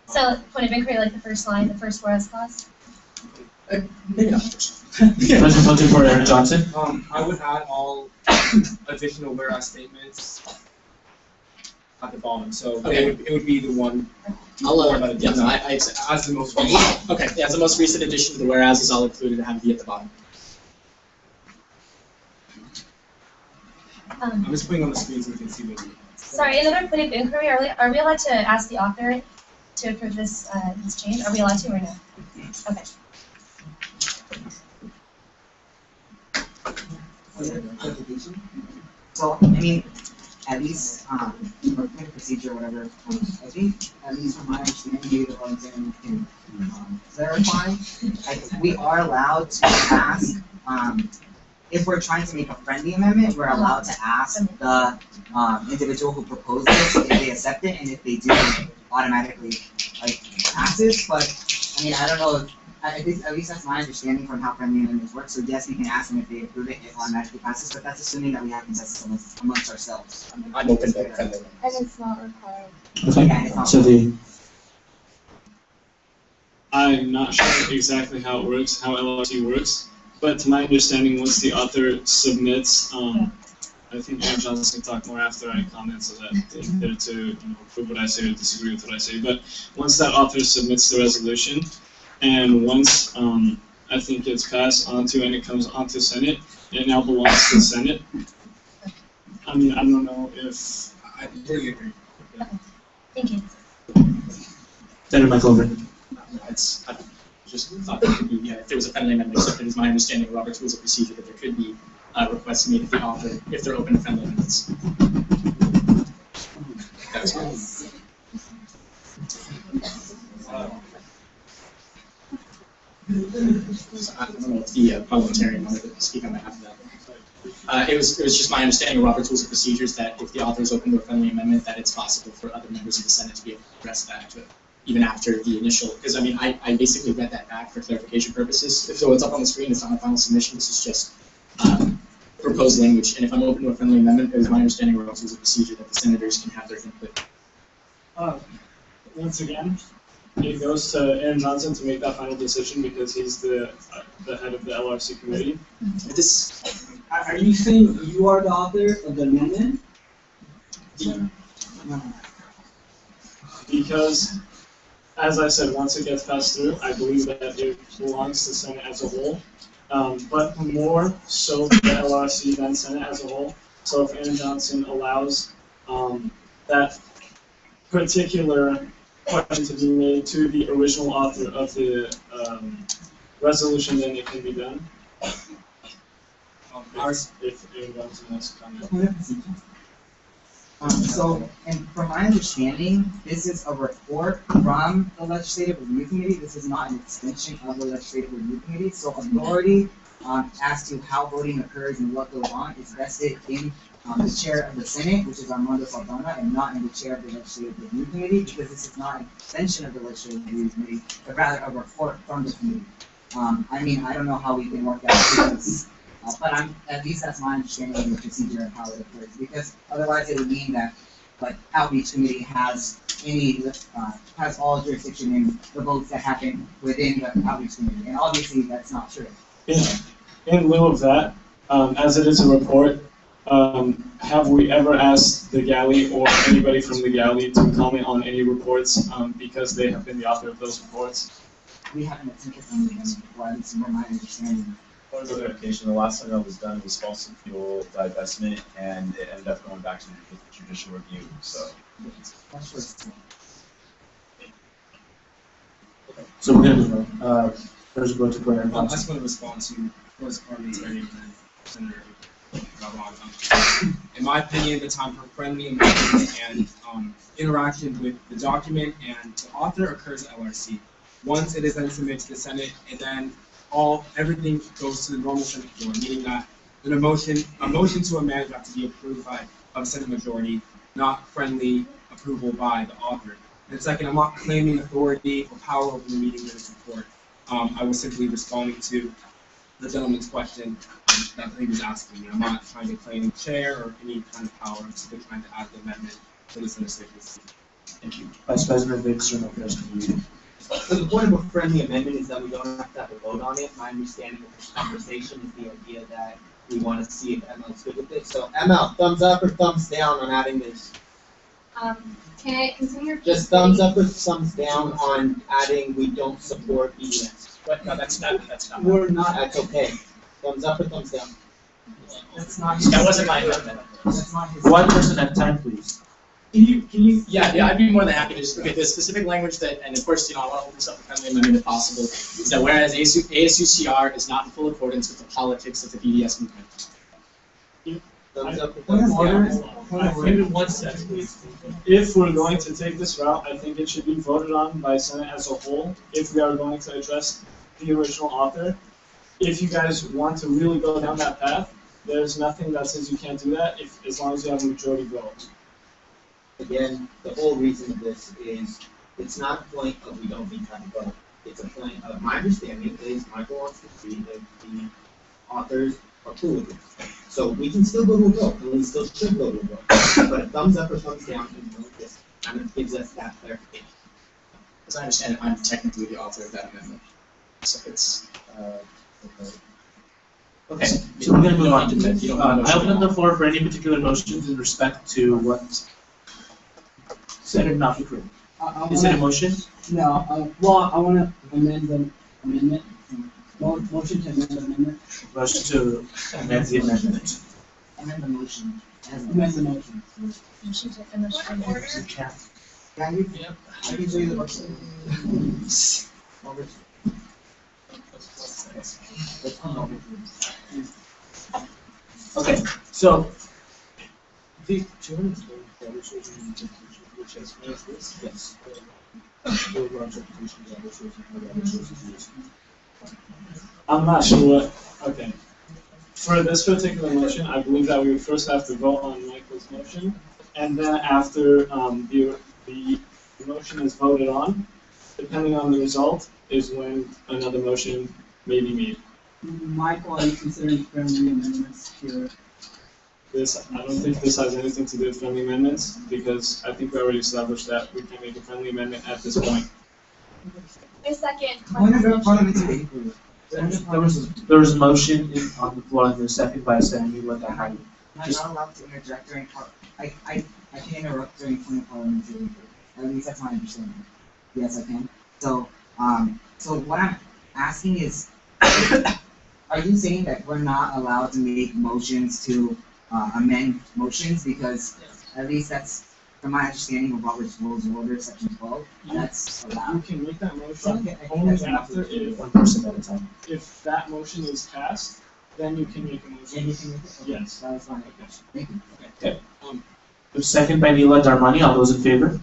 So point of inquiry, like the first line, the first whereas clause. Maybe not the first. President for Aaron Johnson. I would add all additional whereas statements at the bottom. So Okay. it would be the one. Yeah, no, I as the most recent. Okay, yeah, as the most recent addition to the whereas is all included and have it be at the bottom. I'm just putting on the screen so we can see the. Sorry, another point of inquiry. Are we allowed to ask the author to approve this this change? Are we allowed to or no? Okay. So, I mean, at least, or point of procedure, whatever, I think, at least from my understanding, maybe the parliamentarian can clarify, we are allowed to ask, if we're trying to make a friendly amendment, we're allowed to ask the individual who proposed it if they accept it, and if they do, it automatically passes. But I mean, I don't know. At least that's my understanding from how friendly amendments work. So yes, we can ask them if they approve it, it automatically passes. But that's assuming that we have consensus amongst ourselves. I'm open to friendly. And it's not required. Okay. Yeah, it's not So the. I'm not sure exactly how it works, how LRT works, but to my understanding, once the author submits, I think Aaron Johnson can talk more after I comment, so that they're to prove what I say or disagree with what I say. But once that author submits the resolution, and once I think it's passed onto and it comes onto Senate, it now belongs to the Senate. I mean, I don't know if I completely agree. Thank you. Senator McGovern. I just thought there could be, if there was a friendly amendment, so it is my understanding of Robert's Rules of Procedure that there could be requests made of the author if they're open to friendly amendments. That was good. So I don't know if the parliamentarian wanted to speak on behalf of that. It was just my understanding of Robert's Rules of Procedures that if the author is open to a friendly amendment, that it's possible for other members of the Senate to be able to address that even after the initial, because I mean, I basically read that back for clarification purposes. So it's up on the screen, it's not my final submission, this is just proposed language. And if I'm open to a friendly amendment, it was my understanding of Robert's Rules of Procedure that the senators can have their input. once again, it goes to Aaron Johnson to make that final decision because he's the head of the LRC committee. Are you saying you are the author of the amendment? Because, as I said, once it gets passed through, I believe that it belongs to Senate as a whole, but more so to the LRC than Senate as a whole. So if Aaron Johnson allows that particular question to be made to the original author of the resolution, then it can be done. If anyone wants to comment. And from my understanding, this is a report from the Legislative Review Committee. This is not an extension of the Legislative Review Committee. So authority as to how voting occurs and what goes on is vested in the chair of the Senate, which is Armando Saldana, and not in the chair of the Legislative Review Committee, because this is not an extension of the Legislative Review Committee, but rather a report from the committee. I mean, I don't know how we can work that out, because but at least that's my understanding of the procedure and how it occurs. Because otherwise, it would mean that, like, outreach committee has has all jurisdiction in the votes that happen within the outreach committee, and obviously that's not true. In lieu of that, as it is a report, have we ever asked the galley or anybody from the galley to comment on any reports because they have been the author of those reports? We haven't attempted any of them before, at least from my understanding. For clarification, the last time that was done was fossil fuel divestment, and it ended up going back to the judicial review. So. So we're gonna there's a vote to put in. I just want to respond to first parliamentarian and Senator Galvan. In my opinion, the time for friendly amendments and interaction with the document and the author occurs at LRC. Once it is then submitted to the Senate, and then everything goes to the normal Senate floor, meaning that a motion to amend would have to be approved by a Senate majority, not friendly approval by the author. And second, I'm not claiming authority or power over the meeting minutes report. I was simply responding to the gentleman's question that he was asking me. I'm not trying to claim chair or any kind of power. I'm simply trying to add the amendment to the Senate statement. Thank you. Vice President Victor, no question for you. So the point of a friendly amendment is that we don't have to have a vote on it. My understanding of this conversation is the idea that we want to see if ML's good with it. So ML, thumbs up or thumbs down on adding this? Can I continue? Just thumbs up or thumbs down on adding we don't support BDS. But no, that's not. We're not. That's okay. Thumbs up or thumbs down? That's not. That wasn't my amendment. That's not his. One person at a time, please. Can you? Yeah, I'd be more than happy to just look at the specific language that, and of course, I want to hold this up a friendly amendment if possible. Is that whereas ASUCR is not in full accordance with the politics of the BDS movement. Thumbs up or Point thumbs of order. down? Maybe 1 second, please. If we're going to take this route, I think it should be voted on by Senate as a whole. If we are going to address the original author, if you guys want to really go down that path, there's nothing that says you can't do that. As long as you have a majority vote. Again, the whole reason of this is it's not a point of we don't need time to vote. It's a point of my understanding is Michael wants to see if the authors are cool with it. So we can still go to a vote, and we still should go to a vote. But a thumbs up or thumbs down just kind of gives us that clarification. As I understand it, I'm technically the author of that amendment. So it's Okay, so we're going to move on. I open the floor for any particular motions in respect to what Senator Nafi. Is it a motion? No, well, I want to amend the amendment. Motion to amend the amendment. Motion to amend the amendment. Amend the motion. Amend the motion. Motion to finish the motion. Can you? Yep. I can show you the motion. Okay, so yes. I'm not sure what. Okay. For this particular motion, I believe that we would first have to vote on Michael's motion, and then after the motion is voted on, depending on the result, is when another motion may be made. Michael, are you considering friendly amendments here? I don't think this has anything to do with friendly amendments, because I think we already established that we can make a friendly amendment at this point. A second. There was a motion on the floor and there's a second by Senator Linda Hyde. I'm not allowed to interject during I can interrupt during point of parliamentary. At least that's my understanding. Yes, I can. So what I'm asking is, are you saying that we're not allowed to make motions to amend motions? Because at least that's from my understanding of Robert's Rules of Order, Section 12, that's You allowed. can make that So I motion think only that's enough. after if, One person at a time. if that motion is passed, then you can make a motion. Then you can make it? Okay. Yes. That was fine. Thank you. Okay. The second by Neela Darmani, all those in favor?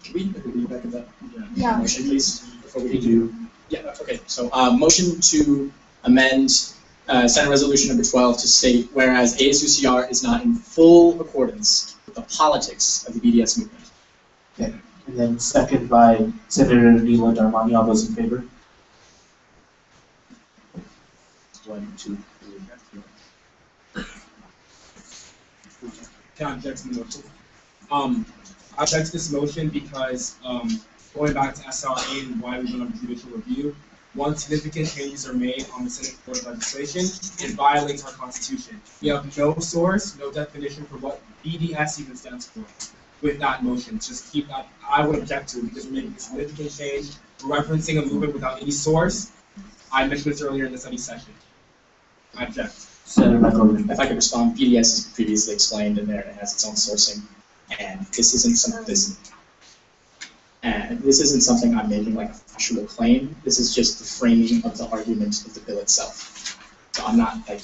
Can we back up that Yeah. motion, please? Before we Thank do. you. Yeah, okay, so, motion to amend, Senate Resolution number 12 to state, whereas ASUCR is not in full accordance with the politics of the BDS movement. Okay. And then second by Senator Neela Darmani, all those in favor? 1, 2, 3. Can I object to the motion? I object to this motion because, going back to SRA and why we went on judicial review, once significant changes are made on the Senate Court of Legislation, it violates our Constitution. We have no source, no definition for what BDS even stands for with that motion. Just keep that, I would object to it because we're making a significant change, we're referencing a movement without any source. I mentioned this earlier in the study session. I object. Senator McGovern. If I could respond, BDS is previously explained in there, it has its own sourcing, and this isn't something I'm making like a factual claim. This is just the framing of the argument of the bill itself. So I'm not like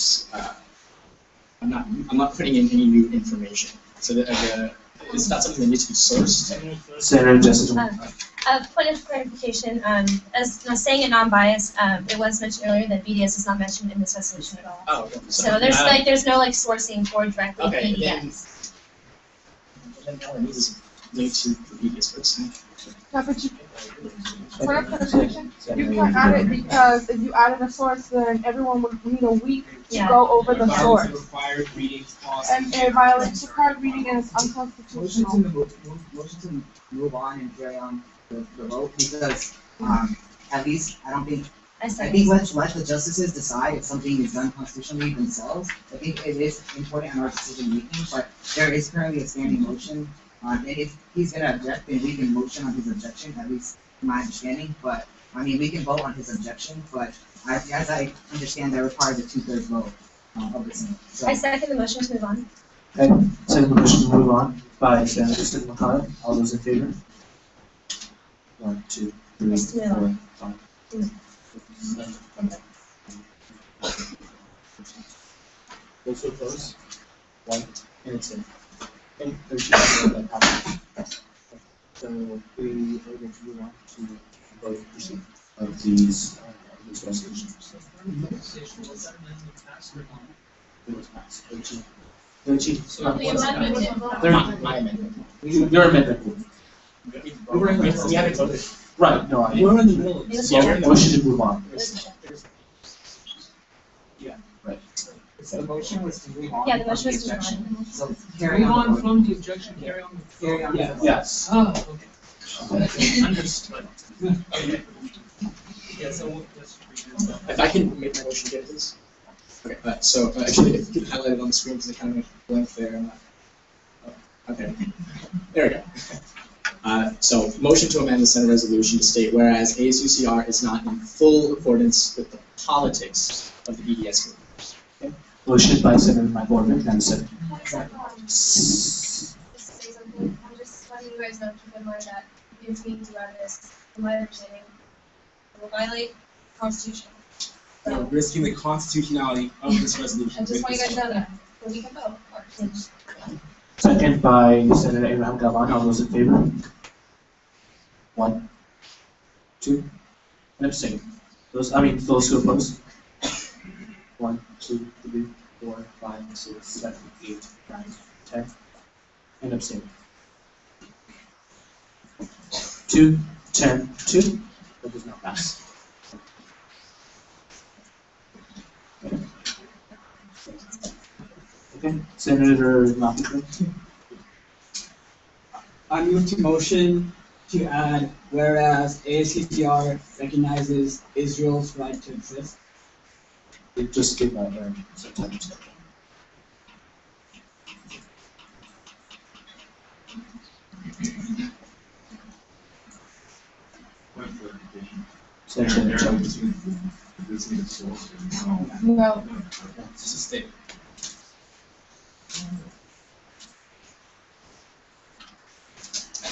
I'm not putting in any new information. So it's not something that needs to be sourced. Senator Jessica. A point of clarification, as saying it non-biased, it was mentioned earlier that BDS is not mentioned in this resolution at all. Oh, okay. So there's no like sourcing for directly Okay, BDS. Then all I need is link to the BDS website. Yeah, but you, for a presentation, you can't add it because if you added a source, then everyone would need a week to go over the source. Required readings policy. And it violates required reading and it's unconstitutional. Motion to move on and carry on the vote because, at least, I think let the justices decide if something is done constitutionally themselves. I think it is important in our decision making, but there is currently a standing motion. And if he's gonna object, then we can motion on his objection, at least in my understanding. But, I mean, we can vote on his objection, but as I understand, that requires a 2/3 vote of the Senate. So, I second the motion to move on. Okay. Second motion to move on by Senator McConnell. All those in favor? 1, 2, 3, 4, 5. Those who oppose? 1. And it's in. Okay, there's that happens. So we are going to move on to vote proceed of these resolutions. It was passed. 13. So the amendment didn't vote. My amendment. Your amendment. We haven't voted. Right, no, We're in the middle of this. Yeah, motion to move on. Yeah. Right. So the motion was to move on. Yeah, the motion from was to move objection. on. So carry Move on. on from the objection, carry on. Carry on. Yes. Oh, okay. Understood. Yeah, so let's redo that. If I can make my motion again, please. Okay, so actually, if you could highlight it on the screen because it kind of went blank there. Okay, there we go. So, motion to amend the Senate resolution to state, whereas ASUCR is not in full accordance with the politics of the BDS movement. Okay? Motion by Senator McGovern and second. Just say something. I'm just letting you guys know, keep in mind that if we do add this, from my understanding, it will violate the Constitution. We're risking the constitutionality of this resolution. I just want you guys to know that. But we can vote, of course. Second by Senator Abraham Gavan. All those in favor? 1, 2, and abstain. Those who oppose? 1, 2, 3, 4, 5, 6, 7, 8, 9, 10, and abstain. 2, 10, 2. That does not pass. Okay, Senator Lafayette. I move to motion to add, whereas ASUCR recognizes Israel's right to exist. It just gave out some time to start. Senator Jones. No. It's just a statement.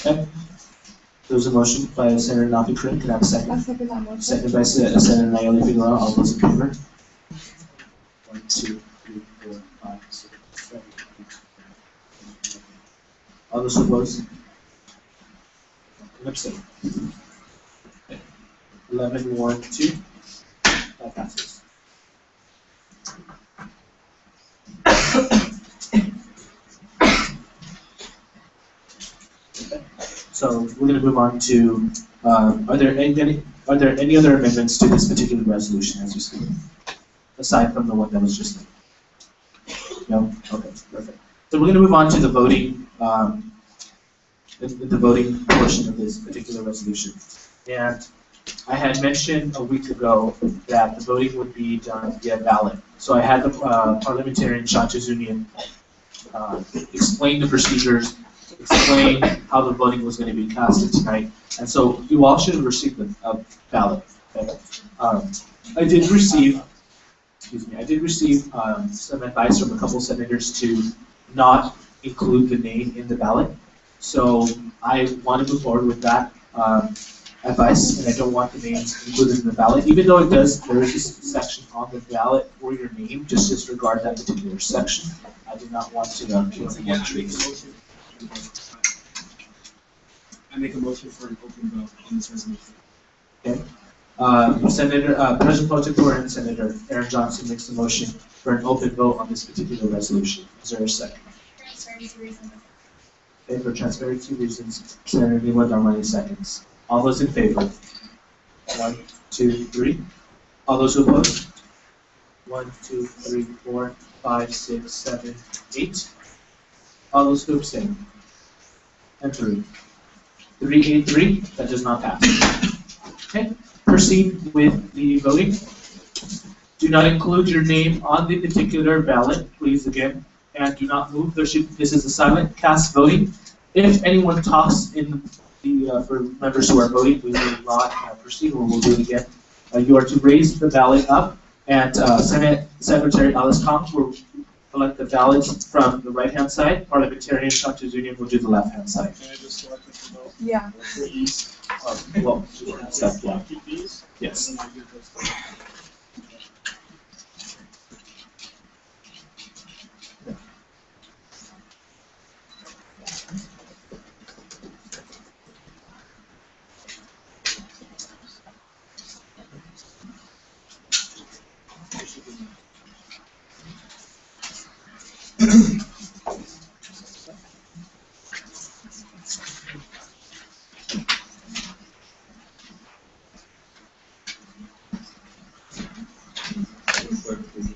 Okay. There was a motion by Senator Nafi Karim. Can I have a second? I second that motion. Second by Senator Nayeli Figueroa. All those in favor? 1, 2, 3, 4, 5, 6, 7, 8. All those opposed? And abstain. 11, 1, 2. That passes. So we're going to move on to, are there any other amendments to this particular resolution as you see it? Aside from the one that was just made? No? Okay, perfect. So we're going to move on to the voting, the voting portion of this particular resolution. And I had mentioned a week ago that the voting would be done via ballot. So I had the parliamentarian Shanta Zunian explain the procedures, explain how the voting was going to be casted tonight. And so you all should have received a ballot. Okay? I did receive some advice from a couple senators to not include the name in the ballot. So I want to move forward with that advice, and I don't want the names included in the ballot. Even though there is a section on the ballot for your name, just disregard that particular section. I do not want to kill anyone trees. I make a motion for an open vote on this resolution. Okay. President Pro Tempore and Senator Aaron Johnson makes the motion for an open vote on this particular resolution. Is there a second? Okay, for transparency reasons, Senator Nima Darmani seconds. All those in favor? 1, 2, 3. All those who oppose? 1, 2, 3, 4, 5, 6, 7, 8. All those who abstain? And 3. 3, 8, 3. That does not pass. Okay. Proceed with the voting. Do not include your name on the particular ballot, please again, and do not move. This is a silent cast voting. If anyone talks in the for members who are voting, we will not proceed, or we'll do it again. You are to raise the ballot up, and Senate Secretary Alice Kong will collect the ballots from the right-hand side. Parliamentarian Shanta Zunian will do the left-hand side. Can I just select the vote? Yeah. Well, step one. Yes.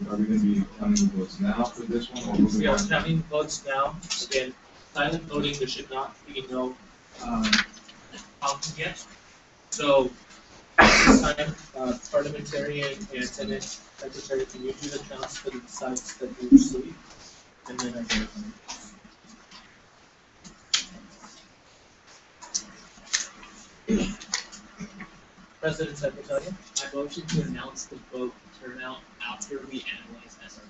Are we going to be counting the votes now for this one, or will we? We are counting votes now. Again, silent voting, there should not be no counting yet. So, this time, parliamentarian and Senate Secretary, can you do the counts for the sites that you received? And then I go. President Secretary, I motion to announce the vote turnout after we analyze SR.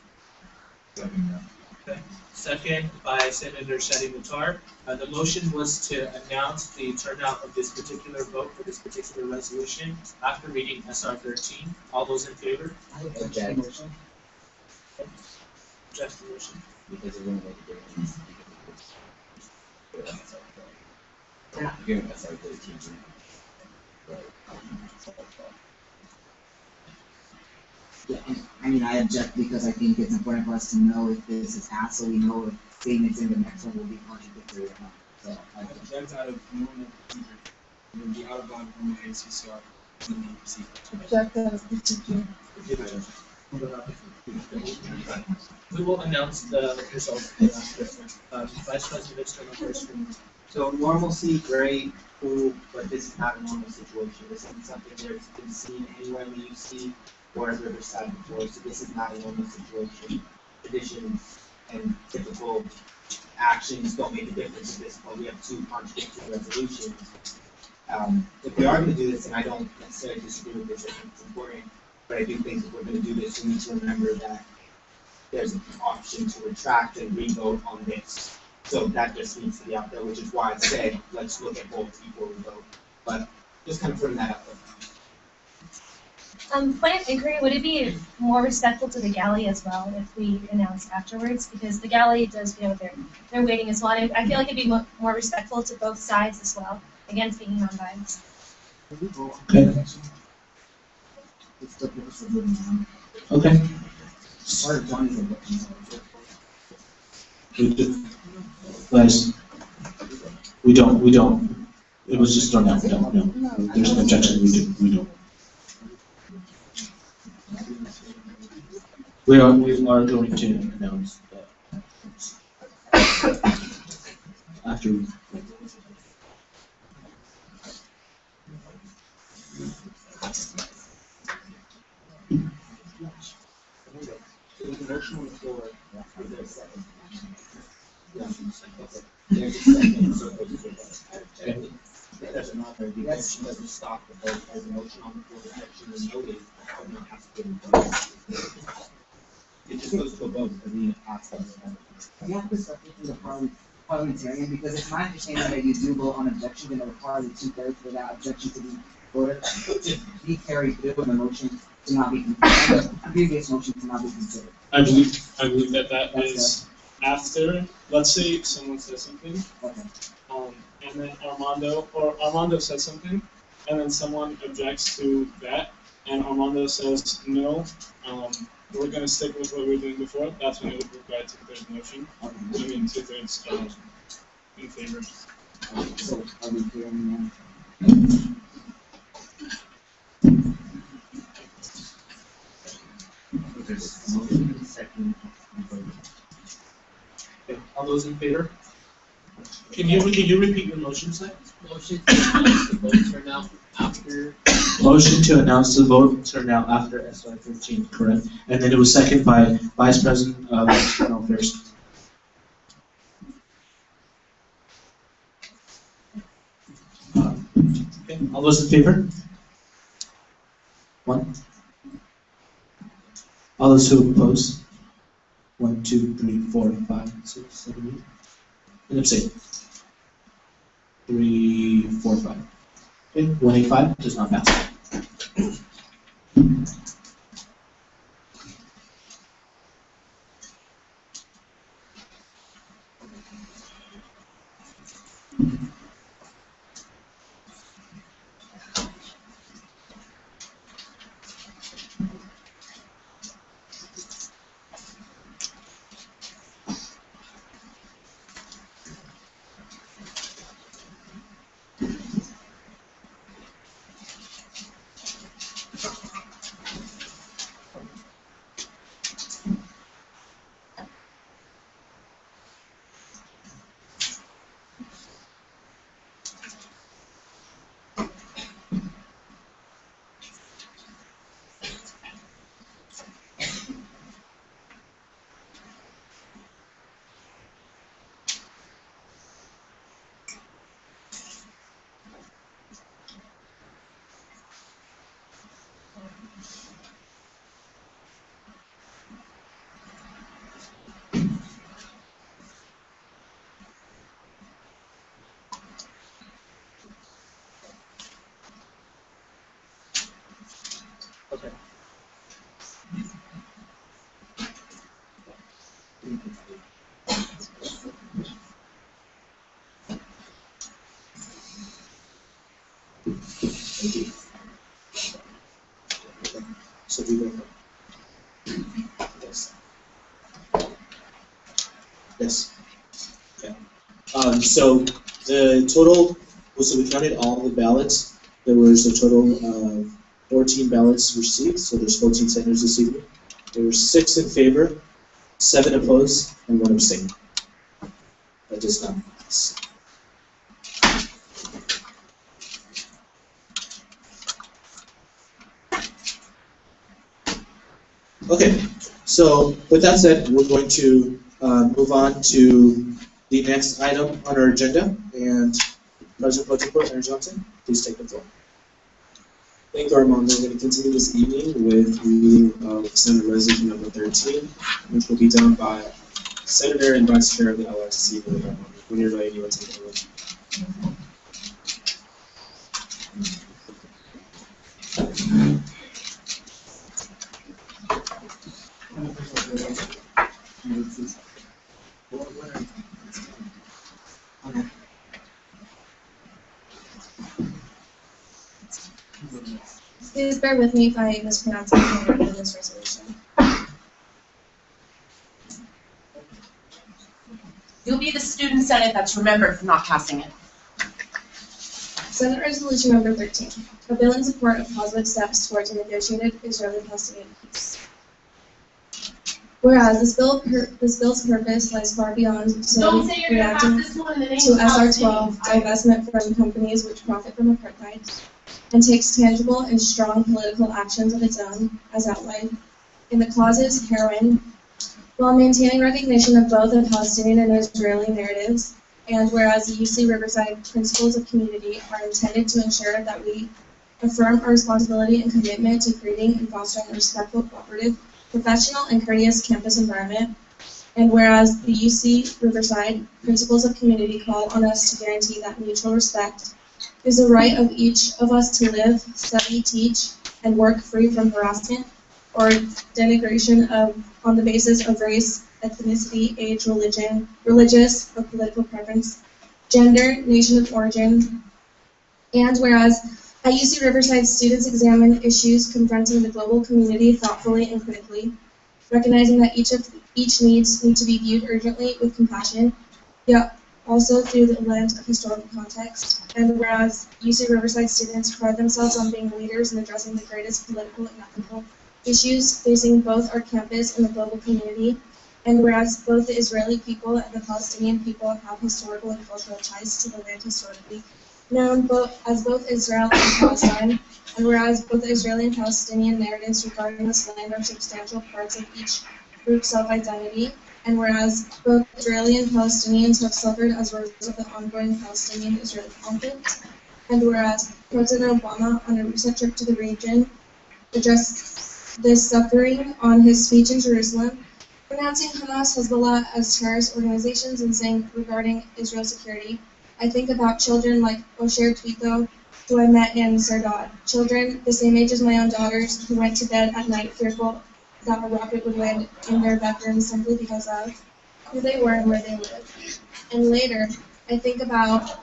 Okay. Second by Senator Shadi Mutar. The motion was to announce the turnout of this particular vote for this particular resolution after reading SR 13. All those in favor? I object. Object the motion. Because it wouldn't make a difference. You're giving SR 13. Yeah, I mean, I object because I think it's important for us to know if this is passed, so we know if statements in the next one will be contradictory or not. So I Object out of normal procedure. It would be out of line from the ACCR in the procedure. Object out of procedure. We will announce the results after. Vice President Victor on first screen. So normalcy, very cool, but this is not a normal situation. This isn't something that's been seen anywhere in the UC or as Riverside before, so this is not a normal situation. Traditions and typical actions don't make a difference at this point. We have two contradictory resolutions. If we are going to do this, and I don't necessarily disagree with this, I think it's important, but I do think if we're going to do this, we need to remember that there's an option to retract and re-vote on this. So that just needs to be out there, which is why I said, let's look at both before we vote. But just kind of putting that out there. Point of inquiry, would it be more respectful to the galley as well if we announce afterwards? Because the galley does, they're waiting as well. And I feel like it'd be more respectful to both sides as well. Again, speaking non-biased. Okay. Okay. Guys, we don't. It was just thrown out. No. There's an objection. We don't. We are going to announce after. There's a second. There's a second, so there's an author, the action doesn't stop the vote, there's a motion on the floor, the action is noted, but not has to be voted. It just goes to a vote, and then it passes. You have to separate from the parliamentarian, because it's my understanding that you do vote on objection, and it requires a 2/3 for that objection to be voted, to be carried through, and the motion to not be considered, the previous motion to not be considered. I believe that is after, let's say someone says something, and then Armando says something, and then someone objects to that, and Armando says no, we're gonna stick with what we were doing before. That's when it would require 2/3 motion. I mean 2/3 in favor. So are we hearing Okay, all those in favor? Can you repeat your motion, sir? Motion to announce the vote turnout after. Motion to announce the vote turnout after SY 15, correct? And then it was seconded by Vice President of External Affairs. Okay, all those in favor? 1. All those who oppose? 1, 2, 3, 4, 5, 6, 7, 8. And abstain. 3, 4, 5. Okay, 185 does not pass. Okay. Thank you. So we will. Yes. Yes. Okay. So the total, so we counted all the ballots. There was a total of 14 ballots received, so there's 14 senators this evening. There were 6 in favor, 7 opposed, and 1 abstained. That does not pass. Okay, so with that said, we're going to move on to the next item on our agenda, and President Pro Tempore Senator Johnson, please take the floor. Thank you, Armando. We're going to continue this evening with reading Senate Resolution number 13, which will be done by Senator and Vice Chair of the LRC, when you're ready, you want to take it away. Please bear with me if I mispronounce anything in this resolution. You'll be the student senate that's remembered for not passing it. Senate Resolution Number 13, a bill in support of positive steps towards a negotiated Israeli-Palestinian peace. Whereas this bill's purpose lies far beyond solely reacting to SR12 divestment from companies which profit from apartheid, and takes tangible and strong political actions of its own, as outlined in the clauses herein, while maintaining recognition of both the Palestinian and Israeli narratives. And whereas the UC Riverside principles of community are intended to ensure that we affirm our responsibility and commitment to creating and fostering a respectful, cooperative, professional, and courteous campus environment. And whereas the UC Riverside principles of community call on us to guarantee that mutual respect is a right of each of us to live, study, teach, and work free from harassment or denigration on the basis of race, ethnicity, age, religion, religious or political preference, gender, nation of origin. And whereas at UC Riverside, students examine issues confronting the global community thoughtfully and critically, recognizing that each needs need to be viewed urgently with compassion, yet also through the lens of historical context. And whereas UC Riverside students pride themselves on being leaders in addressing the greatest political and ethical issues facing both our campus and the global community, and whereas both the Israeli people and the Palestinian people have historical and cultural ties to the land historically known as both Israel and Palestine, and whereas both the Israeli and Palestinian narratives regarding this land are substantial parts of each group's self-identity, and whereas both Israeli and Palestinians have suffered as a result of the ongoing Palestinian-Israeli conflict, and whereas President Obama, on a recent trip to the region, addressed this suffering on his speech in Jerusalem, pronouncing Hamas, Hezbollah as terrorist organizations and saying regarding Israel's security, I think about children like Osher Twito, who I met in Sardot. Children the same age as my own daughters who went to bed at night fearful that a rocket would land in their bedrooms simply because of who they were and where they lived. And later, I think about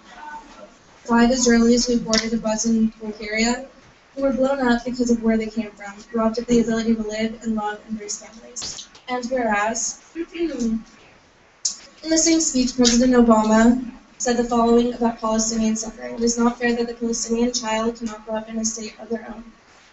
5 Israelis who boarded a bus in Bulgaria who were blown up because of where they came from, robbed of the ability to live and love and raise families. And whereas, in the same speech, President Obama said the following about Palestinian suffering. It is not fair that the Palestinian child cannot grow up in a state of their own,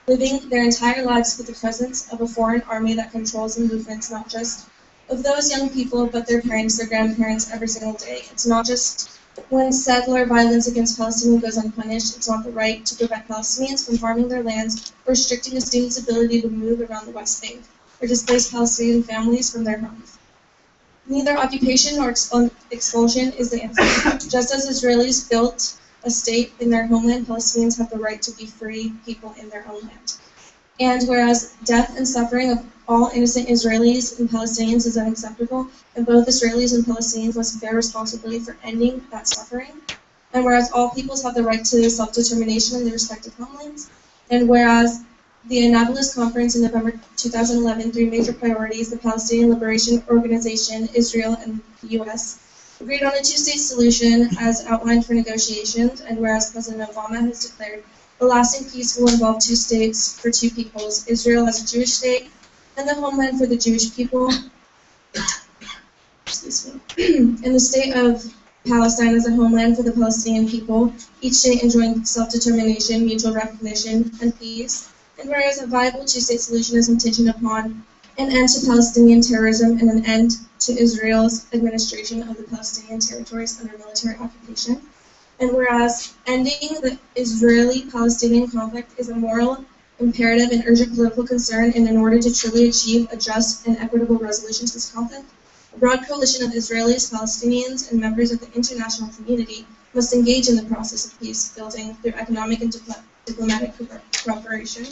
living their entire lives with the presence of a foreign army that controls the movements not just of those young people, but their parents, their grandparents, every single day. It's not just when settler violence against Palestinians goes unpunished. It's not the right to prevent Palestinians from farming their lands or restricting a student's ability to move around the West Bank or displace Palestinian families from their homes. Neither occupation nor expulsion is the answer. Just as Israelis built a state in their homeland, Palestinians have the right to be free people in their own land. And whereas death and suffering of all innocent Israelis and Palestinians is unacceptable, and both Israelis and Palestinians must bear responsibility for ending that suffering, and whereas all peoples have the right to self-determination in their respective homelands, and whereas the Annapolis Conference in November 2011, 3 major priorities, the Palestinian Liberation Organization, Israel, and the U.S., agreed on a 2-state solution as outlined for negotiations, and whereas President Obama has declared a lasting peace will involve 2 states for 2 peoples, Israel as a Jewish state, and the homeland for the Jewish people, and the state of Palestine as a homeland for the Palestinian people, each state enjoying self-determination, mutual recognition, and peace. And whereas a viable 2-state solution is contingent upon an end to Palestinian terrorism and an end to Israel's administration of the Palestinian territories under military occupation. And whereas ending the Israeli-Palestinian conflict is a moral imperative and urgent political concern, and in order to truly achieve a just and equitable resolution to this conflict, a broad coalition of Israelis, Palestinians, and members of the international community must engage in the process of peace building through economic and diplomatic cooperation.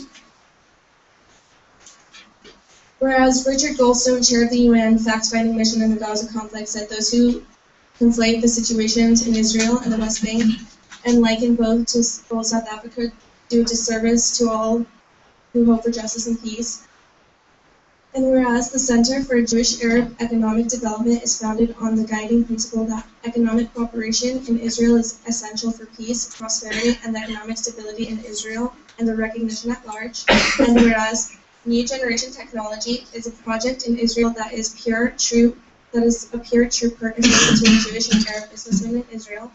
Whereas Richard Goldstone, chair of the UN fact-finding mission in the Gaza conflict, said those who conflate the situations in Israel and the West Bank and liken both to both South Africa do a disservice to all who hope for justice and peace. And whereas the Center for Jewish-Arab Economic Development is founded on the guiding principle that economic cooperation in Israel is essential for peace, prosperity, and the economic stability in Israel and the recognition at large. And whereas New Generation Technology is a project in Israel that is a pure, true partnership between Jewish and Arab businessmen in Israel.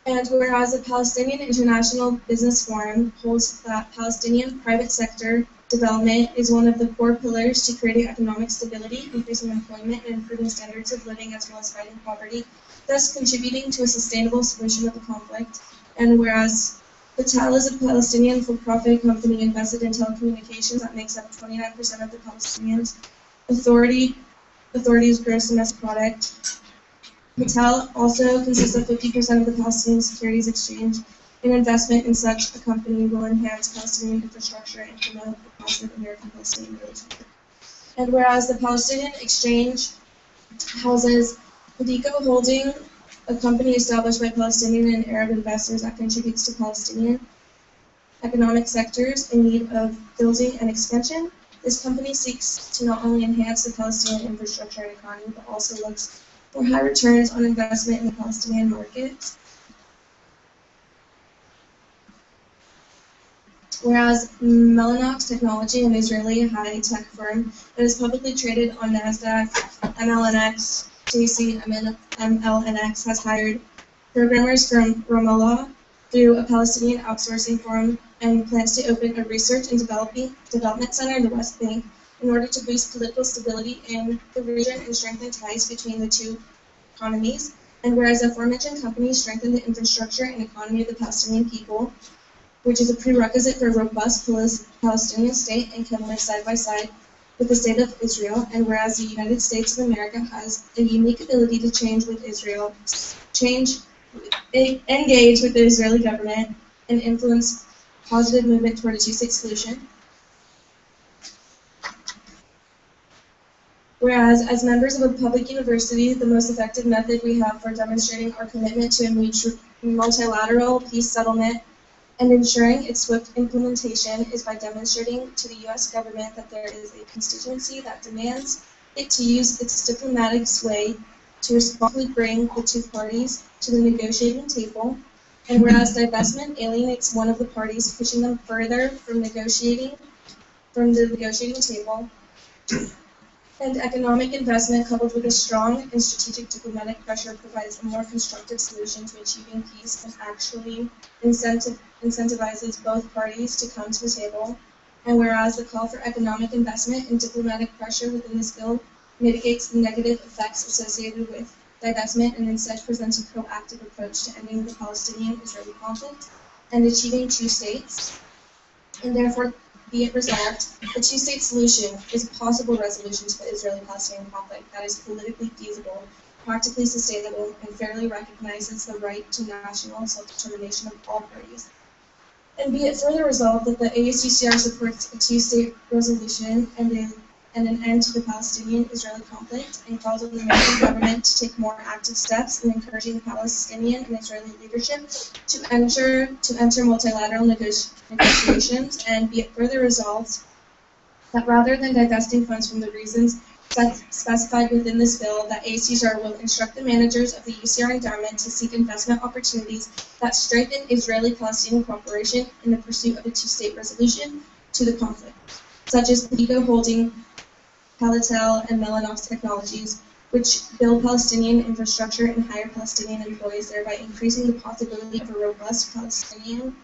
And whereas the Palestinian International Business Forum holds that Palestinian private sector development is one of the core pillars to creating economic stability, increasing employment, and improving standards of living, as well as fighting poverty, thus contributing to a sustainable solution of the conflict. And whereas Total is a Palestinian for-profit company invested in telecommunications that makes up 29% of the Palestinian Authority's gross domestic product. Total also consists of 50% of the Palestinian Securities Exchange. An investment in such a company will enhance Palestinian infrastructure and promote a positive American-Palestinian relationship. And whereas the Palestinian Exchange houses Pedico Holding, a company established by Palestinian and Arab investors that contributes to Palestinian economic sectors in need of building and expansion, this company seeks to not only enhance the Palestinian infrastructure and economy, but also looks for high returns on investment in the Palestinian market. Whereas Mellanox Technology, an Israeli high-tech firm that is publicly traded on NASDAQ, MLNX, JC, MLNX, has hired programmers from Ramallah through a Palestinian outsourcing firm and plans to open a research and development center in the West Bank in order to boost political stability in the region and strengthen ties between the two economies. And whereas the aforementioned companies strengthen the infrastructure and economy of the Palestinian people, which is a prerequisite for a robust Palestinian state and can live side by side with the state of Israel, and whereas the United States of America has a unique ability to engage with the Israeli government and influence positive movement toward a two-state solution. Whereas, as members of a public university, the most effective method we have for demonstrating our commitment to a multilateral peace settlement and ensuring its swift implementation is by demonstrating to the U.S. government that there is a constituency that demands it to use its diplomatic sway to responsibly bring the two parties to the negotiating table, and whereas divestment alienates one of the parties, pushing them further from the negotiating table, and economic investment coupled with a strong and strategic diplomatic pressure provides a more constructive solution to achieving peace and actually incentivizes both parties to come to the table. And whereas the call for economic investment and diplomatic pressure within this bill mitigates the negative effects associated with divestment and instead presents a proactive approach to ending the Palestinian-Israeli conflict and achieving two states, and therefore be it resolved, the two-state solution is a possible resolution to the Israeli-Palestinian conflict that is politically feasible, practically sustainable, and fairly recognizes the right to national self-determination of all parties. And be it further resolved that the ASUCR supports a two-state resolution and an end to the Palestinian-Israeli conflict, and calls on the American government to take more active steps in encouraging the Palestinian and Israeli leadership to enter multilateral negotiations, and be it further resolved that rather than divesting funds from the reasons specified within this bill, that ASUCR will instruct the managers of the UCR endowment to seek investment opportunities that strengthen Israeli-Palestinian cooperation in the pursuit of a two-state resolution to the conflict, such as Pedico Holding, Palatel, and Mellanox Technologies, which build Palestinian infrastructure and hire Palestinian employees, thereby increasing the possibility of a robust Palestinian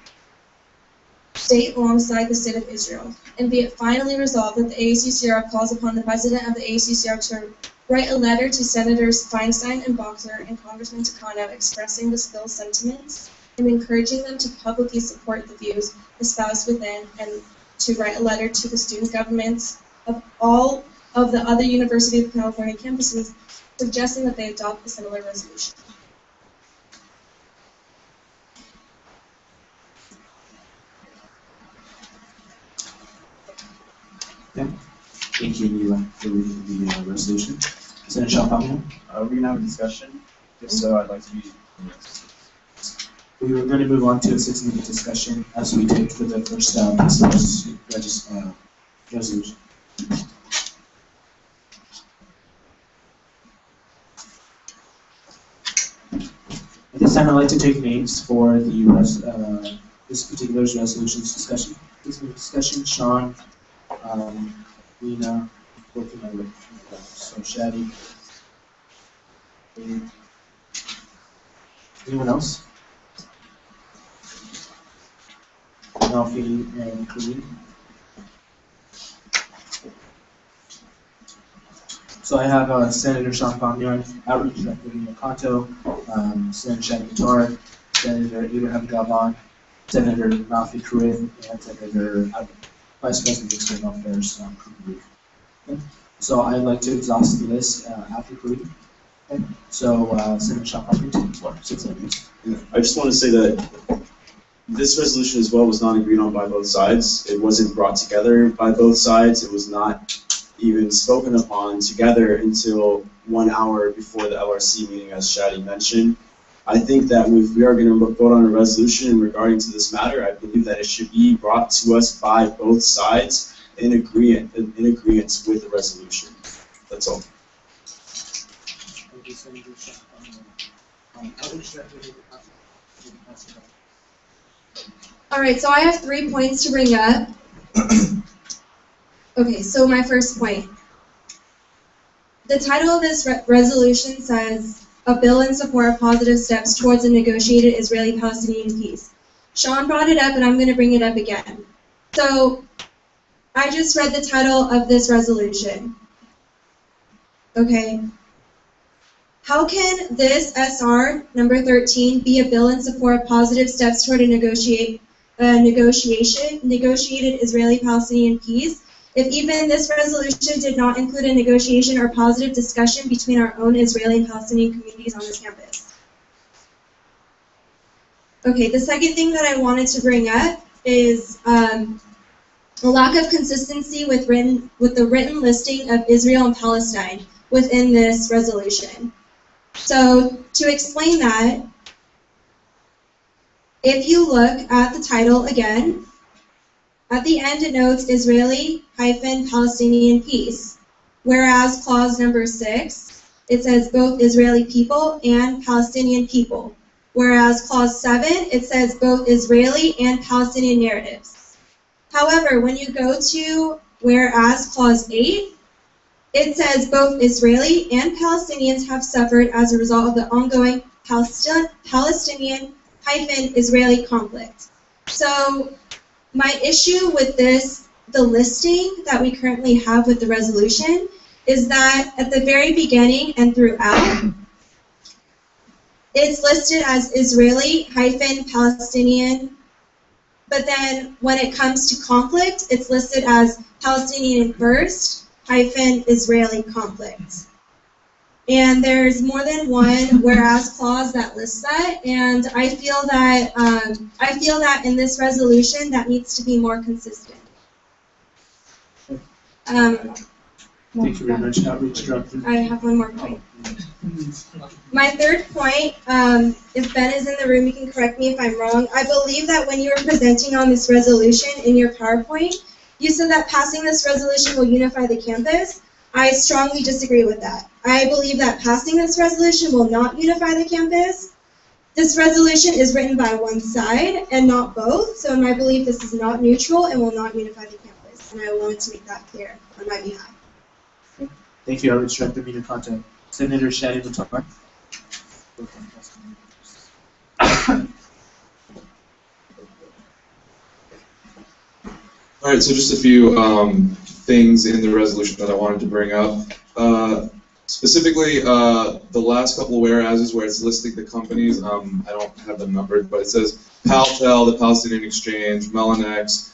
state alongside the state of Israel. And be it finally resolved that the ASUCR calls upon the president of the ASUCR to write a letter to Senators Feinstein and Boxer and Congressman Takano expressing this bill's sentiments and encouraging them to publicly support the views espoused within, and to write a letter to the student governments of all of the other University of California campuses suggesting that they adopt a similar resolution. Yeah. Thank you for reading the resolution. Senator Shalfano? We're going to have a discussion. If so, I'd like to be. We were going to move on to a 6-minute discussion as we did for the first resolution. At this time, I'd like to take names for the this particular resolution's discussion. Sean, Lena, working my way. So Shadi. Anyone else? Alfie and Kareem. So I have Senator Sean Palmier, Outreach Director Nina Kanto, Senator Shadi Qatar, Senator Abraham Gabon, Senator Nafi Karim, and Senator Vice President of External Affairs, Kareem. Okay. So I'd like to exhaust the list after Kareem. Okay. So Senator Sean Palmier, take the floor. 6 minutes. I just want to say that this resolution as well was not agreed on by both sides. It wasn't brought together by both sides. It was not even spoken upon together until 1 hour before the LRC meeting, as Shadi mentioned. I think that if we are going to vote on a resolution regarding to this matter, I believe that it should be brought to us by both sides in agreement with the resolution. That's all. All right, so I have 3 points to bring up. Okay, so my first point. The title of this resolution says, "A bill in support of positive steps towards a negotiated Israeli-Palestinian peace." Sean brought it up, and I'm going to bring it up again. So I just read the title of this resolution. Okay. How can this SR number 13 be a bill in support of positive steps toward a negotiated Israeli-Palestinian peace if even this resolution did not include a negotiation or positive discussion between our own Israeli and Palestinian communities on this campus? Okay, the second thing that I wanted to bring up is a lack of consistency with the written listing of Israel and Palestine within this resolution. So to explain that, if you look at the title again, at the end it notes Israeli-Palestinian peace, whereas clause number 6, it says both Israeli people and Palestinian people, whereas clause 7, it says both Israeli and Palestinian narratives. However, when you go to whereas clause 8, it says both Israeli and Palestinians have suffered as a result of the ongoing Palestinian-Israeli conflict. So my issue with this, the listing that we currently have with the resolution, is that at the very beginning and throughout, it's listed as Israeli-Palestinian, but then when it comes to conflict, it's listed as Palestinian first-Israeli conflict. And there's more than one whereas clause that lists that, and I feel that in this resolution that needs to be more consistent. Thank you very much, Outreach Director. I have one more point. My third point, if Ben is in the room, he can correct me if I'm wrong. I believe that when you were presenting on this resolution in your PowerPoint, you said that passing this resolution will unify the campus. I strongly disagree with that. I believe that passing this resolution will not unify the campus. This resolution is written by one side and not both, so in my belief this is not neutral and will not unify the campus, and I wanted to make that clear on my behalf. Thank you, Outreach Director Media Content. Senator Shadi Qatar. All right, so just a few things in the resolution that I wanted to bring up. Specifically, the last couple of whereases where it's listing the companies, I don't have them numbered, but it says Paltel, the Palestinian Exchange, Melanex.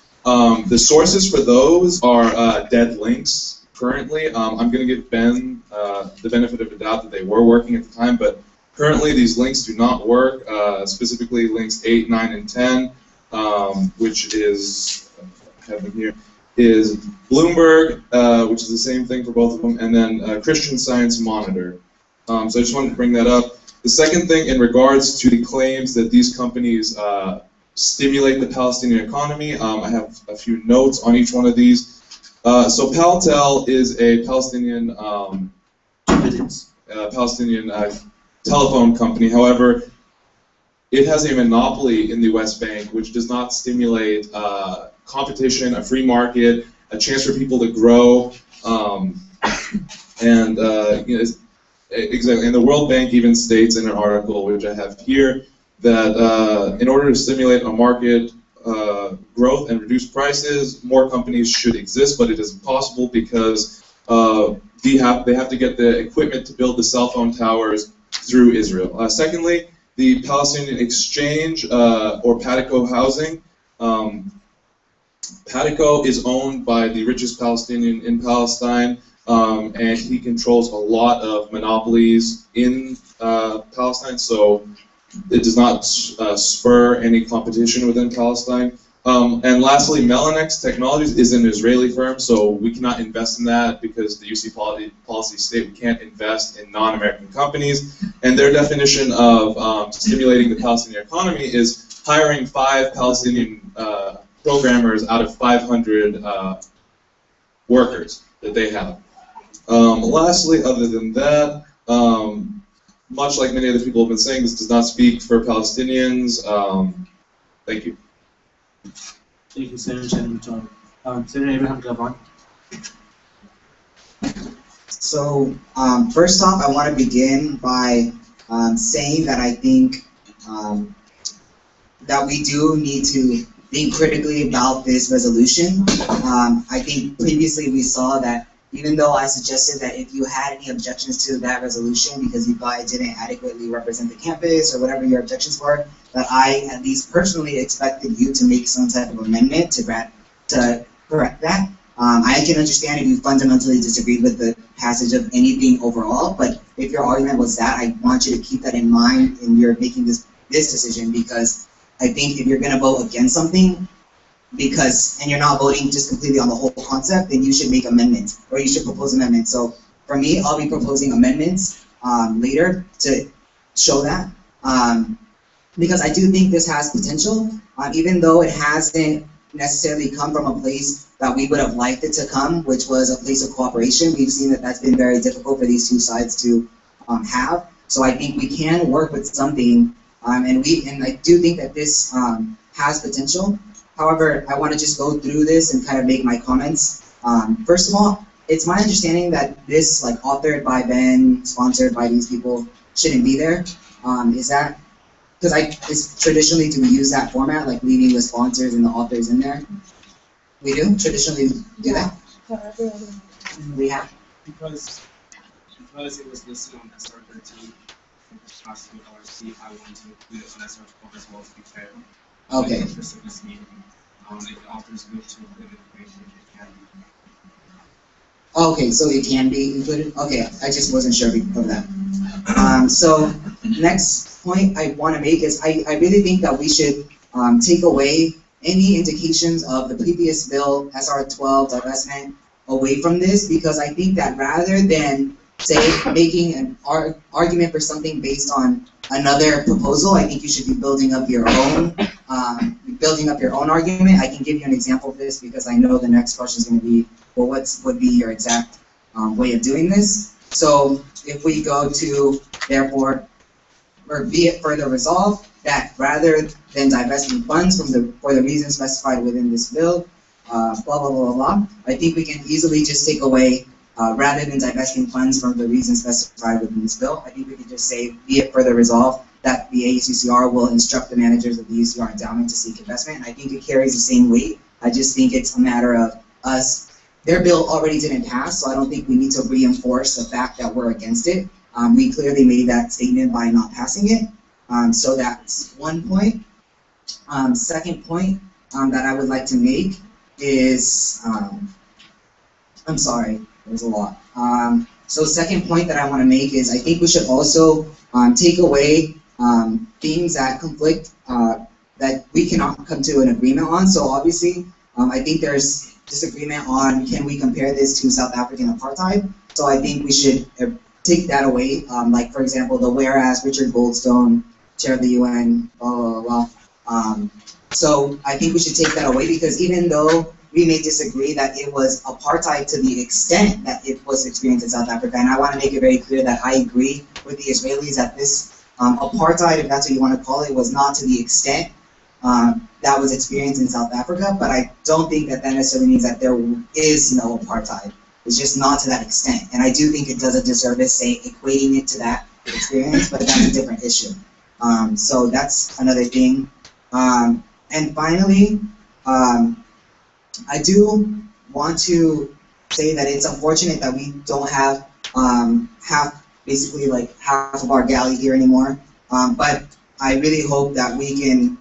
The sources for those are dead links currently. I'm going to give Ben the benefit of the doubt that they were working at the time, but currently these links do not work, specifically links 8, 9, and 10, which is, I have them here, is Bloomberg, which is the same thing for both of them, and then Christian Science Monitor. So I just wanted to bring that up. The second thing in regards to the claims that these companies stimulate the Palestinian economy, I have a few notes on each one of these. So Paltel is a Palestinian telephone company. However, it has a monopoly in the West Bank, which does not stimulate competition, a free market, a chance for people to grow, and exactly. And the World Bank even states in an article, which I have here, that in order to stimulate a market growth and reduce prices, more companies should exist, but it is impossible because they have to get the equipment to build the cell phone towers through Israel. Secondly, the Palestinian Exchange, or Patico Housing. Patico is owned by the richest Palestinian in Palestine, and he controls a lot of monopolies in Palestine, so it does not spur any competition within Palestine. And lastly, Melanex Technologies is an Israeli firm, so we cannot invest in that because the UC policy state we can't invest in non-American companies. And their definition of stimulating the Palestinian economy is hiring 5 Palestinian programmers out of 500 workers that they have. Lastly, other than that, much like many other people have been saying, this does not speak for Palestinians. Thank you. Thank you, Senator Senator Abraham Gabon. So, first off, I want to begin by saying that I think that we do need to think critically about this resolution. I think previously we saw that even though I suggested that if you had any objections to that resolution because you thought it didn't adequately represent the campus or whatever your objections were, that I at least personally expected you to make some type of amendment to correct that. I can understand if you fundamentally disagreed with the passage of anything overall, but if your argument was that, I want you to keep that in mind in your making this decision, because I think if you're going to vote against something, and you're not voting just completely on the whole concept, then you should make amendments, or you should propose amendments. So for me, I'll be proposing amendments later to show that, because I do think this has potential, even though it hasn't necessarily come from a place that we would have liked it to come, which was a place of cooperation. We've seen that that's been very difficult for these two sides to have. So I think we can work with something, and I do think that this has potential. However, I want to just go through this and kind of make my comments. First of all, it's my understanding that this, like, authored by Ben, sponsored by these people, shouldn't be there. Is that because traditionally do we use that format, like leaving the sponsors and the authors in there? We do traditionally do that. We have because it was listed on SR 13. Possibly RC, I want to include it on SR 12 as well to be fair. Okay. In the interest of this meeting, if the authors wish to include information, it can be. Okay, so it can be included? Okay, I just wasn't sure of that. So next point I want to make is I really think that we should take away any indications of the previous bill, SR 12, divestment, away from this, because I think that rather than, say, making an argument for something based on another proposal, I think you should be building up your own argument. I can give you an example of this because I know the next question is going to be, well, what would be your exact way of doing this? So if we go to, therefore, or be it further resolved that rather than divesting funds for the reasons specified within this bill, blah, blah, blah, blah, I think we can easily just take away, rather than divesting funds from the reasons specified within this bill, I think we can just say, be it further resolved that the ASUCR will instruct the managers of the UCR endowment to seek investment. I think it carries the same weight. I just think it's a matter of us. Their bill already didn't pass, so I don't think we need to reinforce the fact that we're against it. We clearly made that statement by not passing it. So that's one point. Second point that I would like to make is, I'm sorry, there's a lot. So second point that I want to make is I think we should also take away things that conflict that we cannot come to an agreement on. So obviously, I think there's disagreement on can we compare this to South African apartheid. So I think we should take that away. Like for example, the whereas Richard Goldstone, chair of the UN, blah blah blah. So I think we should take that away because even though we may disagree that it was apartheid to the extent that it was experienced in South Africa, and I want to make it very clear that I agree with the Israelis that this apartheid, if that's what you want to call it, was not to the extent that was experienced in South Africa, but I don't think that that necessarily means that there is no apartheid. It's just not to that extent. And I do think it does a disservice, say, equating it to that experience, but that's a different issue. So that's another thing. And finally, I do want to say that it's unfortunate that we don't have basically half of our galley here anymore. But I really hope that we can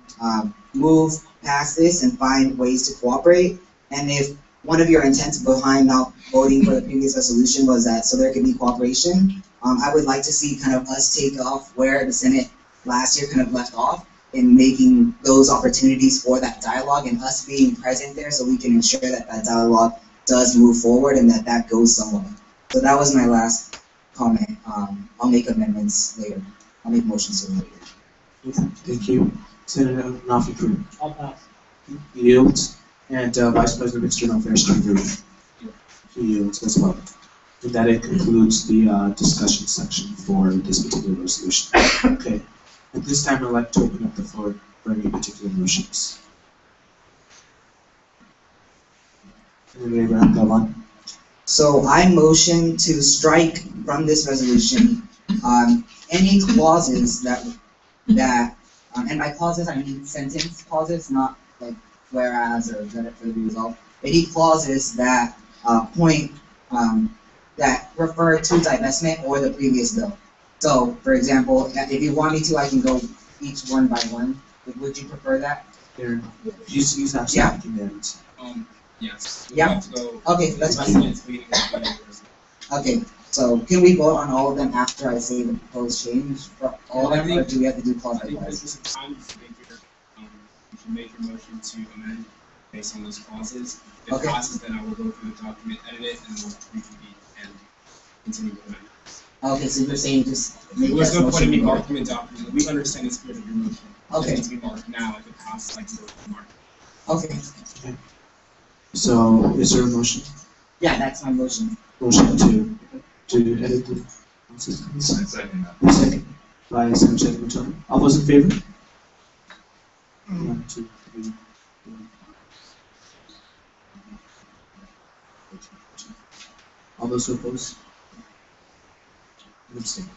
move past this and find ways to cooperate. And if one of your intents behind not voting for the previous resolution was that so there could be cooperation, I would like to see kind of us take off where the Senate last year kind of left off in making those opportunities for that dialogue and us being present there so we can ensure that that dialogue does move forward and that that goes somewhere. So that was my last comment. I'll make amendments later. I'll make motions to later. Thank you. Senator Nafi. I'll pass. He yields. And Vice President of External Affairs, he yields as well. And that it concludes the discussion section for this particular resolution. Okay. At this time, I'd like to open up the floor for any particular motions. So I motion to strike from this resolution any clauses that and by clauses I mean sentence clauses, not like whereas or that it further be resolved. Any clauses that that refer to divestment or the previous bill. So, for example, if you want me to, I can go each one by one. Would you prefer that? There, use that. Yeah. Yes. Yeah. Okay, that's fine. Okay, so can we vote on all of them after I say the proposed change for all of them, or do we have to do clause by clause? This is time you should make your motion to amend based on those clauses. If it passes, then I will go through the document, edit it, and we'll reconvene and continue with amendment. Okay, so you're saying just make There's no point in me mark. marking the document. We understand the spirit of your motion. Okay. It needs to be marked now. If it passes, I can go to mark. Okay. So, is there a motion? Yeah, that's my motion. Motion to edit the second by Senator Matona. All those in favor? 1, 2, 3, 4. All those who oppose? Abstain.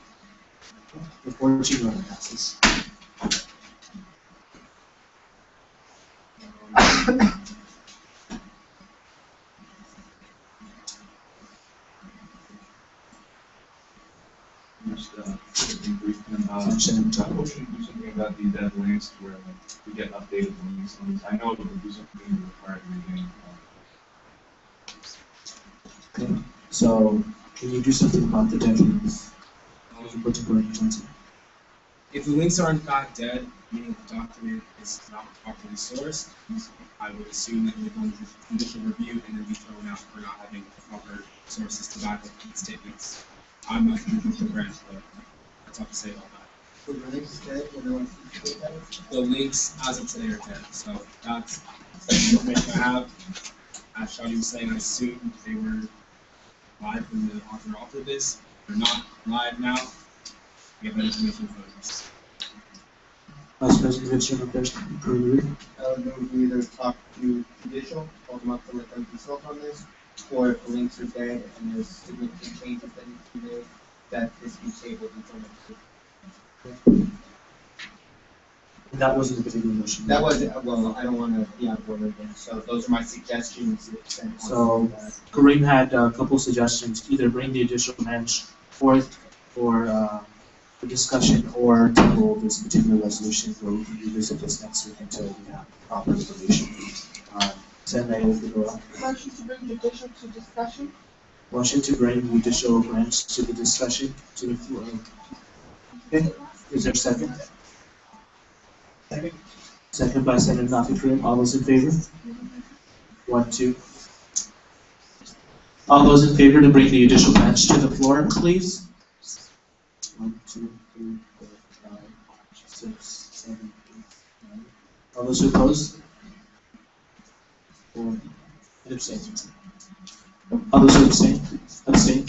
The 14 order passes. Motion to do something about the dead links where we get updated links. I know it would do something to require reading. Okay, so can you do something about the dead links? If the links are in fact dead, meaning the document is not properly sourced, I would assume that it would go into conditional review and then be thrown out for not having proper sources to back up these statements. I'm not going to do the branch, but that's all to say about that. The links dead, The links as of today are dead, so that's the information I have. As Shadi was saying, I assume they were live when the author authored this. They're not live now. We have that information for us. Vice President of External Affairs, we either talk to judicial, call them up to let them consult on this, or if the links are dead and there's significant changes that need to be made, that this be tabled until next week. that wasn't a particular motion. That was, well, I don't want to be on board again, so those are my suggestions. So Kareem had a couple suggestions, either bring the additional bench forth for the discussion or table this particular resolution where we can revisit this next week until we have proper information. Motion to bring judicial to discussion. Motion to bring judicial branch to the discussion to the floor. Okay, is there a second? Second by Senator Nafi Kareem. All those in favor? 1, 2, All those in favor to bring the additional branch to the floor, please. 1, 2, 3, 4, 5, 6, 7, 8, 9. All those who oppose? 4. And abstain. All those who abstain? Abstain.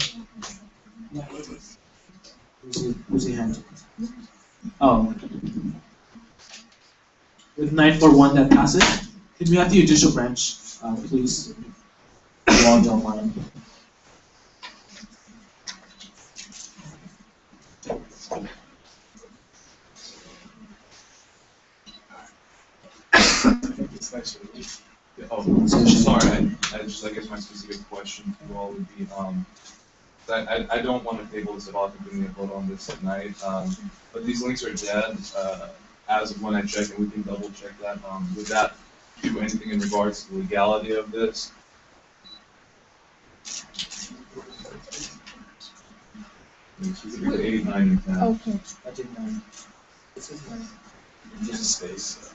Who's the hand? Oh. With 941 that passes. Can we have the additional branch, please? You all don't mind. Oh, sorry. I guess my specific question to you all would be, I don't want to table this at all, continuing to vote on this tonight. But these links are dead as of when I check, and we can double check that. Would that do anything in regards to the legality of this? Specifically 8, 9, and 10. Okay. I did 9. This is 9. There's a space.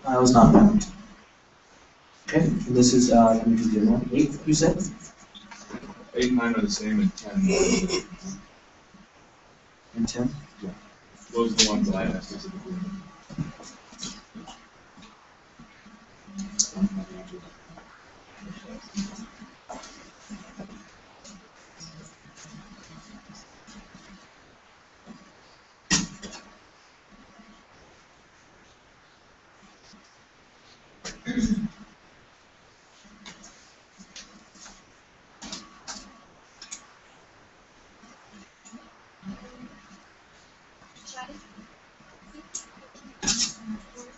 I was not found. Okay, and this is, let me do the other one. 8, you said? 8 and 9 are the same, and 10. And 10? Yeah. Those are the ones that I have specifically.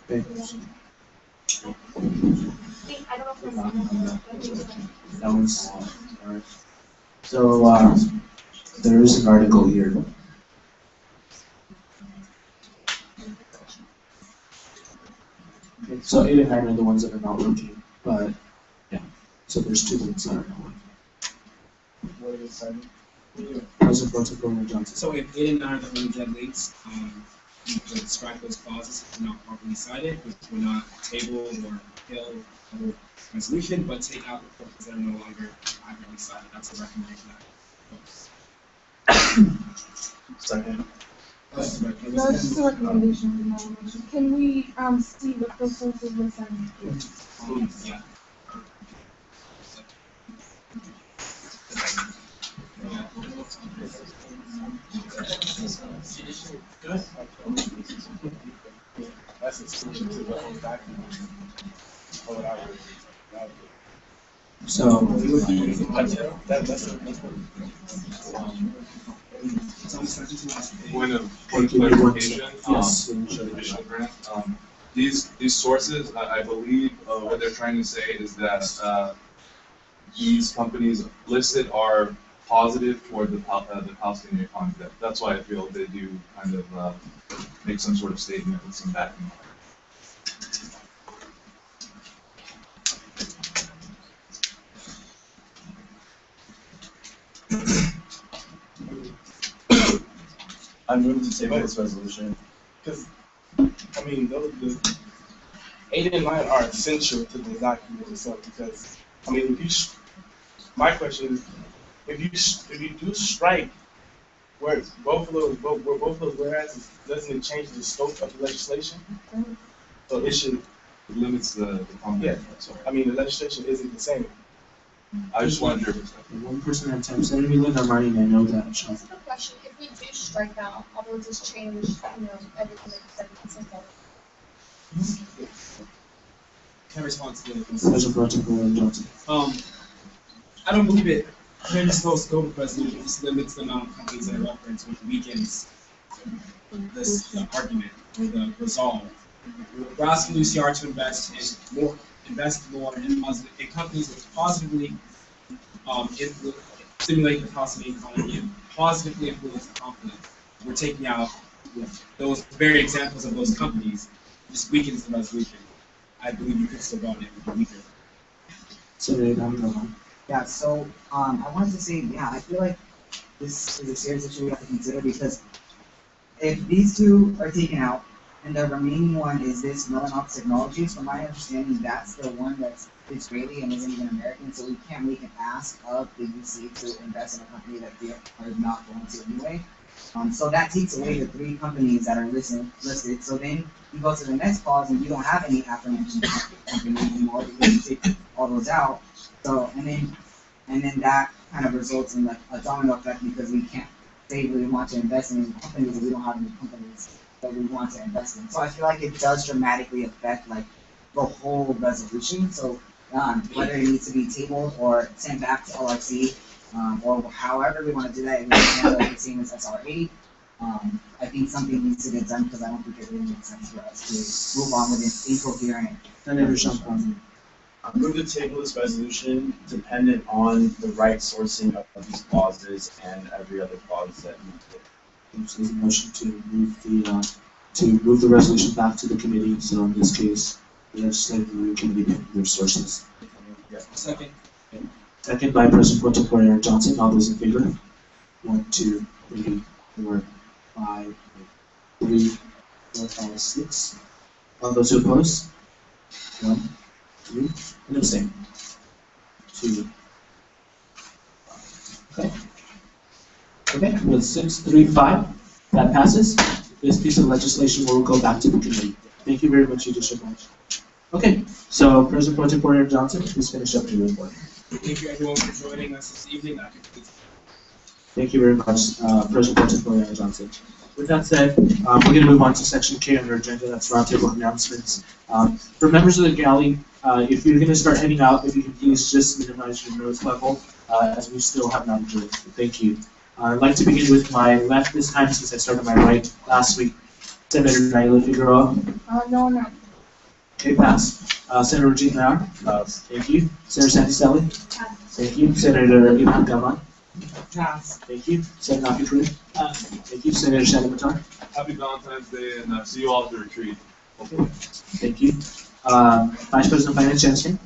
Okay. That one's alright. So there is an article here. Okay, so 8 and 9 are the ones that are not working, but yeah. So there's 2 links that are not working. What are they citing? President Pro Tem Johnson. So if 8 and 9 are the only dead links, you could strike those clauses if they're not properly cited, which will not table or kill the resolution, but take out the clauses that are no longer accurately cited. That's a recommendation. Second. No, it's just a recommendation, not a motion. Can we see what those sources were saying? Yeah. That's a solution to the whole document. So Point of clarification, yes. additional grant. These sources, I believe, what they're trying to say is that these companies listed are positive toward the Palestinian economy. That's why I feel they do kind of make some sort of statement with some backing. I move to table this resolution. Because, I mean, the 8 and 9 are essential to the document itself. Because, I mean, my question is, if you do strike where both of those whereas, doesn't it change the scope of the legislation? So it should. It limits the content. Yeah. I mean, the legislation isn't the same. I just wanted your perspective. One person at a time. Senator Leland, I'm writing. I know that. Sean. That's a good question. If we do strike out, although just change, everything that you said, Can I respond to the President Pro Tem Johnson. I don't believe it changes the whole scope of the resolution. It just limits the amount of companies that are referenced, which weakens the argument or the resolve. We're asking UCR to invest in more invest more in companies that positively stimulate the Palestinian economy and positively influence confidence. We're taking out those very examples of those companies, just weakens the resolution. I believe you could still vote it would be weaker. Yeah, so I wanted to say, yeah, I feel like this is a serious issue we have to consider because if these two are taken out and the remaining one is this Mellanox Technologies, from my understanding, that's the one that's Israeli and isn't even American, so we can't make an ask of the UC to invest in a company that they are not going to anyway. So that takes away the 3 companies that are listed. So then you go to the next clause and you don't have any aforementioned companies anymore because you take all those out. So and then that kind of results in like a domino effect because we can't say we want to invest in companies if we don't have any companies that we want to invest in. So I feel like it does dramatically affect like the whole resolution. So whether it needs to be tabled or sent back to LRC. Or however we want to do that, if we handle it the same as SR8, I think something needs to get done because I don't think it really makes sense for us to move on with an incoherent. Move to table this resolution dependent on the right sourcing of these clauses and every other clause that we did. So there's a motion to move the resolution back to the committee. So in this case, the legislative review committee can move sources. Second. Second by President Pro Tempore Johnson. All those in favor? 1, 2, 3, 4, 5, 3, 4, 5, 6. All those who oppose? 1, 3, and abstain. 2. Okay. Okay, with 6, 3, 5, that passes. This piece of legislation will go back to the committee. Thank you very much, Judicial Branch. Okay, so President Pro Tempore Johnson, please finish up your report. Thank you everyone for joining us this evening. Thank you very much, President Pro Tempore Johnson. With that said, we're going to move on to Section K on our agenda. That's roundtable announcements. For members of the galley, if you're going to start heading out, if you can please just minimize your noise level, as we still have not adjourned. Thank you. I'd like to begin with my left this time since I started my right last week. Senator Naila Figueroa. No. Okay, pass. Senator Regina Nair. Thank you. Senator Sandy Stelly. Thank you. Senator Ivan Gaman. Pass. Thank you. Senator Nafi Karim. Thank you. Senator Shannon Matar. Happy Valentine's Day and see you all at the retreat. Okay. Thank you. Vice President of Finance Chancellor.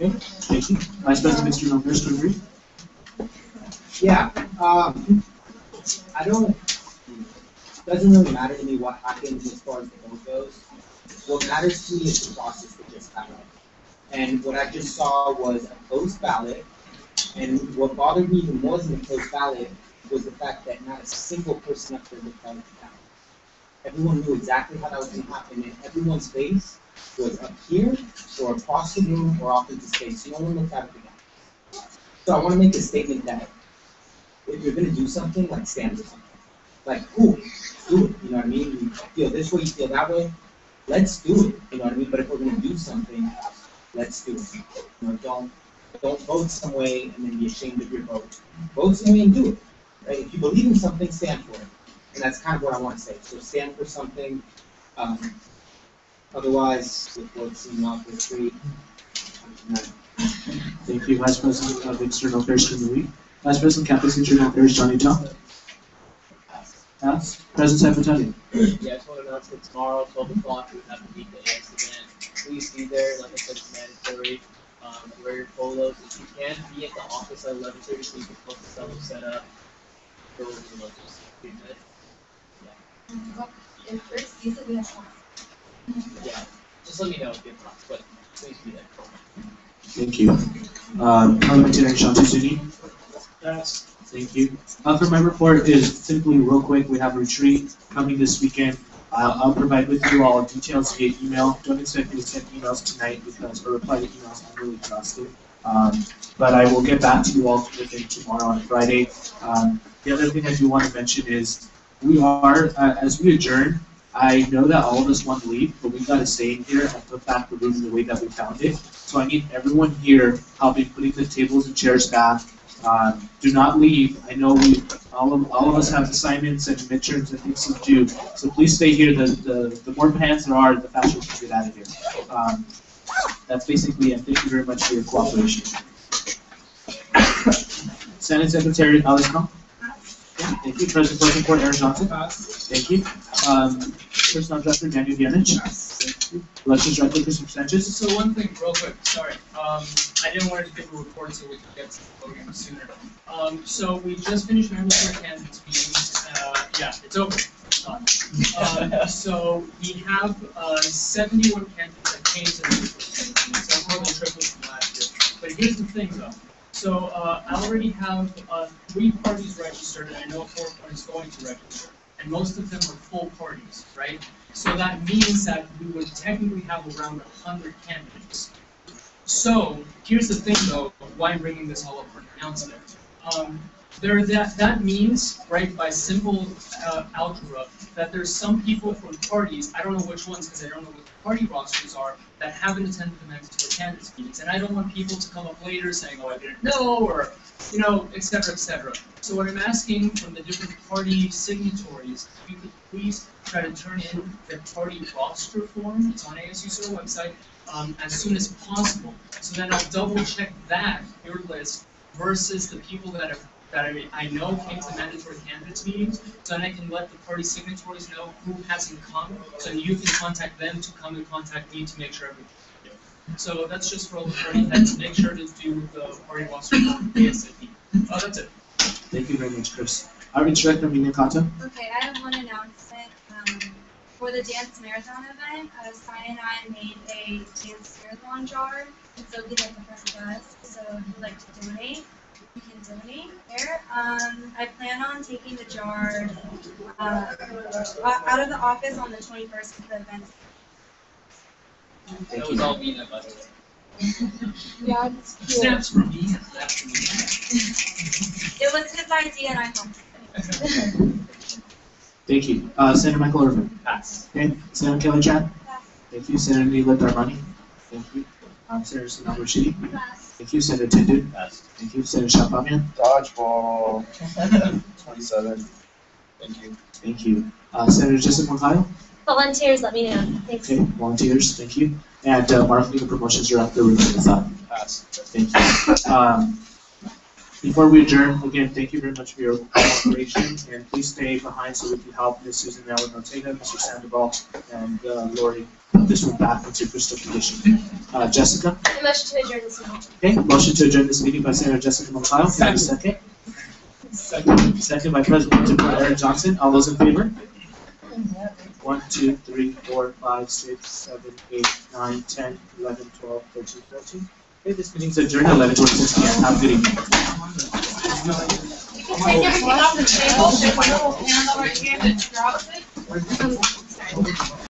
Okay. Thank you. Vice President of External Affairs to agree. Yeah. Doesn't really matter to me what happens as far as the vote goes. What matters to me is the process that just happened. And what I just saw was a closed ballot. And what bothered me even more than the closed ballot was the fact that not a single person up there looked like the count. Everyone knew exactly how that was going to happen, and everyone's face was up here, or across the room, or off into space. No one looked out of the guy. So I want to make a statement that if you're going to do something, like stand for something. Like, ooh, do it. You know what I mean? You feel this way, you feel that way. Let's do it. You know what I mean? But if we're going to do something, let's do it. You know, don't vote some way and then be ashamed of your vote. Vote some way and do it. Right? If you believe in something, stand for it. And that's kind of what I want to say. So stand for something. Otherwise, the vote seem not the street. Thank you, Vice President of External Affairs Kimberly. Vice President Campus Internal Affairs Johnny Tom. Pass. President Safatani. Yeah, I just want to announce that tomorrow, 12 o'clock, we have to meet the AMS event. Please be there. Like I said, it's mandatory. Wear your polos. If you can't be at the office at 11:30, so you can post the stuff set up. Go over the locals. Yeah. In first season, we have one. Yeah. Just let me know if you have thoughts, but please be there. Thank you. Parliamentarian Shanti Suni. Yes. Thank you. For my report is simply real quick. We have a retreat coming this weekend. I'll provide with you all details via email. Don't expect me to send emails tonight because for reply to emails I'm really exhausted. But I will get back to you all within tomorrow on Friday. The other thing I do want to mention is we are, as we adjourn, I know that all of us want to leave, but we've got to stay in here and put back the room the way that we found it. So I need everyone here helping putting the tables and chairs back. Do not leave. I know all of us have assignments and midterms and things to do. So please stay here. The more hands there are, the faster we can get out of here. That's basically it. Thank you very much for your cooperation. Senate Secretary Alice Kong. Thank you. President Pro Tempore Aaron Johnson. Thank you. Personnel Director Daniel Gianich. Thank you. Elections Director Christopher Sanchez. So one thing, real quick, sorry. I didn't want to give a report so we could get to the podium sooner. So we just finished mandatory candidates meetings. Yeah, it's over. It's done. So we have 71 candidates that came to the meeting, so more than triple from last year. But here's the thing, though. So I already have 3 parties registered, and I know 4 parties going to register. And most of them are full parties, right? So that means that we would technically have around 100 candidates. So here's the thing, though, why I'm bringing this all up for an announcement. That means, right, by simple algebra, that there's some people from parties, I don't know which ones because I don't know what the party rosters are, that haven't attended the mandatory candidates meetings. And I don't want people to come up later saying, oh, I didn't know, or, you know, et cetera, et cetera. So what I'm asking from the different party signatories, if you could please try to turn in the party roster form, it's on ASUCR website, as soon as possible. So then I'll double check that, your list, versus the people that I know came to mandatory candidates meetings, so then I can let the party signatories know who hasn't come, so you can contact them to come and contact me to make sure everything's good. So that's just for all the party heads. Make sure to do the party roster ASAP. Oh, that's it. Thank you very much, Chris. Outreach Director Mina Kato. Okay, I have one announcement. For the dance marathon event, Sai and I made a dance marathon jar. It's something that the front does. So if you'd like to donate, you can donate there. I plan on taking the jar out of the office on the 21st for the event. That was all Mina, by the way. Yeah, it's cute. Snaps from me. It was his idea and I helped. Thank you. Senator Michael Irvin. Pass. Okay. Senator Kelly Chan. Thank you. Senator Neela Darmani. Thank you. Senator Sunal Rashidi. Thank you. Senator Tindu. Pass. Thank you. Senator Shafamian. Dodgeball. 27. Thank you. Thank you. Senator Jessica Moncayo. Volunteers, let me know. Thanks. Okay. Volunteers. Thank you. And Mark, the Promotions Director, Ruben Mazat. Pass. Thank you. Before we adjourn, again, thank you very much for your cooperation, and please stay behind so we can help Ms. Susan Allen Ortega, Mr. Sandoval, and Lori put this one back into crystal condition. Jessica? I motion to adjourn this meeting. Okay, motion to adjourn this meeting by Senator Jessica Moncayo. Can I have a second? Second by President Tempore Aaron Johnson. All those in favor? 1, 2, 3, 4, 5, 6, 7, 8, 9, 10, 11, 12, 13, 14. Okay, this meeting's adjourned at 11:26 p.m. Have a good evening. You can take everything off the table, there's a little handle right here that drops it.